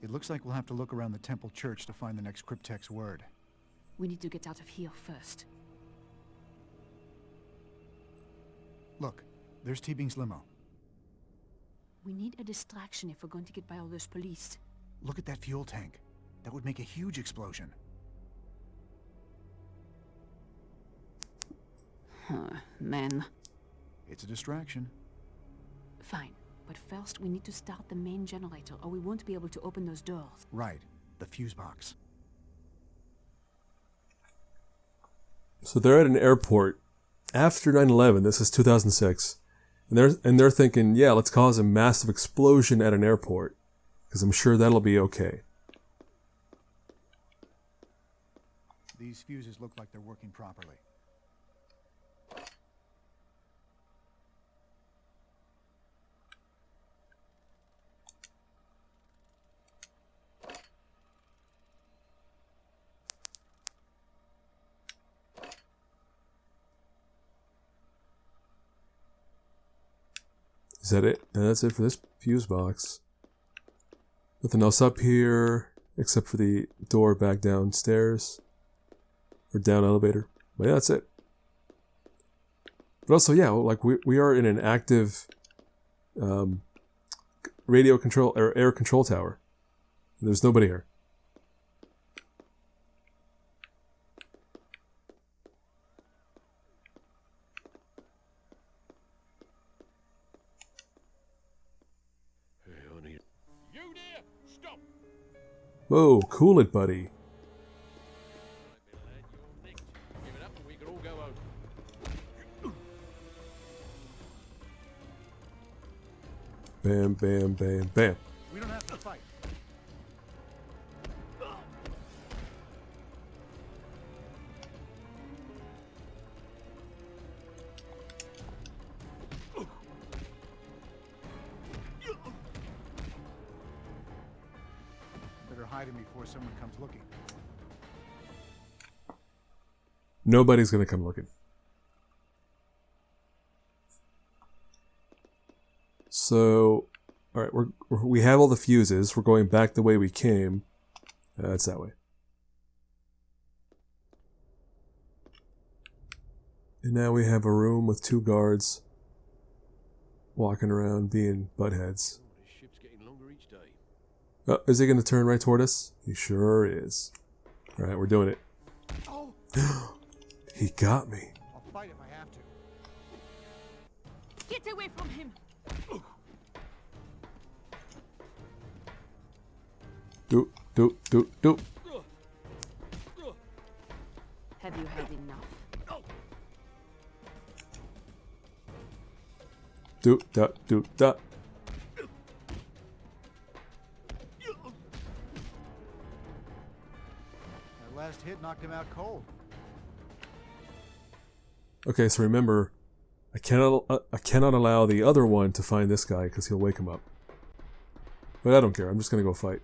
It looks like we'll have to look around the temple church to find the next cryptex word. We need to get out of here first. Look, there's T-Bing's limo. We need a distraction if we're going to get by all those police. Look at that fuel tank. That would make a huge explosion. Men. It's a distraction. Fine, but first we need to start the main generator or we won't be able to open those doors. Right, the fuse box. So they're at an airport after 9/11. This is 2006, and they're thinking, yeah, let's cause a massive explosion at an airport because I'm sure that'll be okay. These fuses look like they're working properly. Is that it? And that's it for this fuse box. Nothing else up here except for the door back downstairs or down elevator. But yeah, that's it. But also, yeah, like we are in an active radio control or air control tower. There's nobody here. Whoa, cool it, buddy. Bam, bam, bam, bam. We don't have to fight. Better hide him before someone comes looking. Nobody's gonna come looking. So, all right, we have all the fuses. We're going back the way we came. It's that way. And now we have a room with 2 guards walking around being buttheads. This ship's getting longer each day. Oh, is he going to turn right toward us? He sure is. All right, we're doing it. Oh. He got me. I'll fight if I have to. Get away from him! Do. Have you had enough? Do. That last hit knocked him out cold. Okay, so remember, I cannot allow the other one to find this guy because he'll wake him up. But I don't care. I'm just gonna go fight.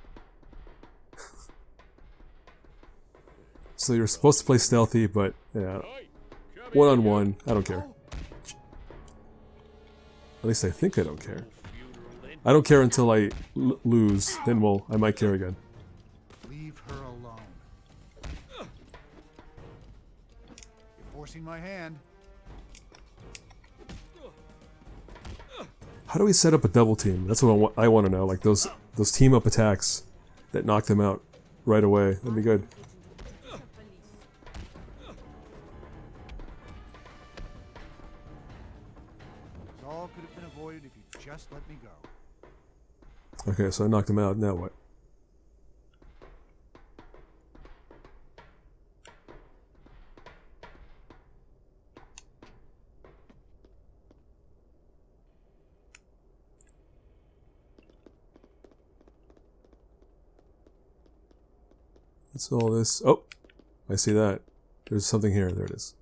So you're supposed to play stealthy, but yeah, 1-on-1, I don't care. At least I think I don't care. I don't care until I lose, then I might care again. Leave her alone. You're forcing my hand. How do we set up a double team? That's what I want to know. Like those team up attacks that knock them out right away. That'd be good. This all could have been avoided if you just let me go. Okay, so I knocked him out. Now what? What's all this? Oh, I see that. There's something here. There it is.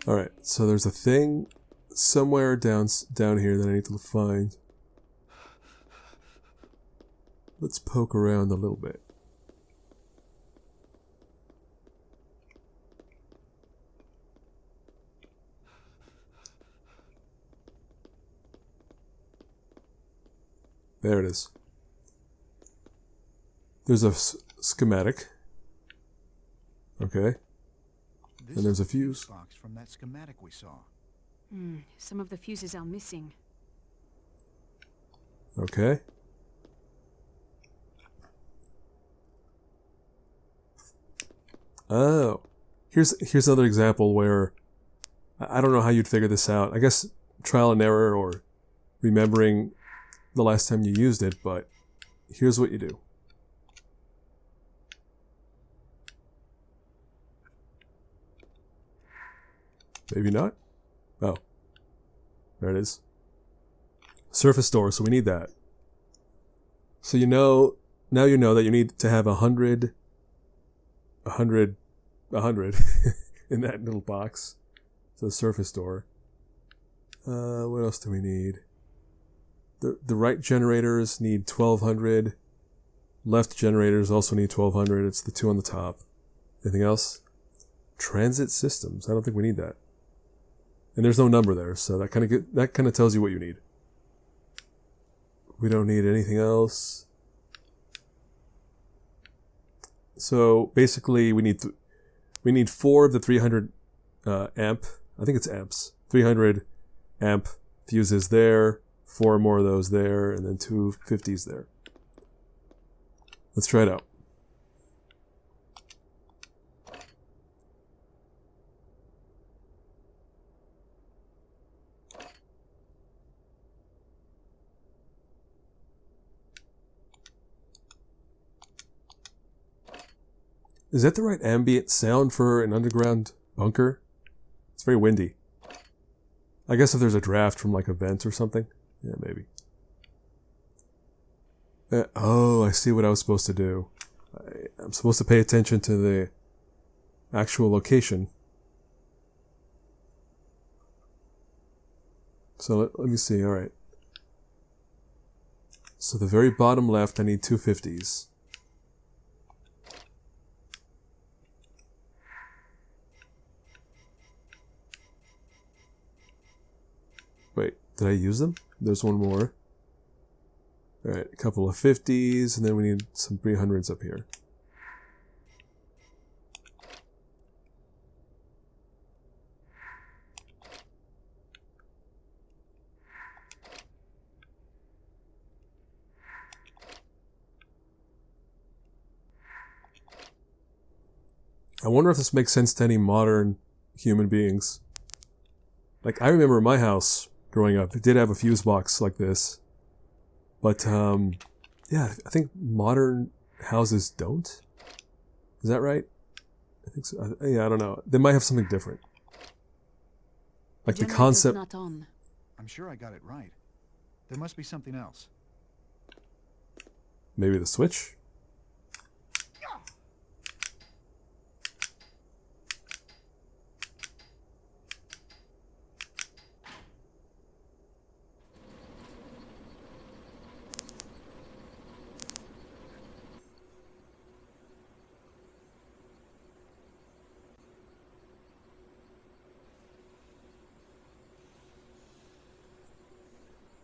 Alright, so there's a thing somewhere down here that I need to find. Let's poke around a little bit. There it is. There's a schematic. Okay. And there's a fuse box from that schematic we saw. Some of the fuses are missing. Okay. Oh. Here's another example where I don't know how you'd figure this out. I guess trial and error or remembering the last time you used it, but here's what you do. Maybe not. Oh. There it is. Surface door, so we need that. So now you know that you need to have 100 in that little box. So the surface door. What else do we need? The right generators need 1200. Left generators also need 1200. It's the 2 on the top. Anything else? Transit systems. I don't think we need that. And there's no number there, so that kind of tells you what you need. We don't need anything else. So basically, we need 4 of the 300 amp. I think it's amps. 300 amp fuses there. 4 more of those there, and then 2 50s there. Let's try it out. Is that the right ambient sound for an underground bunker? It's very windy. I guess if there's a draft from like a vent or something. Yeah, maybe. Oh, I see what I was supposed to do. I'm supposed to pay attention to the actual location. So let me see. All right. So the very bottom left, I need 2 50s. Wait, did I use them? There's one more. Alright, a couple of 50s, and then we need some 300s up here. I wonder if this makes sense to any modern human beings. Like, I remember my house growing up, it did have a fuse box like this. But, yeah, I think modern houses don't. Is that right? I think so. Yeah, I don't know. They might have something different. Like the concept. Not on. I'm sure I got it right. There must be something else. Maybe the switch?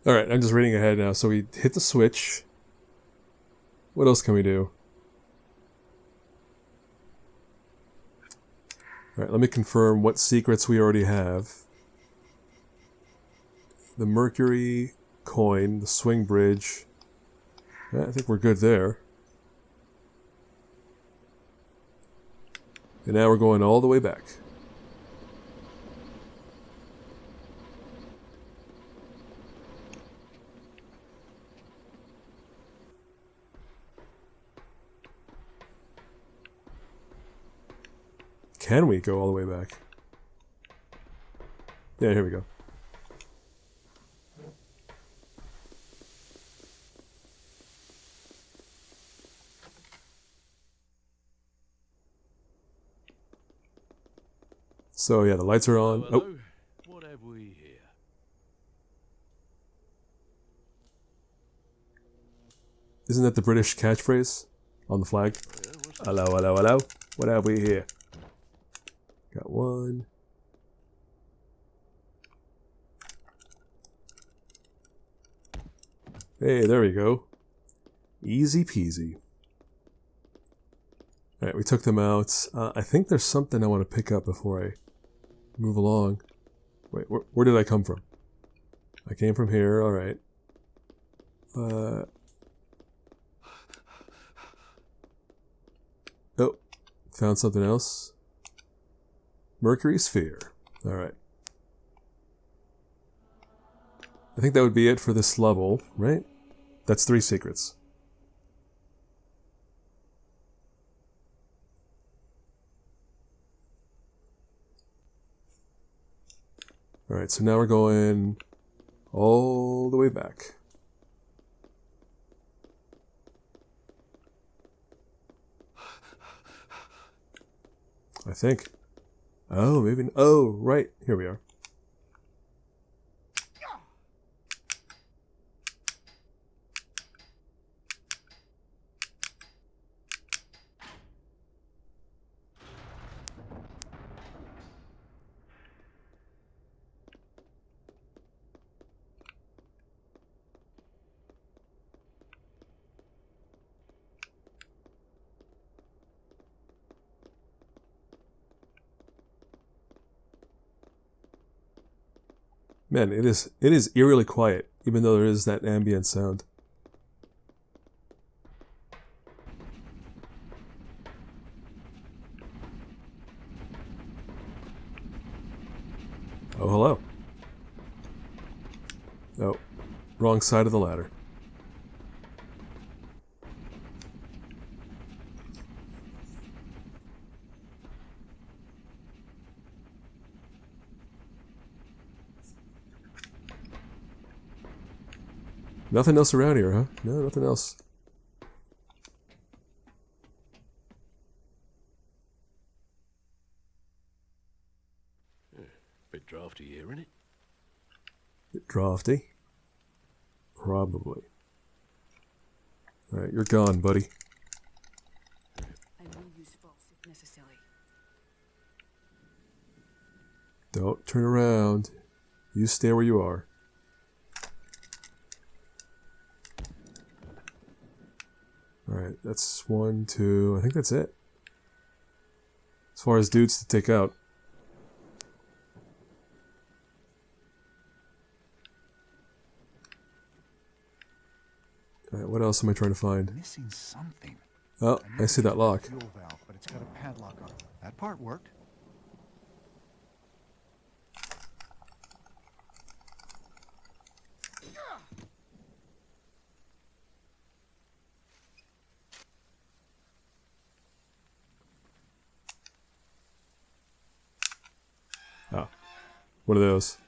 Alright, I'm just reading ahead now. So we hit the switch. What else can we do? Alright, let me confirm what secrets we already have. The Mercury coin, the swing bridge. Yeah, I think we're good there. And now we're going all the way back. Can we go all the way back? Yeah, here we go. So yeah, the lights are on. Hello. Oh, What have we here? isn't that the British catchphrase on the flag? Hello, hello, hello. What have we here? Got one. Hey, there we go. Easy peasy. Alright, we took them out. I think there's something I want to pick up before I move along. Wait, where did I come from? I came from here, alright. Oh, found something else. Mercury sphere. Alright. I think that would be it for this level, right? That's 3 secrets. Alright, so now we're going all the way back. I think. Oh, maybe. Oh, right. Here we are. Man, it is eerily quiet, even though there is that ambient sound. Oh, hello. Oh, wrong side of the ladder. Nothing else around here, huh? No, nothing else. Bit drafty here, isn't it? Bit drafty? Probably. Alright, you're gone, buddy. I will use force if necessary. Don't turn around. You stay where you are. Alright, that's 1, 2, I think that's it. As far as dudes to take out. Alright, what else am I trying to find? Missing something. Oh, I see that lock. Fuel valve, but it's got a padlock on it. That part worked. Oh, one of those.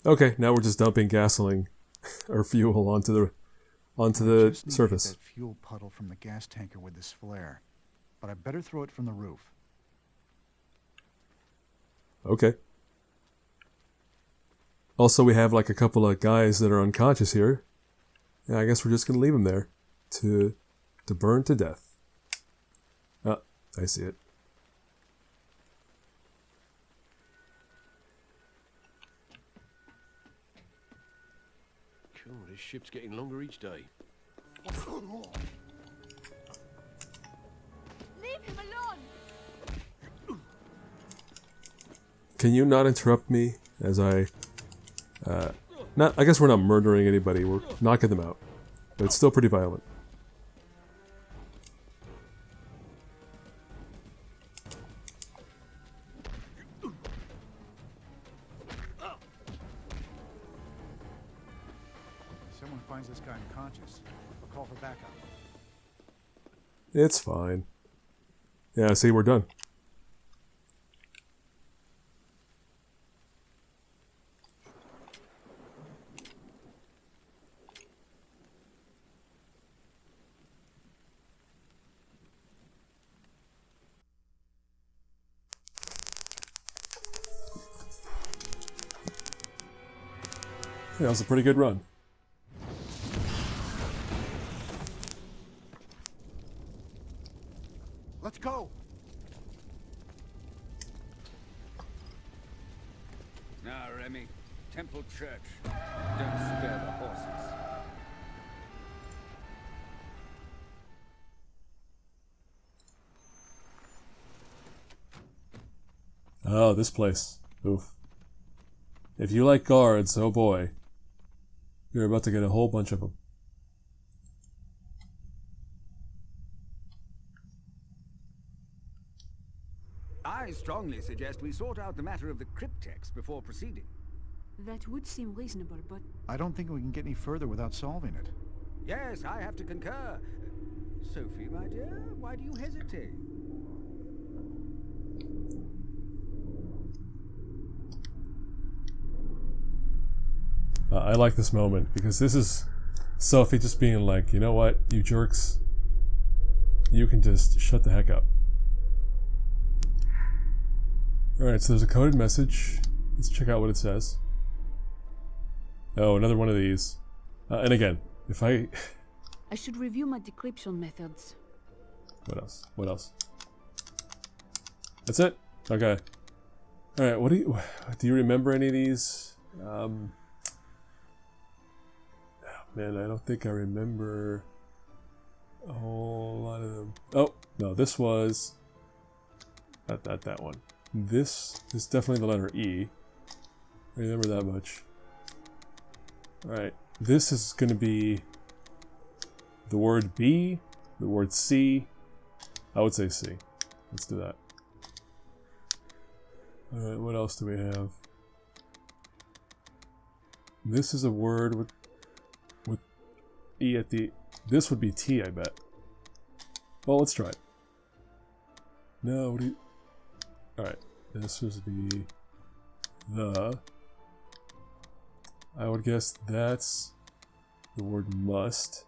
Okay, now we're just dumping gasoline or fuel onto the surface. That fuel puddle from the gas tanker with this flare, but I better throw it from the roof. Okay. Also, we have like a couple of guys that are unconscious here. Yeah, I guess we're just gonna leave them there to burn to death. Ah, I see it. Cool, this ship's getting longer each day. Leave him alone! Can you not interrupt me as I... I guess we're not murdering anybody, we're knocking them out. But it's still pretty violent. Someone finds this guy unconscious. I'll call for backup. It's fine. Yeah, see, we're done. That was a pretty good run. Let's go! Now, Remy, Temple Church. Don't spare the horses. Oh, this place. Oof. If you like guards, oh boy. You're about to get a whole bunch of them. I strongly suggest we sort out the matter of the cryptex before proceeding. That would seem reasonable, but... I don't think we can get any further without solving it. Yes, I have to concur. Sophie, my dear, why do you hesitate? I like this moment because this is Sophie just being like, you know what, you jerks, you can just shut the heck up. Alright, so there's a coded message. Let's check out what it says. Oh, another one of these. And again, if I should review my decryption methods. What else? What else? That's it? Okay. Alright, what do you remember any of these? Man, I don't think I remember a whole lot of them. Oh, no, this was... Not that one. This is definitely the letter E. I remember that much. Alright, this is going to be the word B, the word C. I would say C. Let's do that. Alright, what else do we have? This is a word with E at the... This would be T, I bet. Well, let's try it. No, what do you... Alright, this would be the... I would guess that's the word must.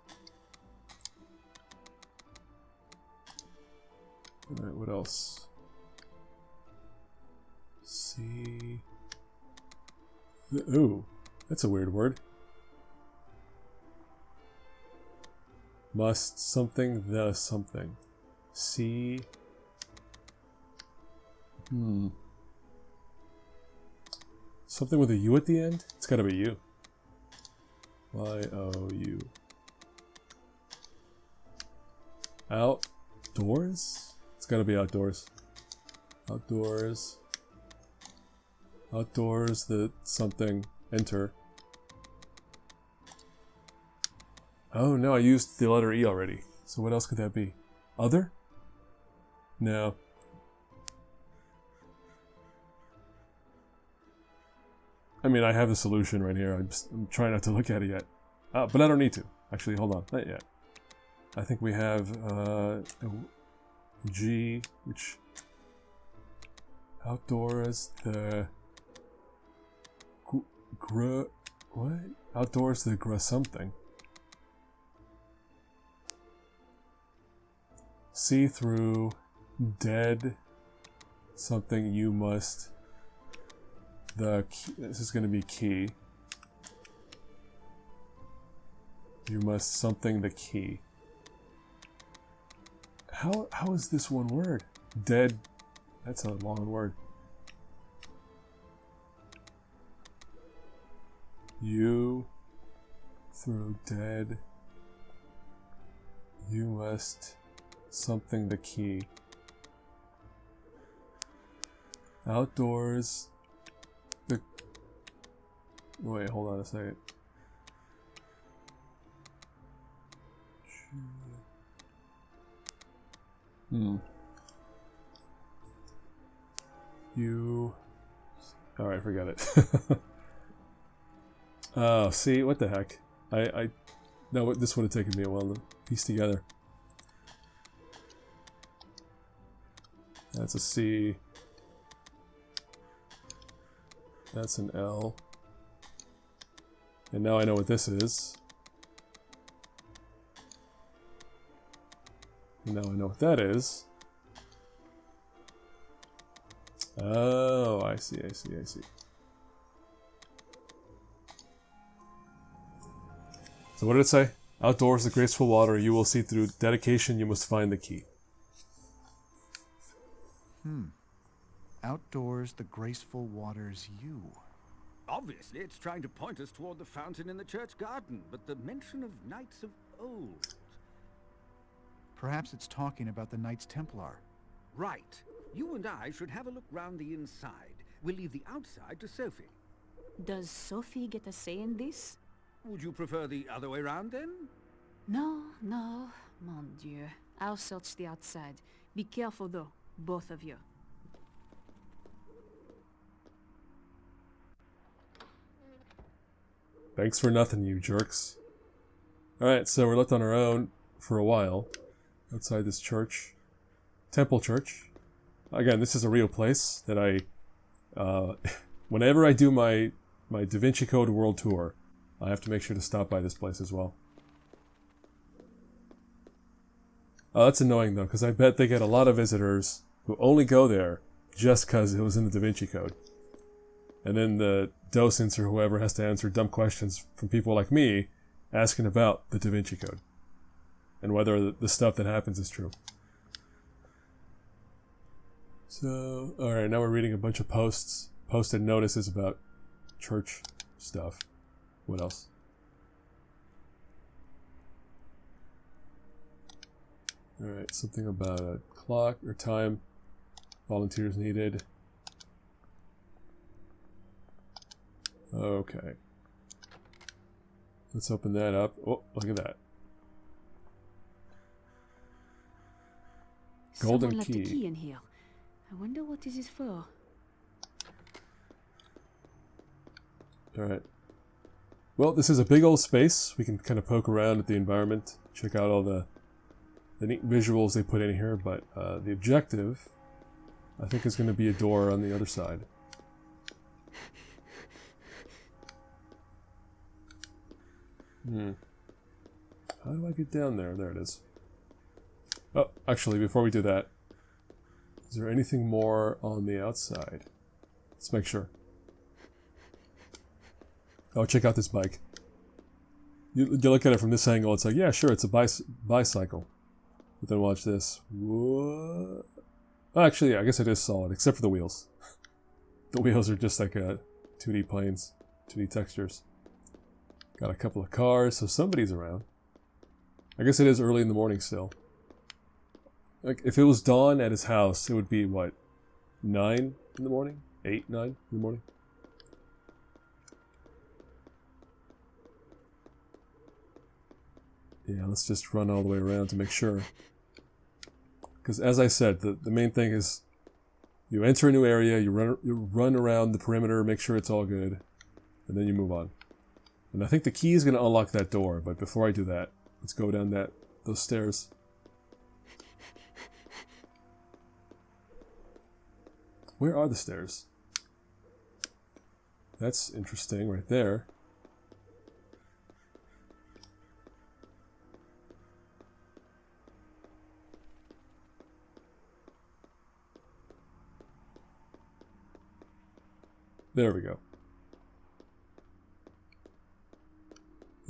Alright, what else? See... Ooh, that's a weird word. Must something, the something. See... Something with a U at the end? It's gotta be U. Y-O-U. Outdoors? It's gotta be outdoors. Outdoors. Outdoors, the something. Enter. Oh no, I used the letter E already. So what else could that be? Other? No. I mean, I have the solution right here. I'm trying not to look at it yet. But I don't need to. Actually, hold on. Not yet. I think we have G, which... Outdoors, the... What? Outdoors, the something. See through, dead, something you must... The key, this is going to be key. You must something the key. How is this one word? Dead. That's a long word. You through dead. You must something the key. Outdoors. Wait, hold on a second. You... Alright, forget it. Oh, see, what the heck? No, this would have taken me a while to piece together. That's a C. That's an L. And now I know what this is. And now I know what that is. Oh, I see. So what did it say? Outdoors, the graceful water, you will see through dedication, you must find the key. Outdoors, the graceful waters, you. Obviously, it's trying to point us toward the fountain in the church garden, but the mention of knights of old... Perhaps it's talking about the Knights Templar. Right. You and I should have a look round the inside. We'll leave the outside to Sophie. Does Sophie get a say in this? Would you prefer the other way round, then? No, mon Dieu. I'll search the outside. Be careful, though, both of you. Thanks for nothing, you jerks. Alright, so we're left on our own for a while. Outside this church. Temple Church. Again, this is a real place that I... whenever I do my Da Vinci Code World Tour, I have to make sure to stop by this place as well. Oh, that's annoying though, because I bet they get a lot of visitors who only go there just because it was in the Da Vinci Code. And then the docents or whoever has to answer dumb questions from people like me asking about the Da Vinci Code and whether the stuff that happens is true. So, alright, now we're reading a bunch of posted notices about church stuff. What else? Alright, something about a clock or time. Volunteers needed. Okay. Let's open that up. Oh, look at that. Golden Someone left key. a key in here. I wonder what this is for. Alright. Well, this is a big old space. We can kind of poke around at the environment, check out all the neat visuals they put in here, but the objective, I think, is going to be a door on the other side. How do I get down there? There it is. Oh, actually, before we do that, is there anything more on the outside? Let's make sure. Oh, check out this bike. You look at it from this angle, it's like, yeah, sure, it's a bicycle. But then watch this. What? Oh, actually, yeah, I guess it is solid, except for the wheels. The wheels are just like 2D planes, 2D textures. Got a couple of cars, so somebody's around. I guess it is early in the morning still. Like, if it was dawn at his house, it would be, what, 9 in the morning? 8, 9 in the morning? Yeah, let's just run all the way around to make sure. Because as I said, the main thing is you enter a new area, you run around the perimeter, make sure it's all good, and then you move on. And I think the key is going to unlock that door, but before I do that, let's go down those stairs. Where are the stairs? That's interesting right there. There we go.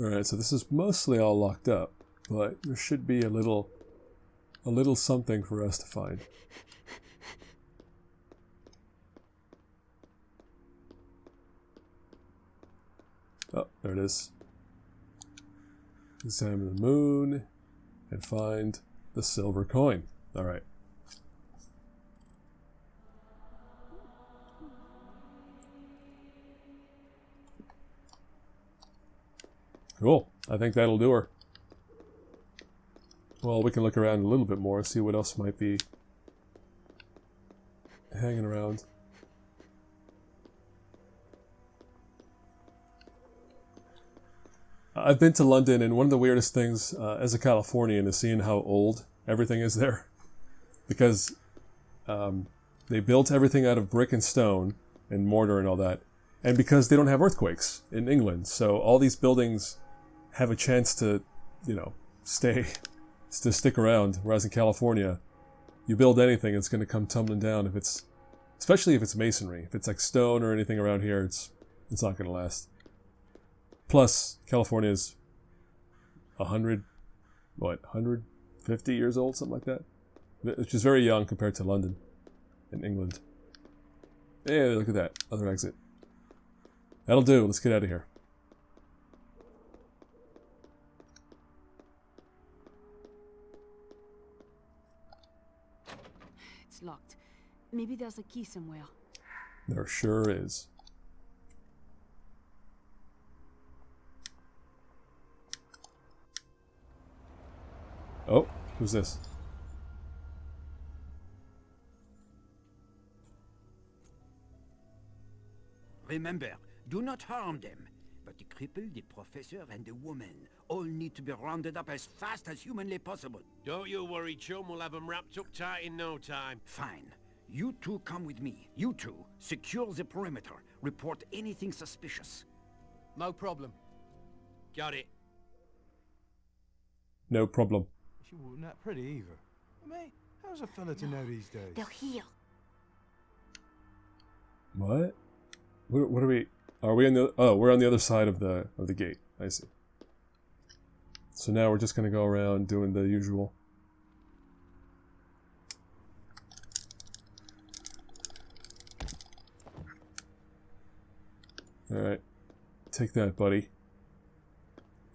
Alright, so this is mostly all locked up, but there should be a little something for us to find. Oh, there it is. Examine the moon and find the silver coin. Alright. Cool. I think that'll do her. Well, we can look around a little bit more, see what else might be hanging around. I've been to London, and one of the weirdest things as a Californian is seeing how old everything is there. Because they built everything out of brick and stone and mortar and all that. And because they don't have earthquakes in England, so all these buildings have a chance to, stick around. Whereas in California, you build anything, it's going to come tumbling down. Especially if it's masonry. If it's like stone or anything around here, it's not going to last. Plus, California is 150 years old, something like that, which is very young compared to London and England. Hey, look at that other exit. That'll do. Let's get out of here. It's locked. Maybe there's a key somewhere. There sure is. Oh, who's this? Remember, do not harm them. But the cripple, the professor, and the woman all need to be rounded up as fast as humanly possible. Don't you worry, chum. We'll have them wrapped up tight in no time. Fine. You two come with me. You two, secure the perimeter. Report anything suspicious. No problem. Got it. No problem. She wasn't that pretty either. Mate, how's a fella to know these days? They're here. What? What are we? Are we on the? Oh, we're on the other side of the gate. I see. So now we're just gonna go around doing the usual. All right. take that, buddy.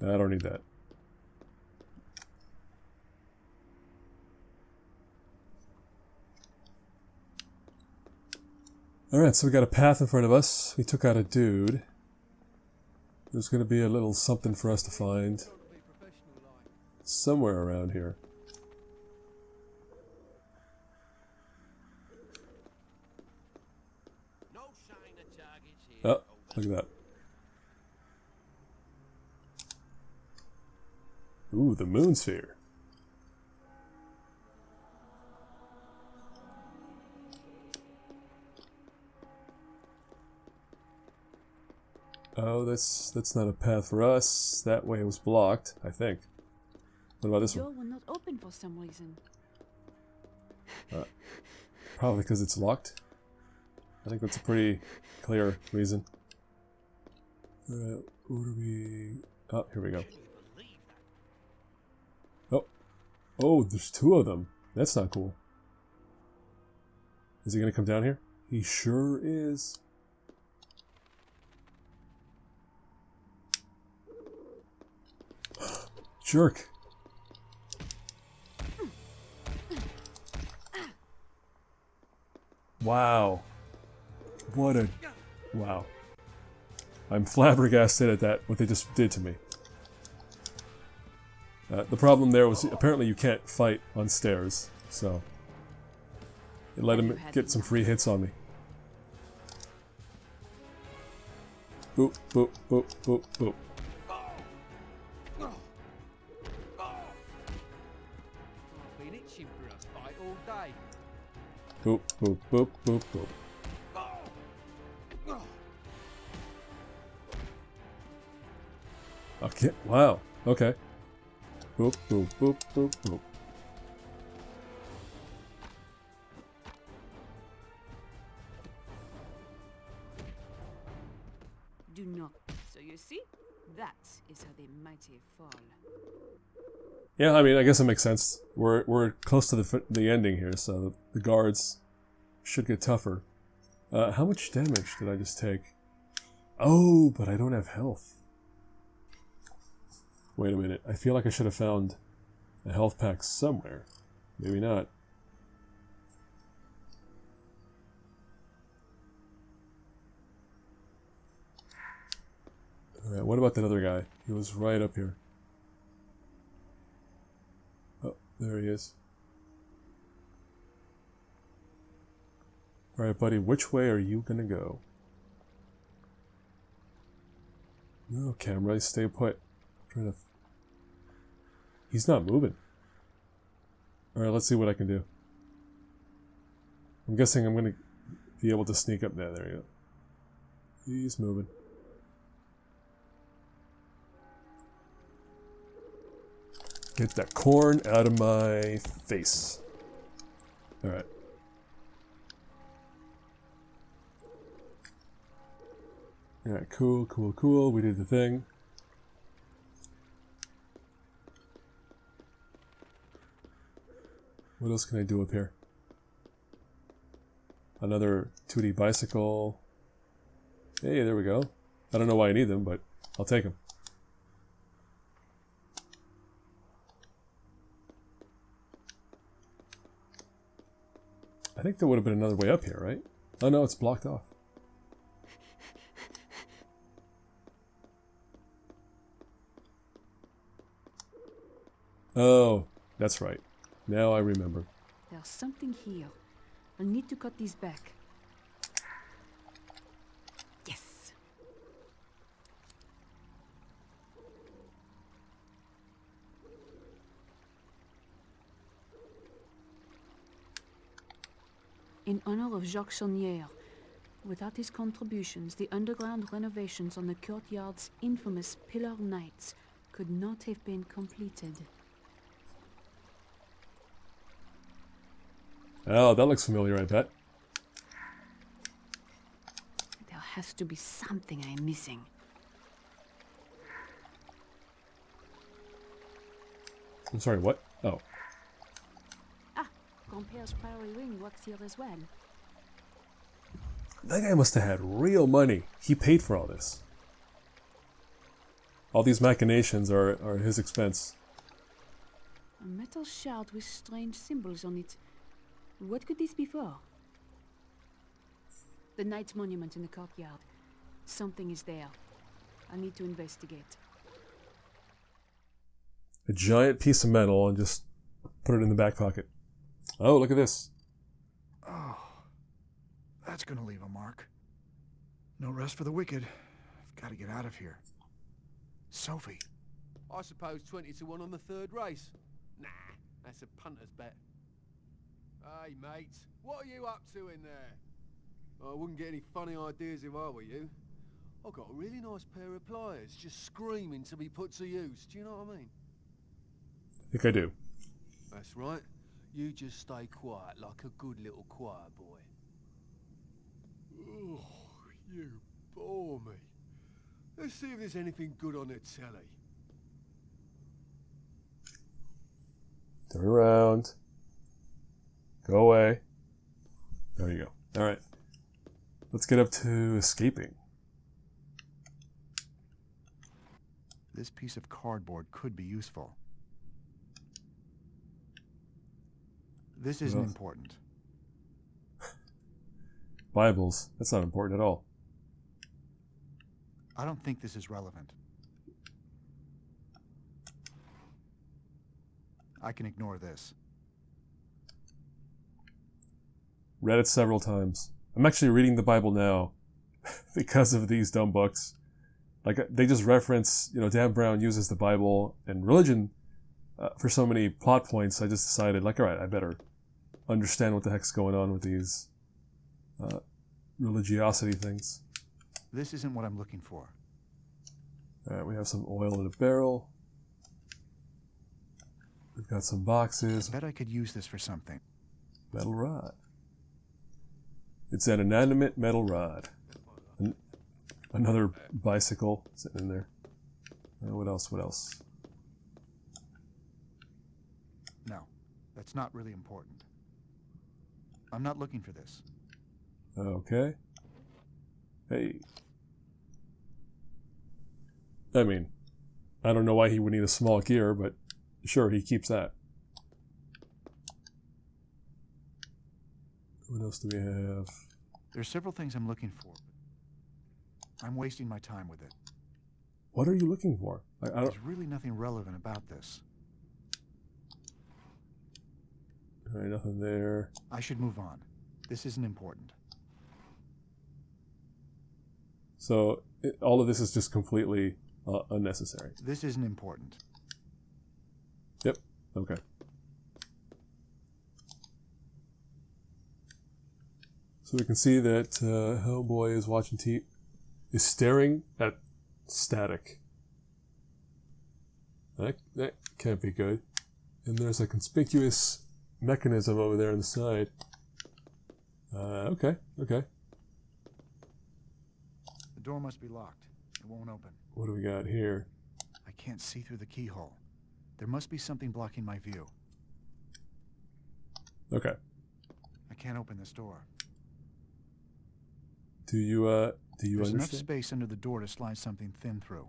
I don't need that. Alright, so we got a path in front of us. We took out a dude. There's going to be a little something for us to find somewhere around here. Oh, look at that. Ooh, the moon sphere. Oh, that's not a path for us. That way was blocked, I think. What about this The one? door will not open for some reason. Probably because it's locked. I think that's a pretty clear reason. What do we... Oh, here we go. Oh. Oh, there's two of them. That's not cool. Is he going to come down here? He sure is. Jerk. Wow. What a... Wow. I'm flabbergasted at that, what they just did to me. The problem there was apparently you can't fight on stairs, so... It let him get some free hits on me. Boop, boop, boop, boop, boop. Boop, boop, boop, boop, boop. Okay, wow, okay. Boop, boop, boop, boop, boop. Do not. So you see, that is how the mighty fall. Yeah, I mean, I guess it makes sense. We're close to the ending here, so the guards should get tougher. How much damage did I just take? Oh, but I don't have health. Wait a minute. I feel like I should have found a health pack somewhere. Maybe not. Alright, what about that other guy? He was right up here. Oh, there he is. Alright, buddy, which way are you gonna go? No, camera, stay put. I'm trying to... He's not moving. Alright, let's see what I can do. I'm guessing I'm gonna be able to sneak up there. There you go. He's moving. Get that corn out of my face. Alright. Alright, cool, cool, cool. We did the thing. What else can I do up here? Another 2D bicycle. Hey, there we go. I don't know why I need them, but I'll take them. I think there would have been another way up here, right? Oh no, it's blocked off. Oh, that's right. Now I remember. There's something here. I'll need to cut these back. Yes. In honor of Jacques Chaumière, without his contributions, the underground renovations on the courtyard's infamous Pillar Nights could not have been completed. Oh, that looks familiar, I bet. There has to be something I'm missing. I'm sorry, what? Oh. Ah, Grandpère's priory ring works here as well. That guy must have had real money. He paid for all this. All these machinations are at his expense. A metal shard with strange symbols on it. What could this be for? The Knight's monument in the courtyard. Something is there. I need to investigate. A giant piece of metal and just put it in the back pocket. Oh, look at this. Oh, that's gonna leave a mark. No rest for the wicked. I've got to get out of here. Sophie. I suppose 20 to 1 on the third race. Nah, that's a punter's bet. Hey, mate, what are you up to in there? I wouldn't get any funny ideas if I were you. I've got a really nice pair of pliers just screaming to be put to use. Do you know what I mean? I think I do. That's right. You just stay quiet like a good little choir boy. Oh, you bore me. Let's see if there's anything good on the telly. Turn around. Go away. There you go. Alright. Let's get up to escaping. This piece of cardboard could be useful. This isn't important. Bibles. That's not important at all. I don't think this is relevant. I can ignore this. Read it several times. I'm actually reading the Bible now because of these dumb books. Like, they just reference, Dan Brown uses the Bible and religion for so many plot points. I just decided, like, all right, I better understand what the heck's going on with these religiosity things. This isn't what I'm looking for. Alright, we have some oil in a barrel. We've got some boxes. I bet I could use this for something. Metal rod. It's an inanimate metal rod. Another bicycle sitting in there. What else? What else? No, that's not really important. I'm not looking for this. Okay. Hey. I mean, I don't know why he would need a small gear, but sure, he keeps that. What else do we have? There's several things I'm looking for, but I'm wasting my time with it. What are you looking for? There's really nothing relevant about this. All right, nothing there. I should move on. This isn't important. So, all of this is just completely unnecessary. This isn't important. Yep. Okay. So we can see that Hellboy is watching TV, is staring at static. That can't be good. And there's a conspicuous mechanism over there on the side. Okay. The door must be locked. It won't open. What do we got here? I can't see through the keyhole. There must be something blocking my view. Okay. I can't open this door. Do you There's understand? enough space under the door to slide something thin through.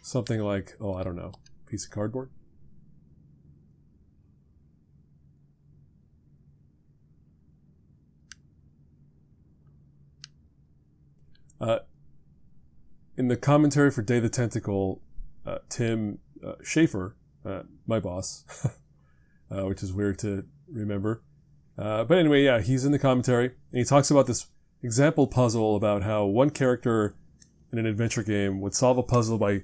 Something like, I don't know, piece of cardboard? In the commentary for Day the Tentacle, Tim Schafer, my boss, which is weird to remember. But anyway, yeah, he's in the commentary, and he talks about this example puzzle about how one character in an adventure game would solve a puzzle by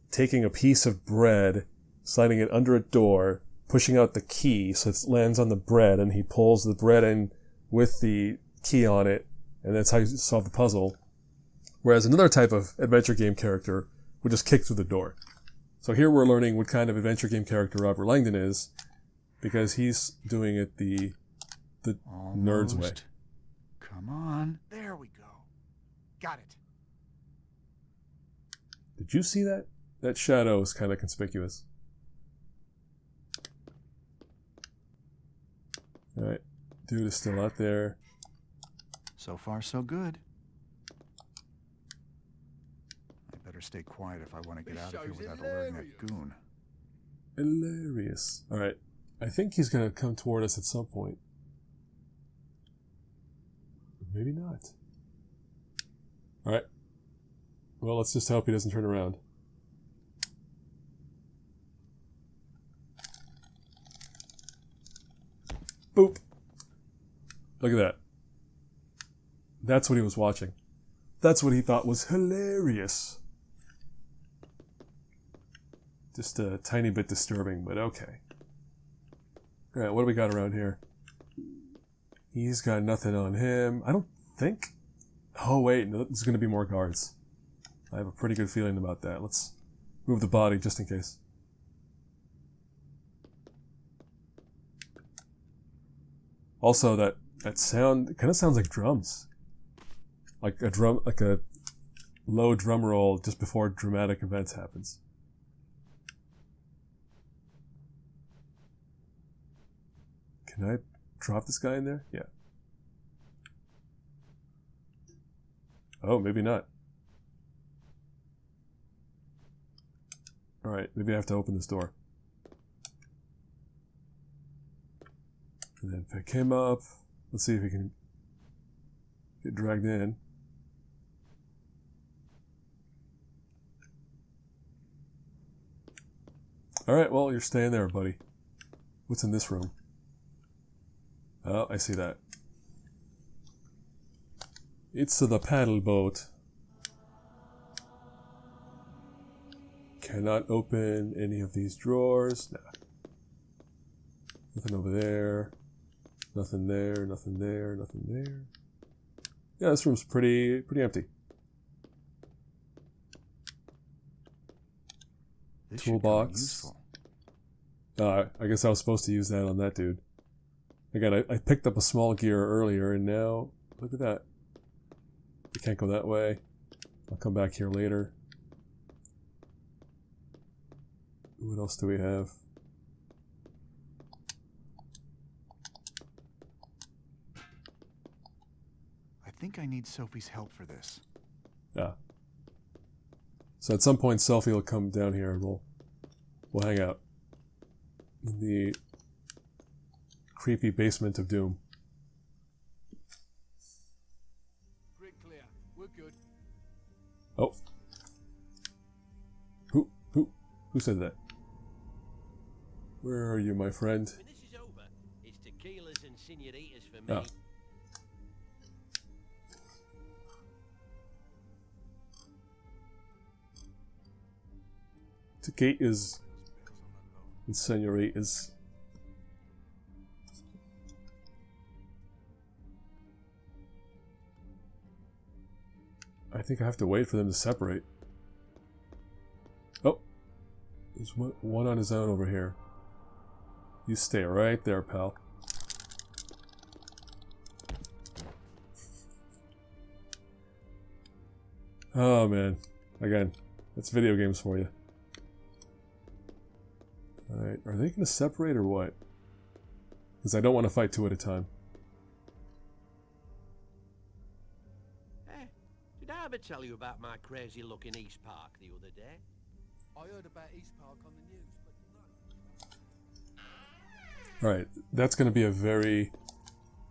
taking a piece of bread, sliding it under a door, pushing out the key so it lands on the bread, and he pulls the bread in with the key on it, and that's how you solve the puzzle. Whereas another type of adventure game character would just kick through the door. So here we're learning what kind of adventure game character Robert Langdon is, because he's doing it the nerd's way. Come on. There we go. Got it. Did you see that? That shadow is kind of conspicuous. Alright. Dude is still out there. So far, so good. better stay quiet if I want to get out of here without alerting that goon. Hilarious. Alright. I think he's going to come toward us at some point. Maybe not. Alright. Well, let's just hope he doesn't turn around. Boop. Look at that. That's what he was watching. That's what he thought was hilarious. Just a tiny bit disturbing, but okay. Alright, what do we got around here? He's got nothing on him. I don't think... Oh wait, no, there's going to be more guards. I have a pretty good feeling about that. Let's move the body just in case. Also, that sound kind of sounds like drums. Like a low drum roll just before dramatic events happens. Can I drop this guy in there? Yeah. Oh, maybe not. Alright, maybe I have to open this door. And then pick him up. Let's see if he can get dragged in. Alright, well, you're staying there, buddy. What's in this room? Oh, I see that. It's the paddle boat. Cannot open any of these drawers. Nah. Nothing over there. Nothing there, nothing there, nothing there. Yeah, this room's pretty empty. This Toolbox. I guess I was supposed to use that on that dude. Again, I picked up a small gear earlier, and now, look at that. We can't go that way. I'll come back here later. What else do we have? I think I need Sophie's help for this. Yeah. So at some point, Selphie will come down here and we'll hang out in the creepy basement of doom. Grid clear. We're good. Oh. Who said that? Where are you, my friend? When this is over, it's tequilas and senoritas for me. Oh. Tequilas and senoritas. I think I have to wait for them to separate. Oh, there's one on his own over here. You stay right there, pal. Oh man, again, that's video games for you. Alright, are they going to separate or what? Because I don't want to fight two at a time. Did I ever tell you about my crazy looking East Park the other day? I heard about East Park on the news, but no. Alright, that's going to be a very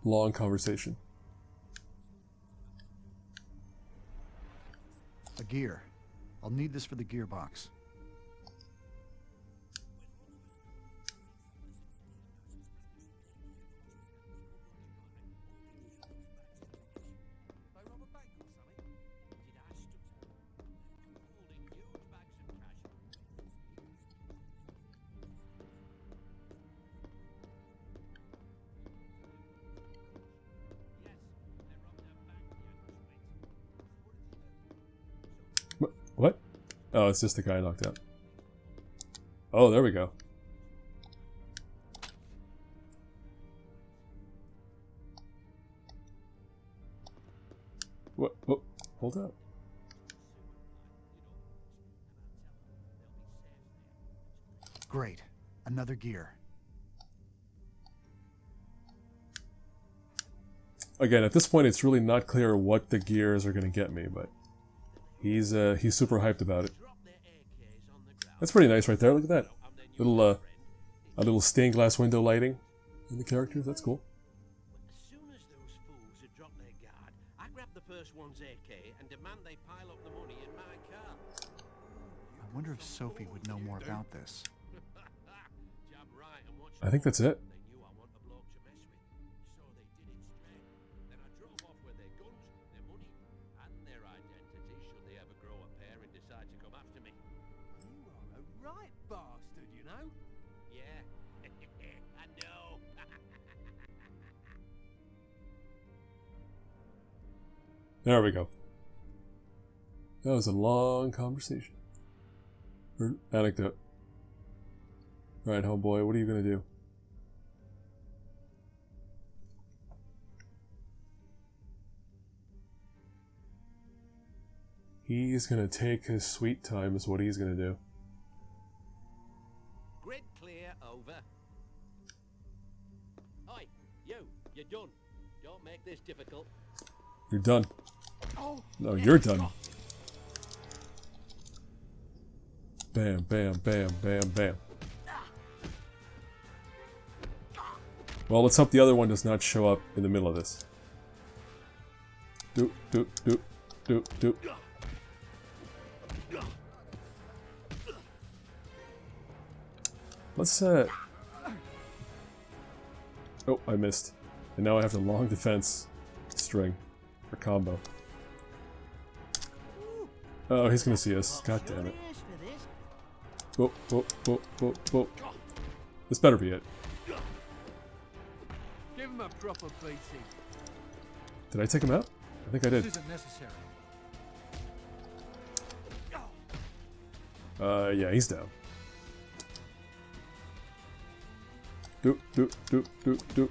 long conversation. A gear. I'll need this for the gearbox. What? Oh, it's just the guy knocked out. Oh, there we go. What? Oh, hold up. Great. Another gear. Again, at this point, it's really not clear what the gears are going to get me, but He's super hyped about it. That's pretty nice right there. Look at that. A little stained glass window lighting in the characters. That's cool. As soon as those fools had dropped their guard, I grabbed the first one's AK and demand they pile up the money in my car. I wonder if Sophie would know more about this. I think that's it. They knew I want a bloke to mess with, so they did it straight. Then I drove off with their guns, their money, and their identity should they ever grow a pair and decide to come after me. You are a right bastard, you know? Yeah, I know. There we go. That was a long conversation. Or anecdote. Alright, homeboy, what are you gonna do? He's gonna take his sweet time is what he's gonna do. Grid clear, over. Oi, you're done. Don't make this difficult. You're done. No, you're done. Bam, bam, bam, bam, bam. Well, let's hope the other one does not show up in the middle of this. Doop, doop, doop, doop, doop. Let's, Oh, I missed. And now I have the long defense string for combo. Oh, he's gonna see us. God damn it. Oh, oh, oh, oh, oh. This better be it. Give him a proper beating. Did I take him out? I think I did. This isn't necessary. Yeah, he's down. Doop, doop, doop, doop, doop.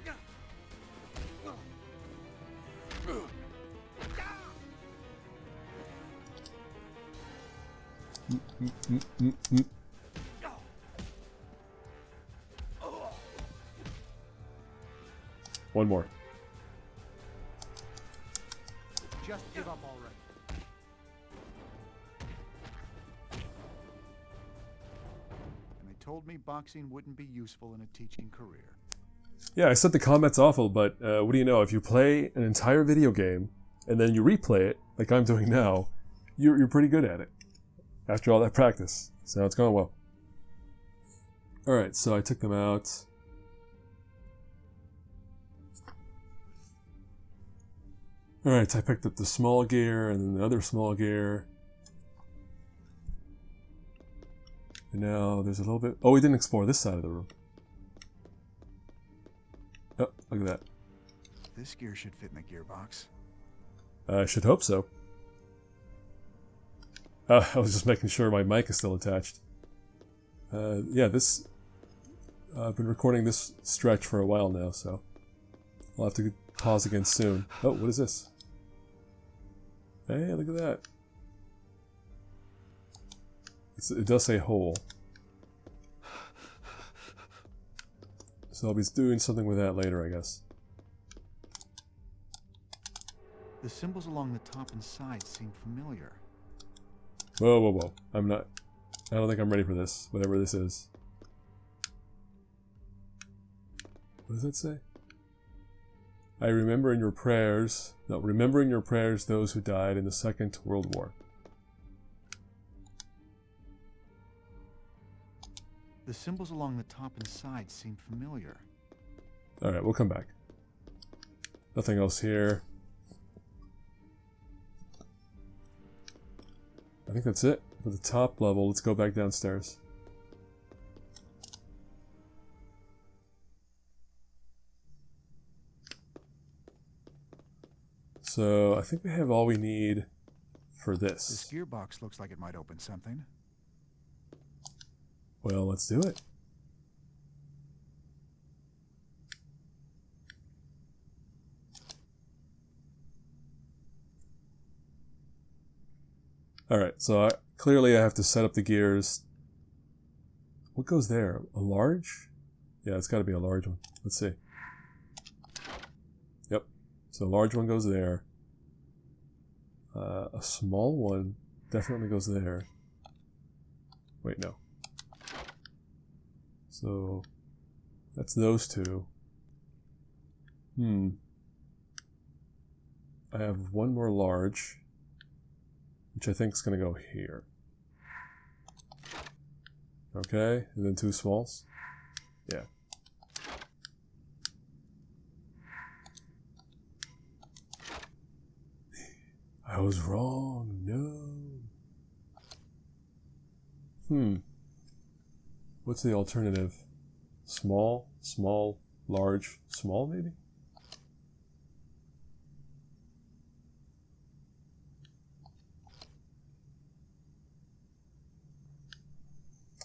One more. Just give up already. And they told me boxing wouldn't be useful in a teaching career. Yeah, I said the combat's awful, but what do you know? If you play an entire video game and then you replay it, like I'm doing now, you're pretty good at it. After all that practice. So it's going well. Alright, so I took them out. Alright, I picked up the small gear and then the other small gear. And now there's a little bit... Oh, we didn't explore this side of the room. Oh, look at that. This gear should fit in the gearbox. I should hope so. I was just making sure my mic is still attached. Yeah, this... I've been recording this stretch for a while now, so... I'll have to pause again soon. Oh, what is this? Hey, look at that. It does say hole. So I'll be doing something with that later, I guess. The symbols along the top and sides seem familiar. Whoa, whoa, whoa. I don't think I'm ready for this, whatever this is. What does that say? Remember in your prayers those who died in the Second World War. The symbols along the top and sides seem familiar. Alright, we'll come back. Nothing else here. I think that's it for the top level. Let's go back downstairs. So, I think we have all we need for this. This gearbox looks like it might open something. Well, let's do it. Alright, so clearly I have to set up the gears. What goes there? A large? Yeah, it's got to be a large one. Let's see. Yep. So a large one goes there. A small one definitely goes there. Wait, no. So that's those two. I have one more large, which I think is going to go here. Okay, and then two smalls. Yeah. I was wrong. No. What's the alternative? Small, small, large, small, maybe?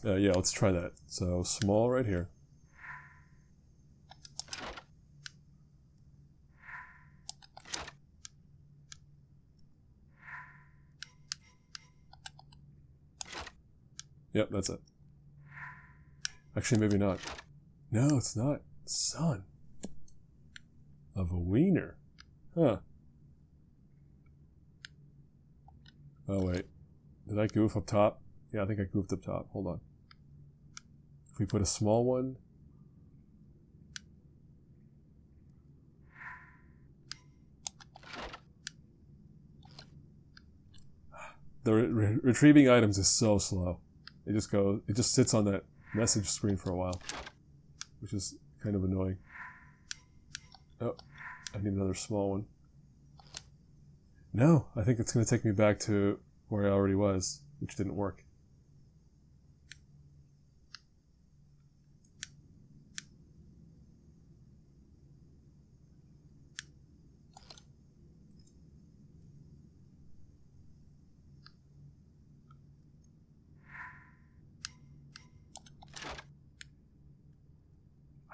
Yeah, let's try that. So, small right here. Yep, that's it. Actually, maybe not. No, it's not. Son of a wiener. Huh. Oh, wait. Did I goof up top? Yeah, I think I goofed up top. Hold on. If we put a small one... The retrieving items is so slow. It just sits on that message screen for a while, which is kind of annoying. Oh, I need another small one. No, I think it's going to take me back to where I already was, which didn't work.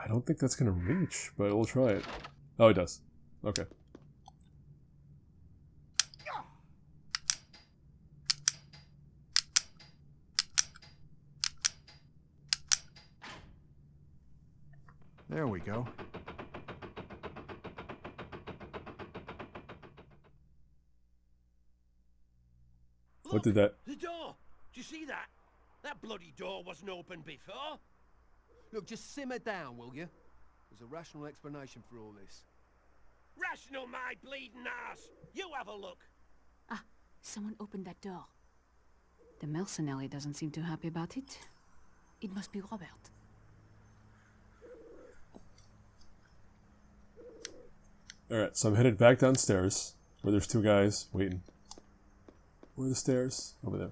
I don't think that's going to reach, but we'll try it. Oh, it does. Okay. There we go. What did that? The door! Do you see that? That bloody door wasn't open before. Look, just simmer down, will you? There's a rational explanation for all this. Rational, my bleeding ass! You have a look! Ah, someone opened that door. The mercenary doesn't seem too happy about it. It must be Robert. Alright, so I'm headed back downstairs, where there's two guys waiting. Where are the stairs? Over there.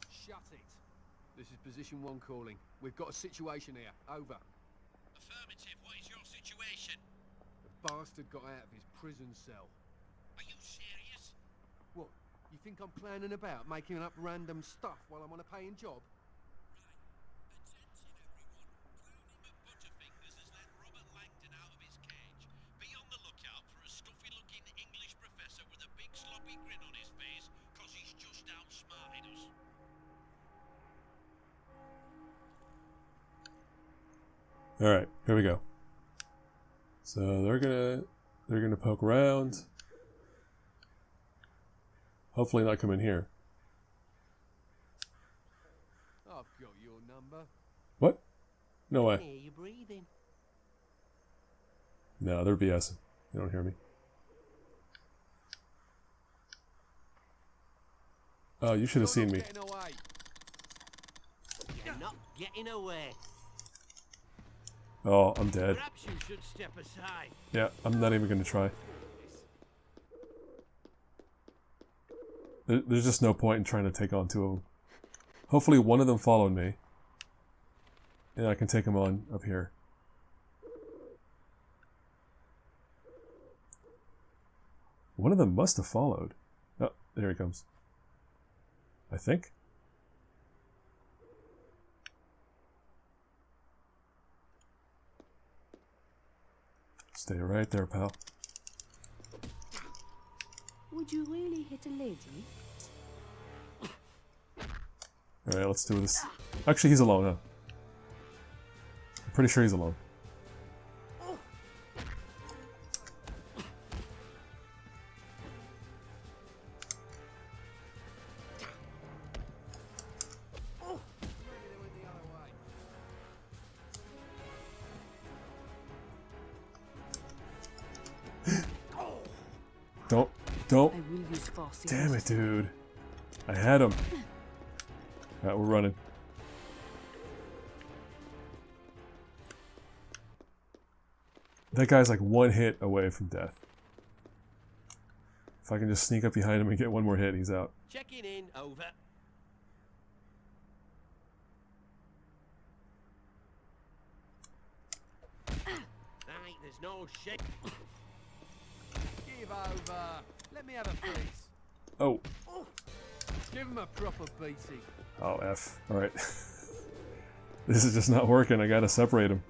Shut it. This is position 1 calling. We've got a situation here. Over. Affirmative, what is your situation? The bastard got out of his prison cell. Are you serious? What? You think I'm planning about making up random stuff while I'm on a paying job? Alright, here we go. So they're gonna poke around. Hopefully not come in here. I've got your number. What? No way. I hear you breathing. No, they're BSing. They don't hear me. Oh, you should have seen me. You're not getting away. Oh, I'm dead. Perhaps you should step aside. Yeah, I'm not even gonna try. There's just no point in trying to take on two of them. Hopefully one of them followed me. And I can take him on up here. One of them must have followed. Oh, there he comes. I think. Stay right there, pal. Would you really hit a lady? Alright, let's do this. Actually, he's alone, huh? I'm pretty sure he's alone. Don't. I will use force. Damn it, dude. I had him. Alright, we're running. That guy's like one hit away from death. If I can just sneak up behind him and get one more hit, he's out. Checking in, over. Right, there's no shit. Give over. Let me have a piece. Oh. Give him a proper beating. Oh, F. Alright. This is just not working. I gotta separate him.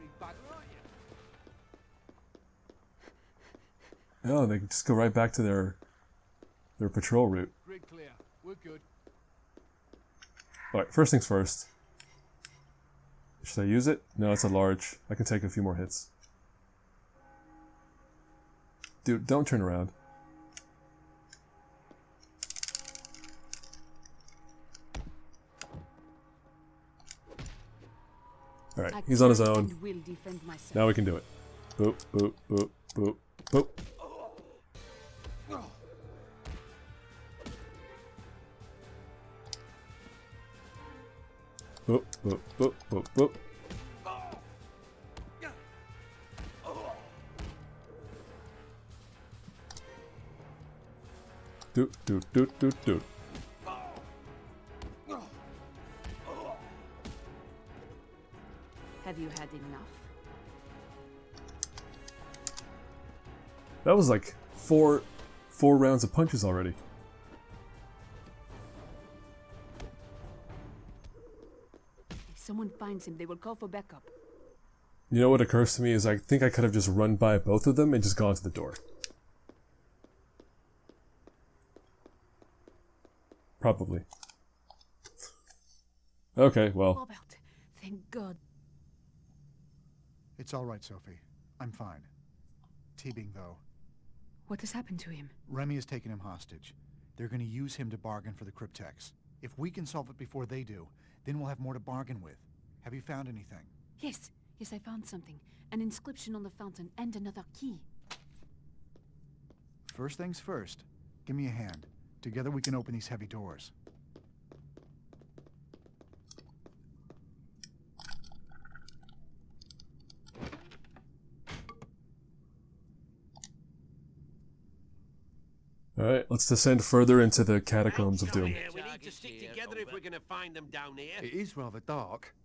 Oh, they just go right back to their patrol route. Grid clear. We're good. Alright, first things first. Should I use it? No, it's a large. I can take a few more hits. Dude, don't turn around. Alright, he's on his own. Now we can do it. Boop, boop, boop, boop, boop. Boop, boop, boop, boop, boop. Doot, doot, doot, doot, doot. Have you had enough? That was like four rounds of punches already. If someone finds him, they will call for backup. You know what occurs to me is I think I could have just run by both of them and just gone to the door. Probably. Okay, well. Robert, thank God. It's all right, Sophie. I'm fine. Teabing, though. What has happened to him? Remy has taken him hostage. They're going to use him to bargain for the cryptex. If we can solve it before they do, then we'll have more to bargain with. Have you found anything? Yes, I found something. An inscription on the fountain and another key. First things first. Give me a hand. Together we can open these heavy doors. Alright, let's descend further into the catacombs of doom. We need to stick together if we're going to find them down here. It is rather dark.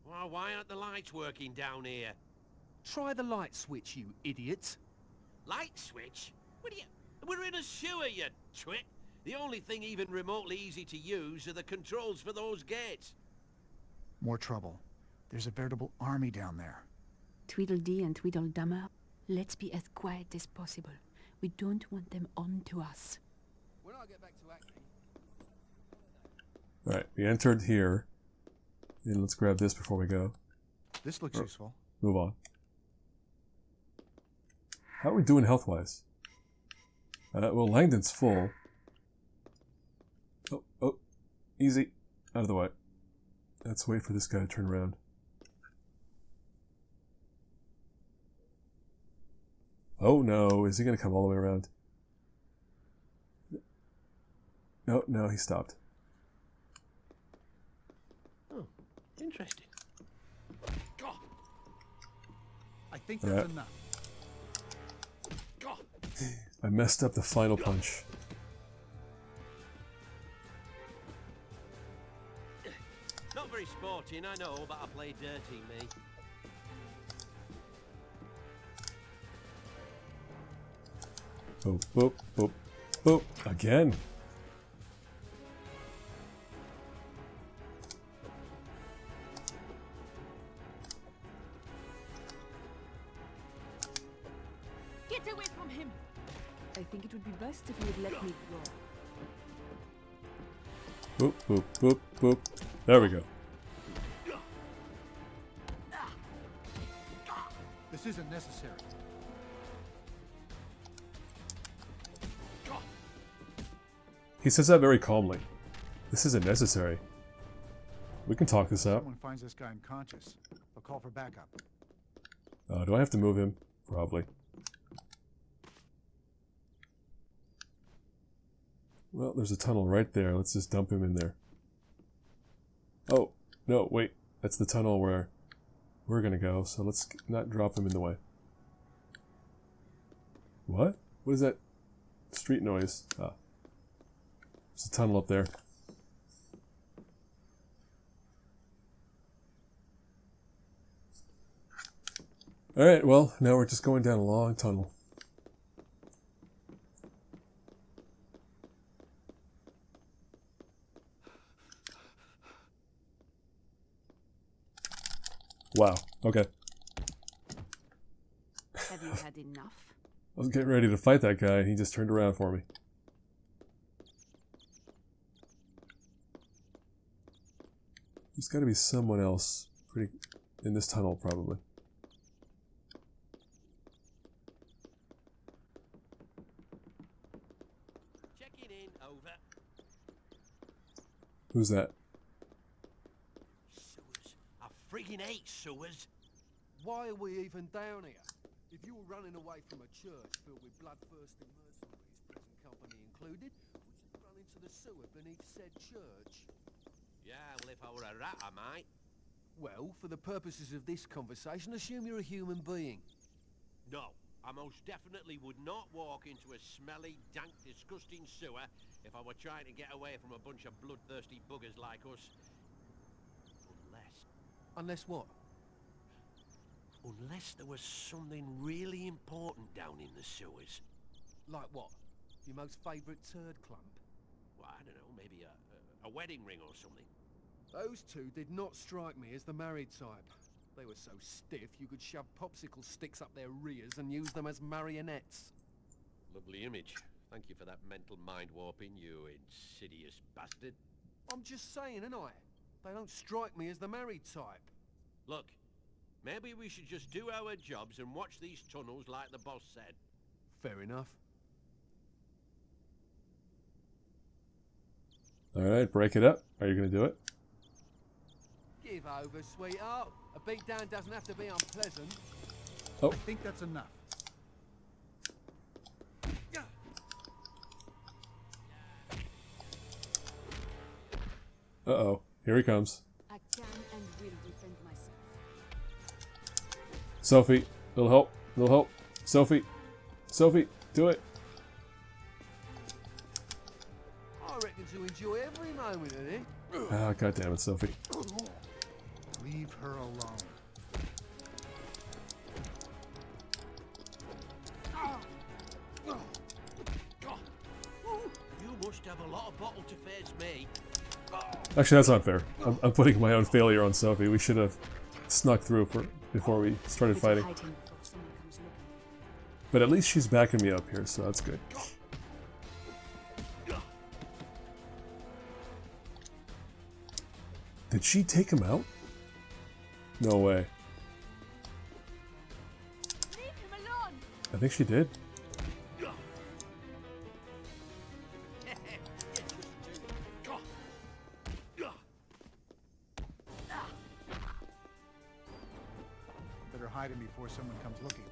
Well, why aren't the lights working down here? Try the light switch, you idiot. Light switch? What are you... We're in a sewer, you twit. The only thing even remotely easy to use are the controls for those gates. More trouble. There's a veritable army down there. Tweedledee and Tweedledummer, let's be as quiet as possible. We don't want them on to us. When I get back to acting. Alright, we entered here. And let's grab this before we go. This looks useful. Move on. How are we doing health-wise? Well, Langdon's full. Oh, easy. Out of the way. Let's wait for this guy to turn around. Oh no, is he going to come all the way around? No, he stopped. Oh, interesting. I think that's enough. I messed up the final punch. Not very sporting, I know, but I play dirty, me. Boop, boop, boop, boop. Again. Get away from him! I think it would be best if you would let me Boop, go. boop, boop, boop. There we go. This isn't necessary. He says that very calmly. This isn't necessary. We can talk this out. Someone finds this guy unconscious. They'll call for backup. Do I have to move him? Probably. Well, there's a tunnel right there. Let's just dump him in there. Oh, no, wait. That's the tunnel where we're gonna go, so let's not drop him in the way. What? What is that street noise? Ah. There's a tunnel up there. Alright, well, now we're just going down a long tunnel. Wow, okay. Have you had enough? I was getting ready to fight that guy, and he just turned around for me. There's got to be someone else in this tunnel, probably. Checking in, over. Who's that? Sewers. I friggin' hate sewers. Why are we even down here? If you were running away from a church filled with bloodthirsty mercenaries, present company included, would you run into the sewer beneath said church? Yeah, well, if I were a rat, I might. Well, for the purposes of this conversation, assume you're a human being. No, I most definitely would not walk into a smelly, dank, disgusting sewer if I were trying to get away from a bunch of bloodthirsty buggers like us. Unless what? Unless there was something really important down in the sewers. Like what? Your most favourite turd clump? Well, I don't know, maybe a wedding ring or something. Those two did not strike me as the married type. They were so stiff you could shove popsicle sticks up their rears and use them as marionettes. Lovely image. Thank you for that mental mind warping, you insidious bastard. I'm just saying, ain't I? They don't strike me as the married type. Look, maybe we should just do our jobs and watch these tunnels like the boss said. Fair enough. Alright, break it up. Are you going to do it? Give over, sweetheart. A beatdown doesn't have to be unpleasant. Oh. I think that's enough. Uh-oh. Here he comes. I can and will defend myself. Sophie, little help. Little help. Sophie. Sophie, do it. I reckon to enjoy every moment of it. Ah, goddammit, Sophie. Leave her alone. You must have a lot of bottle to face me. Actually, that's not fair. I'm putting my own failure on Sophie. We should have snuck through before we started fighting. But at least she's backing me up here, so that's good. Did she take him out? No way. Leave him alone! I think she did. Better hide him before someone comes looking.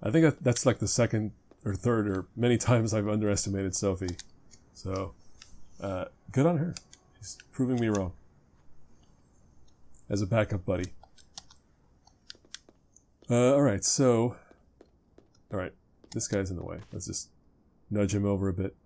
I think that's like the second or third or many times I've underestimated Sophie. So, good on her. She's proving me wrong. As a backup buddy. Alright, so... Alright, this guy's in the way. Let's just nudge him over a bit.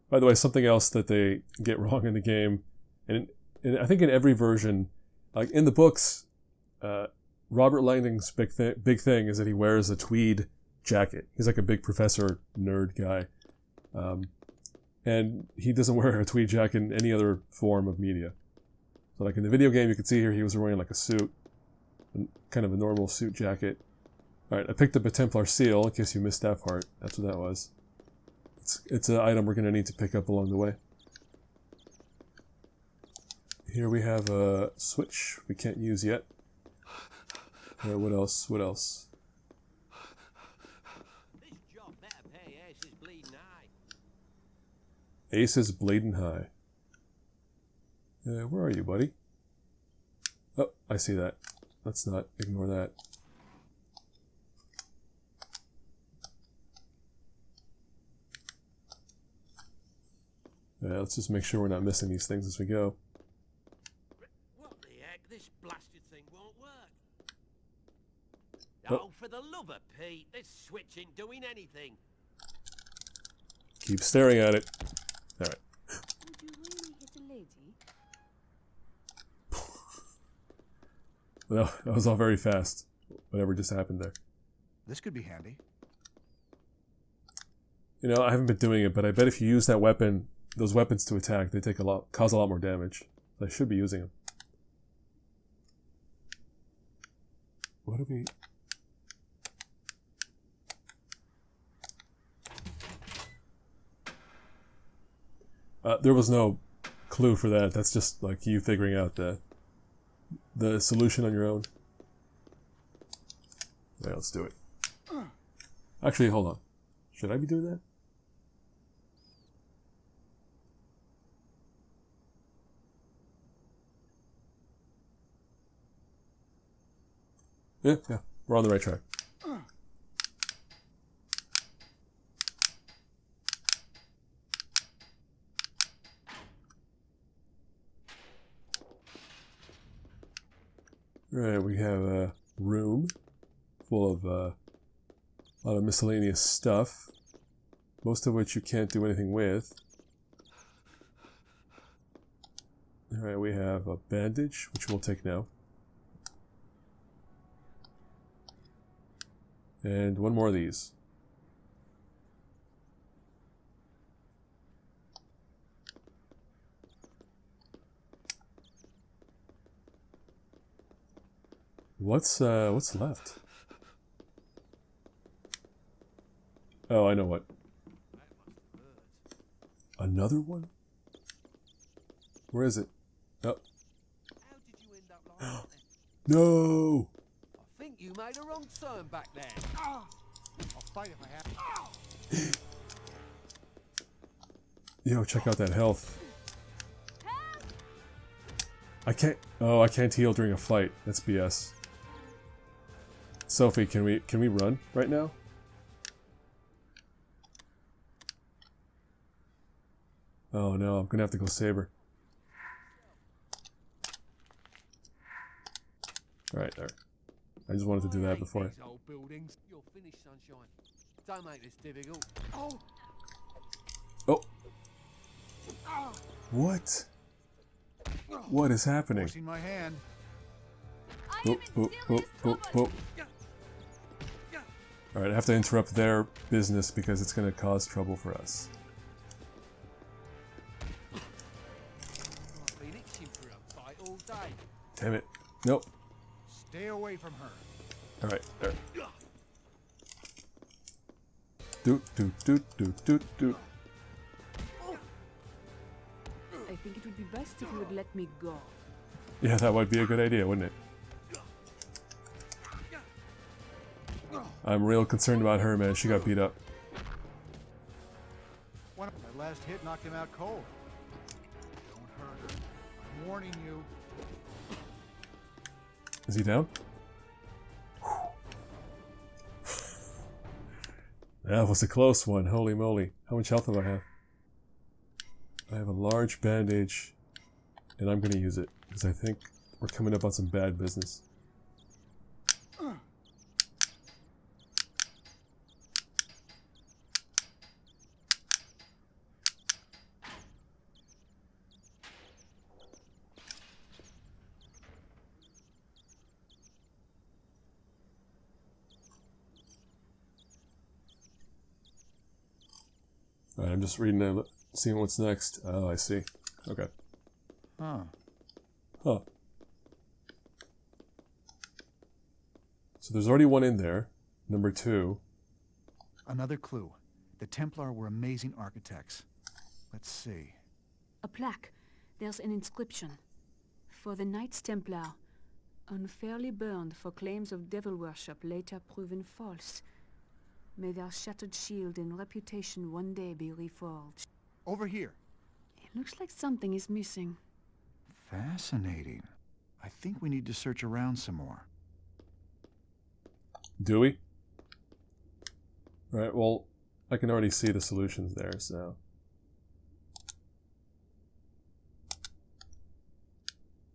By the way, something else that they get wrong in the game, and I think in every version, like in the books, Robert Langdon's big thing is that he wears a tweed jacket. He's like a big professor nerd guy. And he doesn't wear a tweed jacket in any other form of media. So like in the video game, you can see here he was wearing like a suit, kind of a normal suit jacket. Alright, I picked up a Templar seal, in case you missed that part. That's what that was. It's an item we're going to need to pick up along the way. Here we have a switch we can't use yet. What else? What else? This job better pay Ace's bleeding high. Ace is bleeding high. Where are you, buddy? I see that. Let's not ignore that. Yeah, let's just make sure we're not missing these things as we go. What the heck? This blasted thing won't work. Oh. Oh, for the love of Pete, this switch ain't doing anything. Keep staring at it. Alright. Would you really hit a lady? Well, that was all very fast. Whatever just happened there. This could be handy. You know, I haven't been doing it, but I bet if you use that weapon, those weapons to attack, they take cause a lot more damage. I should be using them. What do we... there was no clue for that. That's just like you figuring out the solution on your own. Yeah, let's do it. Actually, hold on. Should I be doing that? Yeah, we're on the right track. Right, we have a room full of a lot of miscellaneous stuff, most of which you can't do anything with. Alright, we have a bandage, which we'll take now. And one more of these. What's left? Oh, I know what. Another one? Where is it? Oh. How did you end up like that? No! I think you made a wrong turn back there. I'll fight if I have to. Yo, check out that health. I can't heal during a fight. That's BS. Sophie, can we run right now? Oh no, I'm gonna have to go save her. Alright, there. I just wanted to do that before. These old buildings. You're finished, sunshine. Don't make this difficult. Oh. Oh. What? What is happening? Forcing my hand. Oh. Alright, I have to interrupt their business because it's going to cause trouble for us. I've been itching for a fight all day. Damn it. Nope. Stay away from her. Alright, there. Do. I think it would be best if you would let me go. Yeah, that would be a good idea, wouldn't it? I'm real concerned about her, man. She got beat up. My last hit knocked him out cold. Don't hurt her. I'm warning you. Is he down? That was a close one. Holy moly. How much health do I have? I have a large bandage, and I'm going to use it, because I think we're coming up on some bad business. Alright, I'm just reading, seeing what's next. Oh, I see. Okay. Huh. So there's already one in there. Number 2. Another clue. The Templar were amazing architects. Let's see. A plaque. There's an inscription. For the Knights Templar, unfairly burned for claims of devil worship later proven false. May their shattered shield and reputation one day be reforged. Over here. It looks like something is missing. Fascinating. I think we need to search around some more. Do we? Right, well, I can already see the solutions there, so...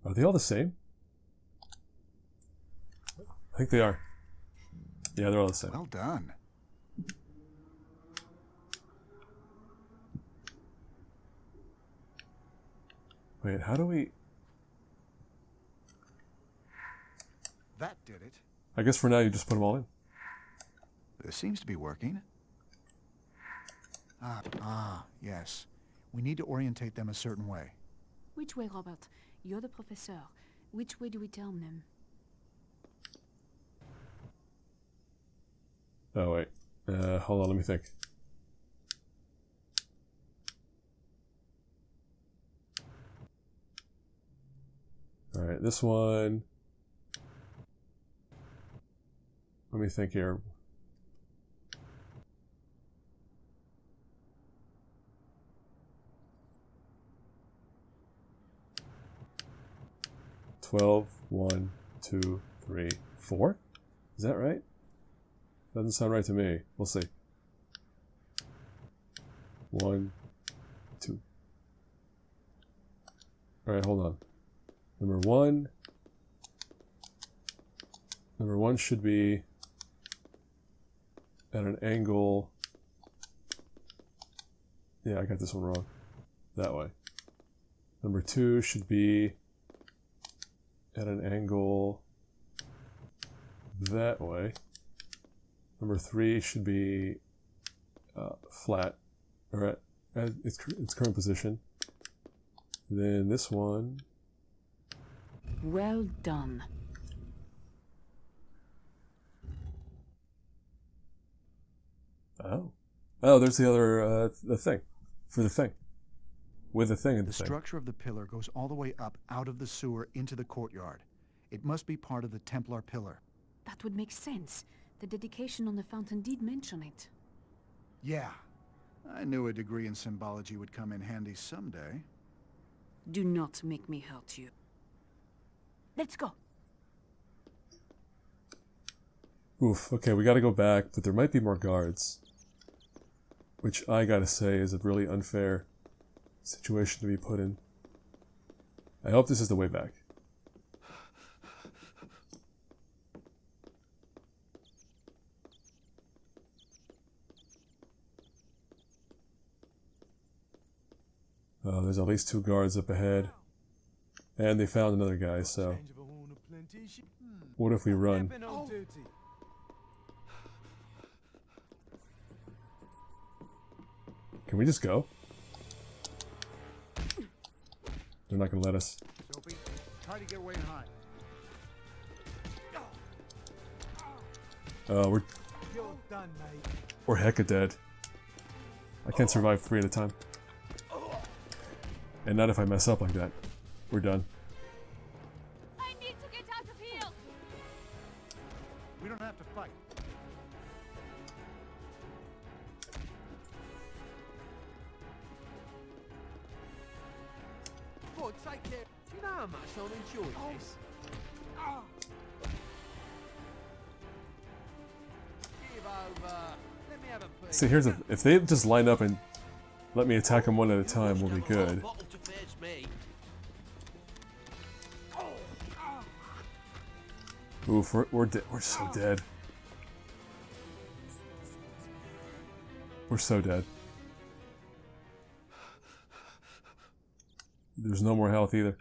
Are they all the same? I think they are. Yeah, they're all the same. Well done. Wait, how do we... That did it. I guess for now you just put them all in. This seems to be working. Yes. We need to orientate them a certain way. Which way, Robert? You're the professor. Which way do we turn them? Oh, wait. Hold on, let me think. Alright, this one... Let me think here. Twelve, 1, 2, 3, 4? Is that right? Doesn't sound right to me. We'll see. 1, 2. Alright, hold on. Number 1 should be at an angle. Yeah, I got this one wrong. That way. Number 2 should be at an angle that way. Number 3 should be flat, or at its current position. Then this one. Well done. Oh, there's the other the thing for the thing with the thing in the The structure of the pillar goes all the way up out of the sewer into the courtyard. It must be part of the Templar pillar. That would make sense. The dedication on the fountain did mention it. Yeah. I knew a degree in symbology would come in handy someday. Do not make me hurt you. Let's go. Oof, okay, we gotta go back, but there might be more guards. Which I gotta say is a really unfair situation to be put in. I hope this is the way back. There's at least 2 guards up ahead. And they found another guy, so... What if we run? Can we just go? They're not gonna let us. Sophie, try to get away and hide. We're done, mate. We're hecka dead. I can't survive 3 at a time. And not if I mess up like that. We're done. I need to get out of here. We don't have to fight. God, take care. Do you know how much I'm enjoying this? Give over. Let me have a piece. See, here's if they just line up and let me attack them one at a time, we'll be good. Oof, we're so dead. We're so dead. There's no more health either.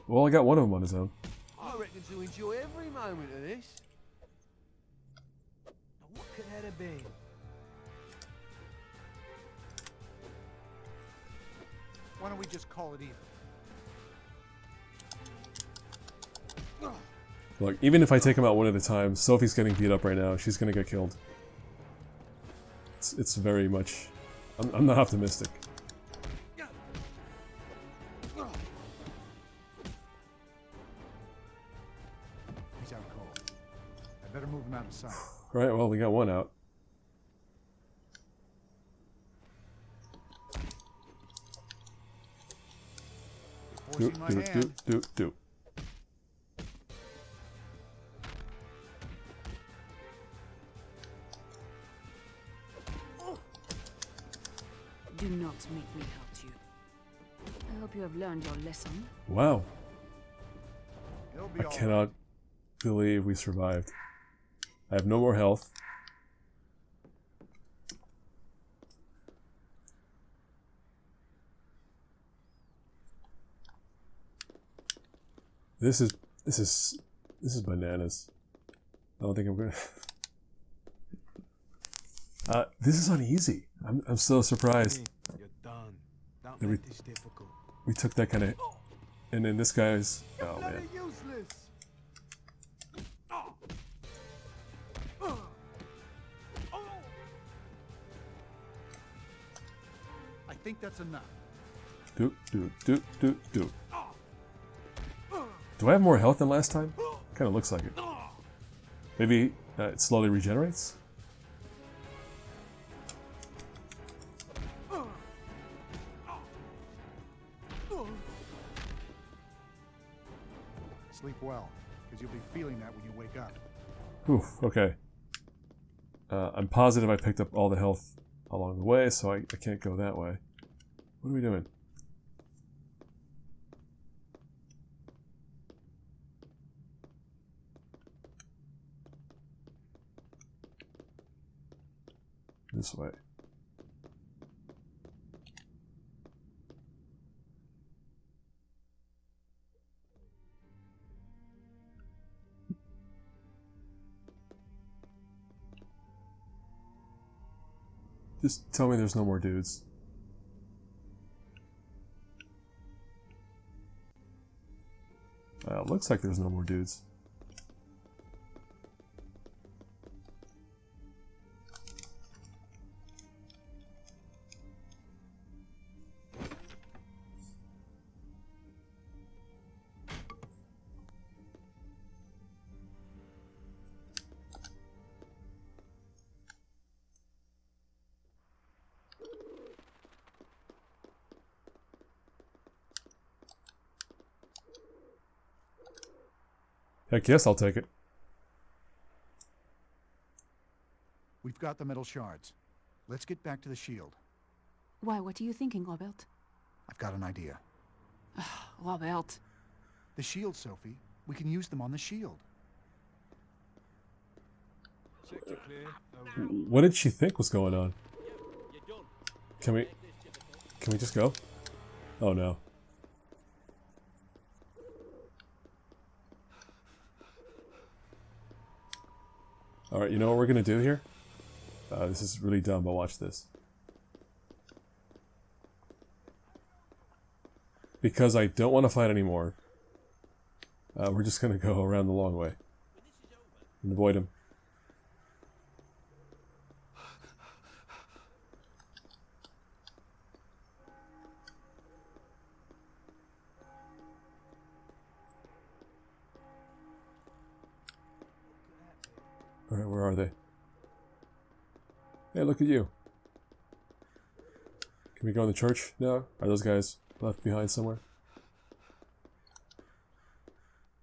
Well, I got one of them on his own. I reckon to enjoy every moment of this. What could that have been? Why don't we just call it even? Look, even if I take them out one at a time, Sophie's getting beat up right now. She's gonna get killed. It's very much... I'm not optimistic. He's out cold. I better move him out of sight. Alright, well, we got one out. Forcing my hand. Do. Do not make me hurt you. I hope you have learned your lesson. Wow. It'll be I cannot believe we survived. I have no more health. This is bananas. I don't think I'm gonna. This is uneasy. I'm so surprised. You're done. Don't that make this difficult. we took that kind of, and then this guy's. Oh man. Useless. I think that's enough. Do. Do I have more health than last time? Kind of looks like it. Maybe it slowly regenerates? Sleep well, because you'll be feeling that when you wake up. Oof, okay. I'm positive I picked up all the health along the way, so I can't go that way. What are we doing? This way. Just tell me there's no more dudes. Looks like there's no more dudes. Heck yes, I'll take it. We've got the metal shards. Let's get back to the shield. Why, what are you thinking, Robert? I've got an idea. Robert. The shield, Sophie. We can use them on the shield. Sector clear. What did she think was going on? Can we just go? Oh no. Alright, you know what we're gonna do here? This is really dumb, but watch this. Because I don't want to fight anymore, we're just gonna go around the long way. And avoid him. Alright, where are they? Hey, look at you. Can we go in the church now? Are those guys left behind somewhere?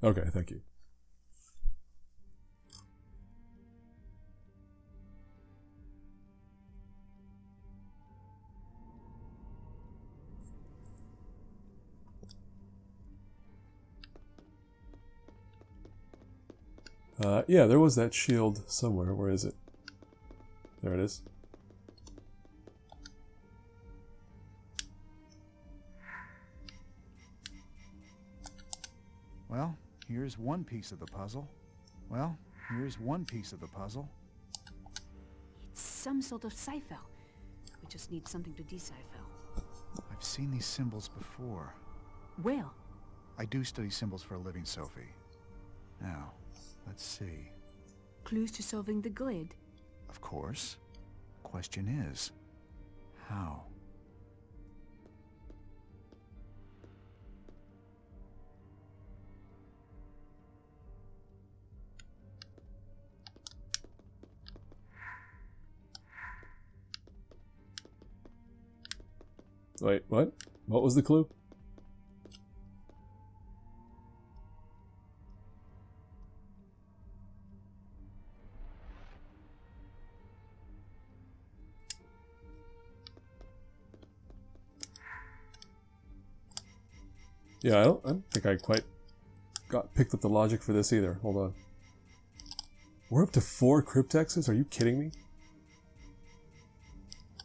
Okay, thank you. Yeah, there was that shield somewhere. Where is it? There it is. Well, here's one piece of the puzzle. It's some sort of cipher. We just need something to decipher. I've seen these symbols before. Where? I do study symbols for a living, Sophie. Now, let's see. Clues to solving the grid? Of course. Question is, how? Wait, what? What was the clue? Yeah, I don't think I quite picked up the logic for this either. Hold on. We're up to 4 cryptexes? Are you kidding me?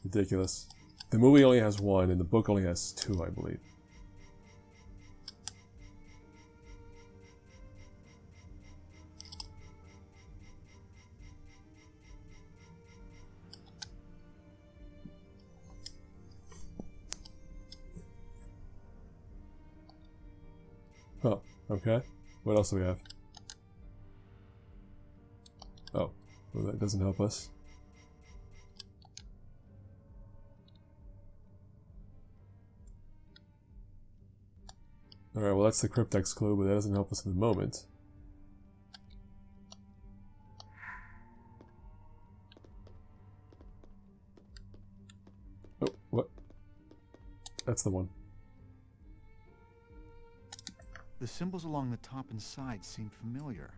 Ridiculous. The movie only has 1, and the book only has 2, I believe. Oh, okay. What else do we have? Oh, well, that doesn't help us. Alright, well that's the cryptex clue, but that doesn't help us in the moment. Oh, what? That's the one. The symbols along the top and side seem familiar.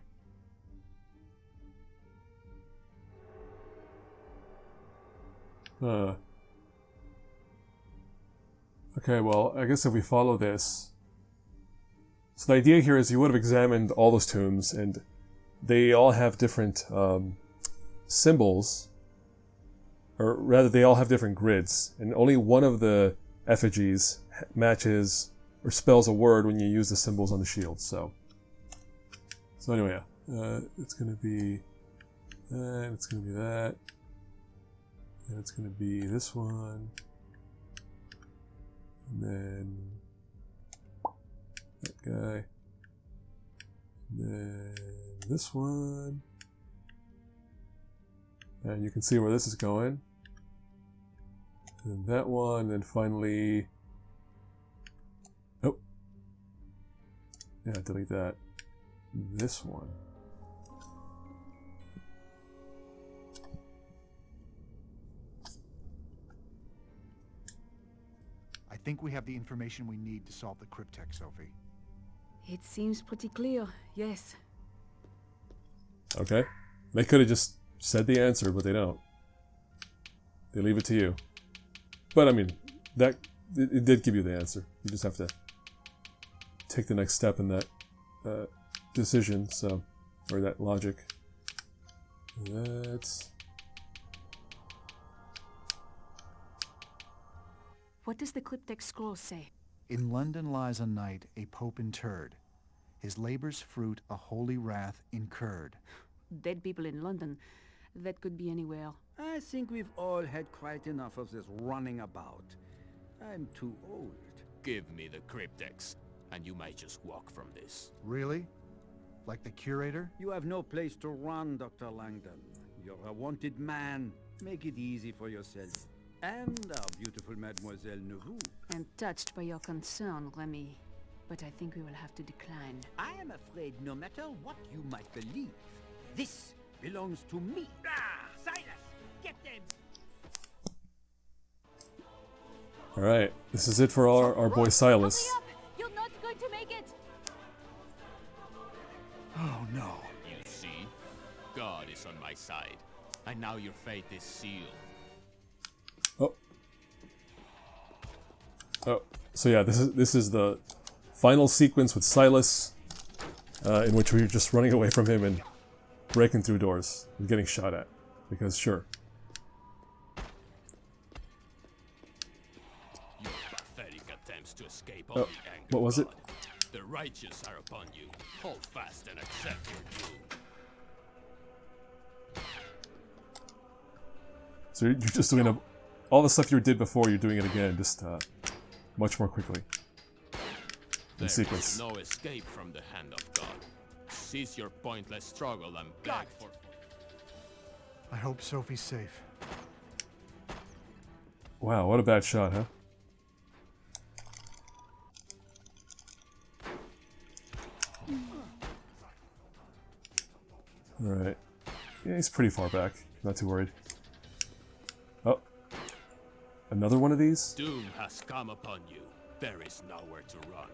Okay, well, I guess if we follow this... So the idea here is you would have examined all those tombs, and they all have different symbols, or rather they all have different grids, and only one of the effigies matches or spells a word when you use the symbols on the shield. So anyway, yeah, it's going to be that, it's going to be that, and it's going to be this one, and then that guy, and then this one, and you can see where this is going, and that one, and finally, oh, yeah, delete that, this one. I think we have the information we need to solve the cryptex, Sophie. It seems pretty clear, yes. Okay. They could have just said the answer, but they don't. They leave it to you. But I mean, it did give you the answer. You just have to take the next step in that decision, so, or that logic. That's... What does the cryptex scroll say? In London lies a knight, a pope interred. His labor's fruit, a holy wrath incurred. Dead people in London. That could be anywhere. I think we've all had quite enough of this running about. I'm too old. Give me the cryptex, and you might just walk from this. Really? Like the curator? You have no place to run, Dr. Langdon. You're a wanted man. Make it easy for yourself. And our beautiful Mademoiselle Neveu. I'm touched by your concern, Remy, but I think we will have to decline. I am afraid no matter what you might believe, this belongs to me. Ah, Silas, get them! Alright, this is it for our boy Silas. Hurry up! You're not going to make it! Oh no. You see? God is on my side. And now your fate is sealed. Oh, so yeah, this is the final sequence with Silas, in which we're just running away from him and breaking through doors and getting shot at, because sure. Your pathetic attempts to escape Oh, only anger what was it? God. The righteous are upon you. Hold fast and accept your doom. So you're just doing all the stuff you did before, you're doing it again, just much more quickly. In sequence. There is no escape from the hand of God. Cease your pointless struggle and beg for... I hope Sophie's safe. Wow, what a bad shot, huh? Alright. Yeah, he's pretty far back. Not too worried. Oh. Another one of these? Doom has come upon you. There is nowhere to run.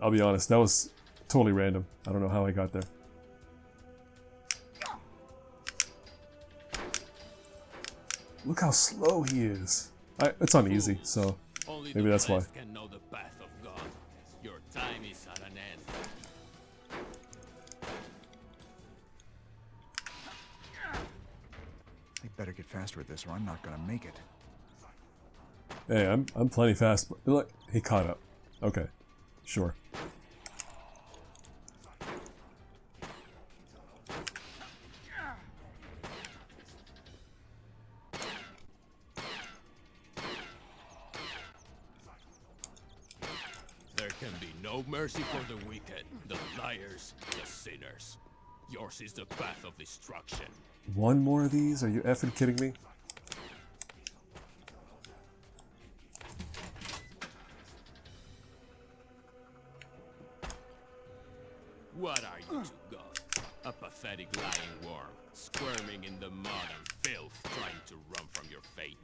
I'll be honest, that was totally random. I don't know how I got there. Look how slow he is. It's on easy, so Only maybe the that's why. blessed can know the path of God. Your time is at an end. I better get faster at this or I'm not gonna make it. Hey, I'm plenty fast. But look, he caught up. Okay, sure. There can be no mercy for the wicked, the liars, the sinners. Yours is the path of destruction. One more of these? Are you effing kidding me? What are you to God? A pathetic lying worm, squirming in the mud and filth, trying to run from your fate.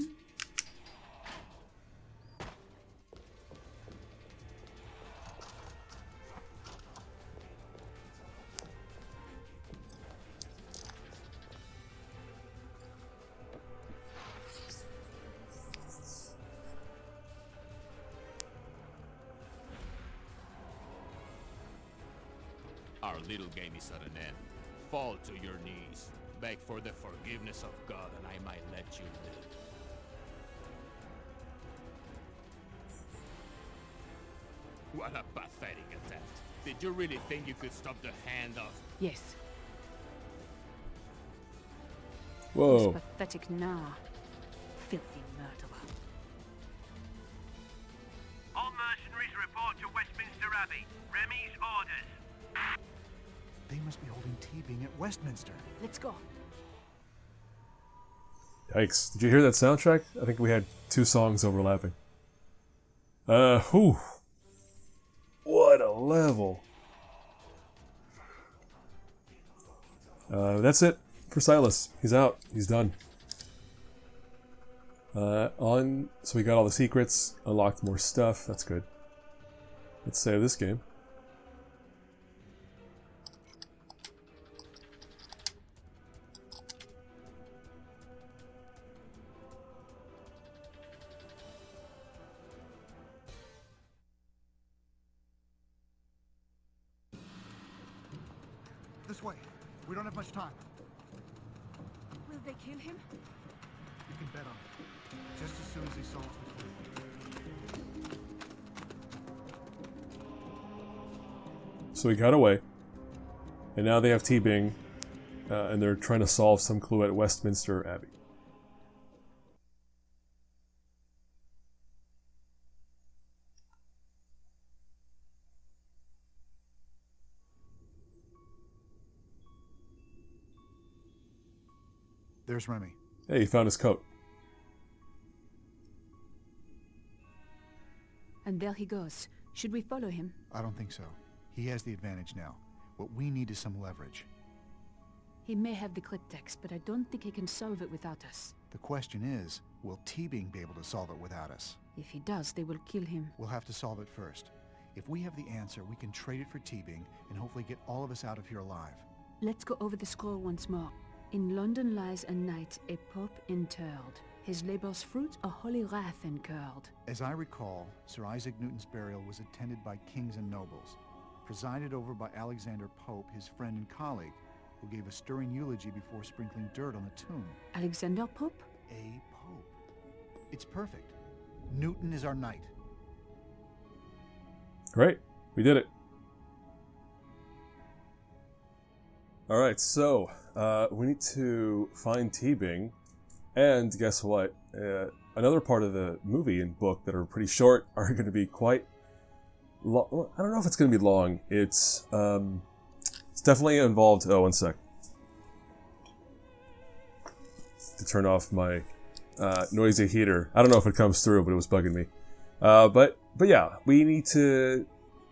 Our little game is at an end. Fall to your knees. Beg for the forgiveness of God, and I might let you live. What a pathetic attempt. Did you really think you could stop the hand of... Yes. Whoa. This pathetic Nah. Filthy murderer. All mercenaries report to Westminster Abbey. Remy's orders. They must be holding T-Bing at Westminster. Let's go. Yikes. Did you hear that soundtrack? I think we had 2 songs overlapping. Whew. What a level. That's it for Silas. He's out. He's done. So we got all the secrets, unlocked more stuff. That's good. Let's save this game. This way. We don't have much time. Will they kill him? You can bet on it. Just as soon as he solves the clue. So he got away. And now they have T-Bing. And they're trying to solve some clue at Westminster Abbey. There's Remy. Hey, he found his coat. And there he goes. Should we follow him? I don't think so. He has the advantage now. What we need is some leverage. He may have the cryptex, but I don't think he can solve it without us. The question is, will T-Bing be able to solve it without us? If he does, they will kill him. We'll have to solve it first. If we have the answer, we can trade it for T-Bing and hopefully get all of us out of here alive. Let's go over the scroll once more. In London lies a knight, a pope interred. His labor's fruit, a holy wrath incurred. As I recall, Sir Isaac Newton's burial was attended by kings and nobles, presided over by Alexander Pope, his friend and colleague, who gave a stirring eulogy before sprinkling dirt on the tomb. Alexander Pope? A pope. It's perfect. Newton is our knight. Great. We did it. Alright, so we need to find T-Bing, and guess what? Another part of the movie and book that are pretty short are going to be quite long. I don't know if it's going to be long. It's definitely involved. Oh, one sec. To turn off my noisy heater. I don't know if it comes through, but it was bugging me. But yeah, we need to.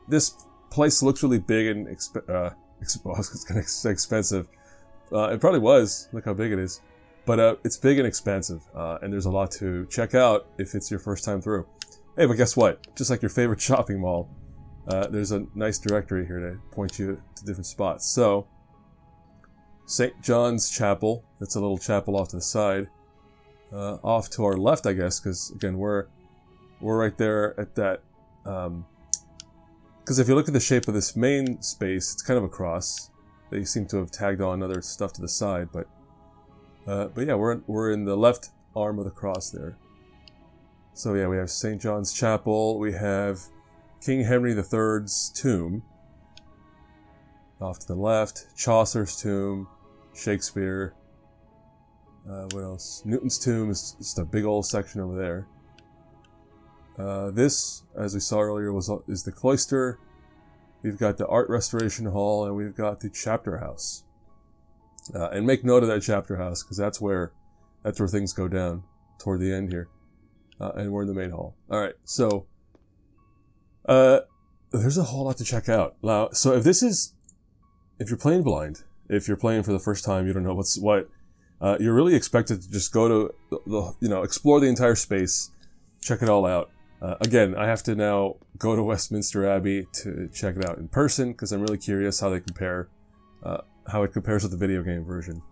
This place looks really big and it's going to say expensive. It probably was. Look how big it is. But it's big and expensive, and there's a lot to check out if it's your first time through. Hey, but guess what? Just like your favorite shopping mall, there's a nice directory here to point you to different spots. So, St. John's Chapel, that's a little chapel off to the side. off to our left, I guess, because again we're right there at that. Because if you look at the shape of this main space, it's kind of a cross. They seem to have tagged on other stuff to the side, but yeah, we're in the left arm of the cross there. So yeah, we have St. John's Chapel. We have King Henry III's tomb off to the left. Chaucer's tomb, Shakespeare. What else? Newton's tomb is just a big old section over there. This, as we saw earlier, is the cloister. We've got the art restoration hall, and we've got the chapter house. And make note of that chapter house, because that's where things go down toward the end here. And we're in the main hall. All right, so there's a whole lot to check out. Now, so if you're playing blind, if you're playing for the first time, you don't know what's what. You're really expected to just go to explore the entire space, check it all out. Again, I have to now go to Westminster Abbey to check it out in person because I'm really curious how they compare, how it compares with the video game version.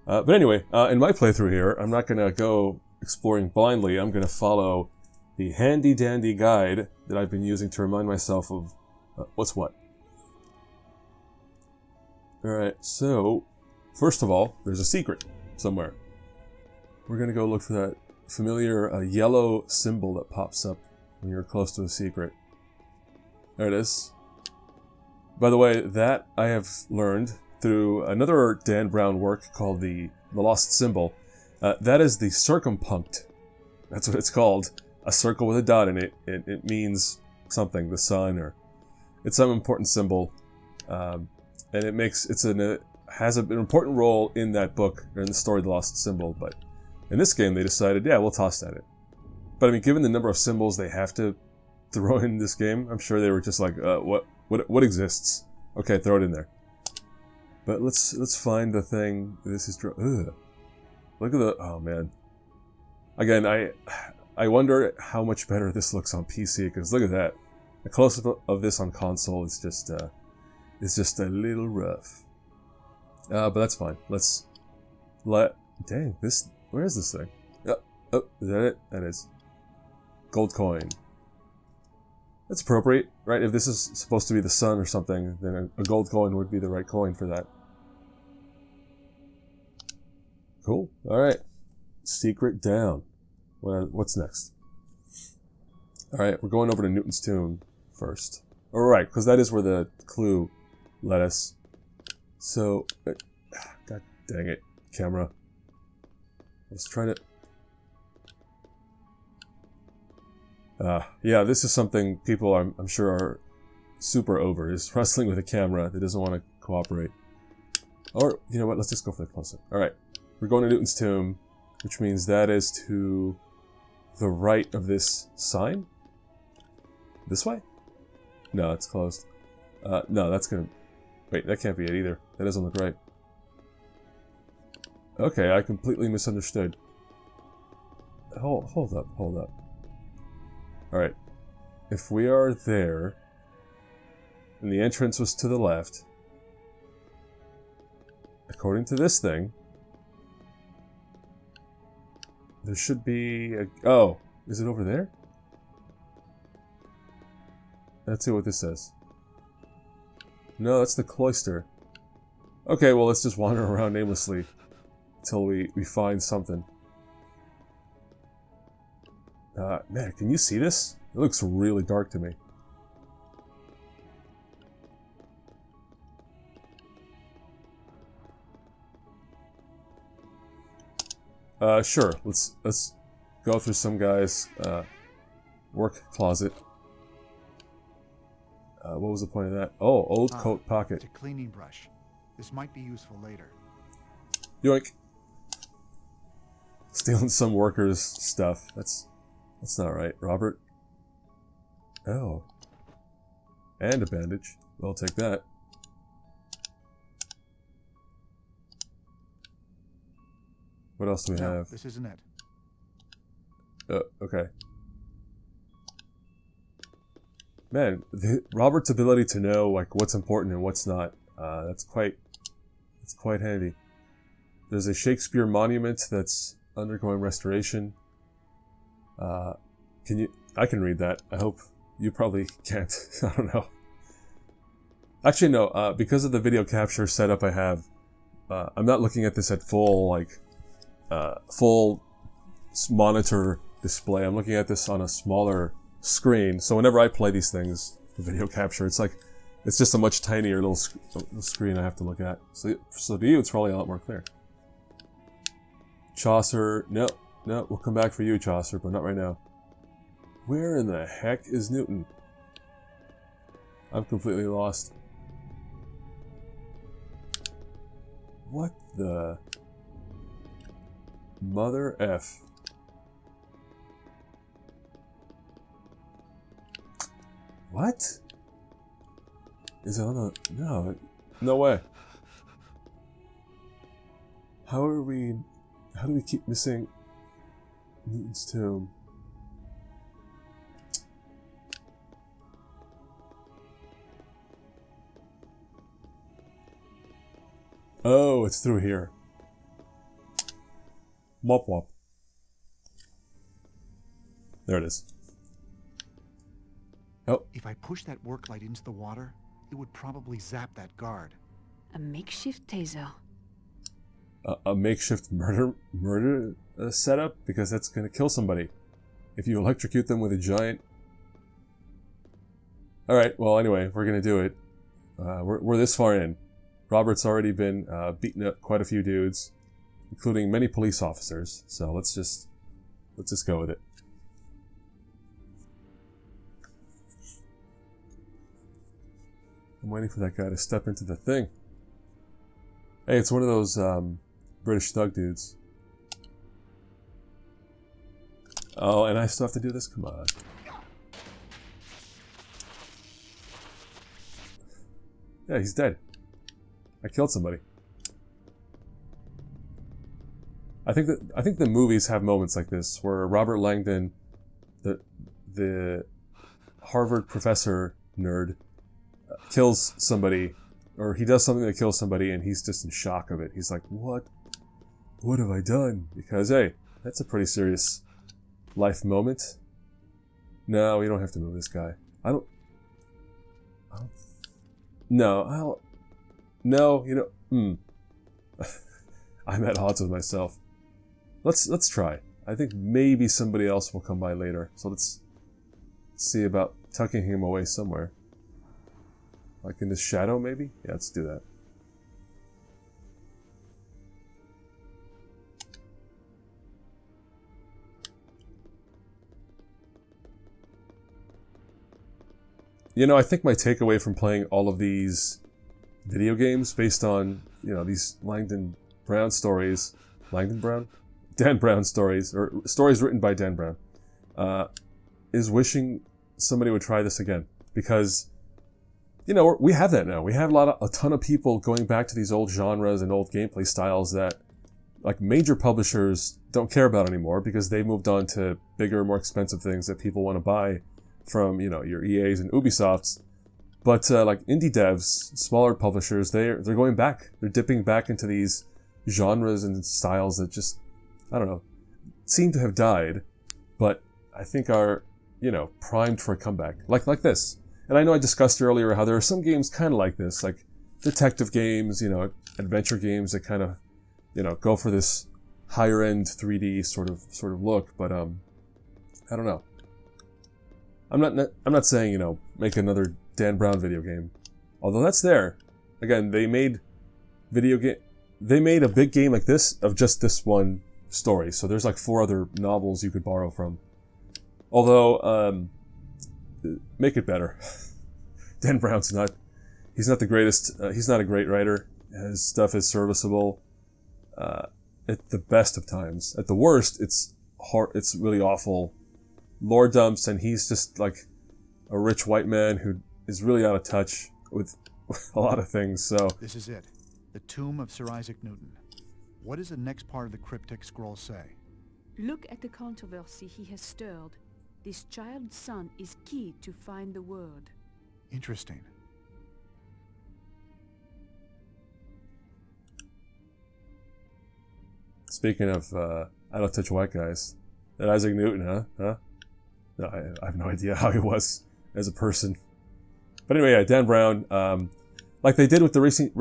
But anyway, in my playthrough here, I'm not going to go exploring blindly. I'm going to follow the handy-dandy guide that I've been using to remind myself of what's what. Alright, so first of all, there's a secret somewhere. We're going to go look for that familiar yellow symbol that pops up when you're close to a secret. There it is. By the way, that I have learned through another Dan Brown work called The Lost Symbol. That is the circumpunct. That's what it's called. A circle with a dot in it. It means something, the sun, or it's some important symbol. And it has an important role in that book, or in the story The Lost Symbol, but in this game they decided, yeah, we'll toss that in. But I mean, given the number of symbols they have to throw in this game, I'm sure they were just like, what exists? Okay, throw it in there. But let's find the thing. This is look at the, oh man. Again, I wonder how much better this looks on PC, because look at that. A close-up of this on console is just a little rough. But that's fine. Dang, where is this thing? Oh, is that it? That is. Gold coin. That's appropriate, right? If this is supposed to be the sun or something, then a gold coin would be the right coin for that. Cool. Alright. Secret down. What's next? Alright, we're going over to Newton's tomb first. Alright, because that is where the clue led us. So, god dang it, camera. I was trying to... yeah, this is something people I'm sure are super over, is wrestling with a camera that doesn't want to cooperate. Or, you know what, let's just go for the close-up. Alright, we're going to Newton's tomb, which means that is to the right of this sign? This way? No, it's closed. No, that's gonna... Wait, that can't be it either. That doesn't look right. Okay, I completely misunderstood. Hold up. Alright. If we are there, and the entrance was to the left, according to this thing, there should be a... Oh, is it over there? Let's see what this says. No, that's the cloister. Okay, well, let's just wander around aimlessly until we find something. Man, can you see this? It looks really dark to me. Sure. Let's go through some guy's work closet. What was the point of that? Oh, old coat pocket. It's a cleaning brush. This might be useful later. Yoink. Stealing some workers' stuff. That's not right, Robert. Oh. And a bandage. I'll take that. What else do we have? This isn't it. Okay. Man, Robert's ability to know like what's important and what's not, that's quite handy. There's a Shakespeare monument that's undergoing restoration. Can you? I can read that. I hope you probably can't. I don't know. Actually, no. Because of the video capture setup I have, I'm not looking at this at full full monitor display. I'm looking at this on a smaller screen. So whenever I play these things, the video capture, it's just a much tinier little screen I have to look at. So to you, it's probably a lot more clear. Chaucer, no, we'll come back for you, Chaucer, but not right now. Where in the heck is Newton? I'm completely lost. What the mother F? What? Is it on the... No way. How do we keep missing Newton's tomb? Oh, it's through here. Wop wop. There it is. Oh. If I push that work light into the water, it would probably zap that guard. A makeshift taser. A makeshift murder setup? Because that's going to kill somebody. If you electrocute them with a giant... Alright, well anyway, we're going to do it. We're this far in. Robert's already been beating up quite a few dudes, including many police officers, so let's just go with it. I'm waiting for that guy to step into the thing. Hey, it's one of those British thug dudes. Oh, and I still have to do this? Come on. Yeah, he's dead. I killed somebody. I think the movies have moments like this where Robert Langdon, the Harvard professor nerd, kills somebody, or he does something that kills somebody, and he's just in shock of it. He's like, "What? What have I done?" Because hey, that's a pretty serious life moment. No, we don't have to move this guy. No, you know, I'm at odds with myself. Let's try. I think maybe somebody else will come by later. So let's see about tucking him away somewhere. Like in this shadow, maybe? Yeah, let's do that. You know, I think my takeaway from playing all of these video games based on, you know, these Langdon Brown stories, Dan Brown stories, or stories written by Dan Brown, is wishing somebody would try this again. Because, you know, we have that now. We have a ton of people going back to these old genres and old gameplay styles that, like, major publishers don't care about anymore because they moved on to bigger, more expensive things that people want to buy from, you know, your EAs and Ubisofts. But like indie devs, smaller publishers, they're going back. They're dipping back into these genres and styles that just, I don't know, seem to have died, but I think are, you know, primed for a comeback. Like this. And I know I discussed earlier how there are some games kind of like this, like detective games, you know, adventure games that kind of, you know, go for this higher end 3D sort of look. But I don't know. I'm not saying, you know, make another Dan Brown video game, although that's there. Again, they made a big game like this of just this one story. So there's like 4 other novels you could borrow from. Although, make it better. Dan Brown's he's not the greatest. He's not a great writer. His stuff is serviceable at the best of times. At the worst, it's really awful lore dumps, and he's just like a rich white man who is really out of touch with a lot of things. So this is it, the tomb of Sir Isaac Newton. What does the next part of the cryptic scroll say? Look at the controversy he has stirred. This child's son is key to find the word. Interesting. Speaking of, I don't touch white guys. That Isaac Newton, huh? No, I have no idea how he was as a person. But anyway, yeah, Dan Brown, like they did with the recent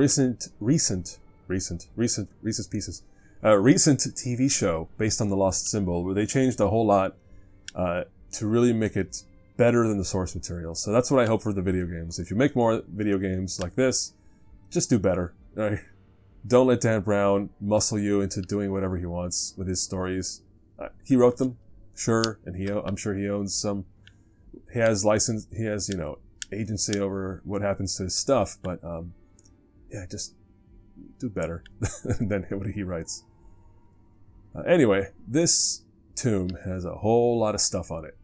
TV show based on the Lost Symbol, where they changed a whole lot to really make it better than the source material. So that's what I hope for the video games. If you make more video games like this, just do better. Right? Don't let Dan Brown muscle you into doing whatever he wants with his stories. He wrote them, sure, and I'm sure he owns some. He has license. He has, agency over what happens to his stuff. But yeah, just do better than what he writes. Anyway, this tomb has a whole lot of stuff on it.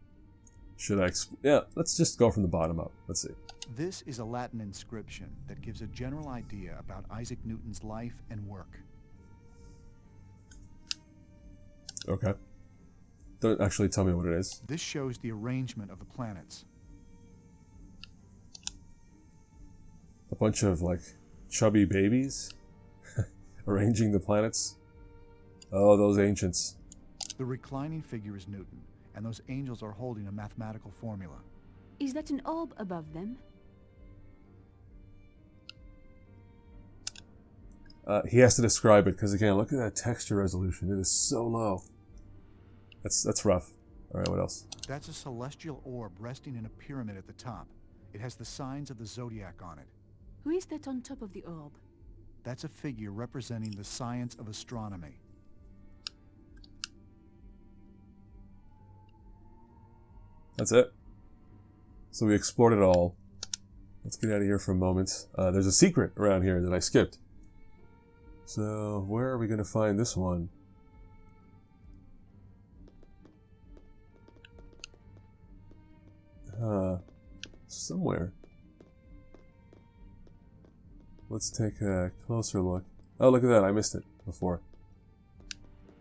Yeah, let's just go from the bottom up. Let's see. This is a Latin inscription that gives a general idea about Isaac Newton's life and work. Okay. Don't actually tell me what it is. This shows the arrangement of the planets. A bunch of, chubby babies arranging the planets. Oh, those ancients. The reclining figure is Newton, and those angels are holding a mathematical formula. Is that an orb above them? He has to describe it, because again, look at that texture resolution. It is so low. That's rough. Alright, what else? That's a celestial orb resting in a pyramid at the top. It has the signs of the zodiac on it. Who is that on top of the orb? That's a figure representing the science of astronomy. That's it. So we explored it all. Let's get out of here for a moment. There's a secret around here that I skipped. So where are we going to find this one? Somewhere. Let's take a closer look. Oh, look at that. I missed it before.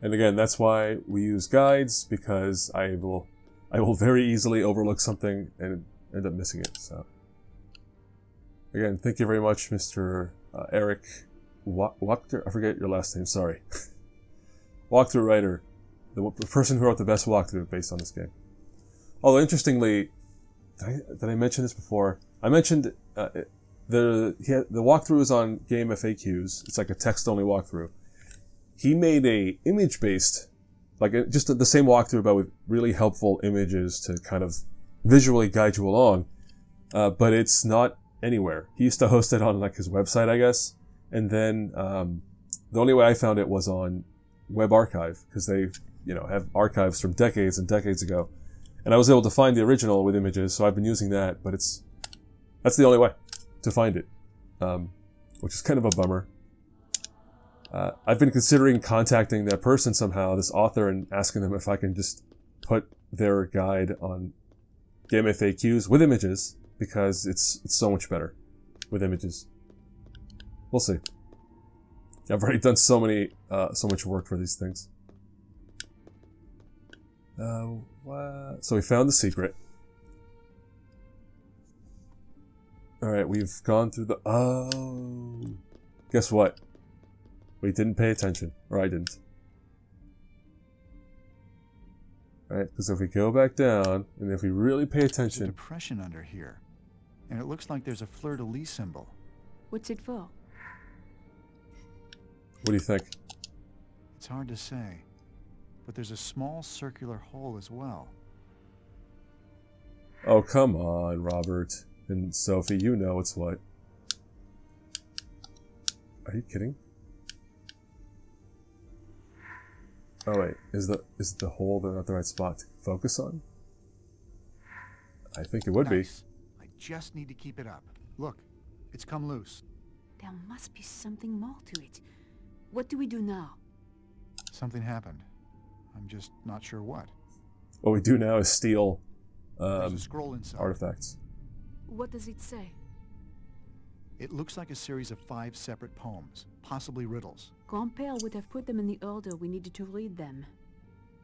And again, that's why we use guides, because I will very easily overlook something and end up missing it. So, again, thank you very much, Mr. Eric Wachter. I forget your last name. Sorry. Walkthrough writer, the person who wrote the best walkthrough based on this game. Although interestingly, did I mention this before? I mentioned the walkthrough is on Game FAQs. It's like a text-only walkthrough. He made a image-based, just the same walkthrough, but with really helpful images to kind of visually guide you along. But it's not anywhere. He used to host it on his website, I guess. And then the only way I found it was on Web Archive, because they, have archives from decades and decades ago. And I was able to find the original with images, so I've been using that. But that's the only way to find it, which is kind of a bummer. I've been considering contacting that person somehow, this author, and asking them if I can just put their guide on Game FAQs with images, because it's so much better with images. We'll see. I've already done so much work for these things. So we found the secret. Alright, we've gone through the... Oh! Guess what? We didn't pay attention. Or I didn't. Alright, because if we go back down, and if we really pay attention... There's a depression under here. And it looks like there's a fleur-de-lis symbol. What's it for? What do you think? It's hard to say. But there's a small circular hole as well. Oh, come on, Robert. And Sophie, you know it's what. Are you kidding? Oh wait, is the hole not the right spot to focus on? I think it would Nice. I just need to keep it up. Look, it's come loose. There must be something more to it. What do we do now? Something happened. I'm just not sure what. What we do now is steal There's a scroll inside. artifacts. What does it say? It looks like a series of 5 separate poems, possibly riddles. Grand-Père would have put them in the order we needed to read them.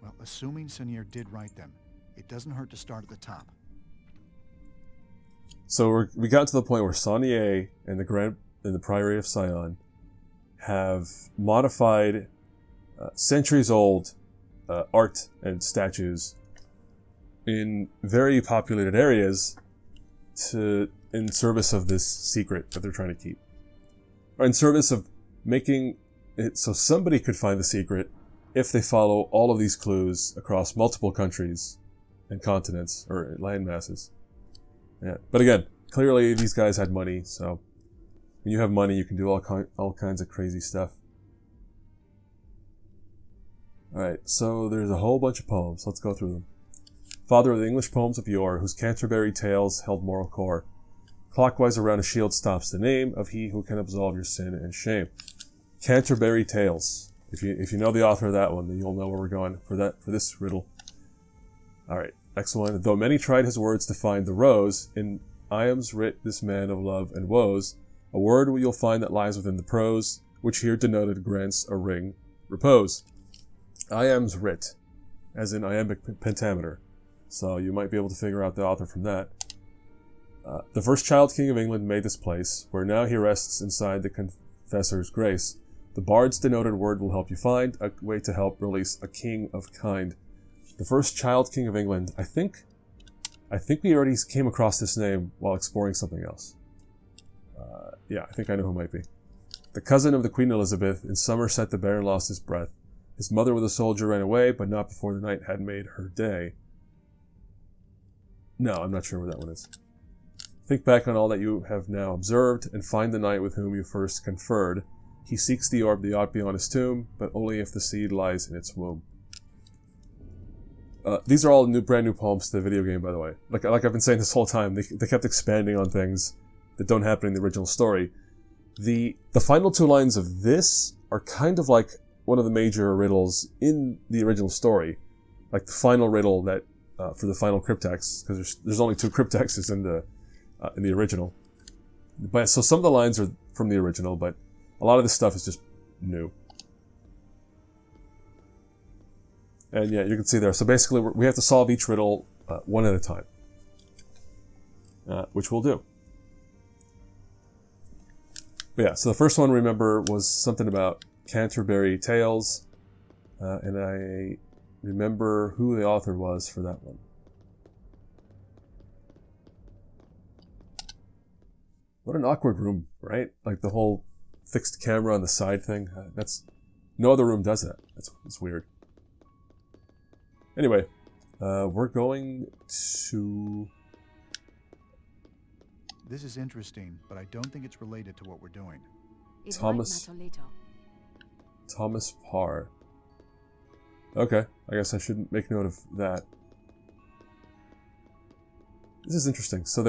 Well, assuming Sonier did write them, it doesn't hurt to start at the top. So we got to the point where Saunier and the Priory of Sion have modified centuries-old art and statues in very populated areas in service of this secret that they're trying to keep. Or in service of making it so somebody could find the secret if they follow all of these clues across multiple countries and continents, or land masses. Yeah. But again, clearly these guys had money, so when you have money, you can do all kinds of crazy stuff. Alright, so there's a whole bunch of poems. Let's go through them. Father of the English poems of yore, whose Canterbury tales held moral core. Clockwise around a shield stops the name of he who can absolve your sin and shame. Canterbury Tales. If you know the author of that one, then you'll know where we're going for this riddle. Alright, next one. Though many tried his words to find the rose, in Iam's writ this man of love and woes, a word you'll find that lies within the prose, which here denoted grants a ring repose. Iam's writ, as in iambic pentameter. So you might be able to figure out the author from that. The first child king of England made this place, where now he rests inside the confessor's grace. The bard's denoted word will help you find a way to help release a king of kind. The first child king of England. I think we already came across this name while exploring something else. Yeah, I think I know who it might be. The cousin of the Queen Elizabeth, in Somerset the Baron lost his breath. His mother with a soldier ran away, but not before the night had made her day. No, I'm not sure where that one is. Think back on all that you have now observed, and find the knight with whom you first conferred. He seeks the orb that ought beyond his tomb, but only if the seed lies in its womb. These are all brand new poems to the video game, by the way. Like I've been saying this whole time, they kept expanding on things that don't happen in the original story. The final two lines of this are kind of like one of the major riddles in the original story. Like the final riddle that for the final cryptex, because there's only two cryptexes in the original. But so some of the lines are from the original, but a lot of this stuff is just new. And yeah, you can see there. So basically, we have to solve each riddle one at a time, which we'll do. But yeah, so the first one, remember, was something about Canterbury Tales, and I remember who the author was for that one. What an awkward room, right? Like the whole fixed camera on the side thing. No other room does that. It's weird. Anyway, we're going to... This is interesting, but I don't think it's related to what we're doing. Thomas Parr. Okay, I guess I should make note of that. This is interesting. So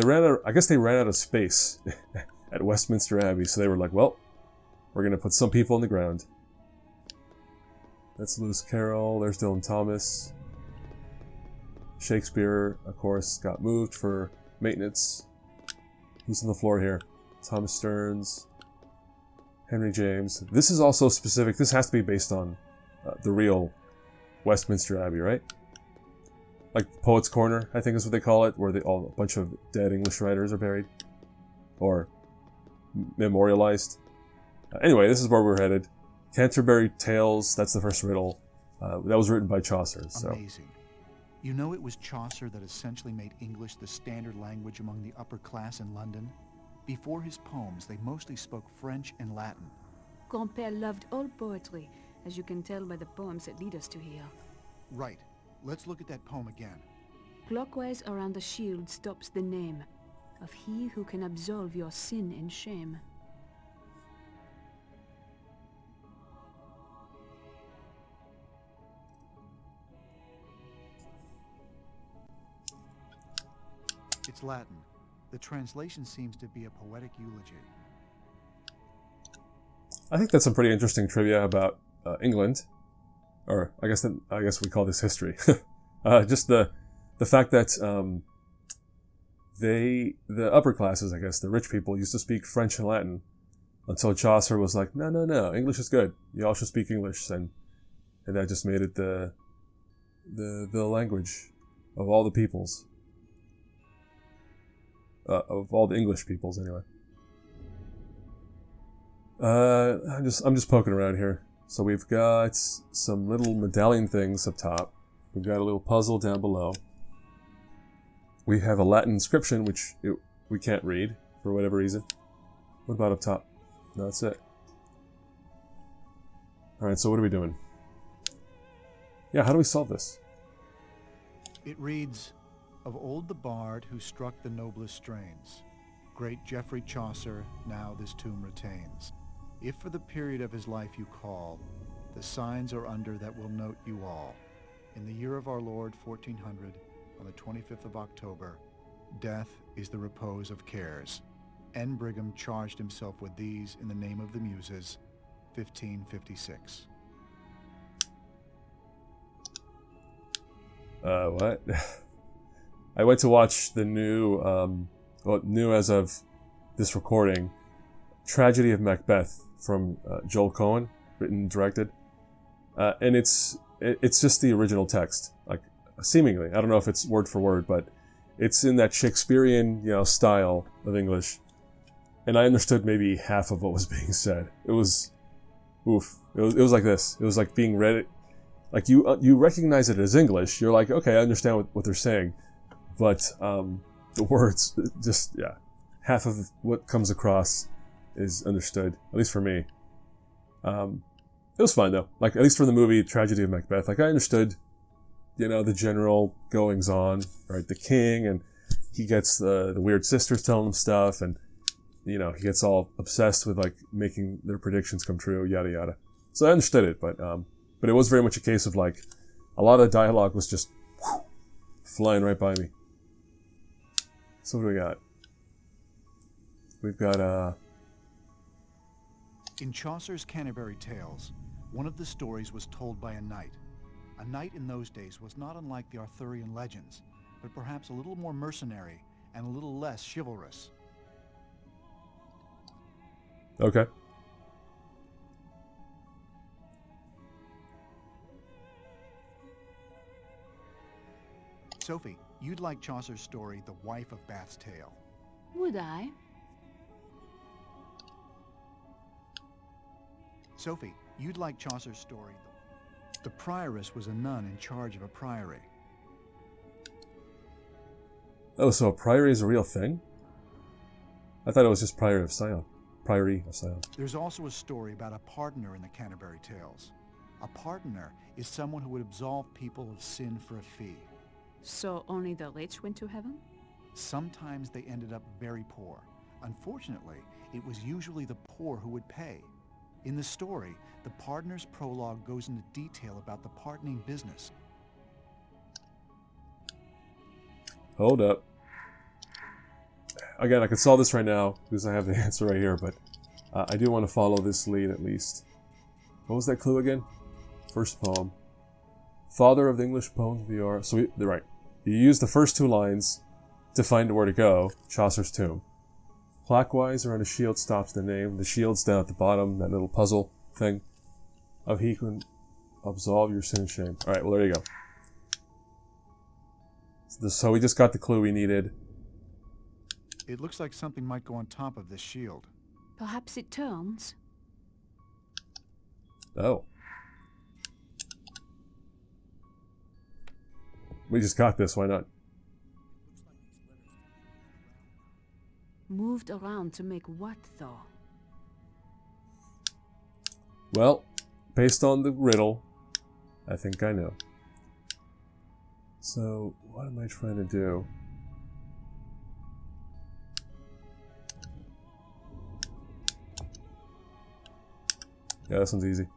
I guess they ran out of space at Westminster Abbey, so they were like, well, we're going to put some people on the ground. That's Lewis Carroll, there's Dylan Thomas. Shakespeare, of course, got moved for maintenance. Who's on the floor here? Thomas Stearns, Henry James. This is also specific. This has to be based on the real Westminster Abbey, right? Like Poets' Corner, I think is what they call it, where a bunch of dead English writers are buried. Or memorialized. Anyway, this is where we're headed. Canterbury Tales, that's the first riddle. That was written by Chaucer. So. Amazing. You know it was Chaucer that essentially made English the standard language among the upper class in London? Before his poems, they mostly spoke French and Latin. Grand-père loved all poetry, as you can tell by the poems that lead us to here. Right. Let's look at that poem again. Clockwise around the shield stops the name of he who can absolve your sin and shame. It's Latin. The translation seems to be a poetic eulogy. I think that's some pretty interesting trivia about England, or I guess we call this history. Just the fact that the upper classes, I guess, the rich people, used to speak French and Latin until Chaucer was like, no, English is good. You all should speak English, and that just made it the language of all the peoples. Of all the English peoples, anyway. I'm just poking around here. So we've got some little medallion things up top. We've got a little puzzle down below. We have a Latin inscription, which we can't read for whatever reason. What about up top? No, that's it. Alright, so what are we doing? Yeah, how do we solve this? It reads, "Of old the bard who struck the noblest strains, great Geoffrey Chaucer now this tomb retains. If for the period of his life you call, the signs are under that will note you all. In the year of our Lord 1400, on the 25th of October, death is the repose of cares. N. Brigham charged himself with these in the name of the Muses, 1556. What? I went to watch the new, well, new as of this recording, Tragedy of Macbeth from Joel Cohen, written and directed. And it's just the original text, like, seemingly. I don't know if it's word for word, but it's in that Shakespearean, style of English. And I understood maybe half of what was being said. It was, oof. It was like this. It was like being read. Like you recognize it as English. You're like, okay, I understand what they're saying. But the words, just, yeah. Half of what comes across is understood, at least for me. It was fine though. Like, at least for the movie Tragedy of Macbeth, like I understood, the general goings on, right? The king, and he gets the weird sisters telling him stuff, and he gets all obsessed with like making their predictions come true, yada yada. So I understood it, but it was very much a case of like a lot of dialogue was just flying right by me. So what do we got? We've got In Chaucer's Canterbury Tales, one of the stories was told by a knight. A knight in those days was not unlike the Arthurian legends, but perhaps a little more mercenary and a little less chivalrous. Okay. Sophie, you'd like Chaucer's story, The Wife of Bath's Tale. Would I? Sophie, you'd like Chaucer's story, The prioress was a nun in charge of a priory. Oh, so a priory is a real thing? I thought it was just Priory of Sion. There's also a story about a pardoner in the Canterbury Tales. A pardoner is someone who would absolve people of sin for a fee. So only the rich went to heaven? Sometimes they ended up very poor. Unfortunately, it was usually the poor who would pay. In the story, the pardoner's prologue goes into detail about the pardoning business. Hold up. Again, I could solve this right now because I have the answer right here, but I do want to follow this lead at least. What was that clue again? First poem. Father of the English poems of the hour. So they're right. You use the first two lines to find where to go. Chaucer's tomb. Clockwise around a shield stops the name. The shield's down at the bottom, that little puzzle thing. Of he can absolve your sin and shame. Alright, well there you go. So we just got the clue we needed. It looks like something might go on top of this shield. Perhaps it turns. Oh. We just got this, why not? Moved around to make what, though? Well, based on the riddle, I think I know. So, what am I trying to do? Yeah, this one's easy.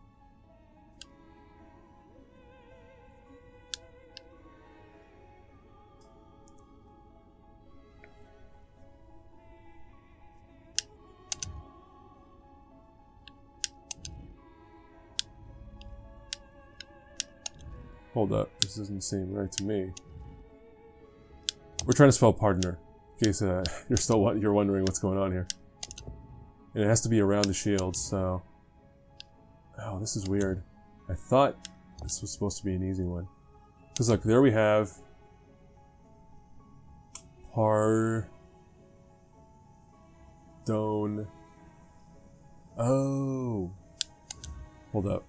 Hold up, this doesn't seem right to me. We're trying to spell pardoner, in case you're wondering what's going on here. And it has to be around the shield, so... Oh, this is weird. I thought this was supposed to be an easy one. Because look, there we have... Pardon... Oh... Hold up.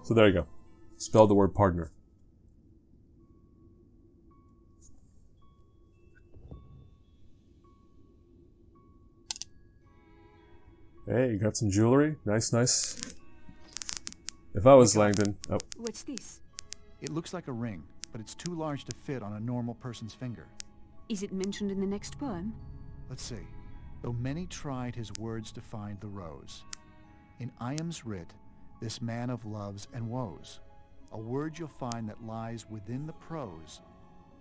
So there you go. Spelled the word partner. Hey, you got some jewelry? Nice, nice. If I was Langdon... Oh. What's this? It looks like a ring, but it's too large to fit on a normal person's finger. Is it mentioned in the next poem? Let's see. Though many tried his words to find the rose. In Iam's writ, this man of loves and woes. A word you'll find that lies within the prose,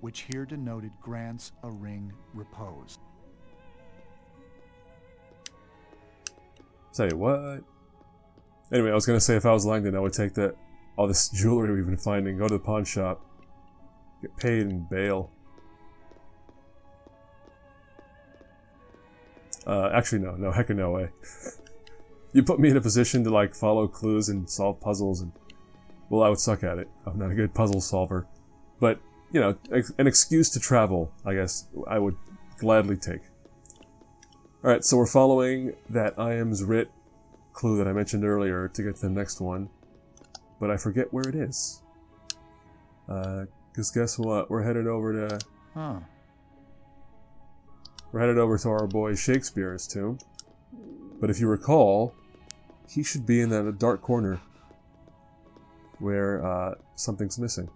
which here denoted grants a ring repose. Say what? Anyway, I was gonna say if I was Langdon, I would take all this jewelry we've been finding, go to the pawn shop, get paid and bail. Actually, no, hecka no way. You put me in a position to like follow clues and solve puzzles, and well, I would suck at it. I'm not a good puzzle solver, but you know, an excuse to travel, I guess, I would gladly take. All right, so we're following that Iam's writ clue that I mentioned earlier to get to the next one, but I forget where it is. Cause guess what? We're headed over to. Huh. We're headed over to our boy Shakespeare's tomb. But if you recall, he should be in that dark corner where something's missing.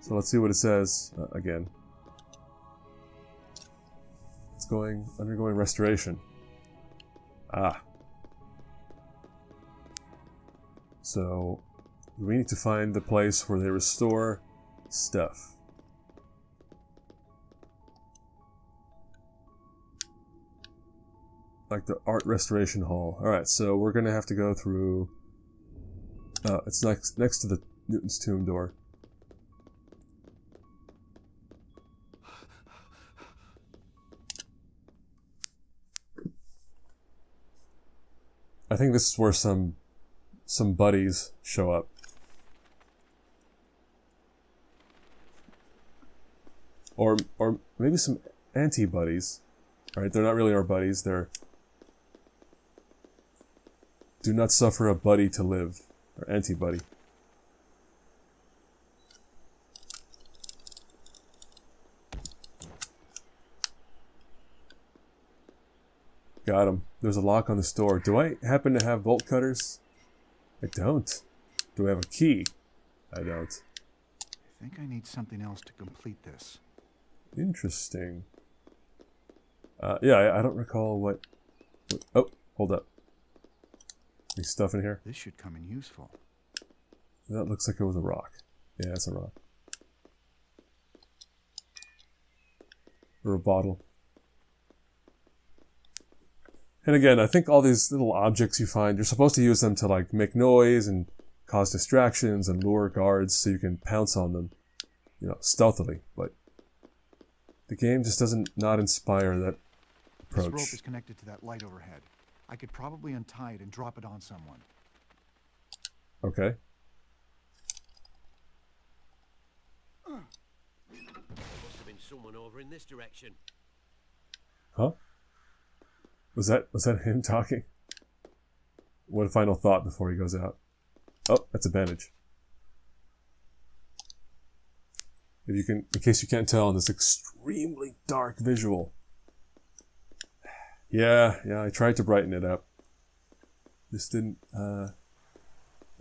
So let's see what it says again. It's undergoing restoration. Ah. So we need to find the place where they restore stuff. Like the art restoration hall. Alright, so we're gonna have to go through... it's next to the Newton's tomb door. I think this is where some buddies show up. Or maybe some anti-buddies. Alright, they're not really our buddies, they're... Do not suffer a buddy to live. Or anti-buddy. Got him. There's a lock on this door. Do I happen to have bolt cutters? I don't. Do I have a key? I don't. I think I need something else to complete this. Interesting. Yeah, I don't recall what... Oh, hold up. Any stuff in here? This should come in useful. That looks like it was a rock. Yeah, it's a rock. Or a bottle. And again, I think all these little objects you find, you're supposed to use them to like make noise and cause distractions and lure guards so you can pounce on them, you know, stealthily. But the game just doesn't not inspire that approach. This rope is connected to that light overhead. I could probably untie it and drop it on someone. Okay. There must have been someone over in this direction. Huh? Was that him talking? One final thought before he goes out. Oh, that's a bandage. If you can, in case you can't tell, in this extremely dark visual. Yeah, I tried to brighten it up. Just didn't. The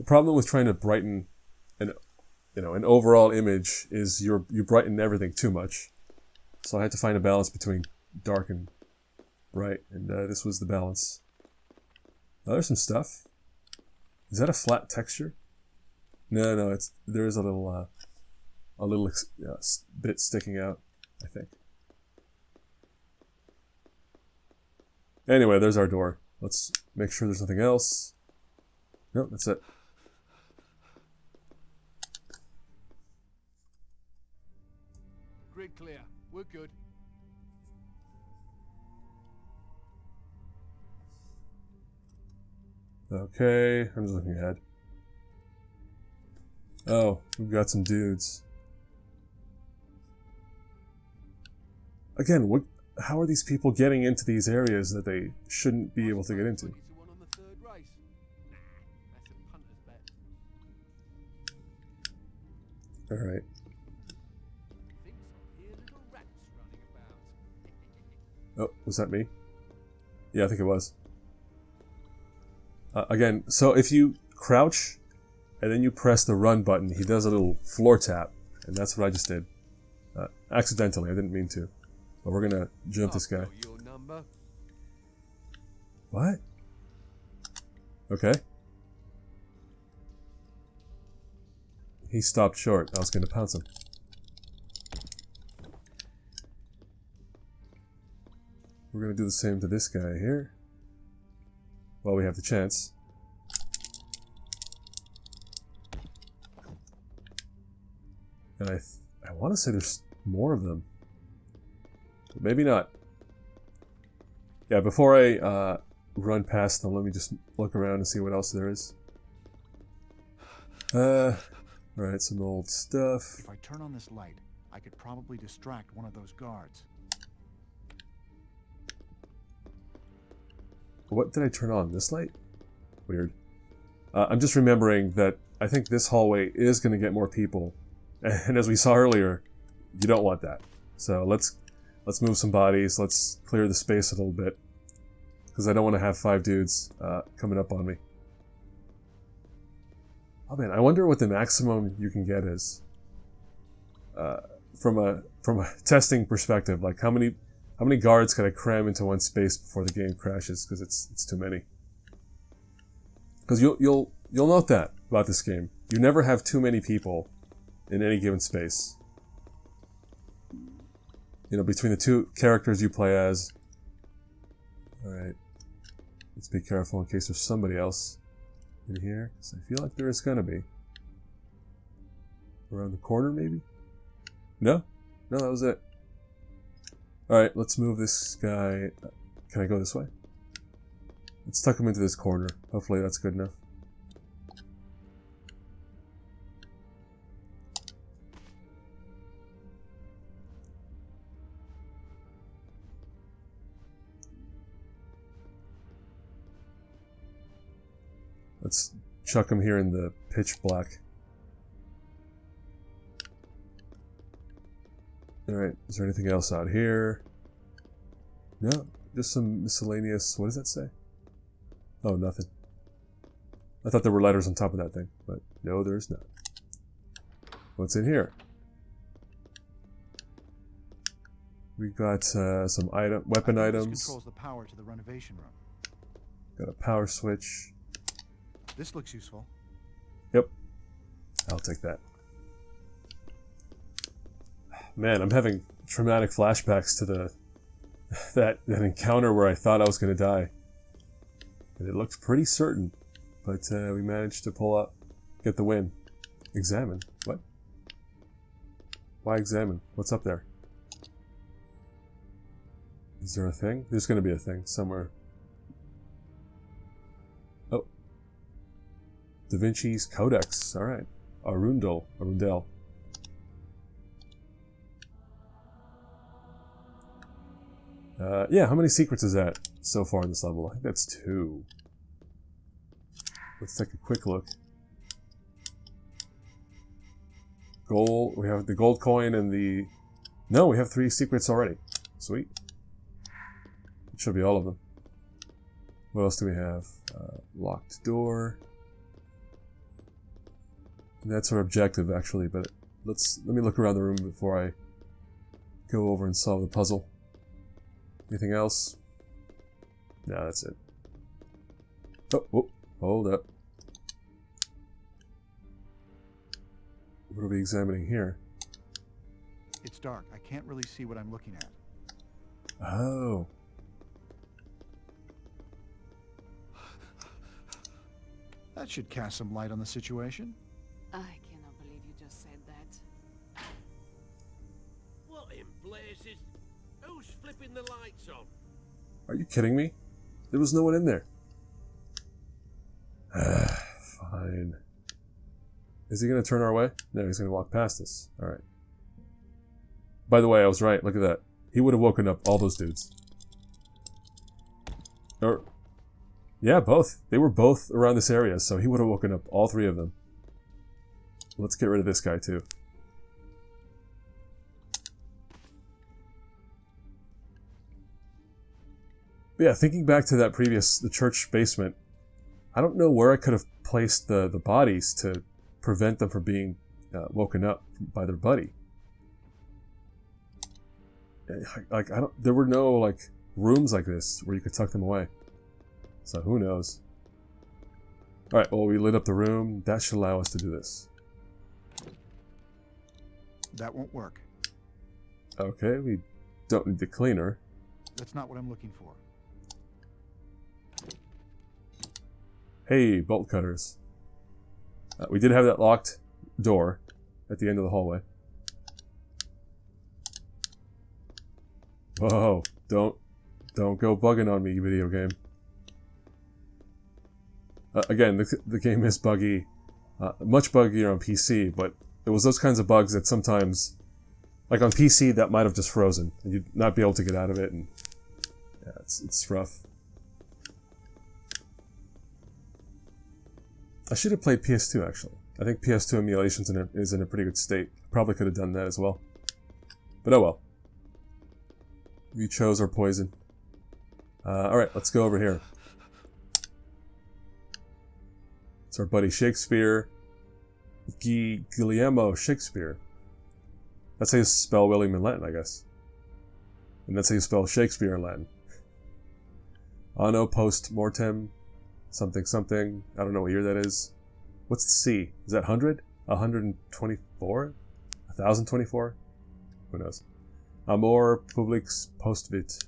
problem with trying to brighten an overall image is you brighten everything too much. So I had to find a balance between dark and bright, and this was the balance. Oh, there's some stuff. Is that a flat texture? No, there is a little bit sticking out, I think. Anyway, there's our door. Let's make sure there's nothing else. No, that's it. Grid clear. We're good. Okay, I'm just looking ahead. Oh, we've got some dudes. Again, how are these people getting into these areas that they shouldn't be able to get into? Alright. Oh, was that me? Yeah, I think it was. Again, so if you crouch and then you press the run button, he does a little floor tap, and that's what I just did. Accidentally, I didn't mean to. But we're gonna jump this guy. What? Okay. He stopped short. I was gonna pounce him. We're gonna do the same to this guy here. While we have the chance. And I want to say there's more of them. But maybe not. Yeah, before I run past them, let me just look around and see what else there is. Alright, some old stuff. If I turn on this light, I could probably distract one of those guards. What did I turn on? This light? Weird. I'm just remembering that I think this hallway is going to get more people. And as we saw earlier, you don't want that. So let's move some bodies. Let's clear the space a little bit. Because I don't want to have 5 dudes coming up on me. Oh man, I wonder what the maximum you can get is. From a testing perspective, like how many guards can I cram into one space before the game crashes? Because it's too many. Because you'll note that about this game. You never have too many people in any given space. You know, between the 2 characters you play as. Alright. Let's be careful in case there's somebody else in here. Because I feel like there is gonna be. Around the corner, maybe? No? No, that was it. Alright, let's move this guy. Can I go this way? Let's tuck him into this corner. Hopefully that's good enough. Let's chuck him here in the pitch black. Alright, is there anything else out here? No, just some miscellaneous... What does that say? Oh, nothing. I thought there were letters on top of that thing, but no, there's not. What's in here? We got some weapon items. This controls the power to the renovation room. Got a power switch. This looks useful. Yep. I'll take that. Man, I'm having traumatic flashbacks to that encounter where I thought I was going to die. And it looked pretty certain. But we managed to get the win. Examine? What? Why examine? What's up there? Is there a thing? There's going to be a thing somewhere. Oh. Da Vinci's Codex. Alright. Arundel. Yeah, how many secrets is that so far in this level? I think that's 2. Let's take a quick look. Gold, we have the gold coin and the... No, we have 3 secrets already. Sweet. It should be all of them. What else do we have? Locked door. That's our objective, actually, but let me look around the room before I go over and solve the puzzle. Anything else? No, that's it. Oh, hold up. What are we examining here? It's dark. I can't really see what I'm looking at. Oh. That should cast some light on the situation. I cannot believe you just said that. What in blazes? Who's flipping the lights on? Are you kidding me? There was no one in there. Fine. Is he going to turn our way? No, he's going to walk past us. Alright. By the way, I was right. Look at that. He would have woken up all those dudes. Or... Yeah, both. They were both around this area, so he would have woken up all 3 of them. Let's get rid of this guy, too. But yeah, thinking back to the church basement, I don't know where I could have placed the bodies to prevent them from being woken up by their buddy. Like, there were no, like, rooms like this where you could tuck them away. So who knows? Alright, well, we lit up the room. That should allow us to do this. That won't work. Okay, we don't need the cleaner. That's not what I'm looking for. Hey, bolt cutters. We did have that locked door at the end of the hallway. Whoa, don't go bugging on me, video game. Again, the game is buggy, much buggier on PC, but it was those kinds of bugs that sometimes, like on PC, that might have just frozen, and you'd not be able to get out of it, and yeah, it's rough. I should have played PS2, actually. I think PS2 emulation is in a pretty good state. Probably could have done that as well. But oh well. We chose our poison. Alright, let's go over here. It's our buddy Shakespeare. Guillermo Shakespeare. That's how you spell William in Latin, I guess. And that's how you spell Shakespeare in Latin. Anno post mortem. Something something. I don't know what year that is. What's the C? Is that 100? 124? 1024? Who knows? Amor publix post vit.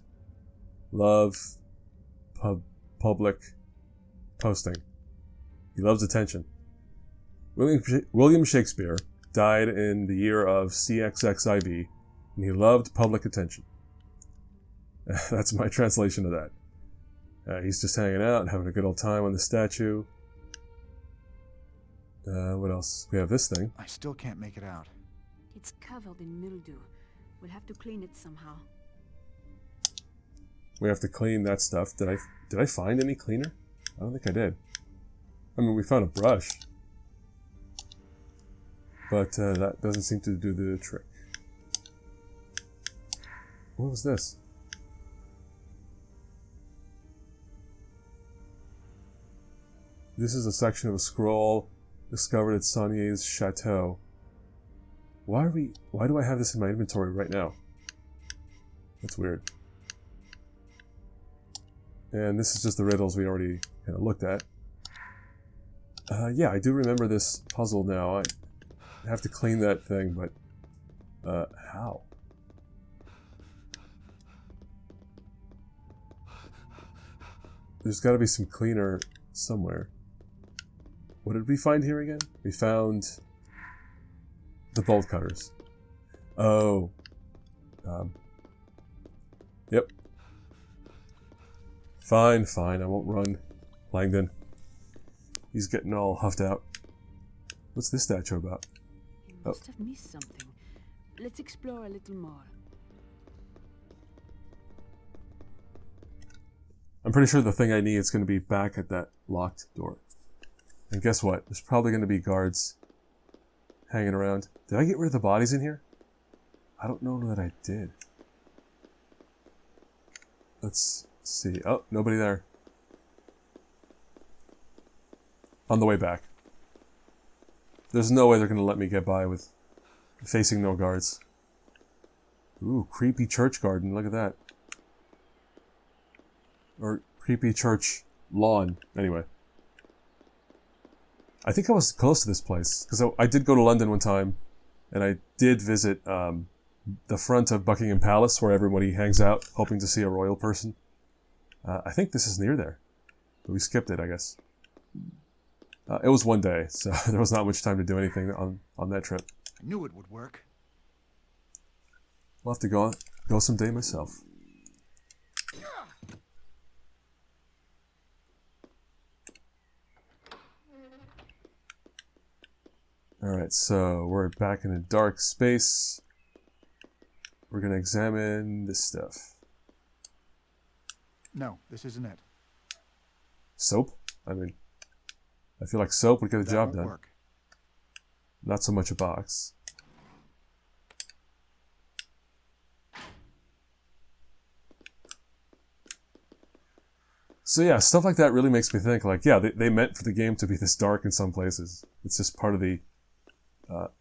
Love public posting. He loves attention. William Shakespeare died in the year of CXXIV, and he loved public attention. That's my translation of that. He's just hanging out, having a good old time on the statue. What else? We have this thing. I still can't make it out. It's covered in mildew. We'll have to clean it somehow. We have to clean that stuff. Did I find any cleaner? I don't think I did. I mean, we found a brush. But that doesn't seem to do the trick. What was this? This is a section of a scroll discovered at Saunier's chateau. Why do I have this in my inventory right now? That's weird. And this is just the riddles we already kind of looked at. Yeah, I do remember this puzzle now. I have to clean that thing, but how? There's got to be some cleaner somewhere. What did we find here again? We found the bolt cutters. Oh. Yep. Fine, I won't run. Langdon. He's getting all huffed out. What's this statue about? You must have missed something. Let's explore a little more. I'm pretty sure the thing I need is going to be back at that locked door. And guess what? There's probably going to be guards hanging around. Did I get rid of the bodies in here? I don't know that I did. Let's see. Oh, nobody there. On the way back. There's no way they're going to let me get by with facing no guards. Ooh, creepy church garden. Look at that. Or creepy church lawn. Anyway. I think I was close to this place, because I did go to London one time, and I did visit the front of Buckingham Palace, where everybody hangs out, hoping to see a royal person. I think this is near there, but we skipped it, I guess. It was one day, so there was not much time to do anything on that trip. I knew it would work. I'll have to go someday myself. Alright, so we're back in a dark space. We're going to examine this stuff. No, this isn't it. Soap? I mean, I feel like soap would get the job done. Work. Not so much a box. So yeah, stuff like that really makes me think, like, yeah, they meant for the game to be this dark in some places. It's just part of the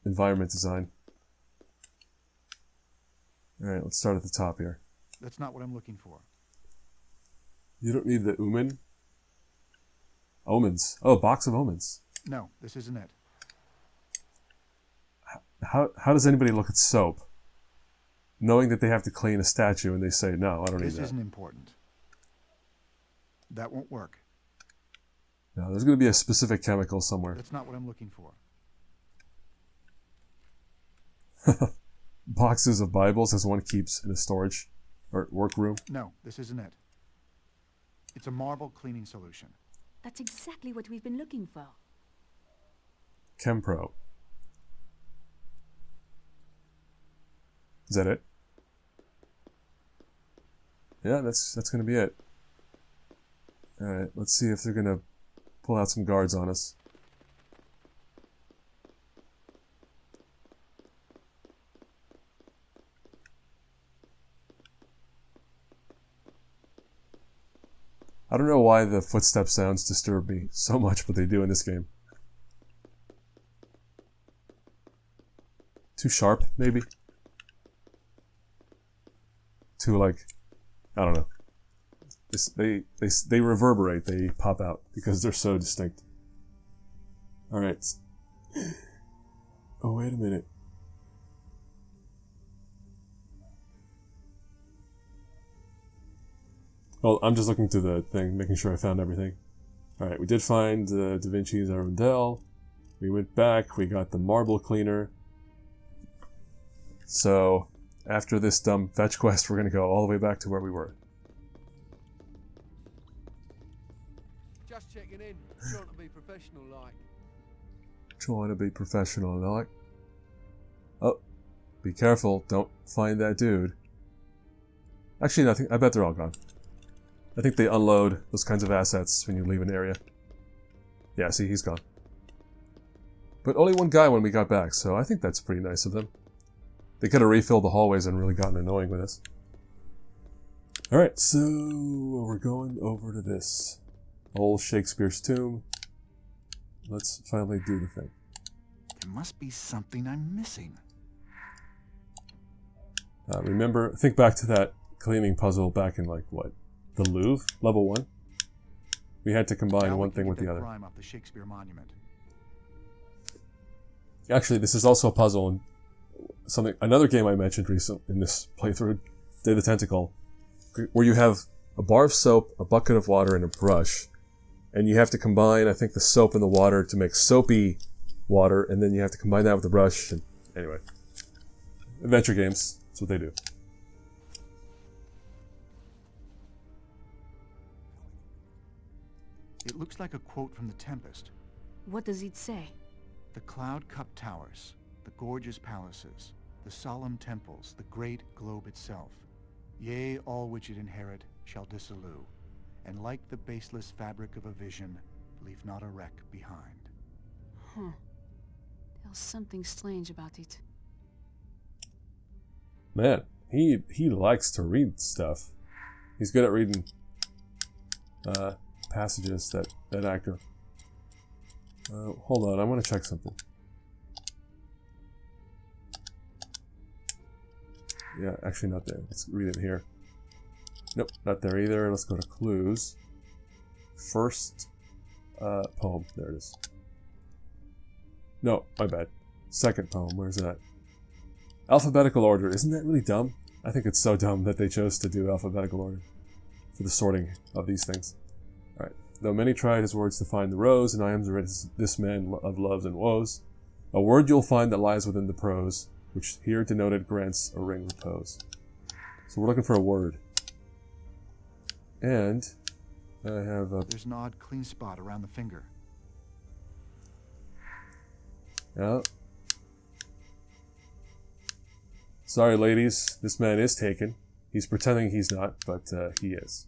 environment design. Alright, let's start at the top here. That's not what I'm looking for. You don't need the omen? Omens. Oh, box of omens. No, this isn't it. How does anybody look at soap, knowing that they have to clean a statue, and they say, no, I don't need that? This isn't important. That won't work. No, there's going to be a specific chemical somewhere. That's not what I'm looking for. Boxes of Bibles as one keeps in a storage or workroom. No, this isn't it. It's a marble cleaning solution. That's exactly what we've been looking for. Chempro. Is that it? Yeah, that's going to be it. Alright, let's see if they're going to pull out some guards on us. I don't know why the footstep sounds disturb me so much, but they do in this game. Too sharp, maybe? Too, like, I don't know. They reverberate, they pop out, because they're so distinct. Alright. Oh, wait a minute. Well, I'm just looking through the thing, making sure I found everything. Alright, we did find Da Vinci's Arundel. We went back, we got the marble cleaner. So, after this dumb fetch quest, we're going to go all the way back to where we were. Just checking in, trying to be professional like. Trying to be professional like. Oh, be careful, don't find that dude. Actually, nothing. I bet they're all gone. I think they unload those kinds of assets when you leave an area. Yeah, see, he's gone. But only one guy when we got back, so I think that's pretty nice of them. They could have refilled the hallways and really gotten annoying with us. Alright, so we're going over to this. Old Shakespeare's tomb. Let's finally do the thing. There must be something I'm missing. Remember, think back to that cleaning puzzle back in, like, what? The Louvre? Level 1? We had to combine one thing with the other. Crime off the Shakespeare monument. Actually, this is also a puzzle in another game I mentioned recently in this playthrough, Day of the Tentacle, where you have a bar of soap, a bucket of water, and a brush. And you have to combine, I think, the soap and the water to make soapy water, and then you have to combine that with the brush. And anyway, adventure games, that's what they do. It looks like a quote from The Tempest. What does it say? The cloud-cupped towers, the gorgeous palaces, the solemn temples, the great globe itself, yea, all which it inherit shall dissolue, and like the baseless fabric of a vision, leave not a wreck behind. Huh. There's something strange about it. Man, he likes to read stuff. He's good at reading passages, that actor. Hold on, I want to check something. Yeah, actually not there. Let's read it here. Nope, not there either. Let's go to clues. First poem. There it is. No, my bad. Second poem. Where's that? Alphabetical order. Isn't that really dumb? I think it's so dumb that they chose to do alphabetical order for the sorting of these things. Alright. Though many tried his words to find the rose, and I am this man of loves and woes, a word you'll find that lies within the prose, which here denoted grants a ring repose. So we're looking for a word. And I have a... There's an odd clean spot around the finger. Yeah. Sorry, ladies. This man is taken. He's pretending he's not, but he is.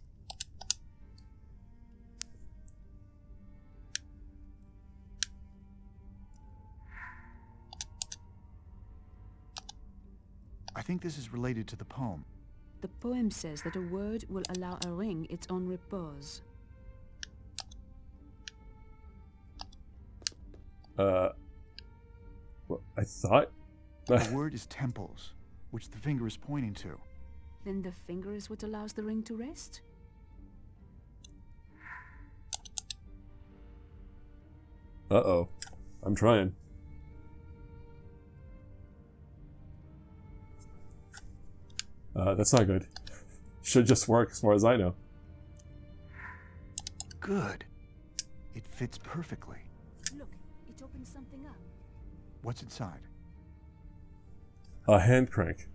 I think this is related to the poem. The poem says that a word will allow a ring its own repose. Well, I thought... The word is temples, which the finger is pointing to. Then the finger is what allows the ring to rest? Uh-oh. I'm trying. That's not good. Should just work as far as I know. Good. It fits perfectly. Look, it opens something up. What's inside? A hand crank.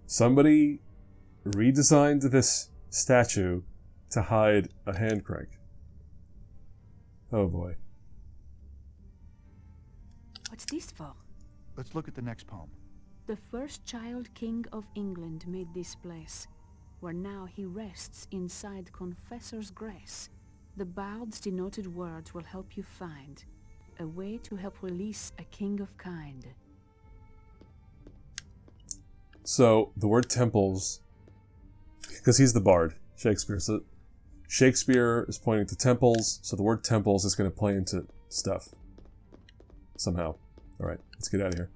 Somebody redesigned this statue to hide a hand crank. Oh boy. What's this for? Let's look at the next poem. The first child king of England made this place, where now he rests inside confessor's grace. The bard's denoted words will help you find a way to help release a king of kind. So, the word temples, because he's the bard, Shakespeare, so Shakespeare is pointing to temples, so the word temples is going to play into stuff. Somehow. Alright, let's get out of here.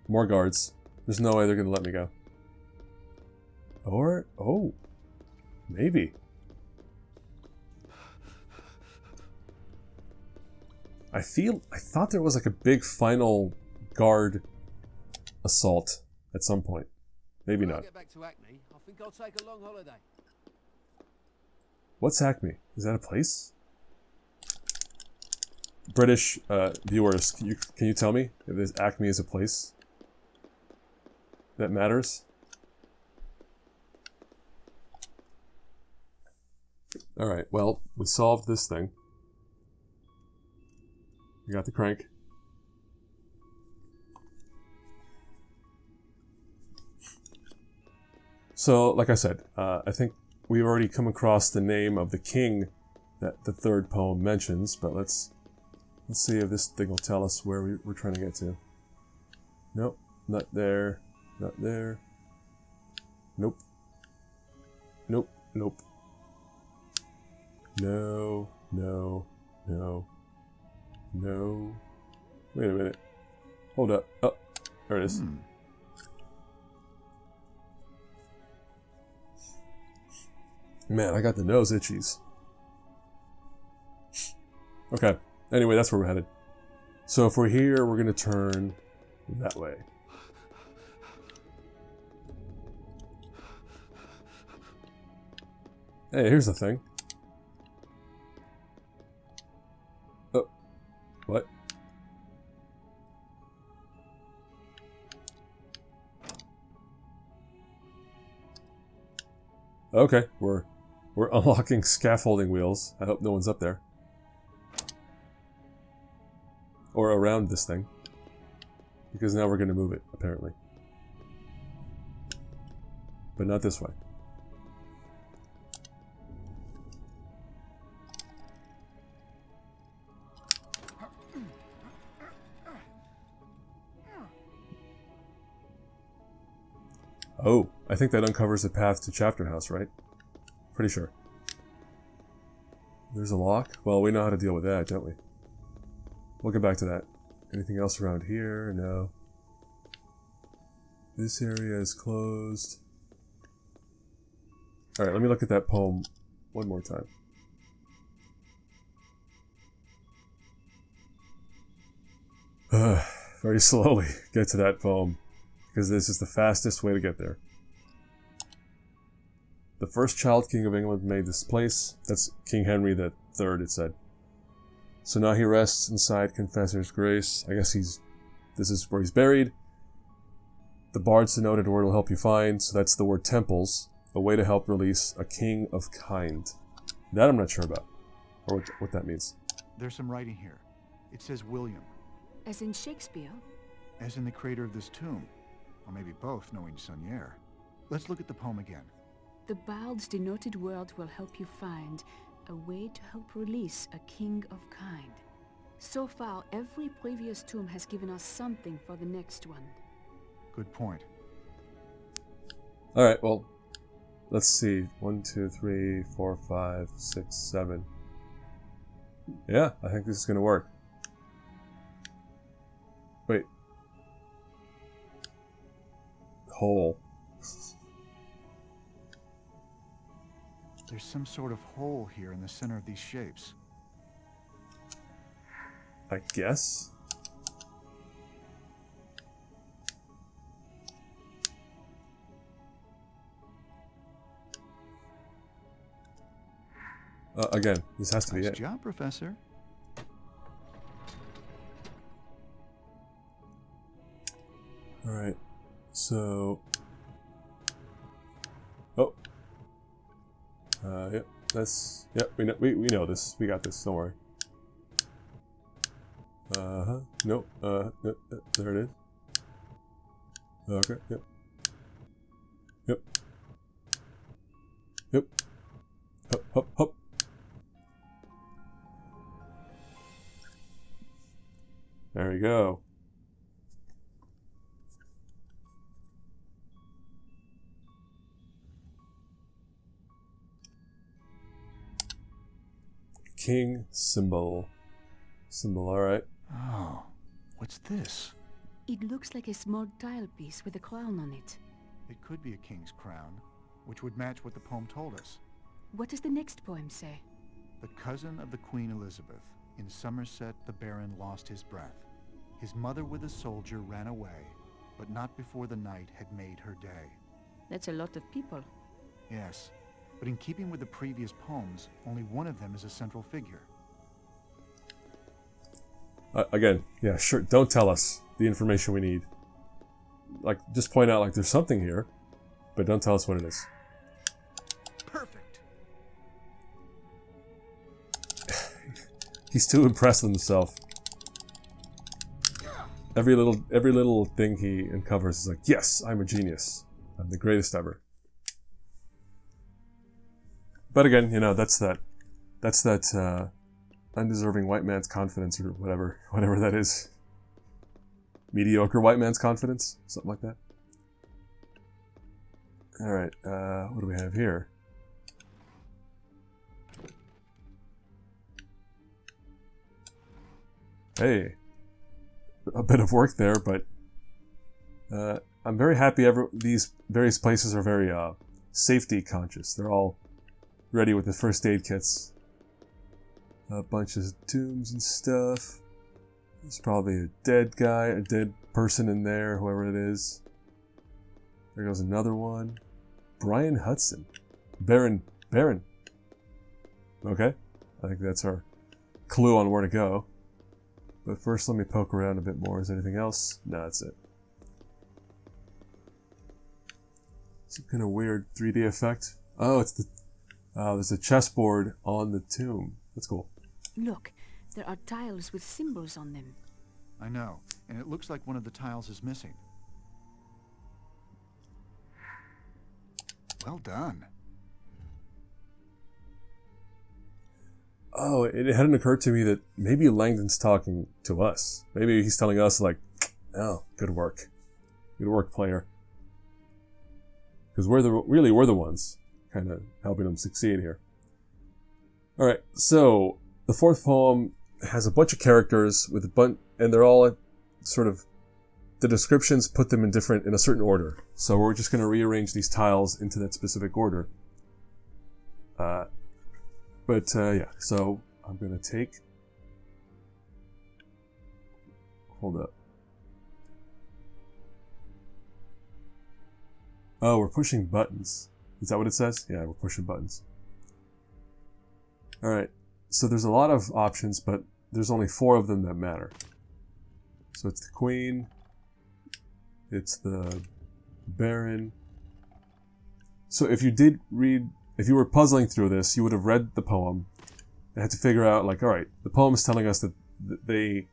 More guards. There's no way they're going to let me go. Or, oh, maybe. I thought there was like a big final guard assault at some point. Maybe When I not. get back to Acme, I think I'll take a long holiday. What's Acme? Is that a place? British viewers, can you tell me if this Acme is a place that matters? Alright, well, we solved this thing. We got the crank. So, like I said, I think we've already come across the name of the king that the third poem mentions, but let's see if this thing will tell us where we're trying to get to. Nope, not there, not there. Nope. Nope, nope. No, no, no, no. Wait a minute. Hold up. Oh, there it is. Man, I got the nose itchies. Okay. Anyway, that's where we're headed. So if we're here, we're going to turn that way. Hey, here's the thing. Oh. What? Okay, we're unlocking scaffolding wheels. I hope no one's up there. Or around this thing. Because now we're going to move it, apparently. But not this way. Oh, I think that uncovers the path to Chapter House, right? Pretty sure. There's a lock? Well, we know how to deal with that, don't we? We'll get back to that. Anything else around here? No. This area is closed. Alright, let me look at that poem one more time. Very slowly get to that poem, because this is the fastest way to get there. The first child king of England made this place. That's King Henry III, it said. So now he rests inside Confessor's Grace. I guess this is where he's buried. The bard's denoted word will help you find, so that's the word temples, a way to help release a king of kind. That I'm not sure about, or what that means. There's some writing here. It says William. As in Shakespeare? As in the creator of this tomb. Or maybe both, knowing Sonier. Let's look at the poem again. The bard's denoted word will help you find a way to help release a king of kind. So far, every previous tomb has given us something for the next one. Good point. Alright, well, let's see. 1, 2, 3, 4, 5, 6, 7. Yeah, I think this is going to work. hole. There's some sort of hole here in the center of these shapes. I guess. Again, this has to be it. Nice job, Professor. All right. So. Oh. Yep. That's. Yep. We know this. We got this. Don't worry. Nope. There it is. Okay. Yep. Yep. Yep. Hop. Hop. Hop. There we go. King symbol. Alright. Oh, what's this? It looks like a small tile piece with a crown on it. It could be a king's crown, which would match what the poem told us. What does the next poem say? The cousin of the Queen Elizabeth. In Somerset, the Baron lost his breath. His mother with a soldier ran away, but not before the night had made her day. That's a lot of people. Yes, but in keeping with the previous poems, only one of them is a central figure. Again, yeah, sure, don't tell us the information we need. Like, just point out, like, there's something here, but don't tell us what it is. Perfect! He's too impressed with himself. Every little thing he uncovers is like, yes, I'm a genius. I'm the greatest ever. But again, you know, that's that undeserving white man's confidence, or whatever that is. Mediocre white man's confidence, something like that. All right, what do we have here? Hey, a bit of work there, but I'm very happy these various places are very safety conscious. They're all ready with the first aid kits. A bunch of tombs and stuff. There's probably a dead guy, a dead person in there, whoever it is. There goes another one. Brian Hudson. Baron. Okay, I think that's our clue on where to go. But first, let me poke around a bit more. Is there anything else? No, that's it. Some kind of weird 3D effect. Oh, it's there's a chessboard on the tomb. That's cool. Look, there are tiles with symbols on them. I know, and it looks like one of the tiles is missing. Well done. Oh, it hadn't occurred to me that maybe Langdon's talking to us. Maybe he's telling us, like, oh, good work. Good work, player. Because we're the ones kind of helping him succeed here. Alright, so the fourth poem has a bunch of characters with and they're all sort of, the descriptions put them in a certain order. So we're just going to rearrange these tiles into that specific order. Yeah, so I'm going to take... Hold up. Oh, we're pushing buttons. Is that what it says? Yeah, we're pushing buttons. Alright, so there's a lot of options, but there's only 4 of them that matter. So it's the Queen, it's the Baron. So if you were puzzling through this, you would have read the poem and had to figure out, like, alright, the poem is telling us that they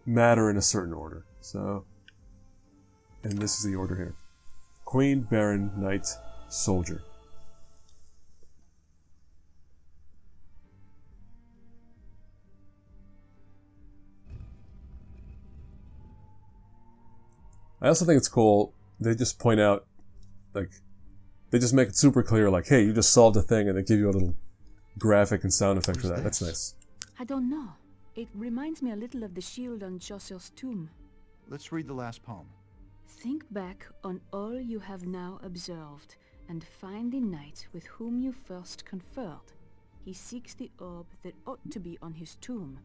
matter in a certain order. So, and this is the order here. Queen, Baron, Knight, Soldier. I also think it's cool, they just point out, like, they just make it super clear, like, hey, you just solved a thing, and they give you a little graphic and sound effect for that. That's nice. I don't know. It reminds me a little of the shield on Chaucer's tomb. Let's read the last poem. Think back on all you have now observed, and find the knight with whom you first conferred. He seeks the orb that ought to be on his tomb,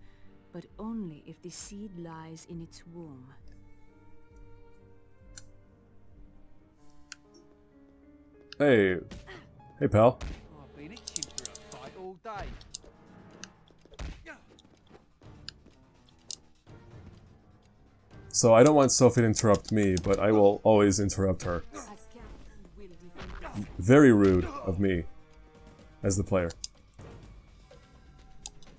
but only if the seed lies in its womb. Hey. Hey, pal. I've been itching for a fight all day. So I don't want Sophie to interrupt me, but I will always interrupt her. Very rude of me, as the player.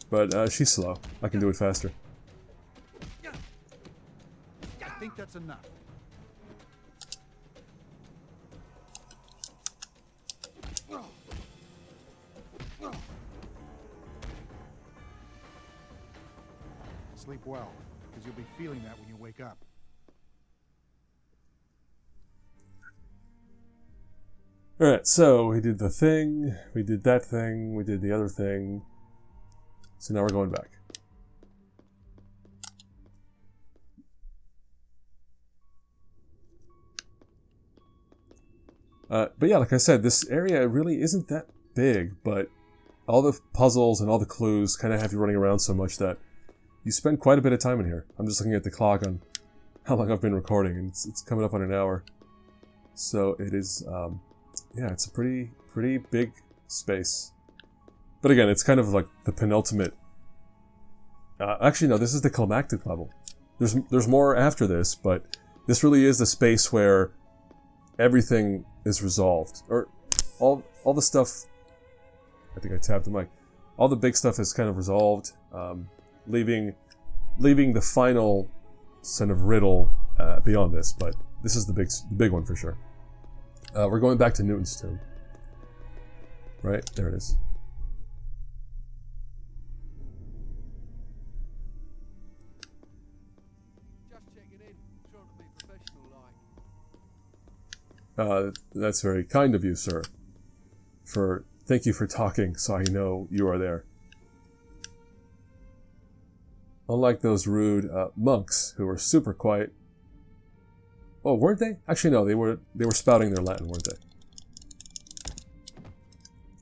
But she's slow. I can do it faster. I think that's enough. Sleep well, because you'll be feeling that when you wake up. Alright, so we did the thing, we did that thing, we did the other thing. So now we're going back. But yeah, like I said, this area really isn't that big, but all the puzzles and all the clues kind of have you running around so much that you spend quite a bit of time in here. I'm just looking at the clock on how long I've been recording, and it's coming up on an hour. So it is, yeah, it's a pretty big space. But again, it's kind of like the penultimate. Actually, no, this is the climactic level. There's more after this, but this really is the space where everything is resolved, or all the stuff. I think I tapped the mic. All the big stuff is kind of resolved, leaving the final sort of riddle beyond this. But this is the big one for sure. We're going back to Newton's tomb. Right there it is. That's very kind of you, sir. Thank you for talking, so I know you are there. Unlike those rude monks who were super quiet. Oh, weren't they? Actually, no. They were spouting their Latin, weren't they?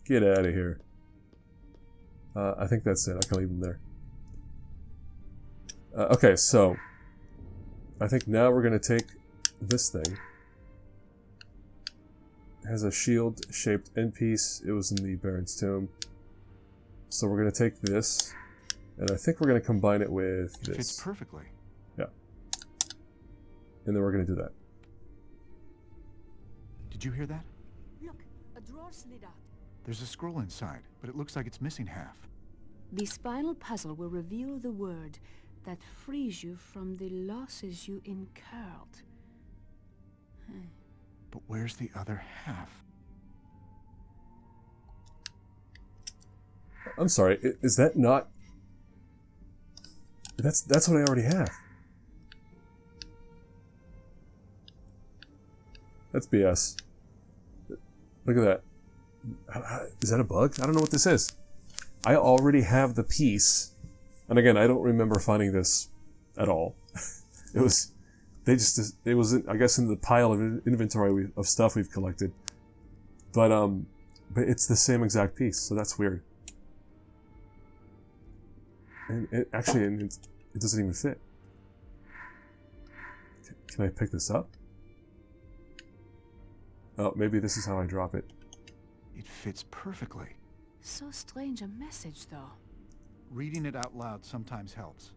Get out of here. I think that's it. I can leave them there. Okay, so I think now we're gonna take this thing. Has a shield-shaped end piece. It was in the Baron's tomb. So we're going to take this, and I think we're going to combine it with this. It fits perfectly. Yeah. And then we're going to do that. Did you hear that? Look, a drawer slid out. There's a scroll inside, but it looks like it's missing half. This final puzzle will reveal the word that frees you from the losses you incurred. But where's the other half? I'm sorry, is that not... That's what I already have. That's BS. Look at that. Is that a bug? I don't know what this is. I already have the piece. And again, I don't remember finding this at all. It was... it was, I guess, in the pile of inventory of stuff we've collected. But it's the same exact piece, so that's weird. And it doesn't even fit. Can I pick this up? Oh, maybe this is how I drop it. It fits perfectly. So strange a message, though. Reading it out loud sometimes helps.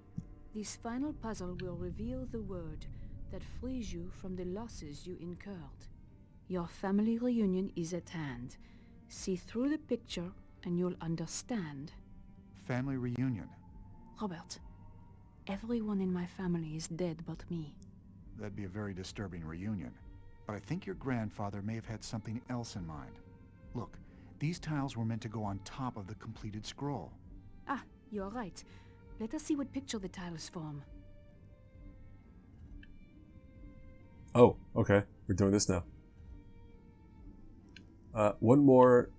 This final puzzle will reveal the word that frees you from the losses you incurred. Your family reunion is at hand. See through the picture and you'll understand. Family reunion? Robert, everyone in my family is dead but me. That'd be a very disturbing reunion. But I think your grandfather may have had something else in mind. Look, these tiles were meant to go on top of the completed scroll. Ah, you're right. Let us see what picture the tiles form. Oh, okay. We're doing this now. One more...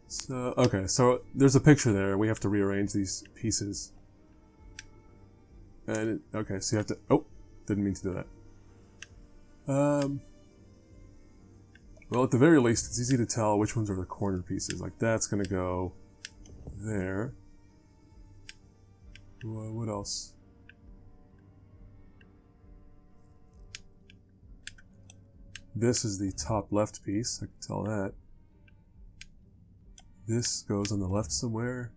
So there's a picture there. We have to rearrange these pieces. And okay, so you have to... Oh, didn't mean to do that. Well, at the very least, it's easy to tell which ones are the corner pieces. Like, that's going to go there. What else? This is the top left piece. I can tell that. This goes on the left somewhere.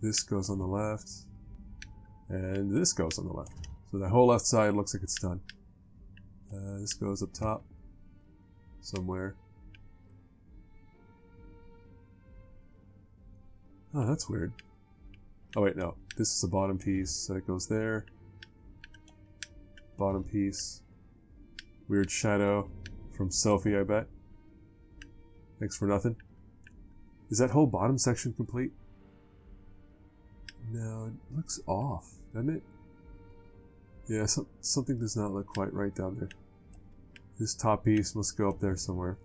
This goes on the left. And this goes on the left. So the whole left side looks like it's done. This goes up top somewhere. Oh, that's weird. Oh wait, no. This is the bottom piece, so it goes there. Bottom piece. Weird shadow from Sophie, I bet. Thanks for nothing. Is that whole bottom section complete? No, it looks off, doesn't it? Yeah, something does not look quite right down there. This top piece must go up there somewhere.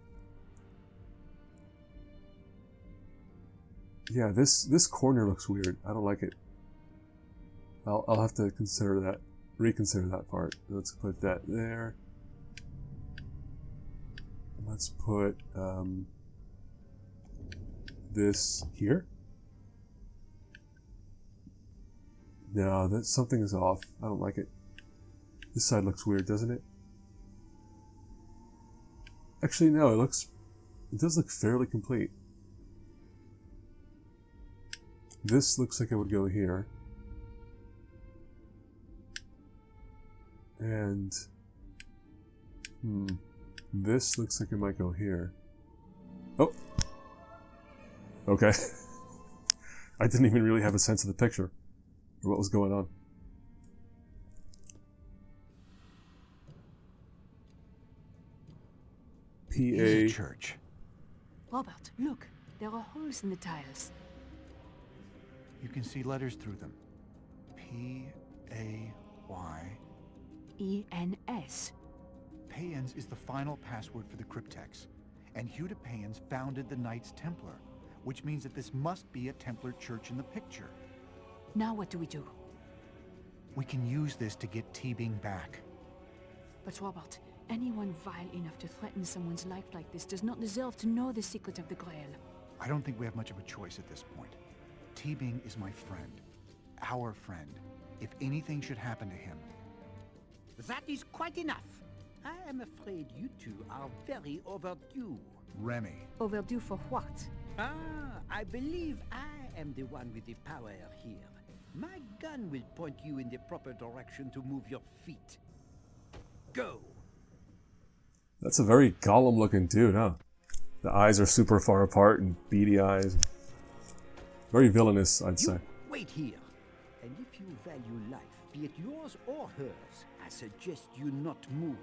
Yeah, this corner looks weird. I don't like it. I'll have to reconsider that part. Let's put that there. Let's put this here. No, something is off. I don't like it. This side looks weird, doesn't it? Actually, no, it does look fairly complete. This looks like it would go here. And this looks like it might go here. Oh! Okay. I didn't even really have a sense of the picture, or what was going on. P.A. Church. Robert, look. There are holes in the tiles. You can see letters through them. P-A-Y... E-N-S. Payens is the final password for the cryptex, and Hugh Payens founded the Knights Templar, which means that this must be a Templar church in the picture. Now what do we do? We can use this to get T-Bing back. But Robert, anyone vile enough to threaten someone's life like this does not deserve to know the secret of the Grail. I don't think we have much of a choice at this point. T-Bing is my friend. Our friend. If anything should happen to him... That is quite enough. I am afraid you two are very overdue. Remy. Overdue for what? I believe I am the one with the power here. My gun will point you in the proper direction to move your feet. Go! That's a very Gollum-looking dude, huh? The eyes are super far apart and beady eyes. Very villainous, I'd say. Wait here. And if you value life, be it yours or hers, I suggest you not move.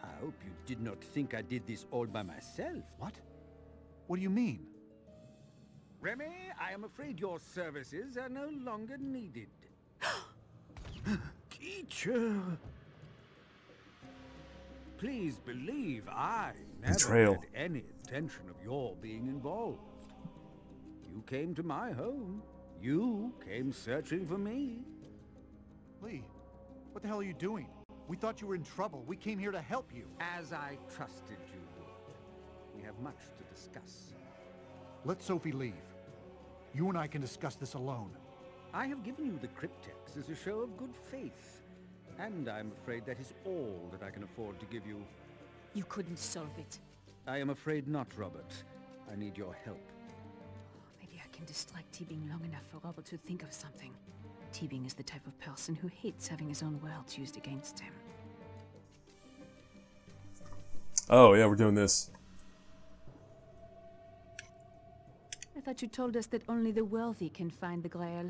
I hope you did not think I did this all by myself. What? What do you mean? Remy, I am afraid your services are no longer needed. Teacher! Please believe I never had any intention of your being involved. You came to my home. You came searching for me. Lee, what the hell are you doing? We thought you were in trouble. We came here to help you. As I trusted you would. We have much to discuss. Let Sophie leave. You and I can discuss this alone. I have given you the cryptex as a show of good faith. And I'm afraid that is all that I can afford to give you. You couldn't solve it. I am afraid not, Robert. I need your help. Maybe I can distract T-Bing long enough for Robert to think of something. T-Bing is the type of person who hates having his own words used against him. Oh, yeah, we're doing this. I thought you told us that only the wealthy can find the Grail.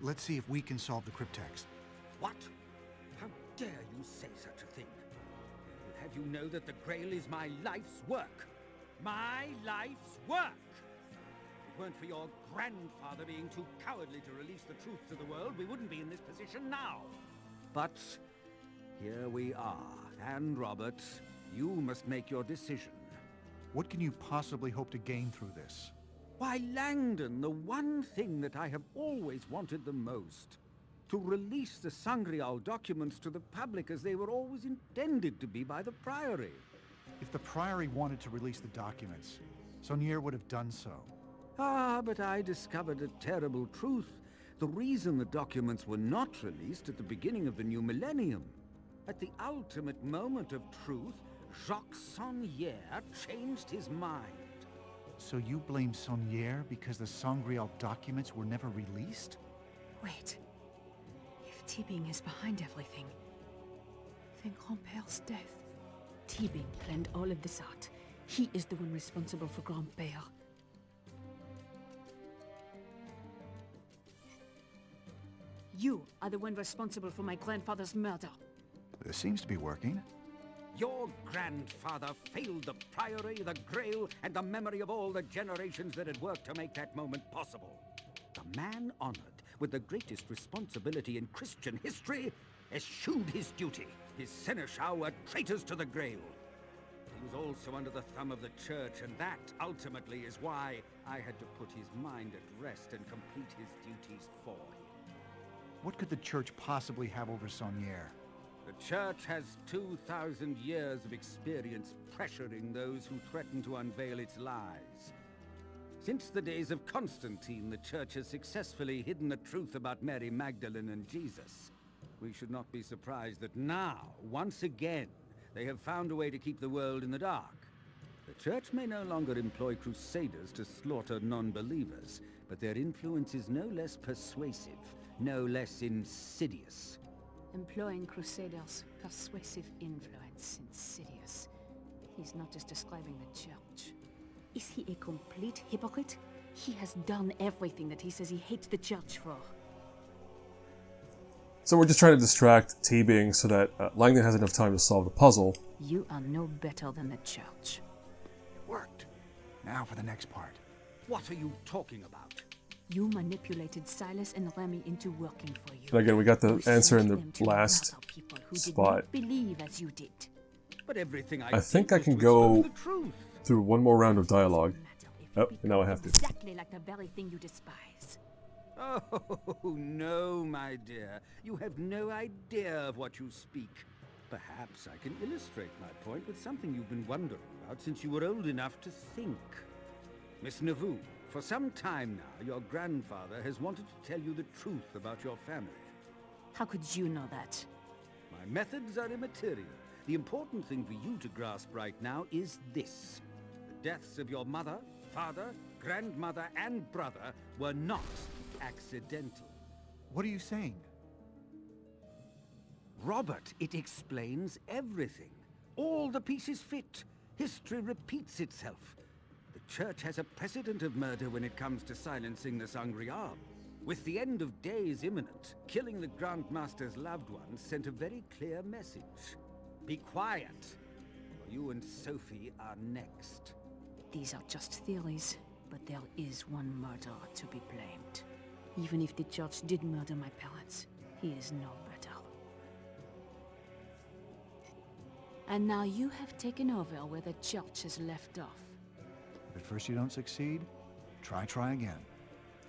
Let's see if we can solve the cryptex. What? How dare you say such a thing? I will have you know that the Grail is my life's work. My life's work! If it weren't for your grandfather being too cowardly to release the truth to the world, we wouldn't be in this position now. But here we are, and Robert, You must make your decision. What can you possibly hope to gain through this? Why, Langdon, the one thing that I have always wanted the most. To release the Sangreal documents to the public as they were always intended to be by the Priory. If the Priory wanted to release the documents, Saunier would have done so. Ah, but I discovered a terrible truth. The reason the documents were not released at the beginning of the new millennium. At the ultimate moment of truth, Jacques Saunier changed his mind. So you blame Saunier because the Sangreal documents were never released? Wait. If Tibing is behind everything, then Grandpère's death. Tibing planned all of this out. He is the one responsible for Grandpère. You are the one responsible for my grandfather's murder. This seems to be working. Your grandfather failed the Priory, the Grail, and the memory of all the generations that had worked to make that moment possible. The man honored with the greatest responsibility in Christian history eschewed his duty. His seneschal were traitors to the Grail. He was also under the thumb of the Church, and that, ultimately, is why I had to put his mind at rest and complete his duties for him. What could the Church possibly have over Saunier? The Church has 2,000 years of experience pressuring those who threaten to unveil its lies. Since the days of Constantine, the Church has successfully hidden the truth about Mary Magdalene and Jesus. We should not be surprised that now, once again, they have found a way to keep the world in the dark. The Church may no longer employ crusaders to slaughter non-believers, but their influence is no less persuasive, no less insidious. Employing crusaders, persuasive influence, insidious. He's not just describing the Church. Is he a complete hypocrite? He has done everything that he says he hates the Church for. So we're just trying to distract Tibing so that Langdon has enough time to solve the puzzle. You are no better than the Church. It worked. Now for the next part. What are you talking about? You manipulated Silas and Remy into working for you. And again, we got the answer in the last spot. Believe as you did. But everything I think I can go through one more round of dialogue. Oh, and now I have to. Exactly like the very thing you despise. Oh, no, my dear. You have no idea of what you speak. Perhaps I can illustrate my point with something you've been wondering about since you were old enough to think. Miss Nauvoo, for some time now, your grandfather has wanted to tell you the truth about your family. How could you know that? My methods are immaterial. The important thing for you to grasp right now is this. The deaths of your mother, father, grandmother, and brother were not accidental. What are you saying? Robert, it explains everything. All the pieces fit. History repeats itself. The Church has a precedent of murder when it comes to silencing the Sangreal. With the end of days imminent, killing the Grand Master's loved ones sent a very clear message. Be quiet, or you and Sophie are next. These are just theories, but there is one murderer to be blamed. Even if the Church did murder my parents, he is no better. And now you have taken over where the Church has left off. If at first you don't succeed, try again.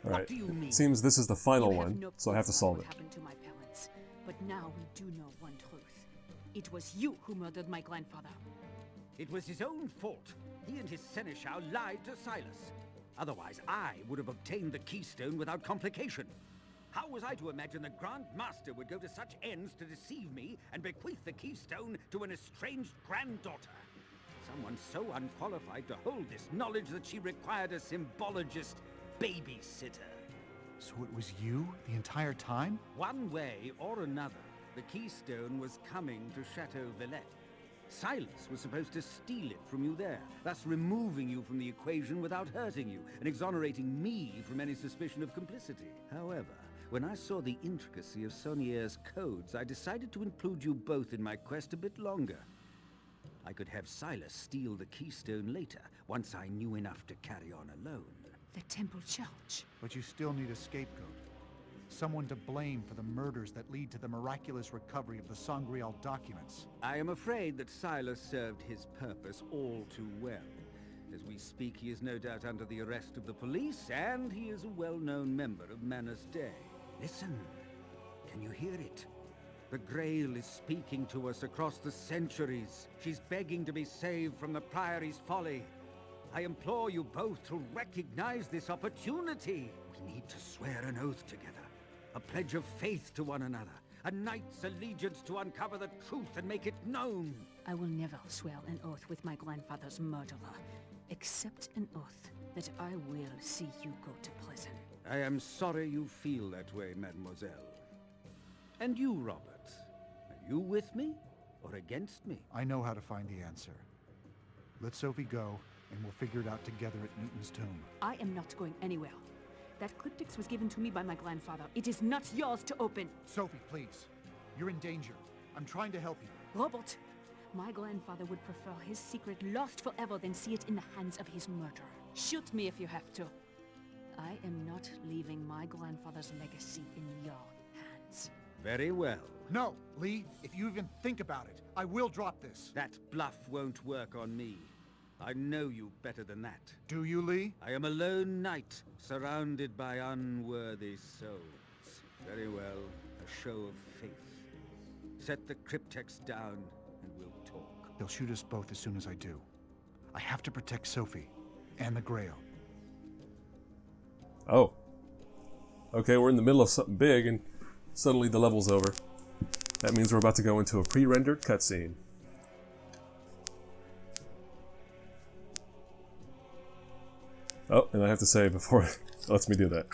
Alright, seems this is the final one, so I have to solve it. Happened to my parents, but now we do know one truth. It was you who murdered my grandfather. It was his own fault. He and his seneschal lied to Silas. Otherwise, I would have obtained the keystone without complication. How was I to imagine the Grand Master would go to such ends to deceive me and bequeath the keystone to an estranged granddaughter? Someone so unqualified to hold this knowledge that she required a symbologist babysitter. So it was you the entire time? One way or another, the keystone was coming to Chateau Villette. Silas was supposed to steal it from you there, thus removing you from the equation without hurting you, and exonerating me from any suspicion of complicity. However, when I saw the intricacy of Saunier's codes, I decided to include you both in my quest a bit longer. I could have Silas steal the keystone later, once I knew enough to carry on alone. The Temple Church. But you still need a scapegoat. someone to blame for the murders that lead to the miraculous recovery of the Sangreal documents. I am afraid that Silas served his purpose all too well. As we speak, he is no doubt under the arrest of the police, and he is a well-known member of Manus Day. Listen. Can you hear it? The Grail is speaking to us across the centuries. She's begging to be saved from the Priory's folly. I implore you both to recognize this opportunity. We need to swear an oath together. A pledge of faith to one another. A knight's allegiance to uncover the truth and make it known. I will never swear an oath with my grandfather's murderer. Except an oath that I will see you go to prison. I am sorry you feel that way, mademoiselle. And you, Robert? Are you with me or against me? I know how to find the answer. Let Sophie go, and we'll figure it out together at Newton's tomb. I am not going anywhere. That cryptix was given to me by my grandfather. It is not yours to open. Sophie, please. You're in danger. I'm trying to help you. Robert, my grandfather would prefer his secret lost forever than see it in the hands of his murderer. Shoot me if you have to. I am not leaving my grandfather's legacy in your hands. Very well. No, Lee, if you even think about it, I will drop this. That bluff won't work on me. I know you better than that. Do you, Lee? I am a lone knight, surrounded by unworthy souls. Very well, a show of faith. Set the cryptex down, and we'll talk. They'll shoot us both as soon as I do. I have to protect Sophie, and the Grail. Oh. Okay, we're in the middle of something big, and suddenly the level's over. That means we're about to go into a pre-rendered cutscene. Oh, and I have to say before it lets me do that.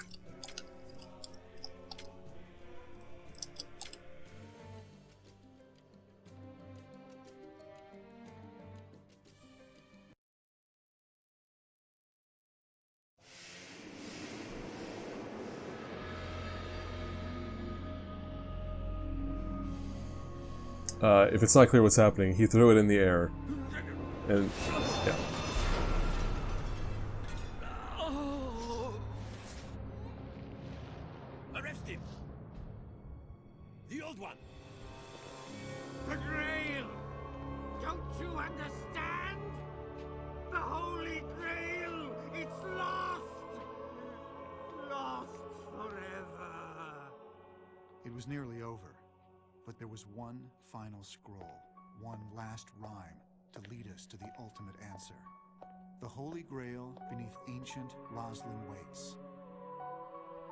If it's not clear what's happening, he threw it in the air. And, yeah. Arrest him! The old one! The Grail! Don't you understand? The Holy Grail! It's lost! Lost forever! It was nearly over. But there was one final scroll, one last rhyme to lead us to the ultimate answer. The Holy Grail beneath ancient Rosslyn waits.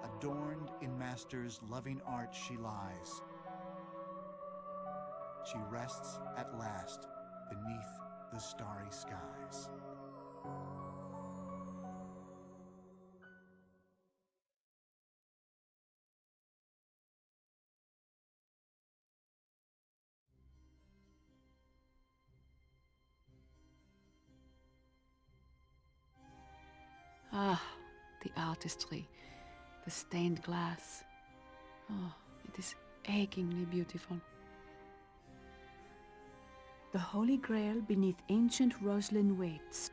Adorned in Master's loving art she lies. She rests at last beneath the starry skies. Ah, the artistry, the stained glass. Oh, it is achingly beautiful. The Holy Grail beneath ancient Rosslyn waits.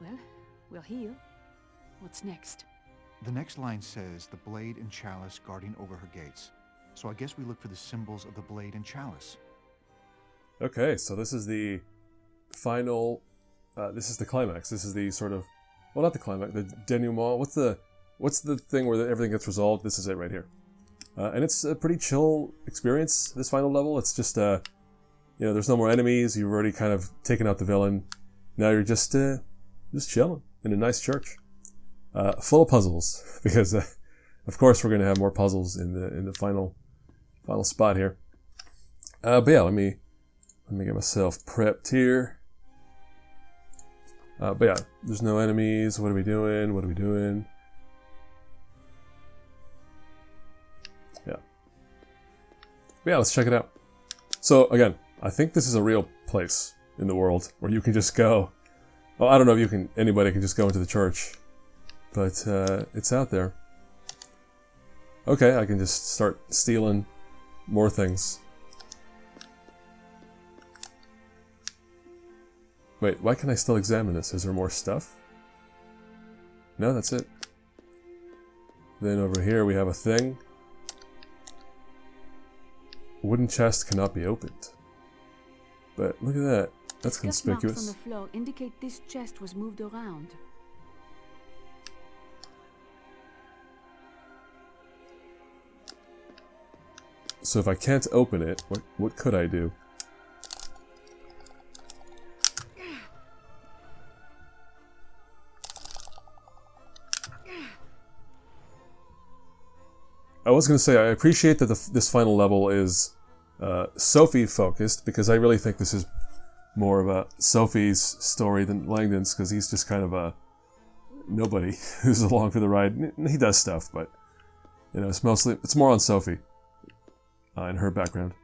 Well, we're here. What's next? The next line says the blade and chalice guarding over her gates. So I guess we look for the symbols of the blade and chalice. Okay, so this is the final... this is the climax. This is the sort of... Well, not the climax, the denouement. What's the thing where everything gets resolved? This is it right here. And it's a pretty chill experience, this final level. It's just, you know, there's no more enemies. You've already kind of taken out the villain. Now you're just chilling in a nice church. Full of puzzles, because, of course, we're going to have more puzzles in the final spot here. But yeah, let me get myself prepped here. But yeah, there's no enemies. What are we doing? What are we doing? Yeah. But yeah, let's check it out. So again, I think this is a real place in the world where you can just go. Well, I don't know if anybody can just go into the church, but it's out there. Okay, I can just start stealing more things. Wait, why can I still examine this? Is there more stuff? No, that's it. Then over here we have a thing. wooden chest cannot be opened. But look at that. That's conspicuous. Marks on the floor indicate this chest was moved around. So if I can't open it, what could I do? I was going to say, I appreciate that this final level is Sophie focused, because I really think this is more about Sophie's story than Langdon's, because he's just kind of a nobody who's along for the ride. He does stuff, but you know, it's more on Sophie and her background.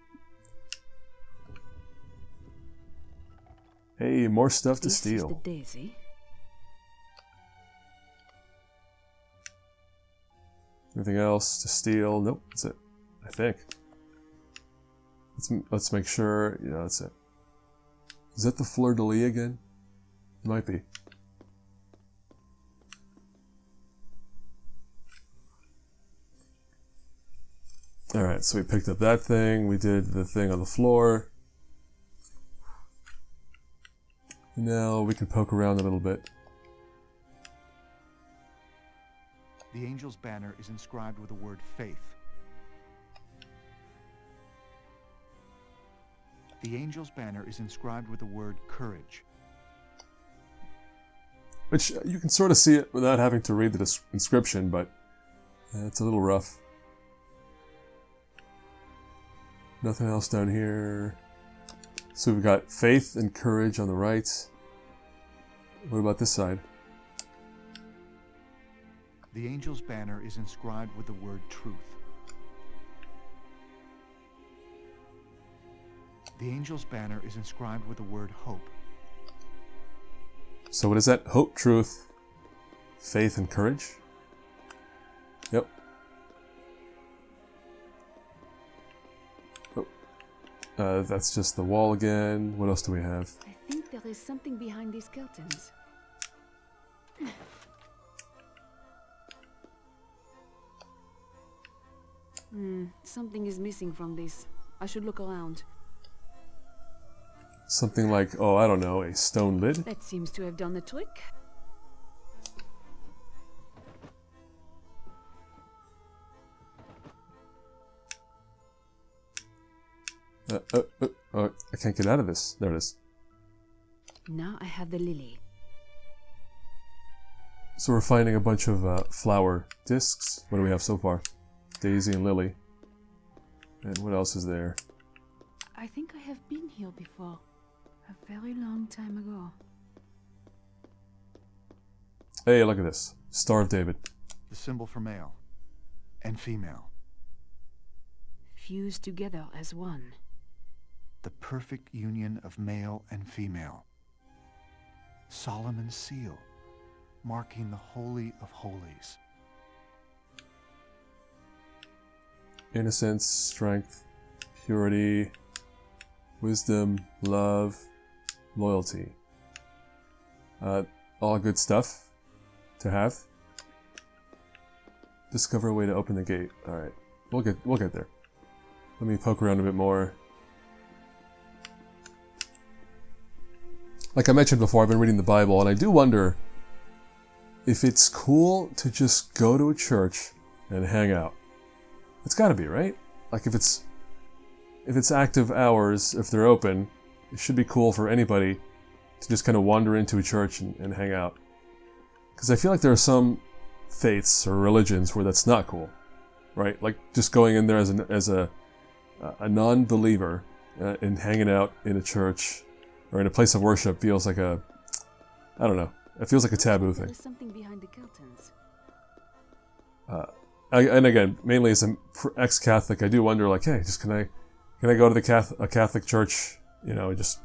Hey, more stuff to steal. This is the daisy. Anything else to steal? Nope, that's it. I think. Let's make sure. Yeah, that's it. Is that the fleur-de-lis again? It might be. Alright, so we picked up that thing. We did the thing on the floor. Now we can poke around a little bit. The angel's banner is inscribed with the word faith. The angel's banner is inscribed with the word courage. Which you can sort of see it without having to read the inscription, but it's a little rough. Nothing else down here. So we've got faith and courage on the right. What about this side? The angel's banner is inscribed with the word truth. The angel's banner is inscribed with the word hope. So what is that? Hope, truth, faith, and courage? Yep. Oh. That's just the wall again. What else do we have? I think there is something behind these curtains. Something is missing from this. I should look around. Something like, oh, I don't know, a stone lid? That seems to have done the trick. I can't get out of this. There it is. Now I have the lily. So we're finding a bunch of flower discs. What do we have so far? Daisy and lily. And what else is there? I think I have been here before. A very long time ago. Hey, look at this. Star of David. The symbol for male and female. Fused together as one. The perfect union of male and female. Solomon's seal, marking the Holy of Holies. Innocence, strength, purity, wisdom, love, loyalty. All good stuff to have. Discover a way to open the gate. Alright, we'll get there. Let me poke around a bit more. Like I mentioned before, I've been reading the Bible, and I do wonder if it's cool to just go to a church and hang out. It's gotta be, right? Like if it's active hours, if they're open, it should be cool for anybody to just kind of wander into a church and hang out. Because I feel like there are some faiths or religions where that's not cool, right? Like just going in there as a non-believer and hanging out in a church or in a place of worship feels like I don't know. It feels like a taboo thing. There's something behind the curtains. And again, mainly as an ex-Catholic, I do wonder, like, hey, just can I go to a Catholic church, you know, just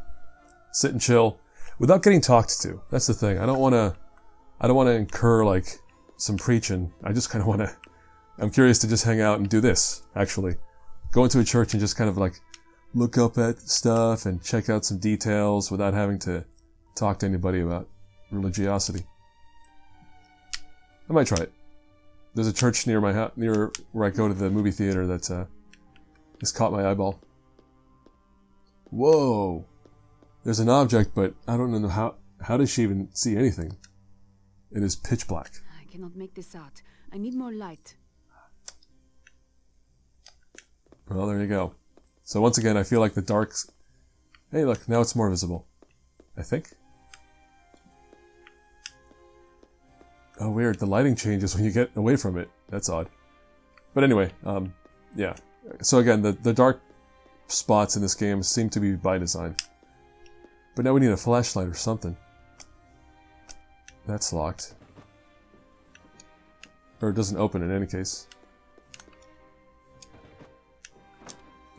sit and chill without getting talked to? That's the thing. I don't want to incur like some preaching. I just kind of I'm curious to just hang out and do this. Actually, go into a church and just kind of like look up at stuff and check out some details without having to talk to anybody about religiosity. I might try it. There's a church near my house, near where I go to the movie theater that has caught my eyeball. Whoa. There's an object, but I don't know how does she even see anything? It is pitch black. I cannot make this out. I need more light. Well, there you go. So once again, I feel like the darks... Hey, look, now it's more visible. I think. Oh, weird. The lighting changes when you get away from it. That's odd. But anyway, yeah. So again, the dark spots in this game seem to be by design. But now we need a flashlight or something. That's locked. Or it doesn't open in any case.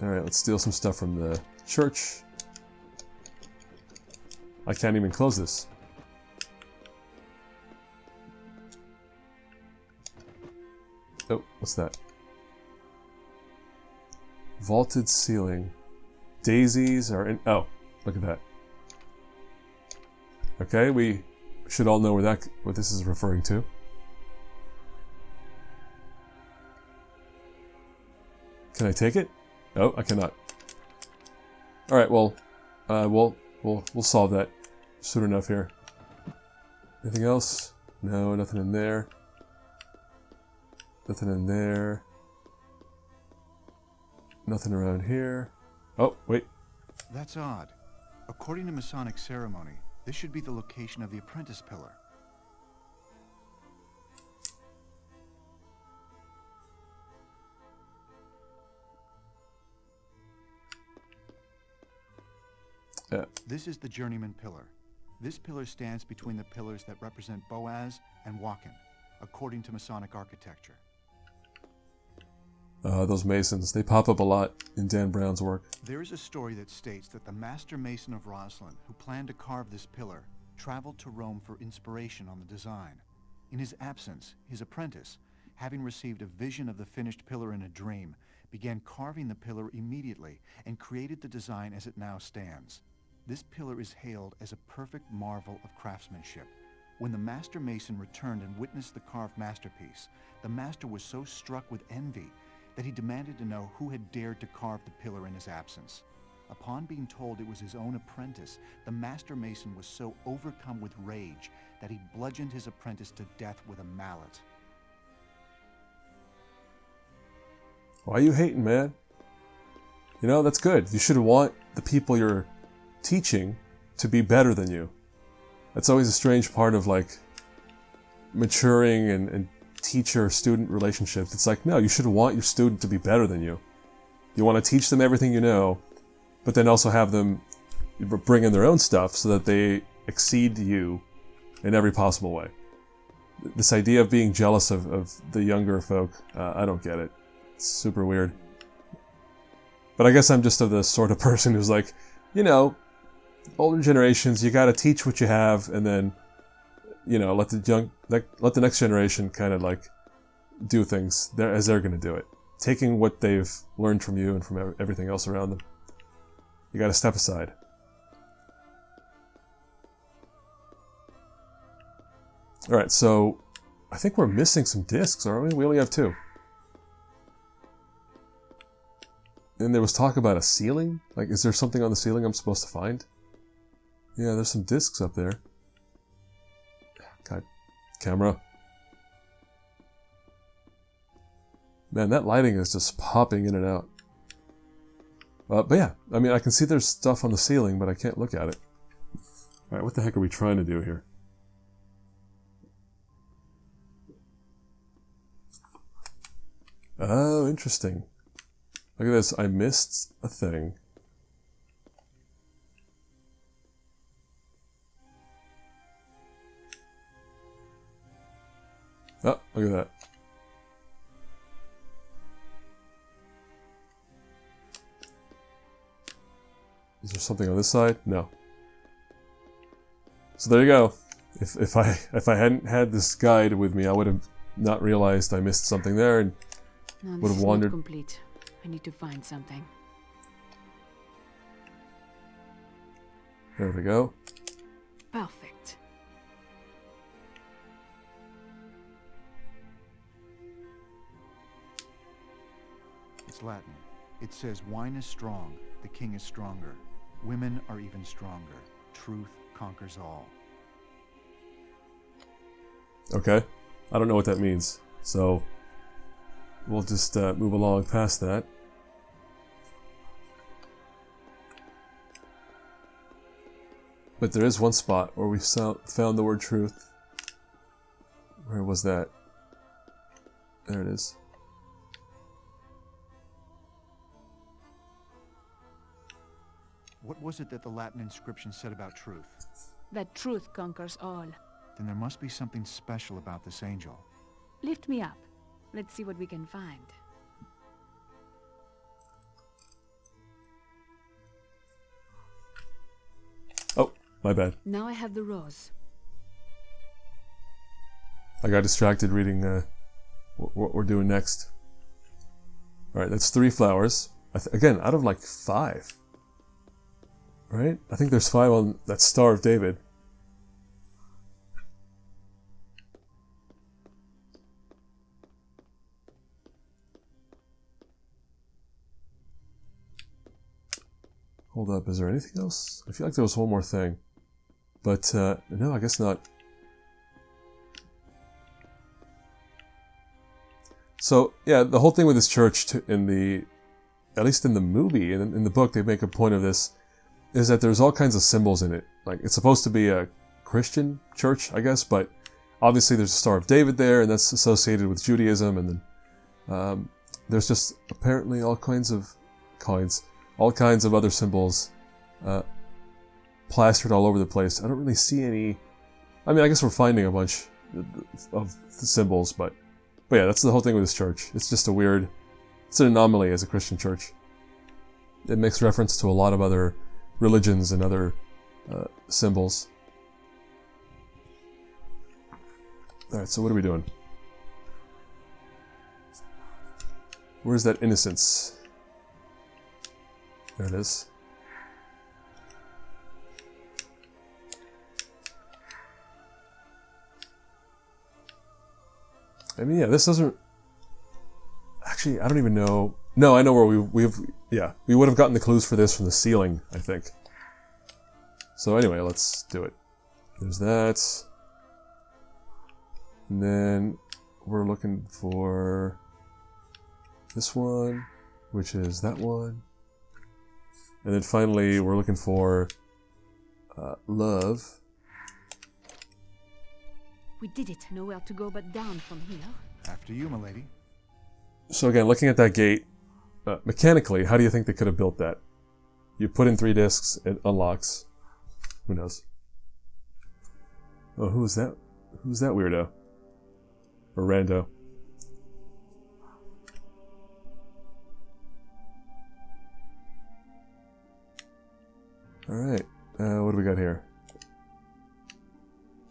Alright, let's steal some stuff from the church. I can't even close this. Oh, what's that? Vaulted ceiling. Daisies are in... Oh, look at that. Okay, we should all know what this is referring to. Can I take it? Oh, I cannot. Alright, well, we'll solve that soon enough here. Anything else? No, nothing in there. Nothing in there. Nothing around here. Oh, wait. That's odd. According to Masonic ceremony, this should be the location of the apprentice pillar. Yeah. This is the journeyman pillar. This pillar stands between the pillars that represent Boaz and Whopping, according to Masonic architecture. Those masons, they pop up a lot in Dan Brown's work. There is a story that states that the master mason of Rosslyn, who planned to carve this pillar, traveled to Rome for inspiration on the design. In his absence, his apprentice, having received a vision of the finished pillar in a dream, began carving the pillar immediately and created the design as it now stands. This pillar is hailed as a perfect marvel of craftsmanship. When the master mason returned and witnessed the carved masterpiece, the master was so struck with envy that he demanded to know who had dared to carve the pillar in his absence. Upon being told it was his own apprentice, the master mason was so overcome with rage that he bludgeoned his apprentice to death with a mallet. Why are you hating, man? You know, that's good. You should want the people you're teaching to be better than you. That's always a strange part of, like, maturing and teacher-student relationships. It's like, no, you should want your student to be better than you. You want to teach them everything you know, but then also have them bring in their own stuff so that they exceed you in every possible way. This idea of being jealous of the younger folk, I don't get it. It's super weird. But I guess I'm just of the sort of person who's like, you know, older generations, you gotta teach what you have, and then, you know, let the next generation kind of like do things as they're gonna do it. Taking what they've learned from you and from everything else around them. You gotta step aside. Alright, so I think we're missing some discs, aren't we? We only have 2. And there was talk about a ceiling? Like, is there something on the ceiling I'm supposed to find? Yeah, there's some discs up there. God, camera. Man, that lighting is just popping in and out. But yeah, I mean, I can see there's stuff on the ceiling, but I can't look at it. Alright, what the heck are we trying to do here? Oh, interesting. Look at this, I missed a thing. Oh, look at that. Is there something on this side? No. So there you go. If I hadn't had this guide with me, I would have not realized I missed something there and would have wandered. Not complete. I need to find something. There we go. Perfect. It's Latin. It says, wine is strong, the king is stronger. Women are even stronger. Truth conquers all. Okay. I don't know what that means. So we'll just move along past that. But there is one spot where we found the word truth. Where was that? There it is. What was it that the Latin inscription said about truth? That truth conquers all. Then there must be something special about this angel. Lift me up. Let's see what we can find. Oh, my bad. Now I have the rose. I got distracted reading what we're doing next. Alright, that's 3 flowers. Again, out of like 5. Right? I think there's 5 on that Star of David. Hold up, is there anything else? I feel like there was one more thing. But, no, I guess not. So, yeah, the whole thing with this church, at least in the movie, in the book, they make a point of this, is that there's all kinds of symbols in it. Like, it's supposed to be a Christian church, I guess, but obviously there's a Star of David there, and that's associated with Judaism, and then there's just apparently all kinds of other symbols plastered all over the place. I don't really see any. I mean, I guess we're finding a bunch of the symbols, but yeah, that's the whole thing with this church. It's just it's an anomaly as a Christian church. It makes reference to a lot of other religions and other symbols. Alright, so what are we doing? Where's that innocence? There it is. I mean, yeah, this doesn't... Actually, I don't even know... No, I know where we would have gotten the clues for this from the ceiling, I think. So anyway, let's do it. There's that. And then we're looking for this one, which is that one. And then finally, we're looking for love. We did it. Nowhere to go but down from here. After you, milady. So again, looking at that gate, mechanically, how do you think they could have built that? You put in 3 discs, it unlocks. Who knows? Oh, who's that? Who's that weirdo? Or rando? Alright, what do we got here?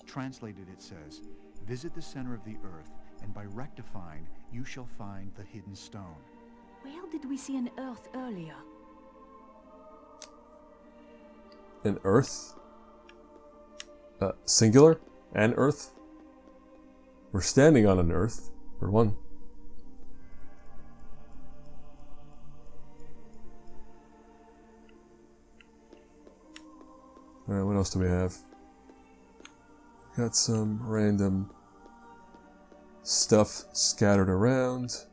Translated, it says, visit the center of the earth, and by rectifying, you shall find the hidden stone. Where did we see an earth earlier? An earth? Singular? An earth? We're standing on an earth, for one. Alright, what else do we have? Got some random stuff scattered around.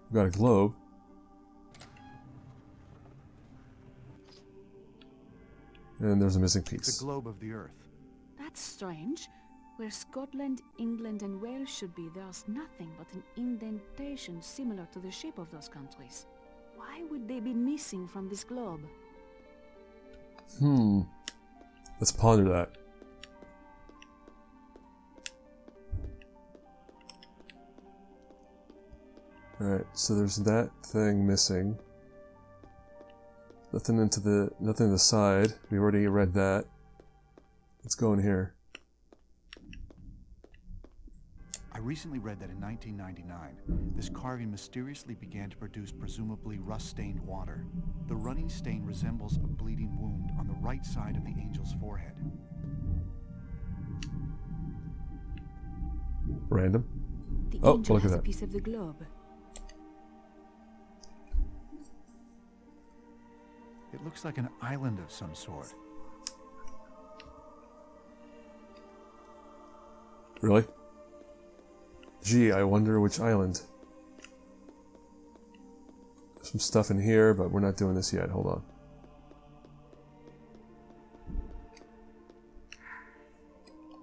We've got a globe. And there's a missing piece. The globe of the earth. That's strange. Where Scotland, England and Wales should be, there's nothing but an indentation similar to the shape of those countries. Why would they be missing from this globe? Let's ponder that. Alright, so there's that thing missing. Nothing in the side. We already read that. Let's go in here. I recently read that in 1999, this carving mysteriously began to produce presumably rust-stained water. The running stain resembles a bleeding wound on the right side of the angel's forehead. Random. The oh, angel look at has that. a piece of the globe. It looks like an island of some sort. Really? Gee, I wonder which island. There's some stuff in here, but we're not doing this yet. Hold on.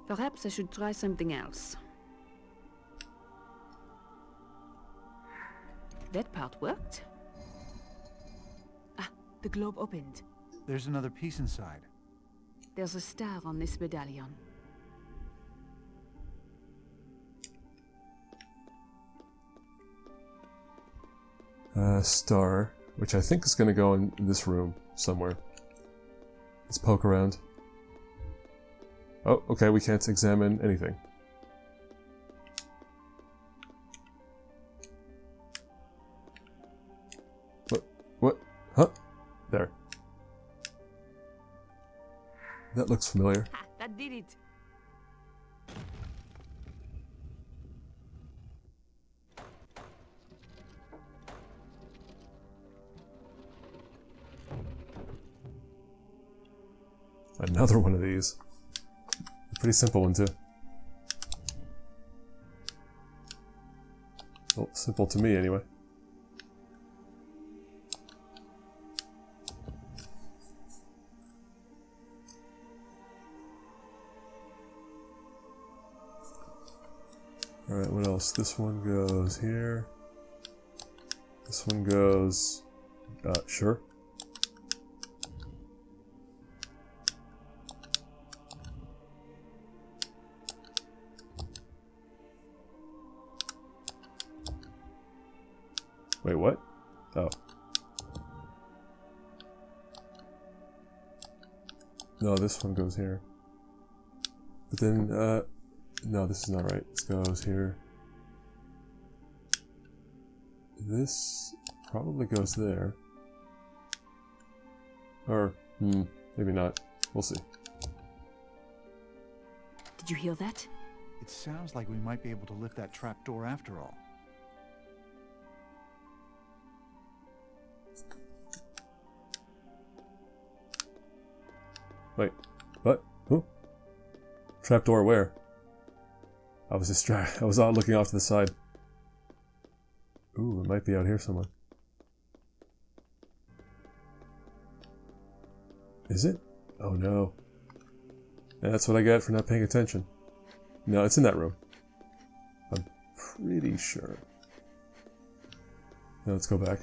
Perhaps I should try something else. That part worked. Ah, the globe opened. There's another piece inside. There's a star on this medallion. Star, which I think is going to go in this room somewhere. Let's poke around. Oh, okay, we can't examine anything. What? Huh? There. That looks familiar. Ha, that did it. Another one of these. A pretty simple one, too. Well, simple to me, anyway. Alright, what else? This one goes here. This one goes... sure. Wait, what? Oh. No, this one goes here. But then, no, this is not right. This goes here. This probably goes there. Or, maybe not. We'll see. Did you hear that? It sounds like we might be able to lift that trap door after all. Wait, what? Who? Trapdoor where? I was distracted. I was out looking off to the side. Ooh, it might be out here somewhere. Is it? Oh no. Yeah, that's what I get for not paying attention. No, it's in that room. I'm pretty sure. Now let's go back.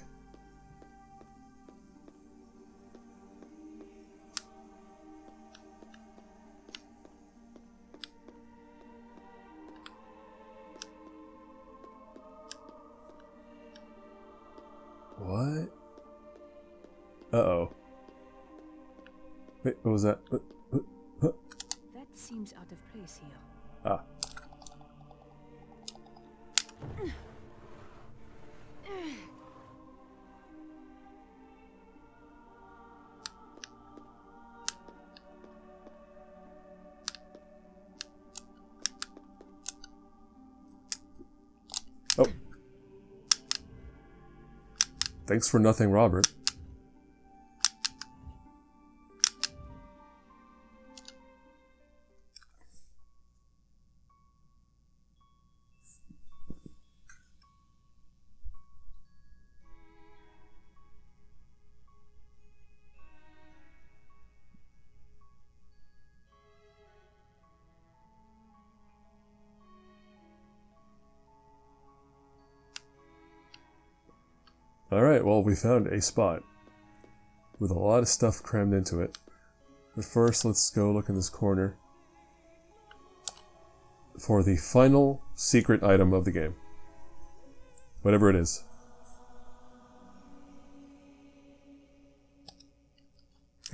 What? Uh-oh. Wait, what was that? That seems out of place here. Ah. Oh. Thanks for nothing, Robert. Alright, well, we found a spot with a lot of stuff crammed into it. But first, let's go look in this corner for the final secret item of the game. Whatever it is.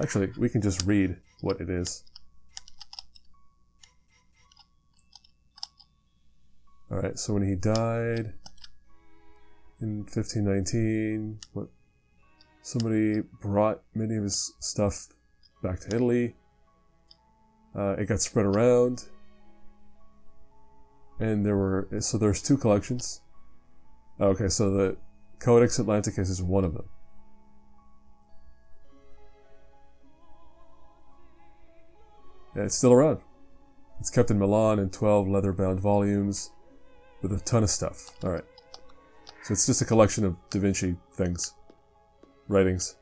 Actually, we can just read what it is. Alright, so when he died in 1519, somebody brought many of his stuff back to Italy. It got spread around, and there's two collections. Okay, so the Codex Atlanticus is one of them. Yeah, it's still around. It's kept in Milan in 12 leather-bound volumes with a ton of stuff. Alright. So it's just a collection of Da Vinci things. Writings.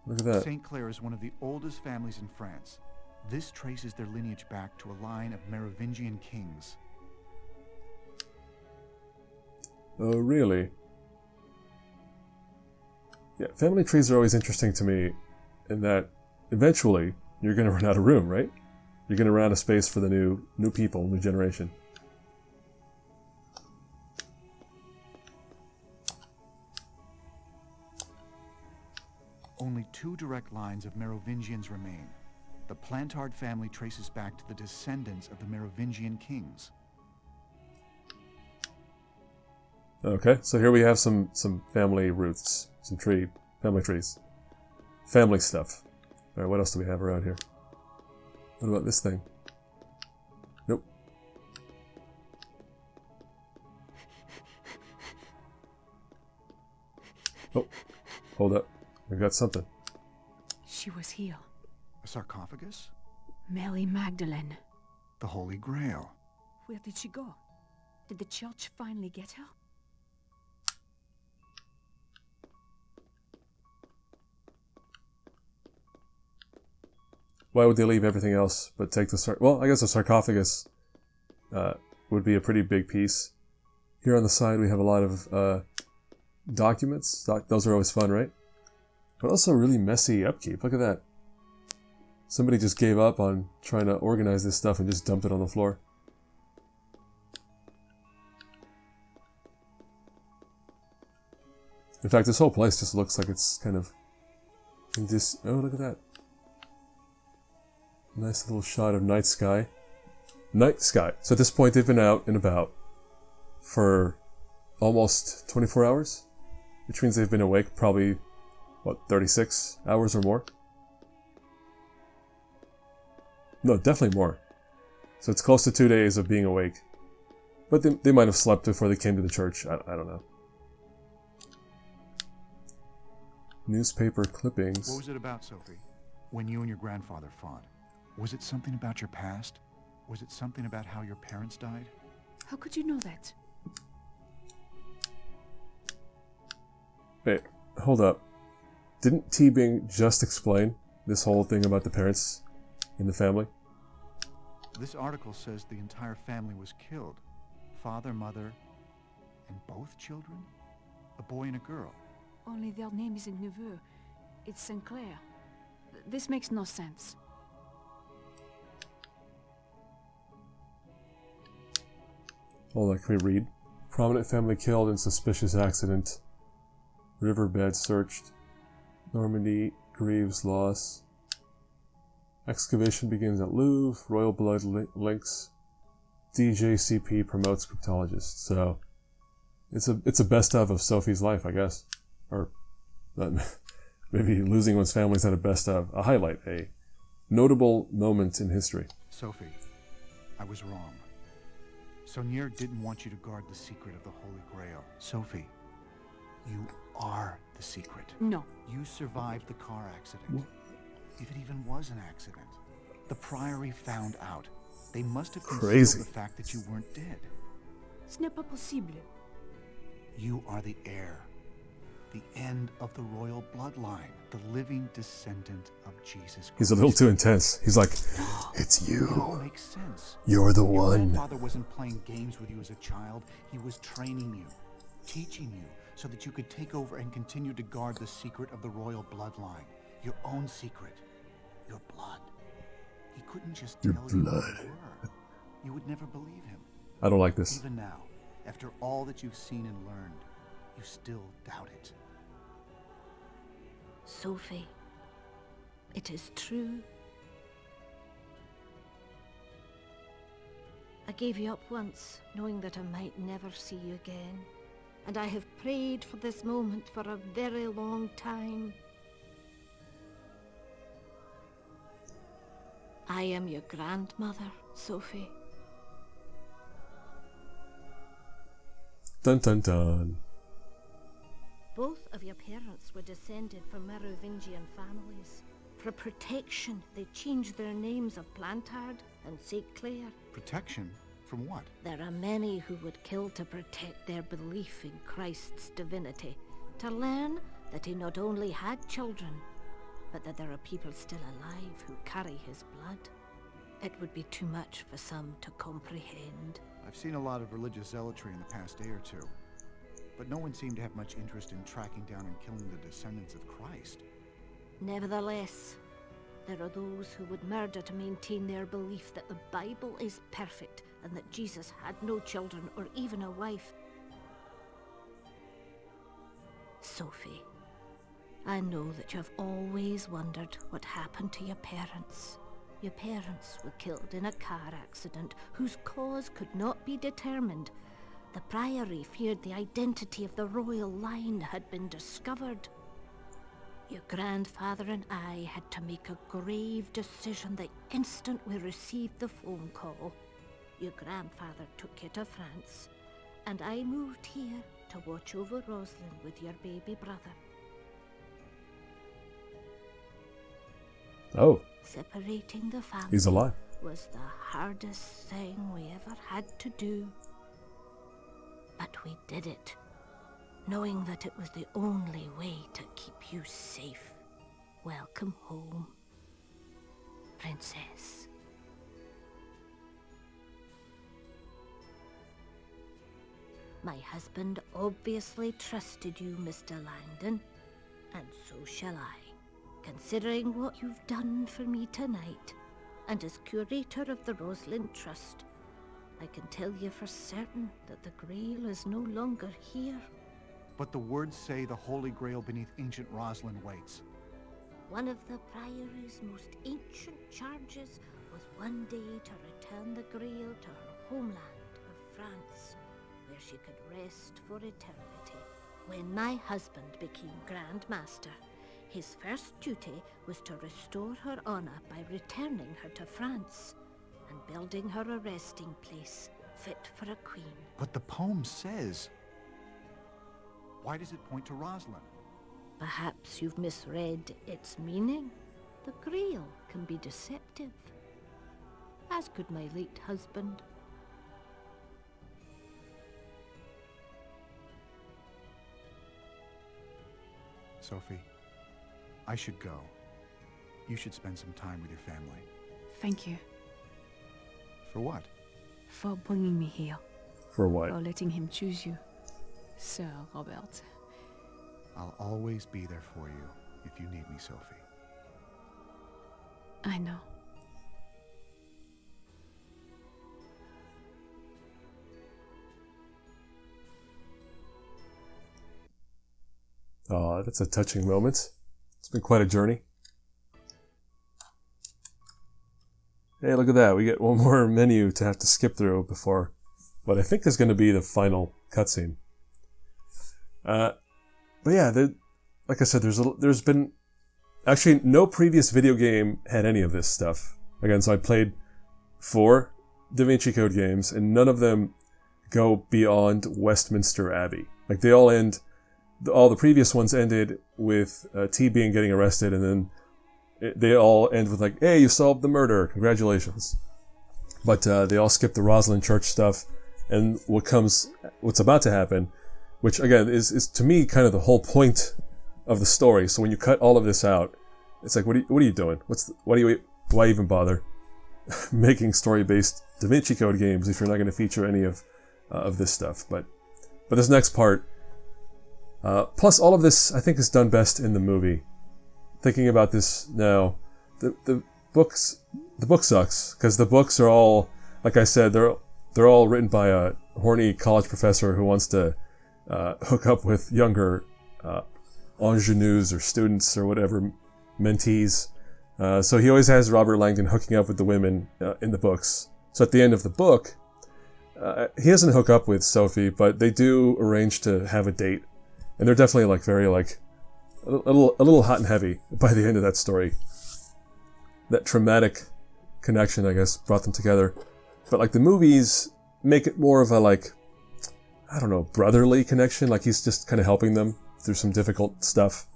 Look at that. St. Clair is one of the oldest families in France. This traces their lineage back to a line of Merovingian kings. Oh, really? Yeah, family trees are always interesting to me in that eventually you're going to run out of room, right? You're going to run out of space for the new people, new generation. Only 2 direct lines of Merovingians remain. The Plantard family traces back to the descendants of the Merovingian kings. Okay, so here we have some family roots, some family trees. Family stuff. Alright, what else do we have around here? What about this thing? Nope. Oh, hold up. We've got something. She was here. A sarcophagus? Mary Magdalene. The Holy Grail. Where did she go? Did the church finally get her? Why would they leave everything else but take the well, I guess a sarcophagus would be a pretty big piece. Here on the side we have a lot of documents. Those are always fun, right? But also really messy upkeep. Look at that. Somebody just gave up on trying to organize this stuff and just dumped it on the floor. In fact, this whole place just looks like it's kind of... oh, look at that. Nice little shot of night sky. Night sky. So at this point they've been out and about for almost 24 hours? Which means they've been awake probably, what, 36 hours or more? No, definitely more. So it's close to 2 days of being awake. But they might have slept before they came to the church. I don't know. Newspaper clippings. What was it about, Sophie? When you and your grandfather fought? Was it something about your past? Was it something about how your parents died? How could you know that? Wait, hold up. Didn't T. Bing just explain this whole thing about the parents in the family? This article says the entire family was killed. Father, mother, and both children? A boy and a girl. Only their name isn't Neveu. It's St. Clair. This makes no sense. Hold on, can we read? Prominent family killed in suspicious accident. Riverbed searched. Normandy grieves loss. Excavation begins at Louvre. Royal blood links. DJCP promotes cryptologists. So it's a best of Sophie's life, I guess. Or maybe losing one's family's had a best of. A highlight, a notable moment in history. Sophie, I was wrong. Saunier didn't want you to guard the secret of the Holy Grail. Sophie, you are the secret. No. You survived the car accident. If it even was an accident. The Priory found out. They must have concealed the fact that you weren't dead. Ce n'est pas possible. You are the heir. The end of the royal bloodline. The living descendant of Jesus Christ. He's a little too intense. He's like, it's you. It all makes sense. You're the Your one. grandfather wasn't playing games with you as a child. He was training you, teaching you, so that you could take over and continue to guard the secret of the royal bloodline. Your own secret. Your blood. He couldn't just tell you what you were. You would never believe him. I don't like this. Even now, after all that you've seen and learned, you still doubt it. Sophie, it is true. I gave you up once, knowing that I might never see you again. And I have prayed for this moment for a very long time. I am your grandmother, Sophie. Dun dun dun. Both of your parents were descended from Merovingian families. For protection, they changed their names of Plantard and St. Clair. Protection? From what? There are many who would kill to protect their belief in Christ's divinity, to learn that he not only had children, but that there are people still alive who carry his blood. It would be too much for some to comprehend. I've seen a lot of religious zealotry in the past day or two, but no one seemed to have much interest in tracking down and killing the descendants of Christ. Nevertheless, there are those who would murder to maintain their belief that the Bible is perfect and that Jesus had no children or even a wife. Sophie, I know that you have always wondered what happened to your parents. Your parents were killed in a car accident whose cause could not be determined. The Priory feared the identity of the royal line had been discovered. Your grandfather and I had to make a grave decision the instant we received the phone call. Your grandfather took you to France, and I moved here to watch over Rosslyn with your baby brother. Oh. Separating the family He's alive. was the hardest thing we ever had to do. But we did it, knowing that it was the only way to keep you safe. Welcome home, Princess. My husband obviously trusted you, Mr. Langdon, and so shall I. Considering what you've done for me tonight, and as curator of the Rosslyn Trust, I can tell you for certain that the Grail is no longer here. But the words say the Holy Grail beneath ancient Rosslyn waits. One of the Priory's most ancient charges was one day to return the Grail to her homeland of France, where she could rest for eternity. When my husband became Grand Master, his first duty was to restore her honor by returning her to France and building her a resting place fit for a queen. But the poem says... Why does it point to Rosslyn? Perhaps you've misread its meaning. The Grail can be deceptive, as could my late husband. Sophie, I should go. You should spend some time with your family. Thank you. For what? For bringing me here. For what? For letting him choose you, Sir Robert. I'll always be there for you if you need me, Sophie. I know. Oh, that's a touching moment. It's been quite a journey. Hey, look at that. We get one more menu to have to skip through before what I think is going to be the final cutscene. But yeah, like I said, there's been... Actually, no previous video game had any of this stuff. Again, so I played 4 Da Vinci Code games, and none of them go beyond Westminster Abbey. Like, they all end... All the previous ones ended with T being getting arrested, and then they all end with like, hey, you solved the murder, congratulations. But they all skip the Rosslyn Church stuff, and what's about to happen, which again is to me kind of the whole point of the story. So when you cut all of this out, it's like, what are you doing? Why even bother making story-based Da Vinci Code games if you're not going to feature any of this stuff? But this next part. Plus, all of this, I think, is done best in the movie. Thinking about this now, the book sucks, because the books are all, like I said, they're all written by a horny college professor who wants to hook up with younger ingenues or students or whatever, mentees. So he always has Robert Langdon hooking up with the women in the books. So at the end of the book, he doesn't hook up with Sophie, but they do arrange to have a date. And they're definitely like very like a little hot and heavy by the end of that story. That traumatic connection, I guess, brought them together. But like the movies make it more of a like, I don't know, brotherly connection. Like he's just kind of helping them through some difficult stuff,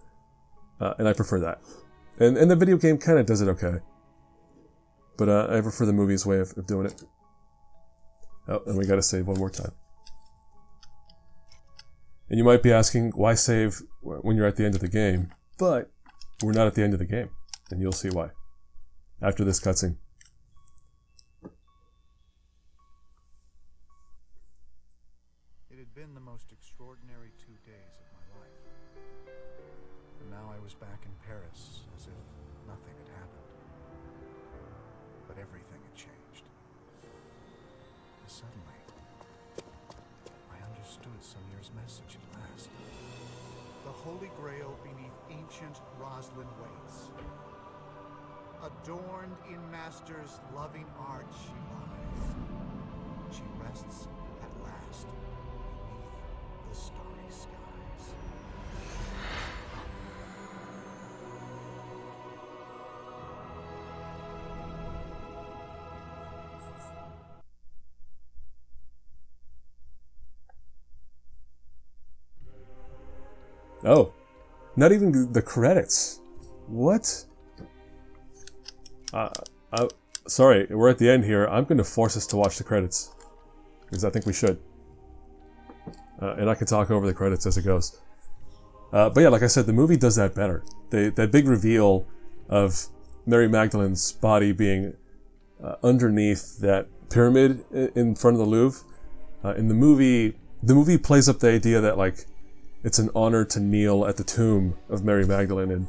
and I prefer that. And the video game kind of does it okay, but I prefer the movie's way of doing it. Oh, and we gotta save one more time. And you might be asking, why save when you're at the end of the game? But we're not at the end of the game, and you'll see why after this cutscene. It had been the most extraordinary 2 days of my life. And now I was back in Paris as if nothing had happened. But everything had changed. And suddenly, I understood Samir's message at last. The Holy Grail beneath ancient Rosslyn waits. Adorned in Master's loving art she lies. She rests at last beneath the starry skies. Oh, not even the credits. What? Sorry, we're at the end here. I'm going to force us to watch the credits, because I think we should. And I can talk over the credits as it goes. But yeah, like I said, the movie does that better. That big reveal of Mary Magdalene's body being underneath that pyramid in front of the Louvre. In the movie plays up the idea that, like, it's an honor to kneel at the tomb of Mary Magdalene, and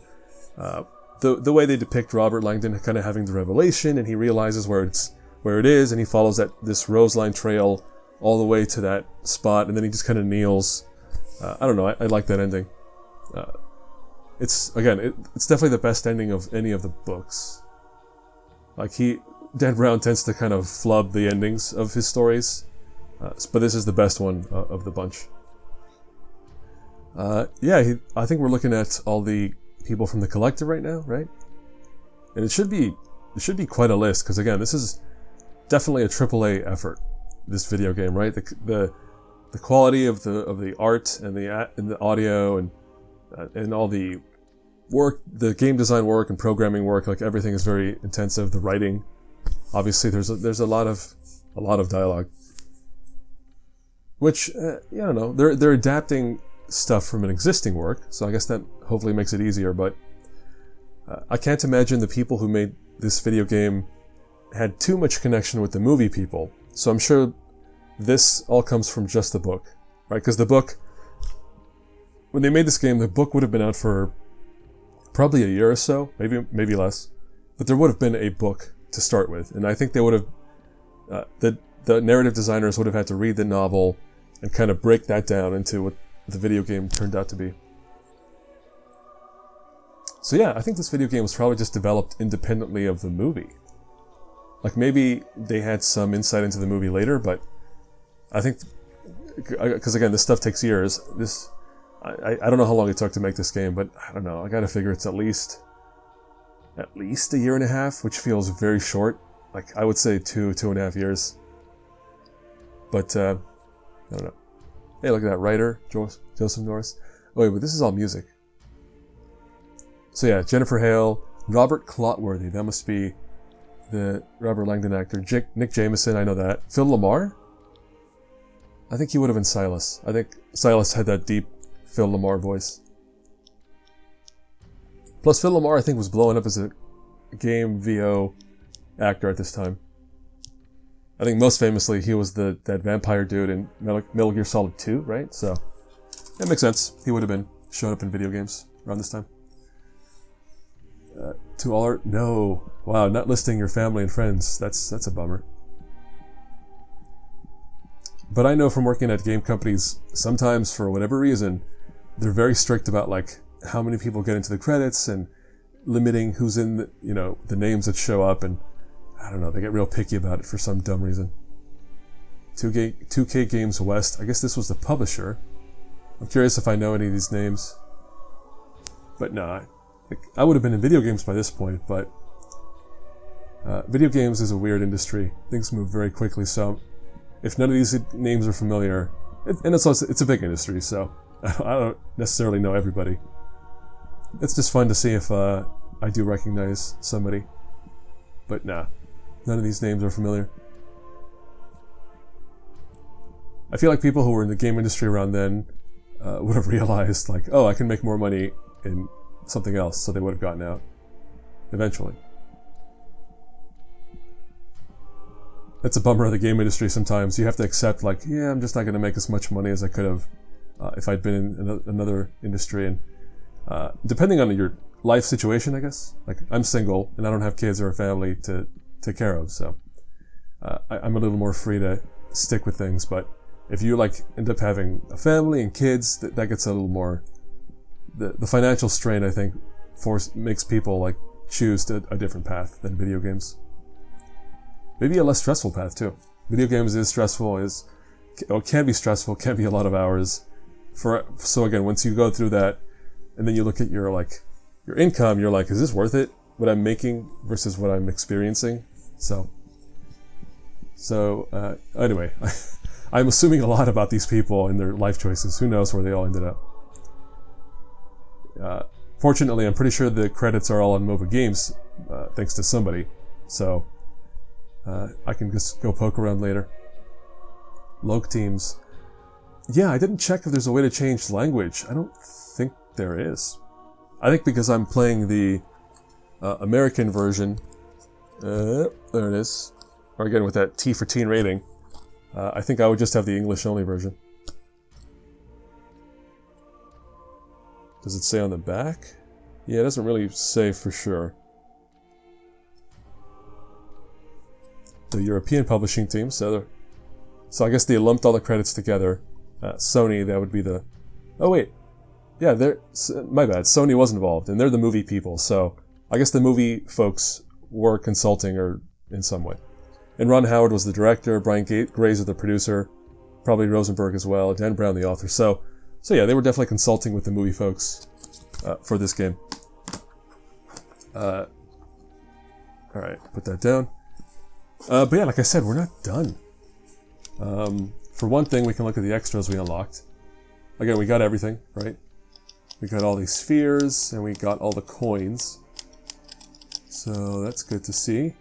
the way they depict Robert Langdon kind of having the revelation, and he realizes where it is, and he follows this rose line trail all the way to that spot, and then he just kind of kneels. I don't know. I like that ending. It's definitely the best ending of any of the books. Like, Dan Brown tends to kind of flub the endings of his stories, but this is the best one of the bunch. I think we're looking at all the people from the collective right now, right? And it should be quite a list, because again, this is definitely a AAA effort. This video game, right? The quality of the art and the audio and all the work, the game design work and programming work, like everything is very intensive. The writing, obviously, there's a lot of dialogue, which I don't know. They're adapting stuff from an existing work, so I guess that hopefully makes it easier, but I can't imagine the people who made this video game had too much connection with the movie people, so I'm sure this all comes from just the book, right? Because the book, when they made this game, the book would have been out for probably a year or so, maybe less, but there would have been a book to start with, and I think they would have, the narrative designers would have had to read the novel and kind of break that down into what the video game turned out to be. So yeah, I think this video game was probably just developed independently of the movie. Like, maybe they had some insight into the movie later, but I think, because again, this stuff takes years. I don't know how long it took to make this game, but I don't know. I gotta figure it's at least a year and a half, which feels very short. Like, I would say 2.5 years. But I don't know. Hey, look at that writer, Joseph Norris. Oh wait, but this is all music. So yeah, Jennifer Hale, Robert Clotworthy, that must be the Robert Langdon actor. Nick Jameson, I know that. Phil Lamar? I think he would have been Silas. I think Silas had that deep Phil Lamar voice. Plus, Phil Lamar, I think, was blowing up as a game VO actor at this time. I think most famously, he was that vampire dude in Metal Gear Solid 2, right? So, that makes sense. He would have been showing up in video games around this time. To all our... No. Wow, not listing your family and friends. That's a bummer. But I know from working at game companies, sometimes for whatever reason, they're very strict about, like, how many people get into the credits and limiting who's in the names that show up, and I don't know, they get real picky about it for some dumb reason. 2K Games West, I guess this was the publisher. I'm curious if I know any of these names. But no, I would have been in video games by this point, but video games is a weird industry. Things move very quickly, so if none of these names are familiar, and it's a big industry, so I don't necessarily know everybody. It's just fun to see if I do recognize somebody. But nah, none of these names are familiar. I feel like people who were in the game industry around then would have realized, like, oh, I can make more money in something else, so they would have gotten out eventually. That's a bummer of the game industry sometimes. You have to accept, like, yeah, I'm just not going to make as much money as I could have if I'd been in another industry. And depending on your life situation, I guess. Like, I'm single, and I don't have kids or a family to take care of, so I'm a little more free to stick with things. But if you, like, end up having a family and kids, that gets a little more... The financial strain, I think, makes people, like, choose a different path than video games. Maybe a less stressful path, too. Video games is stressful, can be stressful, can be a lot of hours. So again, once you go through that, and then you look at your income, you're like, is this worth it? What I'm making versus what I'm experiencing? So anyway, I'm assuming a lot about these people and their life choices. Who knows where they all ended up? Fortunately, I'm pretty sure the credits are all on MOBA Games, thanks to somebody. So I can just go poke around later. Log teams. Yeah, I didn't check if there's a way to change language. I don't think there is. I think because I'm playing the American version. There it is. Or again, with that T for teen rating. I think I would just have the English-only version. Does it say on the back? Yeah, it doesn't really say for sure. The European publishing team, so I guess they lumped all the credits together. Sony, that would be the... Oh wait, yeah, my bad, Sony was involved, and they're the movie people, so I guess the movie folks were consulting or in some way. And Ron Howard was the director, Brian Grazer the producer, probably Rosenberg as well, Dan Brown the author. So yeah, they were definitely consulting with the movie folks for this game. All right, put that down. But yeah, like I said, we're not done. For one thing, we can look at the extras we unlocked. Again, we got everything, right? We got all these spheres, and we got all the coins. So that's good to see.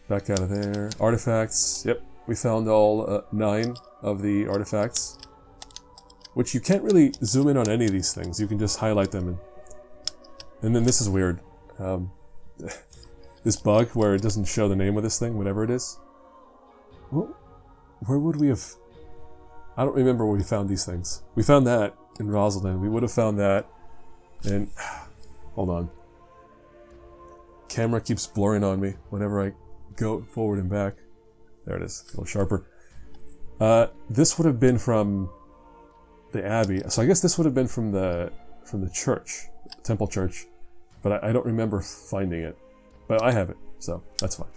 Back out of there. Artifacts. Yep, we found all 9 of the artifacts. Which you can't really zoom in on any of these things. You can just highlight them. And then this is weird. This bug where it doesn't show the name of this thing, whatever it is. Where would we have... I don't remember where we found these things. We found that in Rosslyn. We would have found that. And... Hold on. Camera keeps blurring on me whenever I go forward and back. There it is. A little sharper. This would have been from the Abbey. So I guess this would have been from the church. Temple Church. But I don't remember finding it. But I have it, so that's fine.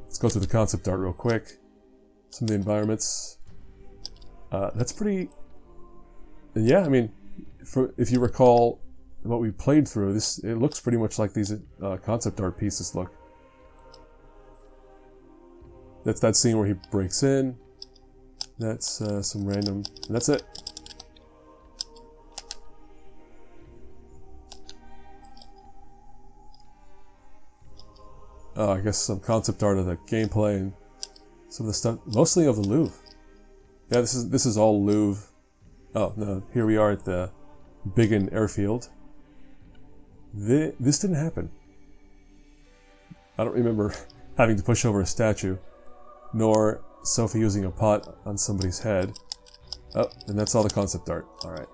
Let's go through the concept art real quick. Some of the environments. That's pretty... Yeah, I mean, if you recall what we played through, it looks pretty much like these concept art pieces look. That's that scene where he breaks in. That's some random... And that's it. I guess some concept art of the gameplay and some of the stuff, mostly of the Louvre. Yeah, this is all Louvre. Oh no, here we are at the Biggin Airfield. This didn't happen. I don't remember having to push over a statue, nor Sophie using a pot on somebody's head. Oh, and that's all the concept art. All right.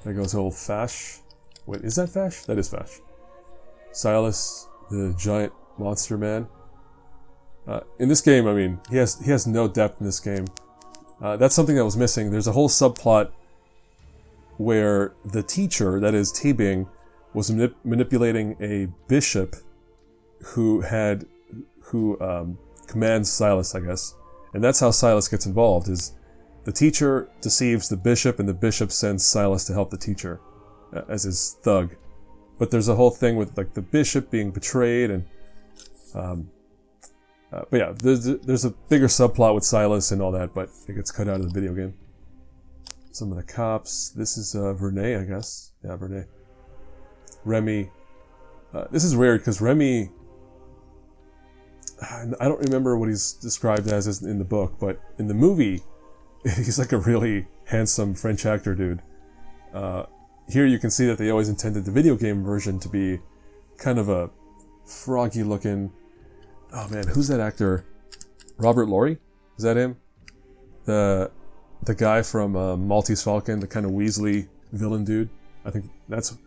There goes old Fash. Wait, is that Fash? That is Fash. Silas, the giant monster man. In this game, I mean, he has no depth in this game. That's something that was missing. There's a whole subplot where the teacher, that is T-Bing, was manipulating a bishop who commands Silas, I guess. And that's how Silas gets involved, is the teacher deceives the bishop, and the bishop sends Silas to help the teacher as his thug. But there's a whole thing with like the bishop being betrayed, and but yeah, there's a bigger subplot with Silas and all that, but it gets cut out of the video game. Some of the cops. This is Vernay, I guess. Yeah, Vernay. Remy. This is weird because Remy, I don't remember what he's described as in the book, but in the movie, he's like a really handsome French actor dude. Here you can see that they always intended the video game version to be kind of a froggy looking... Oh man, who's that actor? Robert Laurie? Is that him? The guy from Maltese Falcon, the kind of Weasley villain dude. I think that's...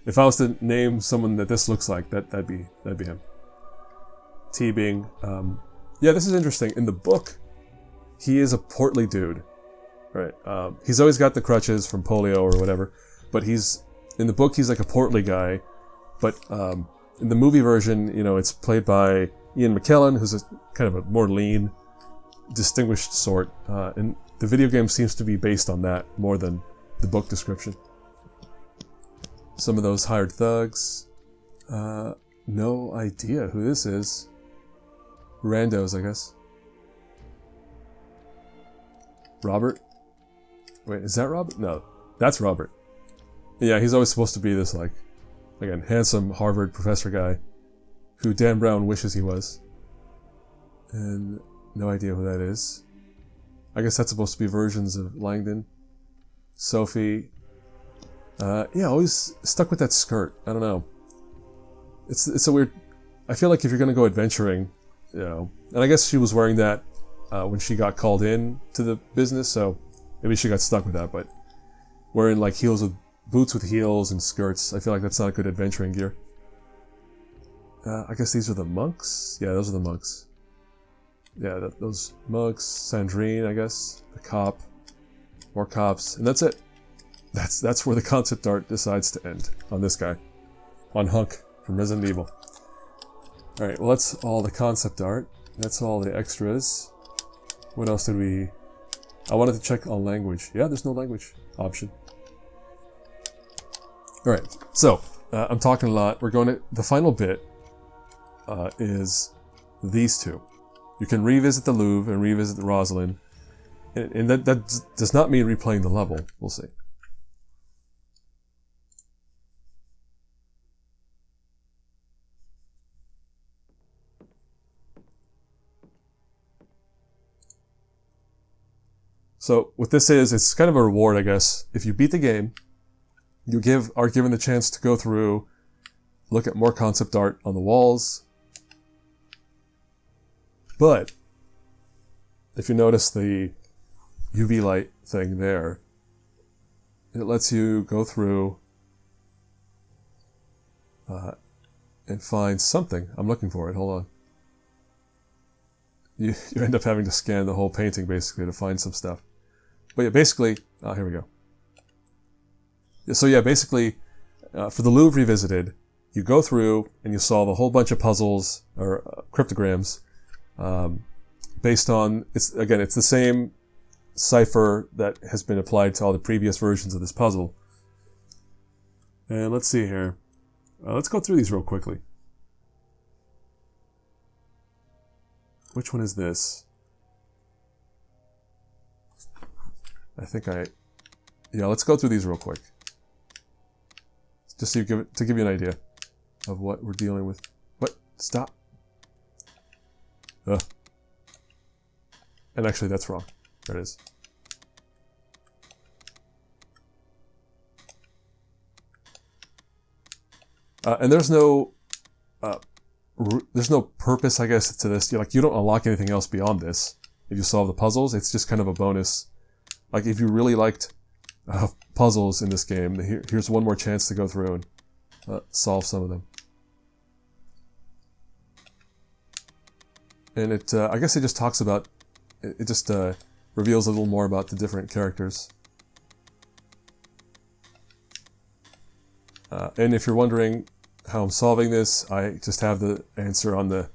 If I was to name someone that this looks like, that'd be him. T-Bing. Yeah, this is interesting. In the book, he is a portly dude. Right. He's always got the crutches from polio or whatever. But in the book, he's like a portly guy. But in the movie version, you know, it's played by Ian McKellen, who's a kind of a more lean, distinguished sort. And the video game seems to be based on that more than the book description. Some of those hired thugs. No idea who this is. Randos, I guess. Robert? Wait, is that Robert? No, that's Robert. Yeah, he's always supposed to be this, like, again, handsome Harvard professor guy who Dan Brown wishes he was. And no idea who that is. I guess that's supposed to be versions of Langdon. Sophie. Yeah, always stuck with that skirt. I don't know. It's a weird... I feel like if you're going to go adventuring, you know... And I guess she was wearing that when she got called in to the business, so maybe she got stuck with that, but wearing like boots with heels and skirts, I feel like that's not good adventuring gear. I guess these are the monks? Yeah, those are the monks. Yeah, those monks. Sandrine, I guess. The cop. More cops. And that's it. That's where the concept art decides to end. On this guy. On Hunk from Resident Evil. Alright, well that's all the concept art. That's all the extras. What else did we... I wanted to check on language. Yeah, there's no language option. Alright, so, I'm talking a lot. We're going to... The final bit is these two. You can revisit the Louvre and revisit the Rosslyn. And that does not mean replaying the level. We'll see. So what this is, it's kind of a reward, I guess. If you beat the game, you are given the chance to go through, look at more concept art on the walls. But if you notice the UV light thing there, it lets you go through and find something. I'm looking for it. Hold on. You end up having to scan the whole painting basically to find some stuff. But yeah, basically, here we go. So yeah, basically, for the Louvre Revisited, you go through and you solve a whole bunch of puzzles or cryptograms based on, it's the same cipher that has been applied to all the previous versions of this puzzle. And let's see here. Let's go through these real quickly. Which one is this? Yeah, let's go through these real quick. Just to give you an idea of what we're dealing with. What? Stop. And actually, that's wrong. There it is. And there's no purpose, I guess, to this. You don't unlock anything else beyond this. If you solve the puzzles, it's just kind of a bonus. Like, if you really liked puzzles in this game, here's one more chance to go through and solve some of them. And I guess it just talks about, it just reveals a little more about the different characters. And if you're wondering how I'm solving this, I just have the answer on the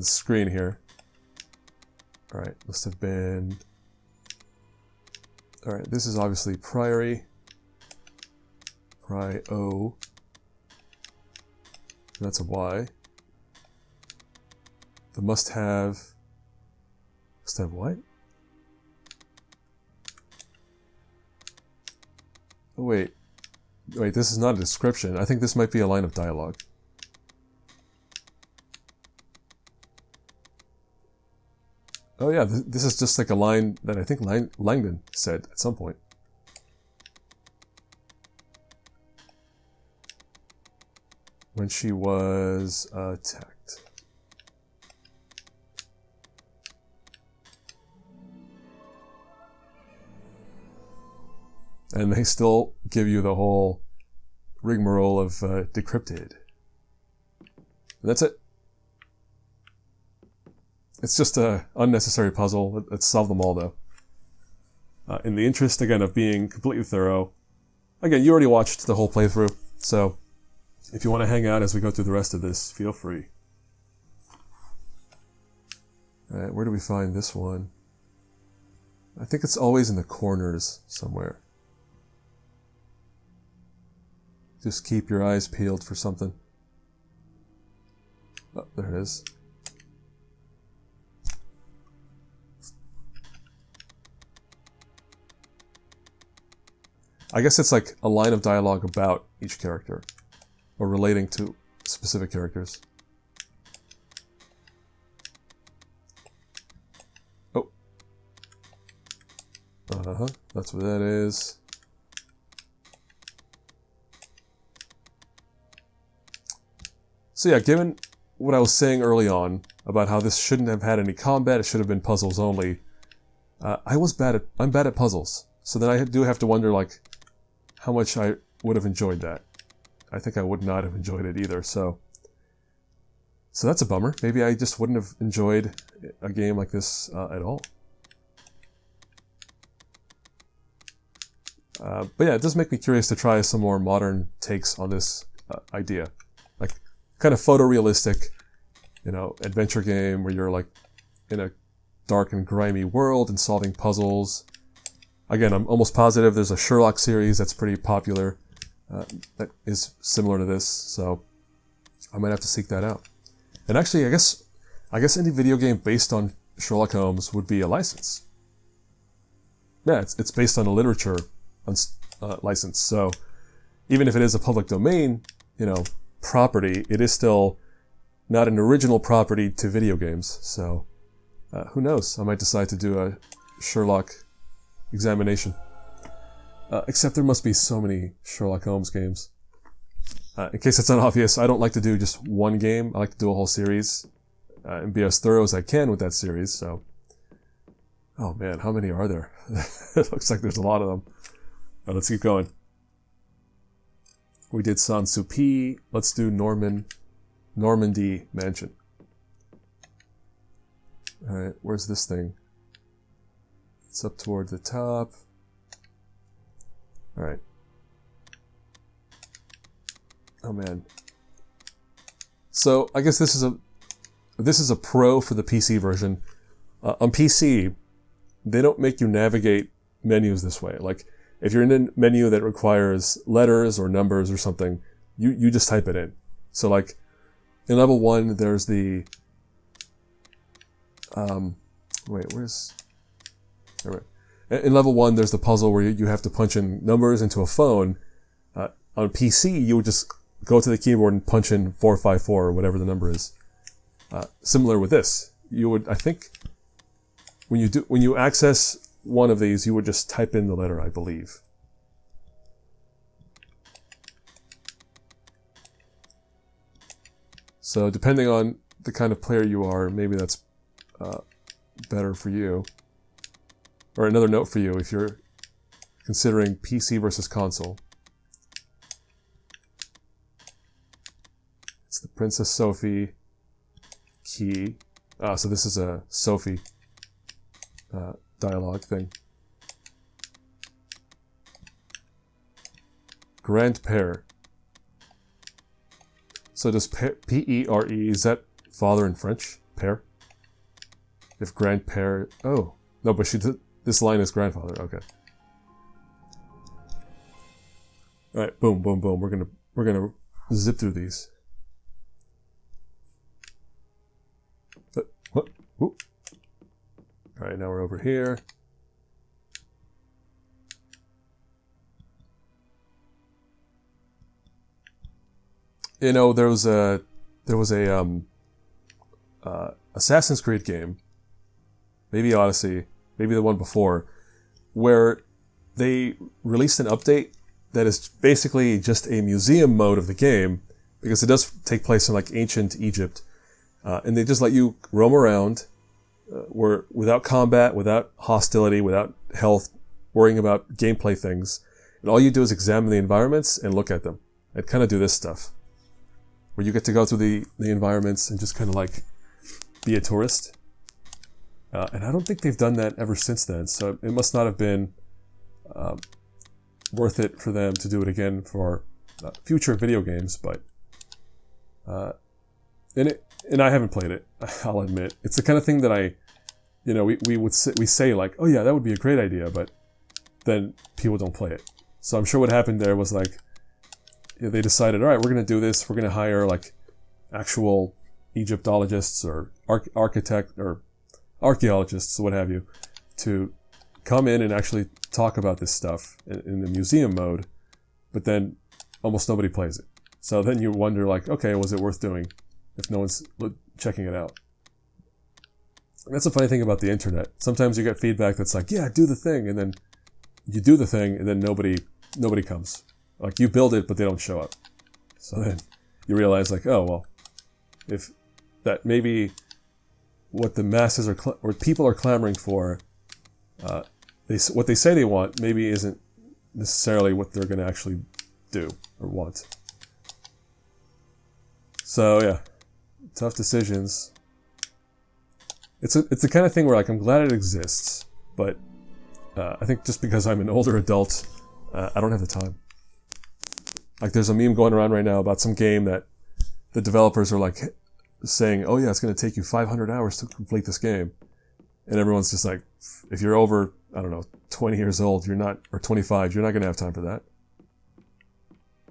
screen here. All right, must have been... All right, this is obviously Priory. Prio. That's a Y. The must have what? Oh, wait, this is not a description. I think this might be a line of dialogue. Oh yeah, this is just like a line that I think Langdon said at some point. When she was attacked. And they still give you the whole rigmarole of decrypted. And that's it. It's just a unnecessary puzzle. Let's solve them all, though. In the interest, again, of being completely thorough. Again, you already watched the whole playthrough, so if you want to hang out as we go through the rest of this, feel free. Alright, where do we find this one? I think it's always in the corners somewhere. Just keep your eyes peeled for something. Oh, there it is. I guess it's like a line of dialogue about each character, or relating to specific characters. Oh. That's what that is. So yeah, given what I was saying early on about how this shouldn't have had any combat, it should have been puzzles only, I'm bad at puzzles. So then I do have to wonder, like, how much I would have enjoyed that. I think I would not have enjoyed it either, so that's a bummer. Maybe I just wouldn't have enjoyed a game like this at all. But yeah, it does make me curious to try some more modern takes on this idea. Like, kind of photorealistic, adventure game where you're like in a dark and grimy world and solving puzzles. Again, I'm almost positive there's a Sherlock series that's pretty popular that is similar to this, so I might have to seek that out. And actually, I guess any video game based on Sherlock Holmes would be a license. Yeah, it's based on a literature license, so even if it is a public domain, property, it is still not an original property to video games. So who knows? I might decide to do a Sherlock examination. Except there must be so many Sherlock Holmes games. In case it's not obvious, I don't like to do just one game. I like to do a whole series and be as thorough as I can with that series. So, oh man, how many are there? It looks like there's a lot of them. But let's keep going. We did Sulpice. Let's do Normandy Mansion. All right, where's this thing? It's up toward the top. All right. Oh man. So I guess this is a pro for the PC version. On PC, they don't make you navigate menus this way. Like if you're in a menu that requires letters or numbers or something, you just type it in. So like in level 1, there's the in level 1, there's the puzzle where you have to punch in numbers into a phone. On PC, you would just go to the keyboard and punch in 454 or whatever the number is. Similar with this, you would, I think, when you access one of these, you would just type in the letter, I believe. So depending on the kind of player you are, maybe that's better for you. Or another note for you if you're considering PC versus console. It's the Princess Sophie key. So this is a Sophie dialogue thing. Grandpère. So does P-E-R-E, is that father in French? Père? If grandpère, oh. No, but this line is grandfather, okay. Alright, boom, boom, boom. We're gonna zip through these. What? Alright, now we're over here. you know, there was a Assassin's Creed game, maybe Odyssey, maybe the one before, where they released an update that is basically just a museum mode of the game, because it does take place in like ancient Egypt, and they just let you roam around, without combat, without hostility, without health, worrying about gameplay things, and all you do is examine the environments and look at them, and kind of do this stuff, where you get to go through the environments and just kind of like be a tourist. And I don't think they've done that ever since then, so it must not have been worth it for them to do it again for future video games. But and I haven't played it, I'll admit. It's the kind of thing that we say like, oh yeah, that would be a great idea, but then people don't play it. So I'm sure what happened there was like, they decided, all right, we're going to do this. We're going to hire like actual Egyptologists or archaeologists, what have you, to come in and actually talk about this stuff in the museum mode, but then almost nobody plays it. So then you wonder like, okay, was it worth doing if no one's checking it out? And that's the funny thing about the internet. Sometimes you get feedback that's like, yeah, do the thing, and then you do the thing, and then nobody comes. Like, you build it, but they don't show up. So then you realize like, oh, well, if that maybe what the masses or people are clamoring for, what they say they want maybe isn't necessarily what they're going to actually do or want. So yeah, tough decisions. It's the kind of thing where like, I'm glad it exists, but I think just because I'm an older adult, I don't have the time. Like, there's a meme going around right now about some game that the developers are like saying, oh yeah, it's going to take you 500 hours to complete this game. And everyone's just like, if you're over, I don't know, 20 years old, or 25, you're not going to have time for that.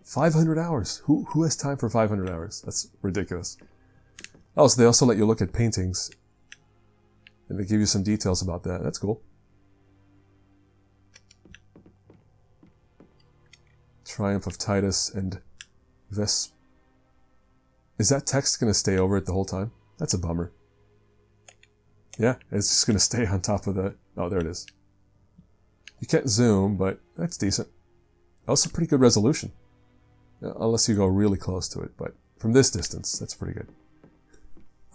500 hours? Who has time for 500 hours? That's ridiculous. Oh, so they also let you look at paintings. And they give you some details about that. That's cool. Triumph of Titus and Is that text going to stay over it the whole time? That's a bummer. Yeah, it's just going to stay on top of the... Oh, there it is. You can't zoom, but that's decent. Also pretty good resolution. Unless you go really close to it, but from this distance, that's pretty good.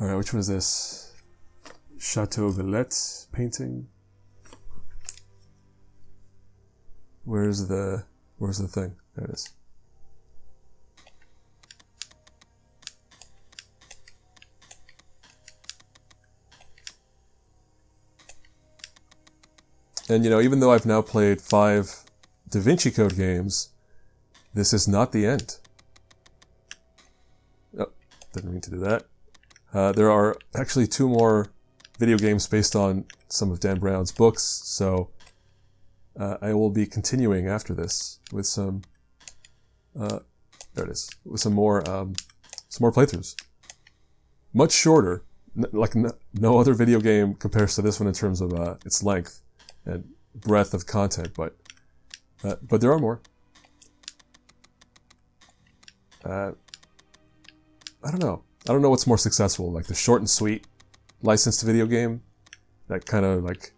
Alright, which one is this? Chateau Villette painting. Where's the thing? There it is. And even though I've now played 5 Da Vinci Code games, this is not the end. Oh, didn't mean to do that. There are actually 2 more video games based on some of Dan Brown's books, so I will be continuing after this with some there it is, with some more playthroughs. Much shorter, no other video game compares to this one in terms of its length and breadth of content, but there are more. I don't know what's more successful, like the short and sweet licensed video game that kind of like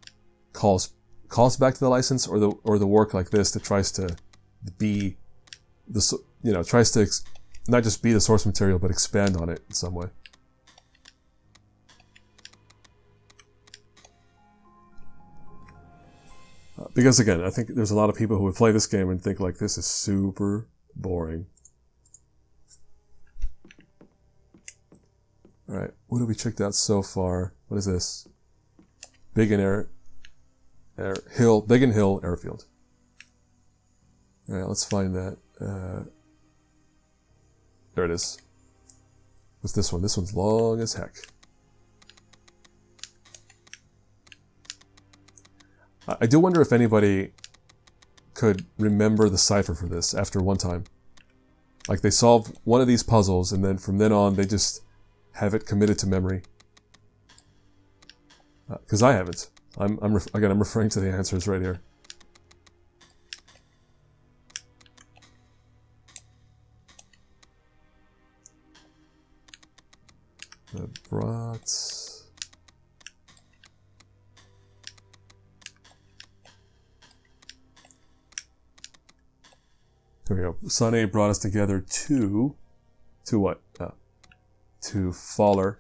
calls back to the license, or the work like this that tries to be tries to not just be the source material but expand on it in some way. Because again, I think there's a lot of people who would play this game and think like, this is super boring. Alright, what have we checked out so far? What is this? Biggin Hill Airfield. Alright, let's find that. There it is. What's this one? This one's long as heck. I do wonder if anybody could remember the cipher for this after one time. Like, they solve one of these puzzles, and then from then on, they just have it committed to memory. Because I haven't. I'm referring to the answers right here. The brought. Here we go. Sonne brought us together to what? To Faller.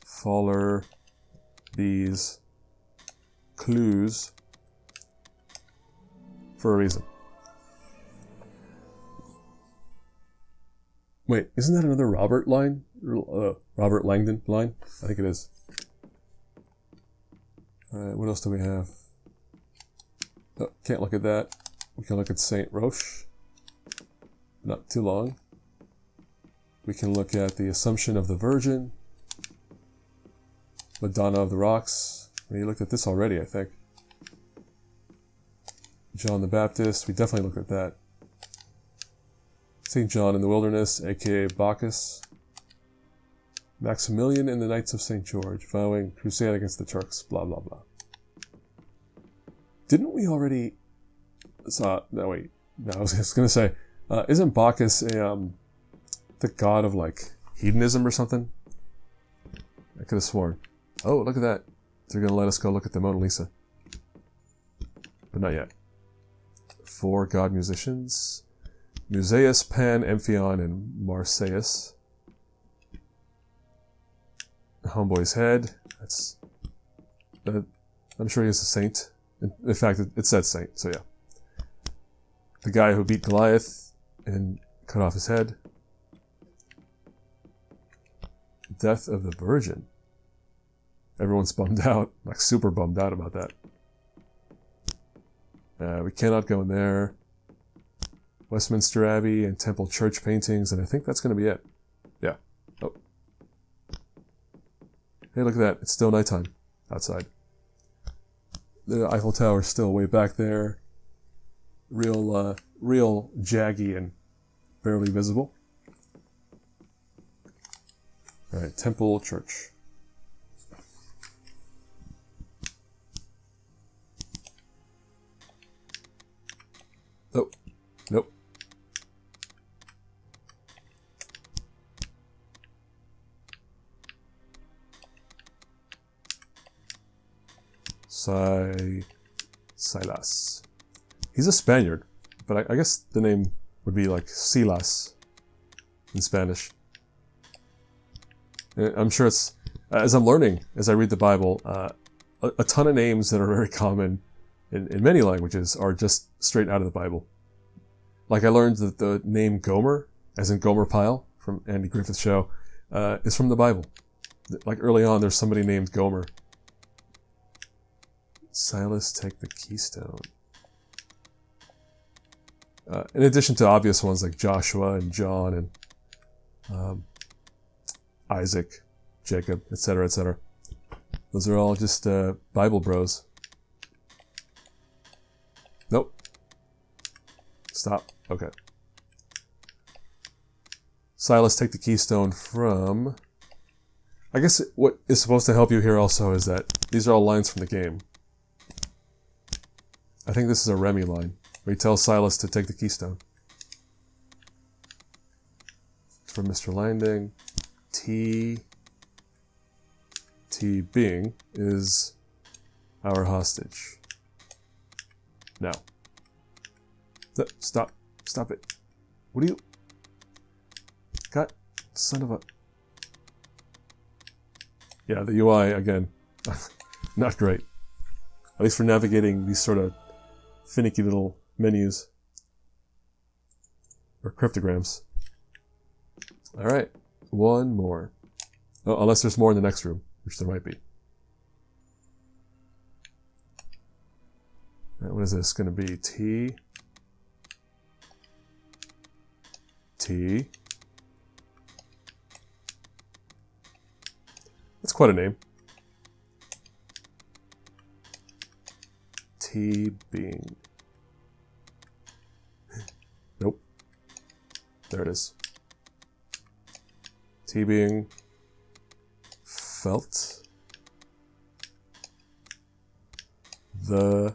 Faller these clues for a reason. Wait, isn't that another Robert line? Robert Langdon line? I think it is. Alright, what else do we have? Oh, can't look at that. We can look at Saint Roche. Not too long. We can look at the Assumption of the Virgin. Madonna of the Rocks. We looked at this already, I think. John the Baptist. We definitely looked at that. St. John in the Wilderness, aka Bacchus. Maximilian and the Knights of St. George, vowing crusade against the Turks, blah, blah, blah. Didn't we already... No, wait. No, I was just going to say, isn't Bacchus the god of, like, hedonism or something? I could have sworn. Oh, look at that. They're going to let us go look at the Mona Lisa. But not yet. 4 god musicians. Musaeus, Pan, Amphion, and Marsyas. Homeboy's head. That's. I'm sure he's a saint. In fact, it said saint, so yeah. The guy who beat Goliath and cut off his head. Death of the Virgin. Everyone's bummed out, like super bummed out about that. We cannot go in there. Westminster Abbey and Temple Church paintings, and I think that's going to be it. Yeah. Oh. Hey, look at that. It's still nighttime outside. The Eiffel Tower is still way back there. Real jaggy and barely visible. Alright, Temple Church. Oh, nope. Silas. He's a Spaniard, but I guess the name would be like Silas in Spanish. I'm sure it's, as I'm learning, as I read the Bible, a ton of names that are very common in many languages are just straight out of the Bible. Like I learned that the name Gomer, as in Gomer Pyle from Andy Griffith's show, is from the Bible. Like early on, there's somebody named Gomer. Silas, take the keystone. In addition to obvious ones like Joshua and John and Isaac, Jacob, etc., etc. Those are all just Bible bros. Nope. Stop. Okay. Silas, take the keystone from... I guess what is supposed to help you here also is that these are all lines from the game. I think this is a Remy line, where he tells Silas to take the keystone. From Mr. Langdon. T being is our hostage. Now. Stop it. What do you... God, son of a... Yeah, the UI, again, not great. At least for navigating these sort of finicky little menus. Or cryptograms. Alright, one more. Oh, unless there's more in the next room, which there might be. Right, what is this going to be? T. That's quite a name. T being. Nope. There it is. T being felt the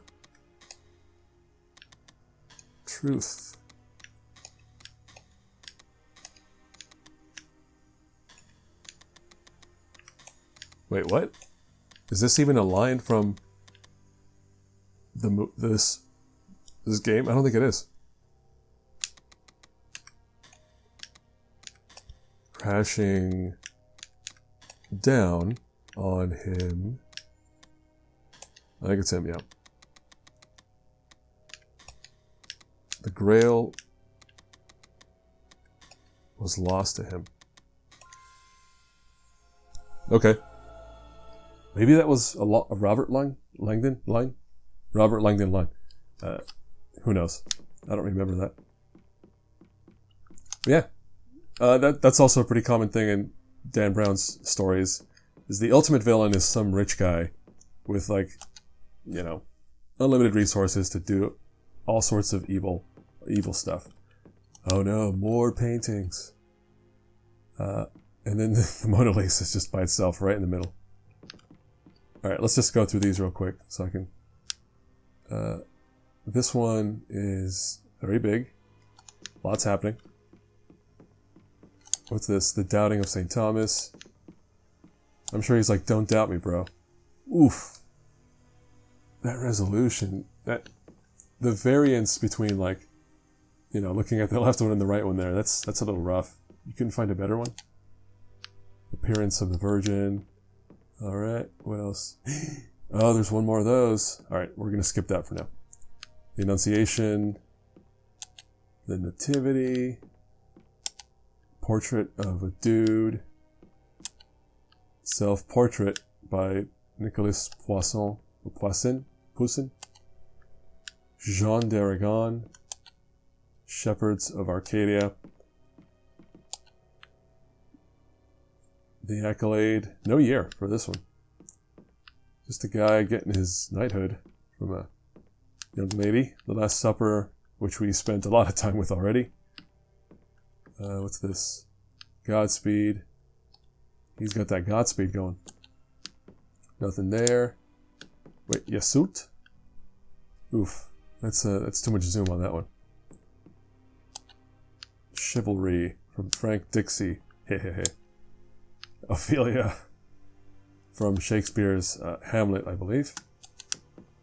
truth. Wait, what? Is this even a line from this game? I don't think it is. Crashing down on him. I think it's him, yeah. The Grail was lost to him. Okay. Maybe that was a Robert Langdon line? Robert Langdon line. Who knows? I don't remember that. But yeah. That's also a pretty common thing in Dan Brown's stories. Is the ultimate villain is some rich guy with, like, you know, unlimited resources to do all sorts of evil stuff. Oh no, more paintings. And then the Mona Lisa is just by itself right in the middle. Alright, let's just go through these real quick so I can... this one is very big. Lots happening. What's this? The Doubting of St. Thomas. I'm sure he's like, don't doubt me, bro. Oof. That resolution. The variance between, like, you know, looking at the left one and the right one there, that's a little rough. You couldn't find a better one? Appearance of the Virgin. Alright, what else? Oh, there's one more of those. Alright, we're going to skip that for now. The Annunciation. The Nativity. Portrait of a Dude. Self-Portrait by Nicolas Poussin. Jean d'Aragon. Shepherds of Arcadia. The Accolade. No year for this one. Just a guy getting his knighthood from a young lady. The Last Supper, which we spent a lot of time with already. What's this? Godspeed. He's got that Godspeed going. Nothing there. Wait, Yasut? Oof. That's too much zoom on that one. Chivalry from Frank Dixie. Hehehe. Ophelia from Shakespeare's Hamlet, I believe.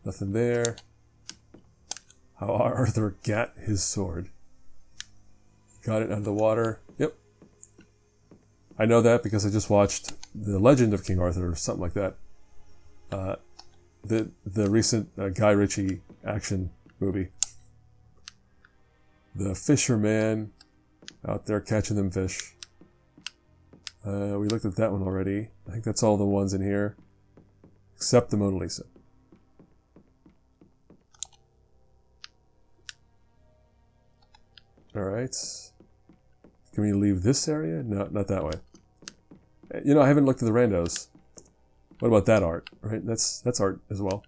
Nothing there. How Arthur gat his sword. Got it out of the water. Yep. I know that because I just watched The Legend of King Arthur or something like that. The recent Guy Ritchie action movie. The Fisherman out there catching them fish. We looked at that one already. I think that's all the ones in here. Except the Mona Lisa. Alright. Can we leave this area? No, not that way. You know, I haven't looked at the randos. What about that art? Right? That's art as well.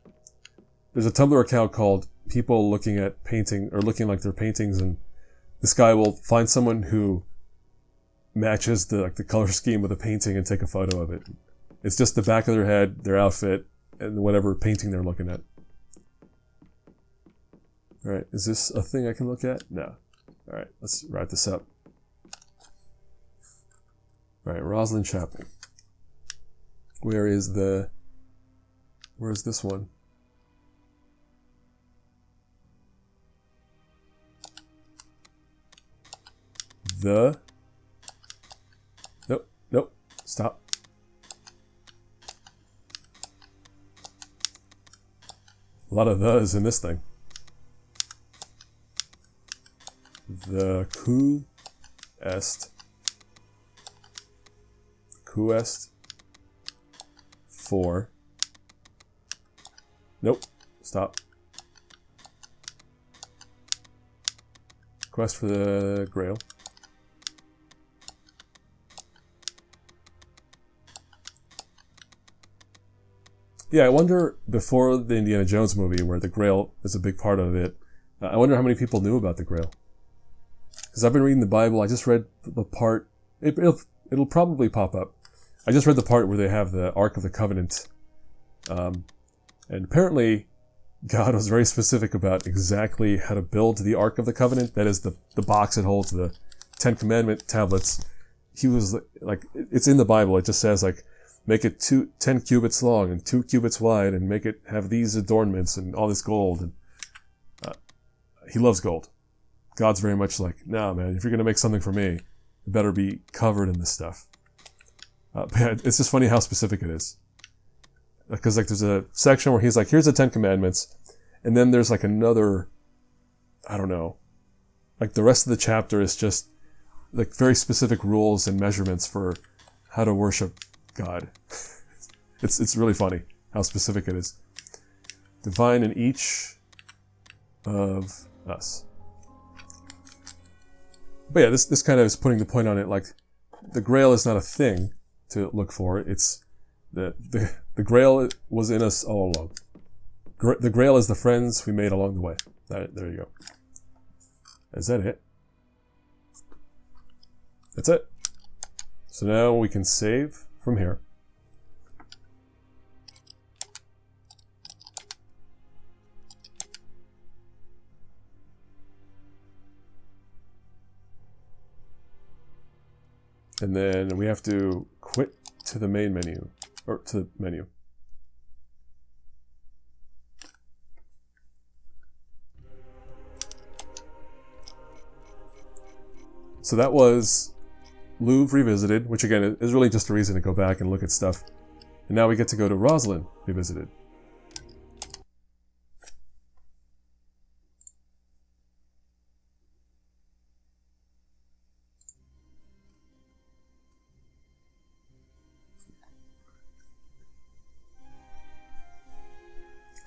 There's a Tumblr account called People Looking at Painting, or Looking Like Their Paintings, and this guy will find someone who matches the color scheme with a painting and take a photo of it. It's just the back of their head, their outfit, and whatever painting they're looking at. Alright, is this a thing I can look at? No. Alright, let's wrap this up. Alright, Rosslyn Chapel. Where's this one? Nope, stop. A lot of thes in this thing. The Quest for. Nope, stop. Quest for the Grail. Yeah, I wonder, before the Indiana Jones movie, where the Grail is a big part of it, I wonder how many people knew about the Grail. Because I've been reading the Bible, I just read the part, it'll probably pop up. I just read the part where they have the Ark of the Covenant. And apparently, God was very specific about exactly how to build the Ark of the Covenant. That is the box that holds the 10 Commandment tablets. He was like, it's in the Bible, it just says like, make it 10 cubits long and 2 cubits wide and make it have these adornments and all this gold. And he loves gold. God's very much like, nah, man, if you're going to make something for me, it better be covered in this stuff. But yeah, it's just funny how specific it is. Because like there's a section where he's like, here's the 10 commandments. And then there's like another, I don't know, like the rest of the chapter is just like very specific rules and measurements for how to worship God. It's really funny how specific it is. Divine in each of us. But yeah, this kind of is putting the point on it, like the Grail is not a thing to look for. It's the Grail was in us all along. The Grail is the friends we made along the way. There you go. Is that it? That's it. So now we can save from here. And then we have to quit to the main menu, or to the menu. So that was Louvre Revisited, which again is really just a reason to go back and look at stuff. And now we get to go to Rosslyn Revisited.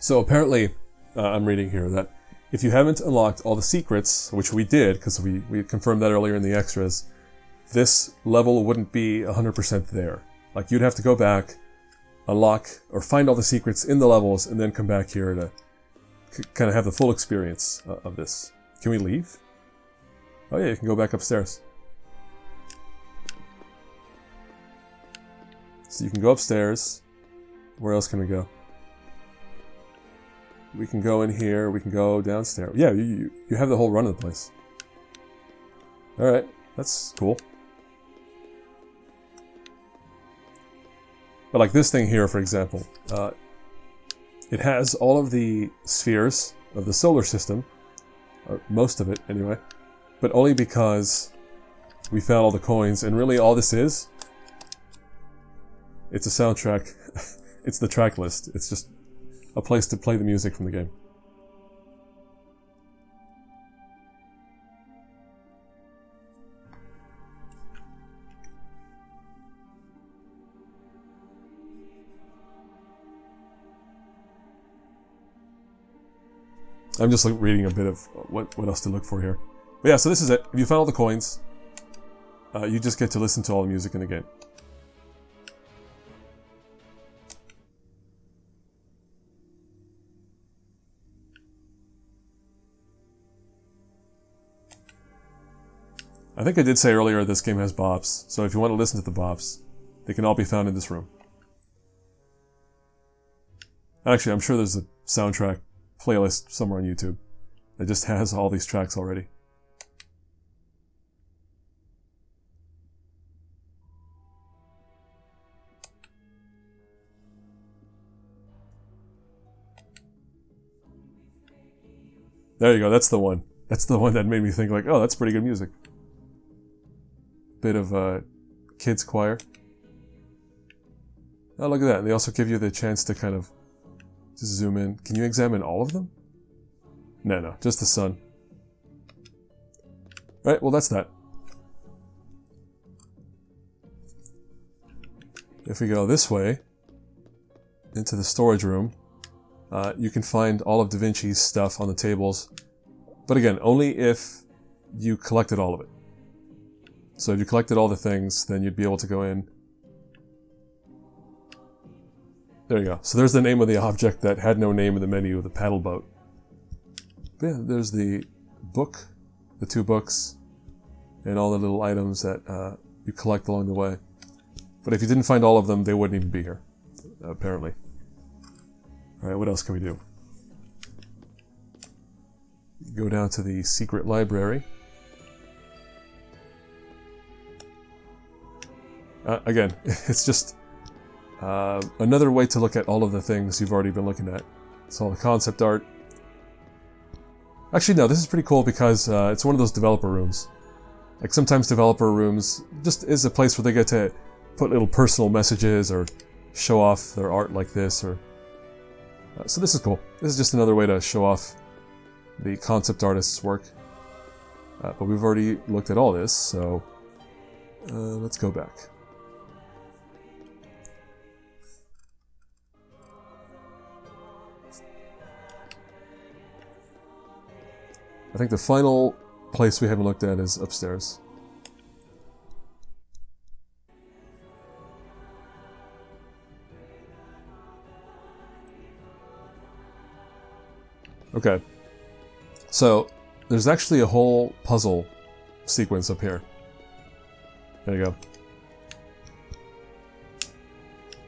So apparently, I'm reading here that if you haven't unlocked all the secrets, which we did, because we confirmed that earlier in the extras, this level wouldn't be 100% there. Like, you'd have to go back, unlock, or find all the secrets in the levels, and then come back here to kind of have the full experience of this. Can we leave? Oh yeah, you can go back upstairs. So you can go upstairs. Where else can we go? We can go in here, we can go downstairs. Yeah, you have the whole run of the place. Alright, that's cool. But like this thing here, for example, it has all of the spheres of the solar system, or most of it anyway, but only because we found all the coins, and really all this is, it's a soundtrack. It's the track list. It's just a place to play the music from the game. I'm just like reading a bit of what else to look for here. But yeah, so this is it. If you found all the coins, you just get to listen to all the music in the game. I think I did say earlier this game has bops, so if you want to listen to the bops, they can all be found in this room. Actually, I'm sure there's a soundtrack playlist somewhere on YouTube that just has all these tracks already. There you go, that's the one. That's the one that made me think like, oh, that's pretty good music. Bit of kids choir. Oh, look at that. They also give you the chance to kind of just zoom in. Can you examine all of them? No, just the sun. Right, well that's that. If we go this way, into the storage room, you can find all of Da Vinci's stuff on the tables. But again, only if you collected all of it. So if you collected all the things, then you'd be able to go in. There you go. So there's the name of the object that had no name in the menu, the paddle boat. But yeah, there's the book, the 2 books, and all the little items that you collect along the way. But if you didn't find all of them, they wouldn't even be here, apparently. Alright, what else can we do? Go down to the secret library. Again, it's just Another way to look at all of the things you've already been looking at. It's all the concept art. Actually, no, this is pretty cool because it's one of those developer rooms. Like sometimes developer rooms just is a place where they get to put little personal messages or show off their art like this. Or so this is cool. This is just another way to show off the concept artist's work. But we've already looked at all this, so let's go back. I think the final place we haven't looked at is upstairs. Okay. So, there's actually a whole puzzle sequence up here. There you go.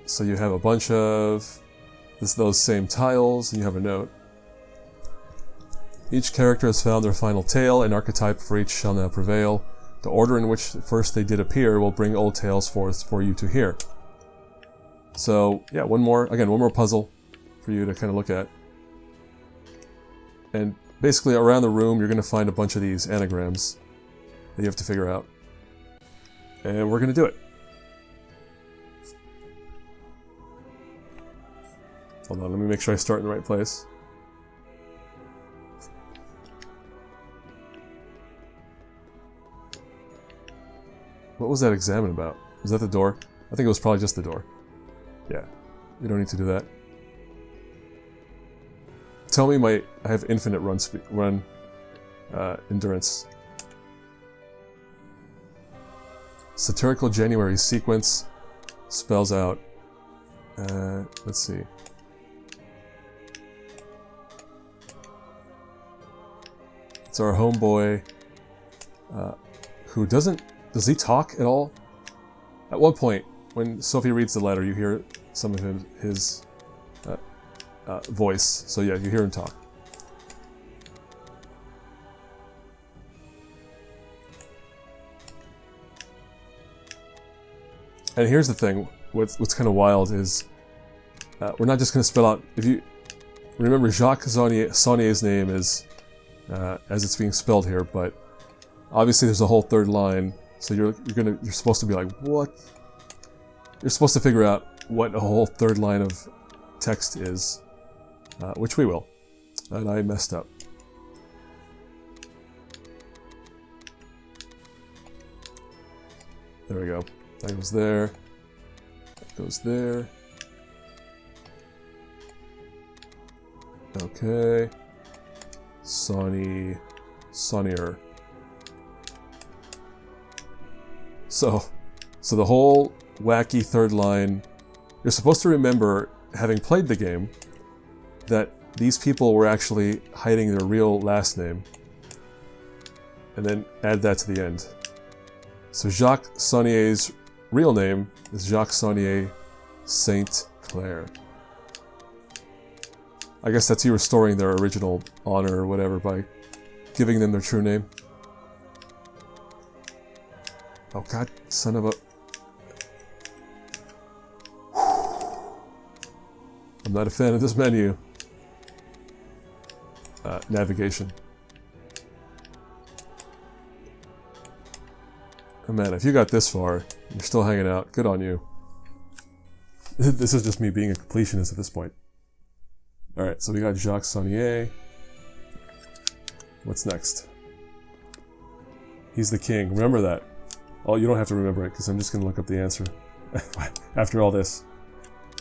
So you have a bunch of those same tiles, and you have a note. Each character has found their final tale, an archetype for each shall now prevail. The order in which first they did appear will bring old tales forth for you to hear. So, yeah, one more puzzle for you to kind of look at. And basically around the room you're going to find a bunch of these anagrams that you have to figure out. And we're going to do it. Hold on, let me make sure I start in the right place. What was that examine about? Was that the door? I think it was probably just the door. Yeah, we don't need to do that. Tell me I have infinite run endurance. Satirical January sequence spells out. Let's see. It's our homeboy who doesn't. Does he talk at all? At one point, when Sophie reads the letter, you hear some of his voice. So yeah, you hear him talk. And here's the thing, what's kind of wild is, we're not just going to spell out, if you remember Jacques Saunier's name is, as it's being spelled here, but obviously there's a whole third line, so you're supposed to be like, what? You're supposed to figure out what a whole third line of text is, which we will, and I messed up. There we go. That goes there. That goes there. Okay. Saunier. So the whole wacky third line, you're supposed to remember, having played the game, that these people were actually hiding their real last name, and then add that to the end. So Jacques Saunier's real name is Jacques Saunier Saint Clair. I guess that's you restoring their original honor or whatever by giving them their true name. Oh god, son of a... I'm not a fan of this menu. Navigation. Oh man, if you got this far, you're still hanging out, good on you. This is just me being a completionist at this point. Alright, so we got Jacques Saunier. What's next? He's the king, remember that. Oh, you don't have to remember it, because I'm just going to look up the answer after all this.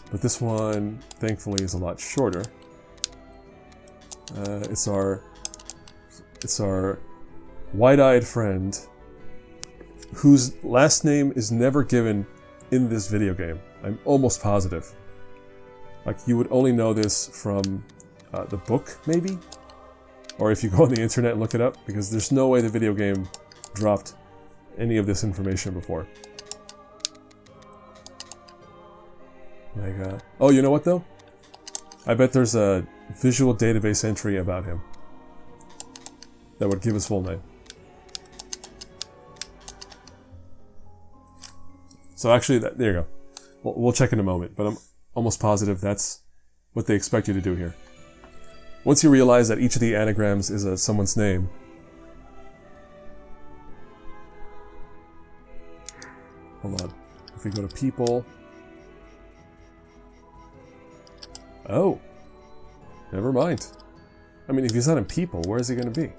But this one, thankfully, is a lot shorter. It's our wide-eyed friend, whose last name is never given in this video game. I'm almost positive. Like, you would only know this from the book, maybe? Or if you go on the internet and look it up, because there's no way the video game dropped any of this information before. Like, oh, you know what though? I bet there's a visual database entry about him that would give his full name. So actually, there you go. We'll check in a moment, but I'm almost positive that's what they expect you to do here. Once you realize that each of the anagrams is someone's name, hold on. If we go to people, oh, never mind. I mean, if he's not in people, where is he going to be?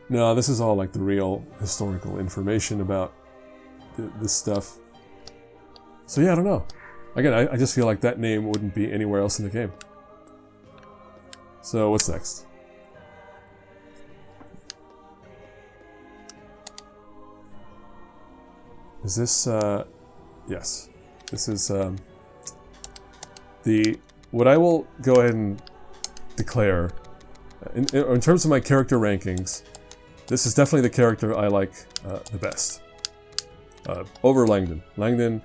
No, this is all like the real historical information about this stuff. So yeah, I don't know. Again, I just feel like that name wouldn't be anywhere else in the game. So what's next? Is this, yes. This is, what I will go ahead and declare, in terms of my character rankings, this is definitely the character I like the best. Over Langdon. Langdon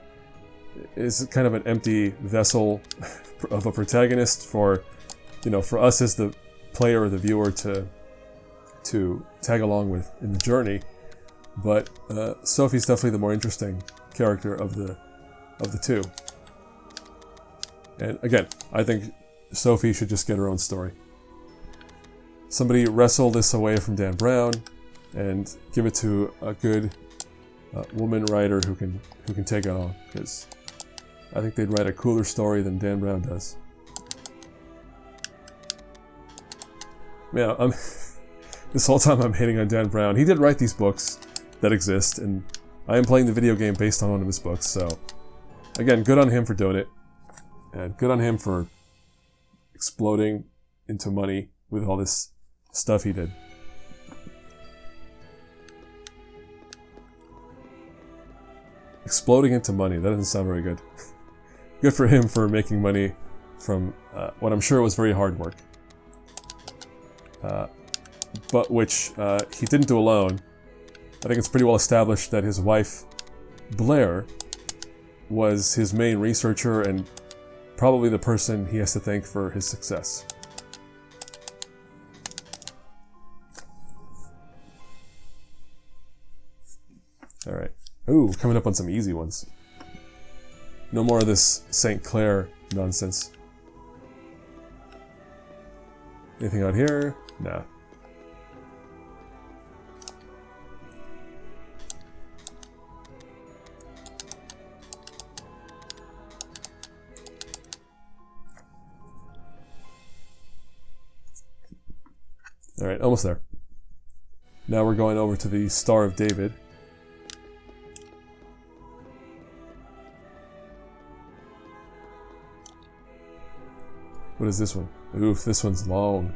is kind of an empty vessel of a protagonist for, for us as the player or the viewer to tag along with in the journey. But Sophie's definitely the more interesting character of the two. And again, I think Sophie should just get her own story. Somebody wrestle this away from Dan Brown and give it to a good woman writer who can take it on, because I think they'd write a cooler story than Dan Brown does. Yeah, this whole time I'm hating on Dan Brown. He did write these books that exist, and I am playing the video game based on one of his books, so again, good on him for doing it, and good on him for exploding into money with all this stuff he did. Exploding into money, that doesn't sound very good. Good for him for making money from what I'm sure was very hard work. But which he didn't do alone. I think it's pretty well established that his wife, Blair, was his main researcher and probably the person he has to thank for his success. Alright. Ooh, coming up on some easy ones. No more of this St. Clair nonsense. Anything out here? Nah. Alright, almost there. Now we're going over to the Star of David. What is this one? Oof, this one's long.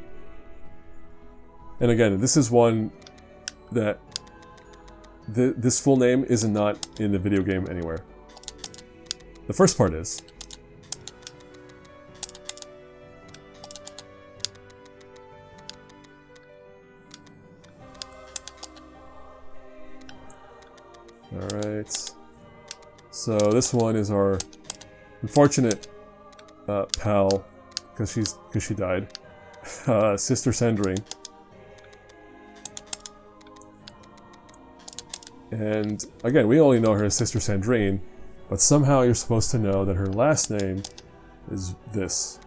And again, this is one that this full name is not in the video game anywhere. The first part is. Alright. So this one is our unfortunate pal, because she died. Sister Sandrine. And again, we only know her as Sister Sandrine, but somehow you're supposed to know that her last name is this.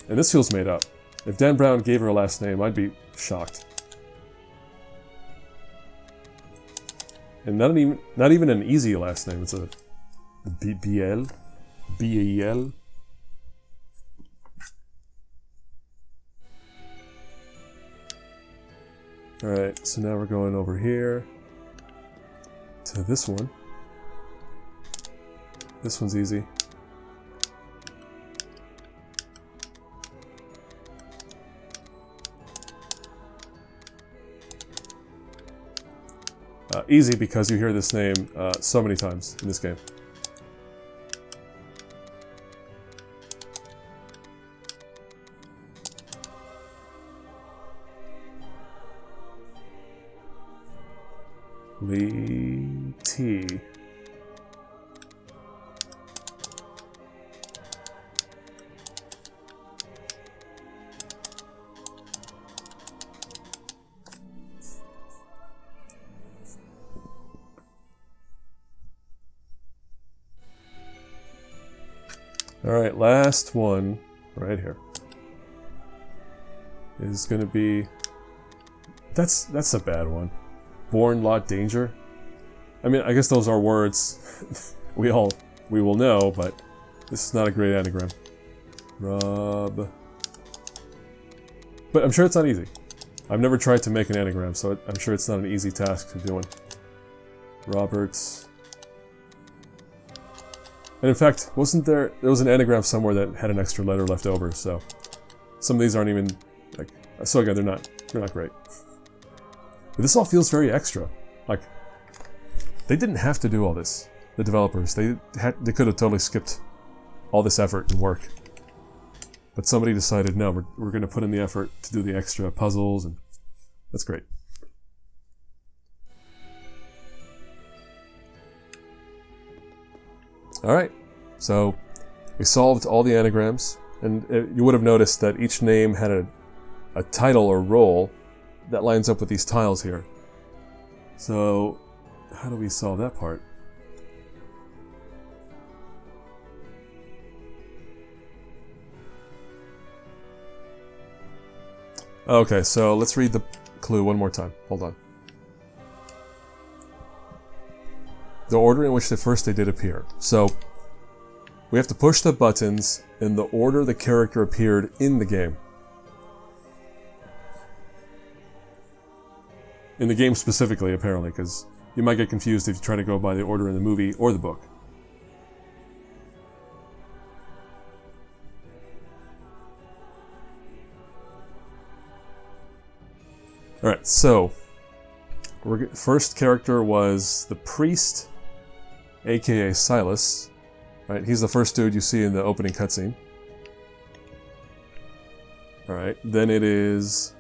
And this feels made up. If Dan Brown gave her a last name, I'd be shocked. And not even an easy last name. It's a B-L. B-A-L. Alright, so now we're going over here to this one. This one's easy. Easy because you hear this name so many times in this game. Lee T. Alright, last one right here is going to be... That's a bad one. Born lot danger. I mean, I guess those are words we will know, but this is not a great anagram. Rob... But I'm sure it's not easy. I've never tried to make an anagram, so I'm sure it's not an easy task to do one. Roberts. And in fact, there was an anagram somewhere that had an extra letter left over, so some of these aren't even like, so again, they're not great. But this all feels very extra. Like, they didn't have to do all this, the developers. They could have totally skipped all this effort and work. But somebody decided, no, we're going to put in the effort to do the extra puzzles, and that's great. Alright, so we solved all the anagrams, and you would have noticed that each name had a title or role that lines up with these tiles here. So, how do we solve that part? Okay, so let's read the clue one more time. Hold on. The order in which they did appear. So, we have to push the buttons in the order the character appeared in the game. In the game specifically, apparently, because you might get confused if you try to go by the order in the movie or the book. Alright, so, first character was the priest, aka Silas. Right, he's the first dude you see in the opening cutscene. Alright, then it is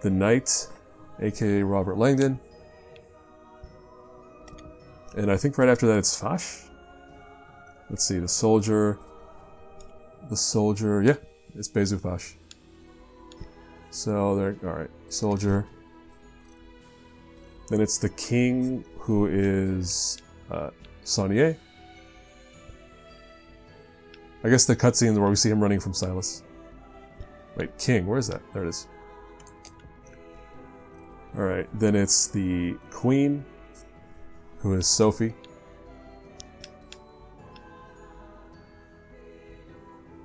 the knight, aka Robert Langdon. And I think right after that it's Fash. Let's see, the soldier, yeah, it's Bezu Fash. So there, alright, soldier. Then it's the king, who is Saunier. I guess the cutscene where we see him running from Silas. Wait, king, where is that? There it is. Alright, then it's the queen, who is Sophie.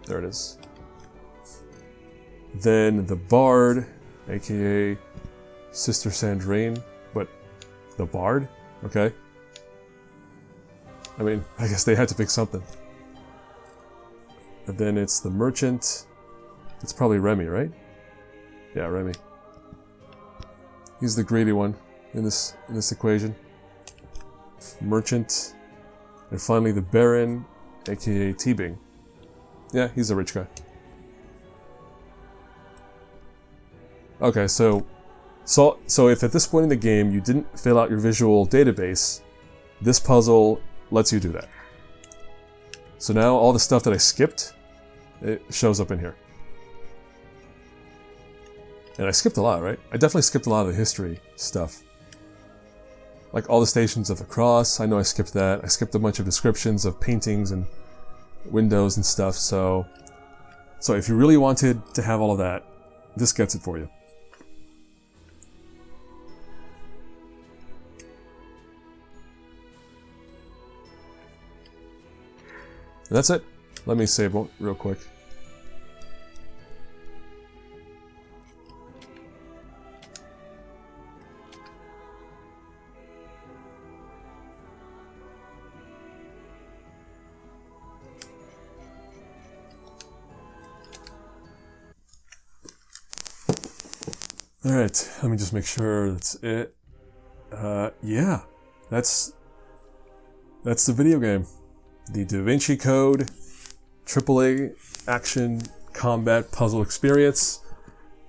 There it is. Then the bard, aka Sister Sandrine. But the bard? Okay. I mean, I guess they had to pick something. And then it's the merchant. It's probably Remy, right? Yeah, Remy. He's the greedy one in this equation. Merchant. And finally the Baron, aka T-Bing. Yeah, he's a rich guy. Okay, so if at this point in the game you didn't fill out your visual database, this puzzle lets you do that. So now all the stuff that I skipped, it shows up in here. And I skipped a lot, right? I definitely skipped a lot of the history stuff. Like all the Stations of the Cross, I know I skipped that. I skipped a bunch of descriptions of paintings and windows and stuff, so if you really wanted to have all of that, this gets it for you. And that's it. Let me save real quick. Alright, let me just make sure that's it. Yeah, that's the video game. The Da Vinci Code AAA action combat puzzle experience.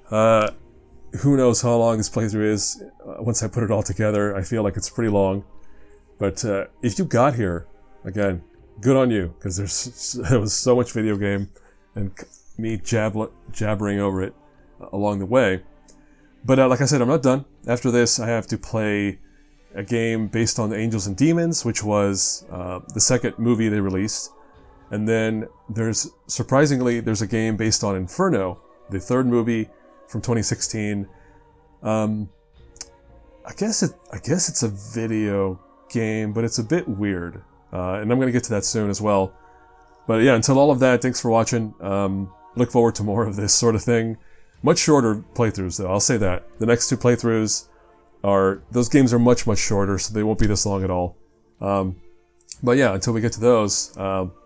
Who knows how long this playthrough is. Once I put it all together, I feel like it's pretty long. But if you got here, again, good on you, because there was so much video game and me jabbering over it along the way. But like I said, I'm not done. After this, I have to play a game based on Angels and Demons, which was the second movie they released. And then surprisingly, there's a game based on Inferno, the third movie from 2016. I guess it's a video game, but it's a bit weird. And I'm going to get to that soon as well. But yeah, until all of that, thanks for watching. Look forward to more of this sort of thing. Much shorter playthroughs, though, I'll say that. The next two playthroughs those games are much, much shorter, so they won't be this long at all. But yeah, until we get to those,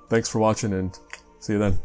thanks for watching, and see you then.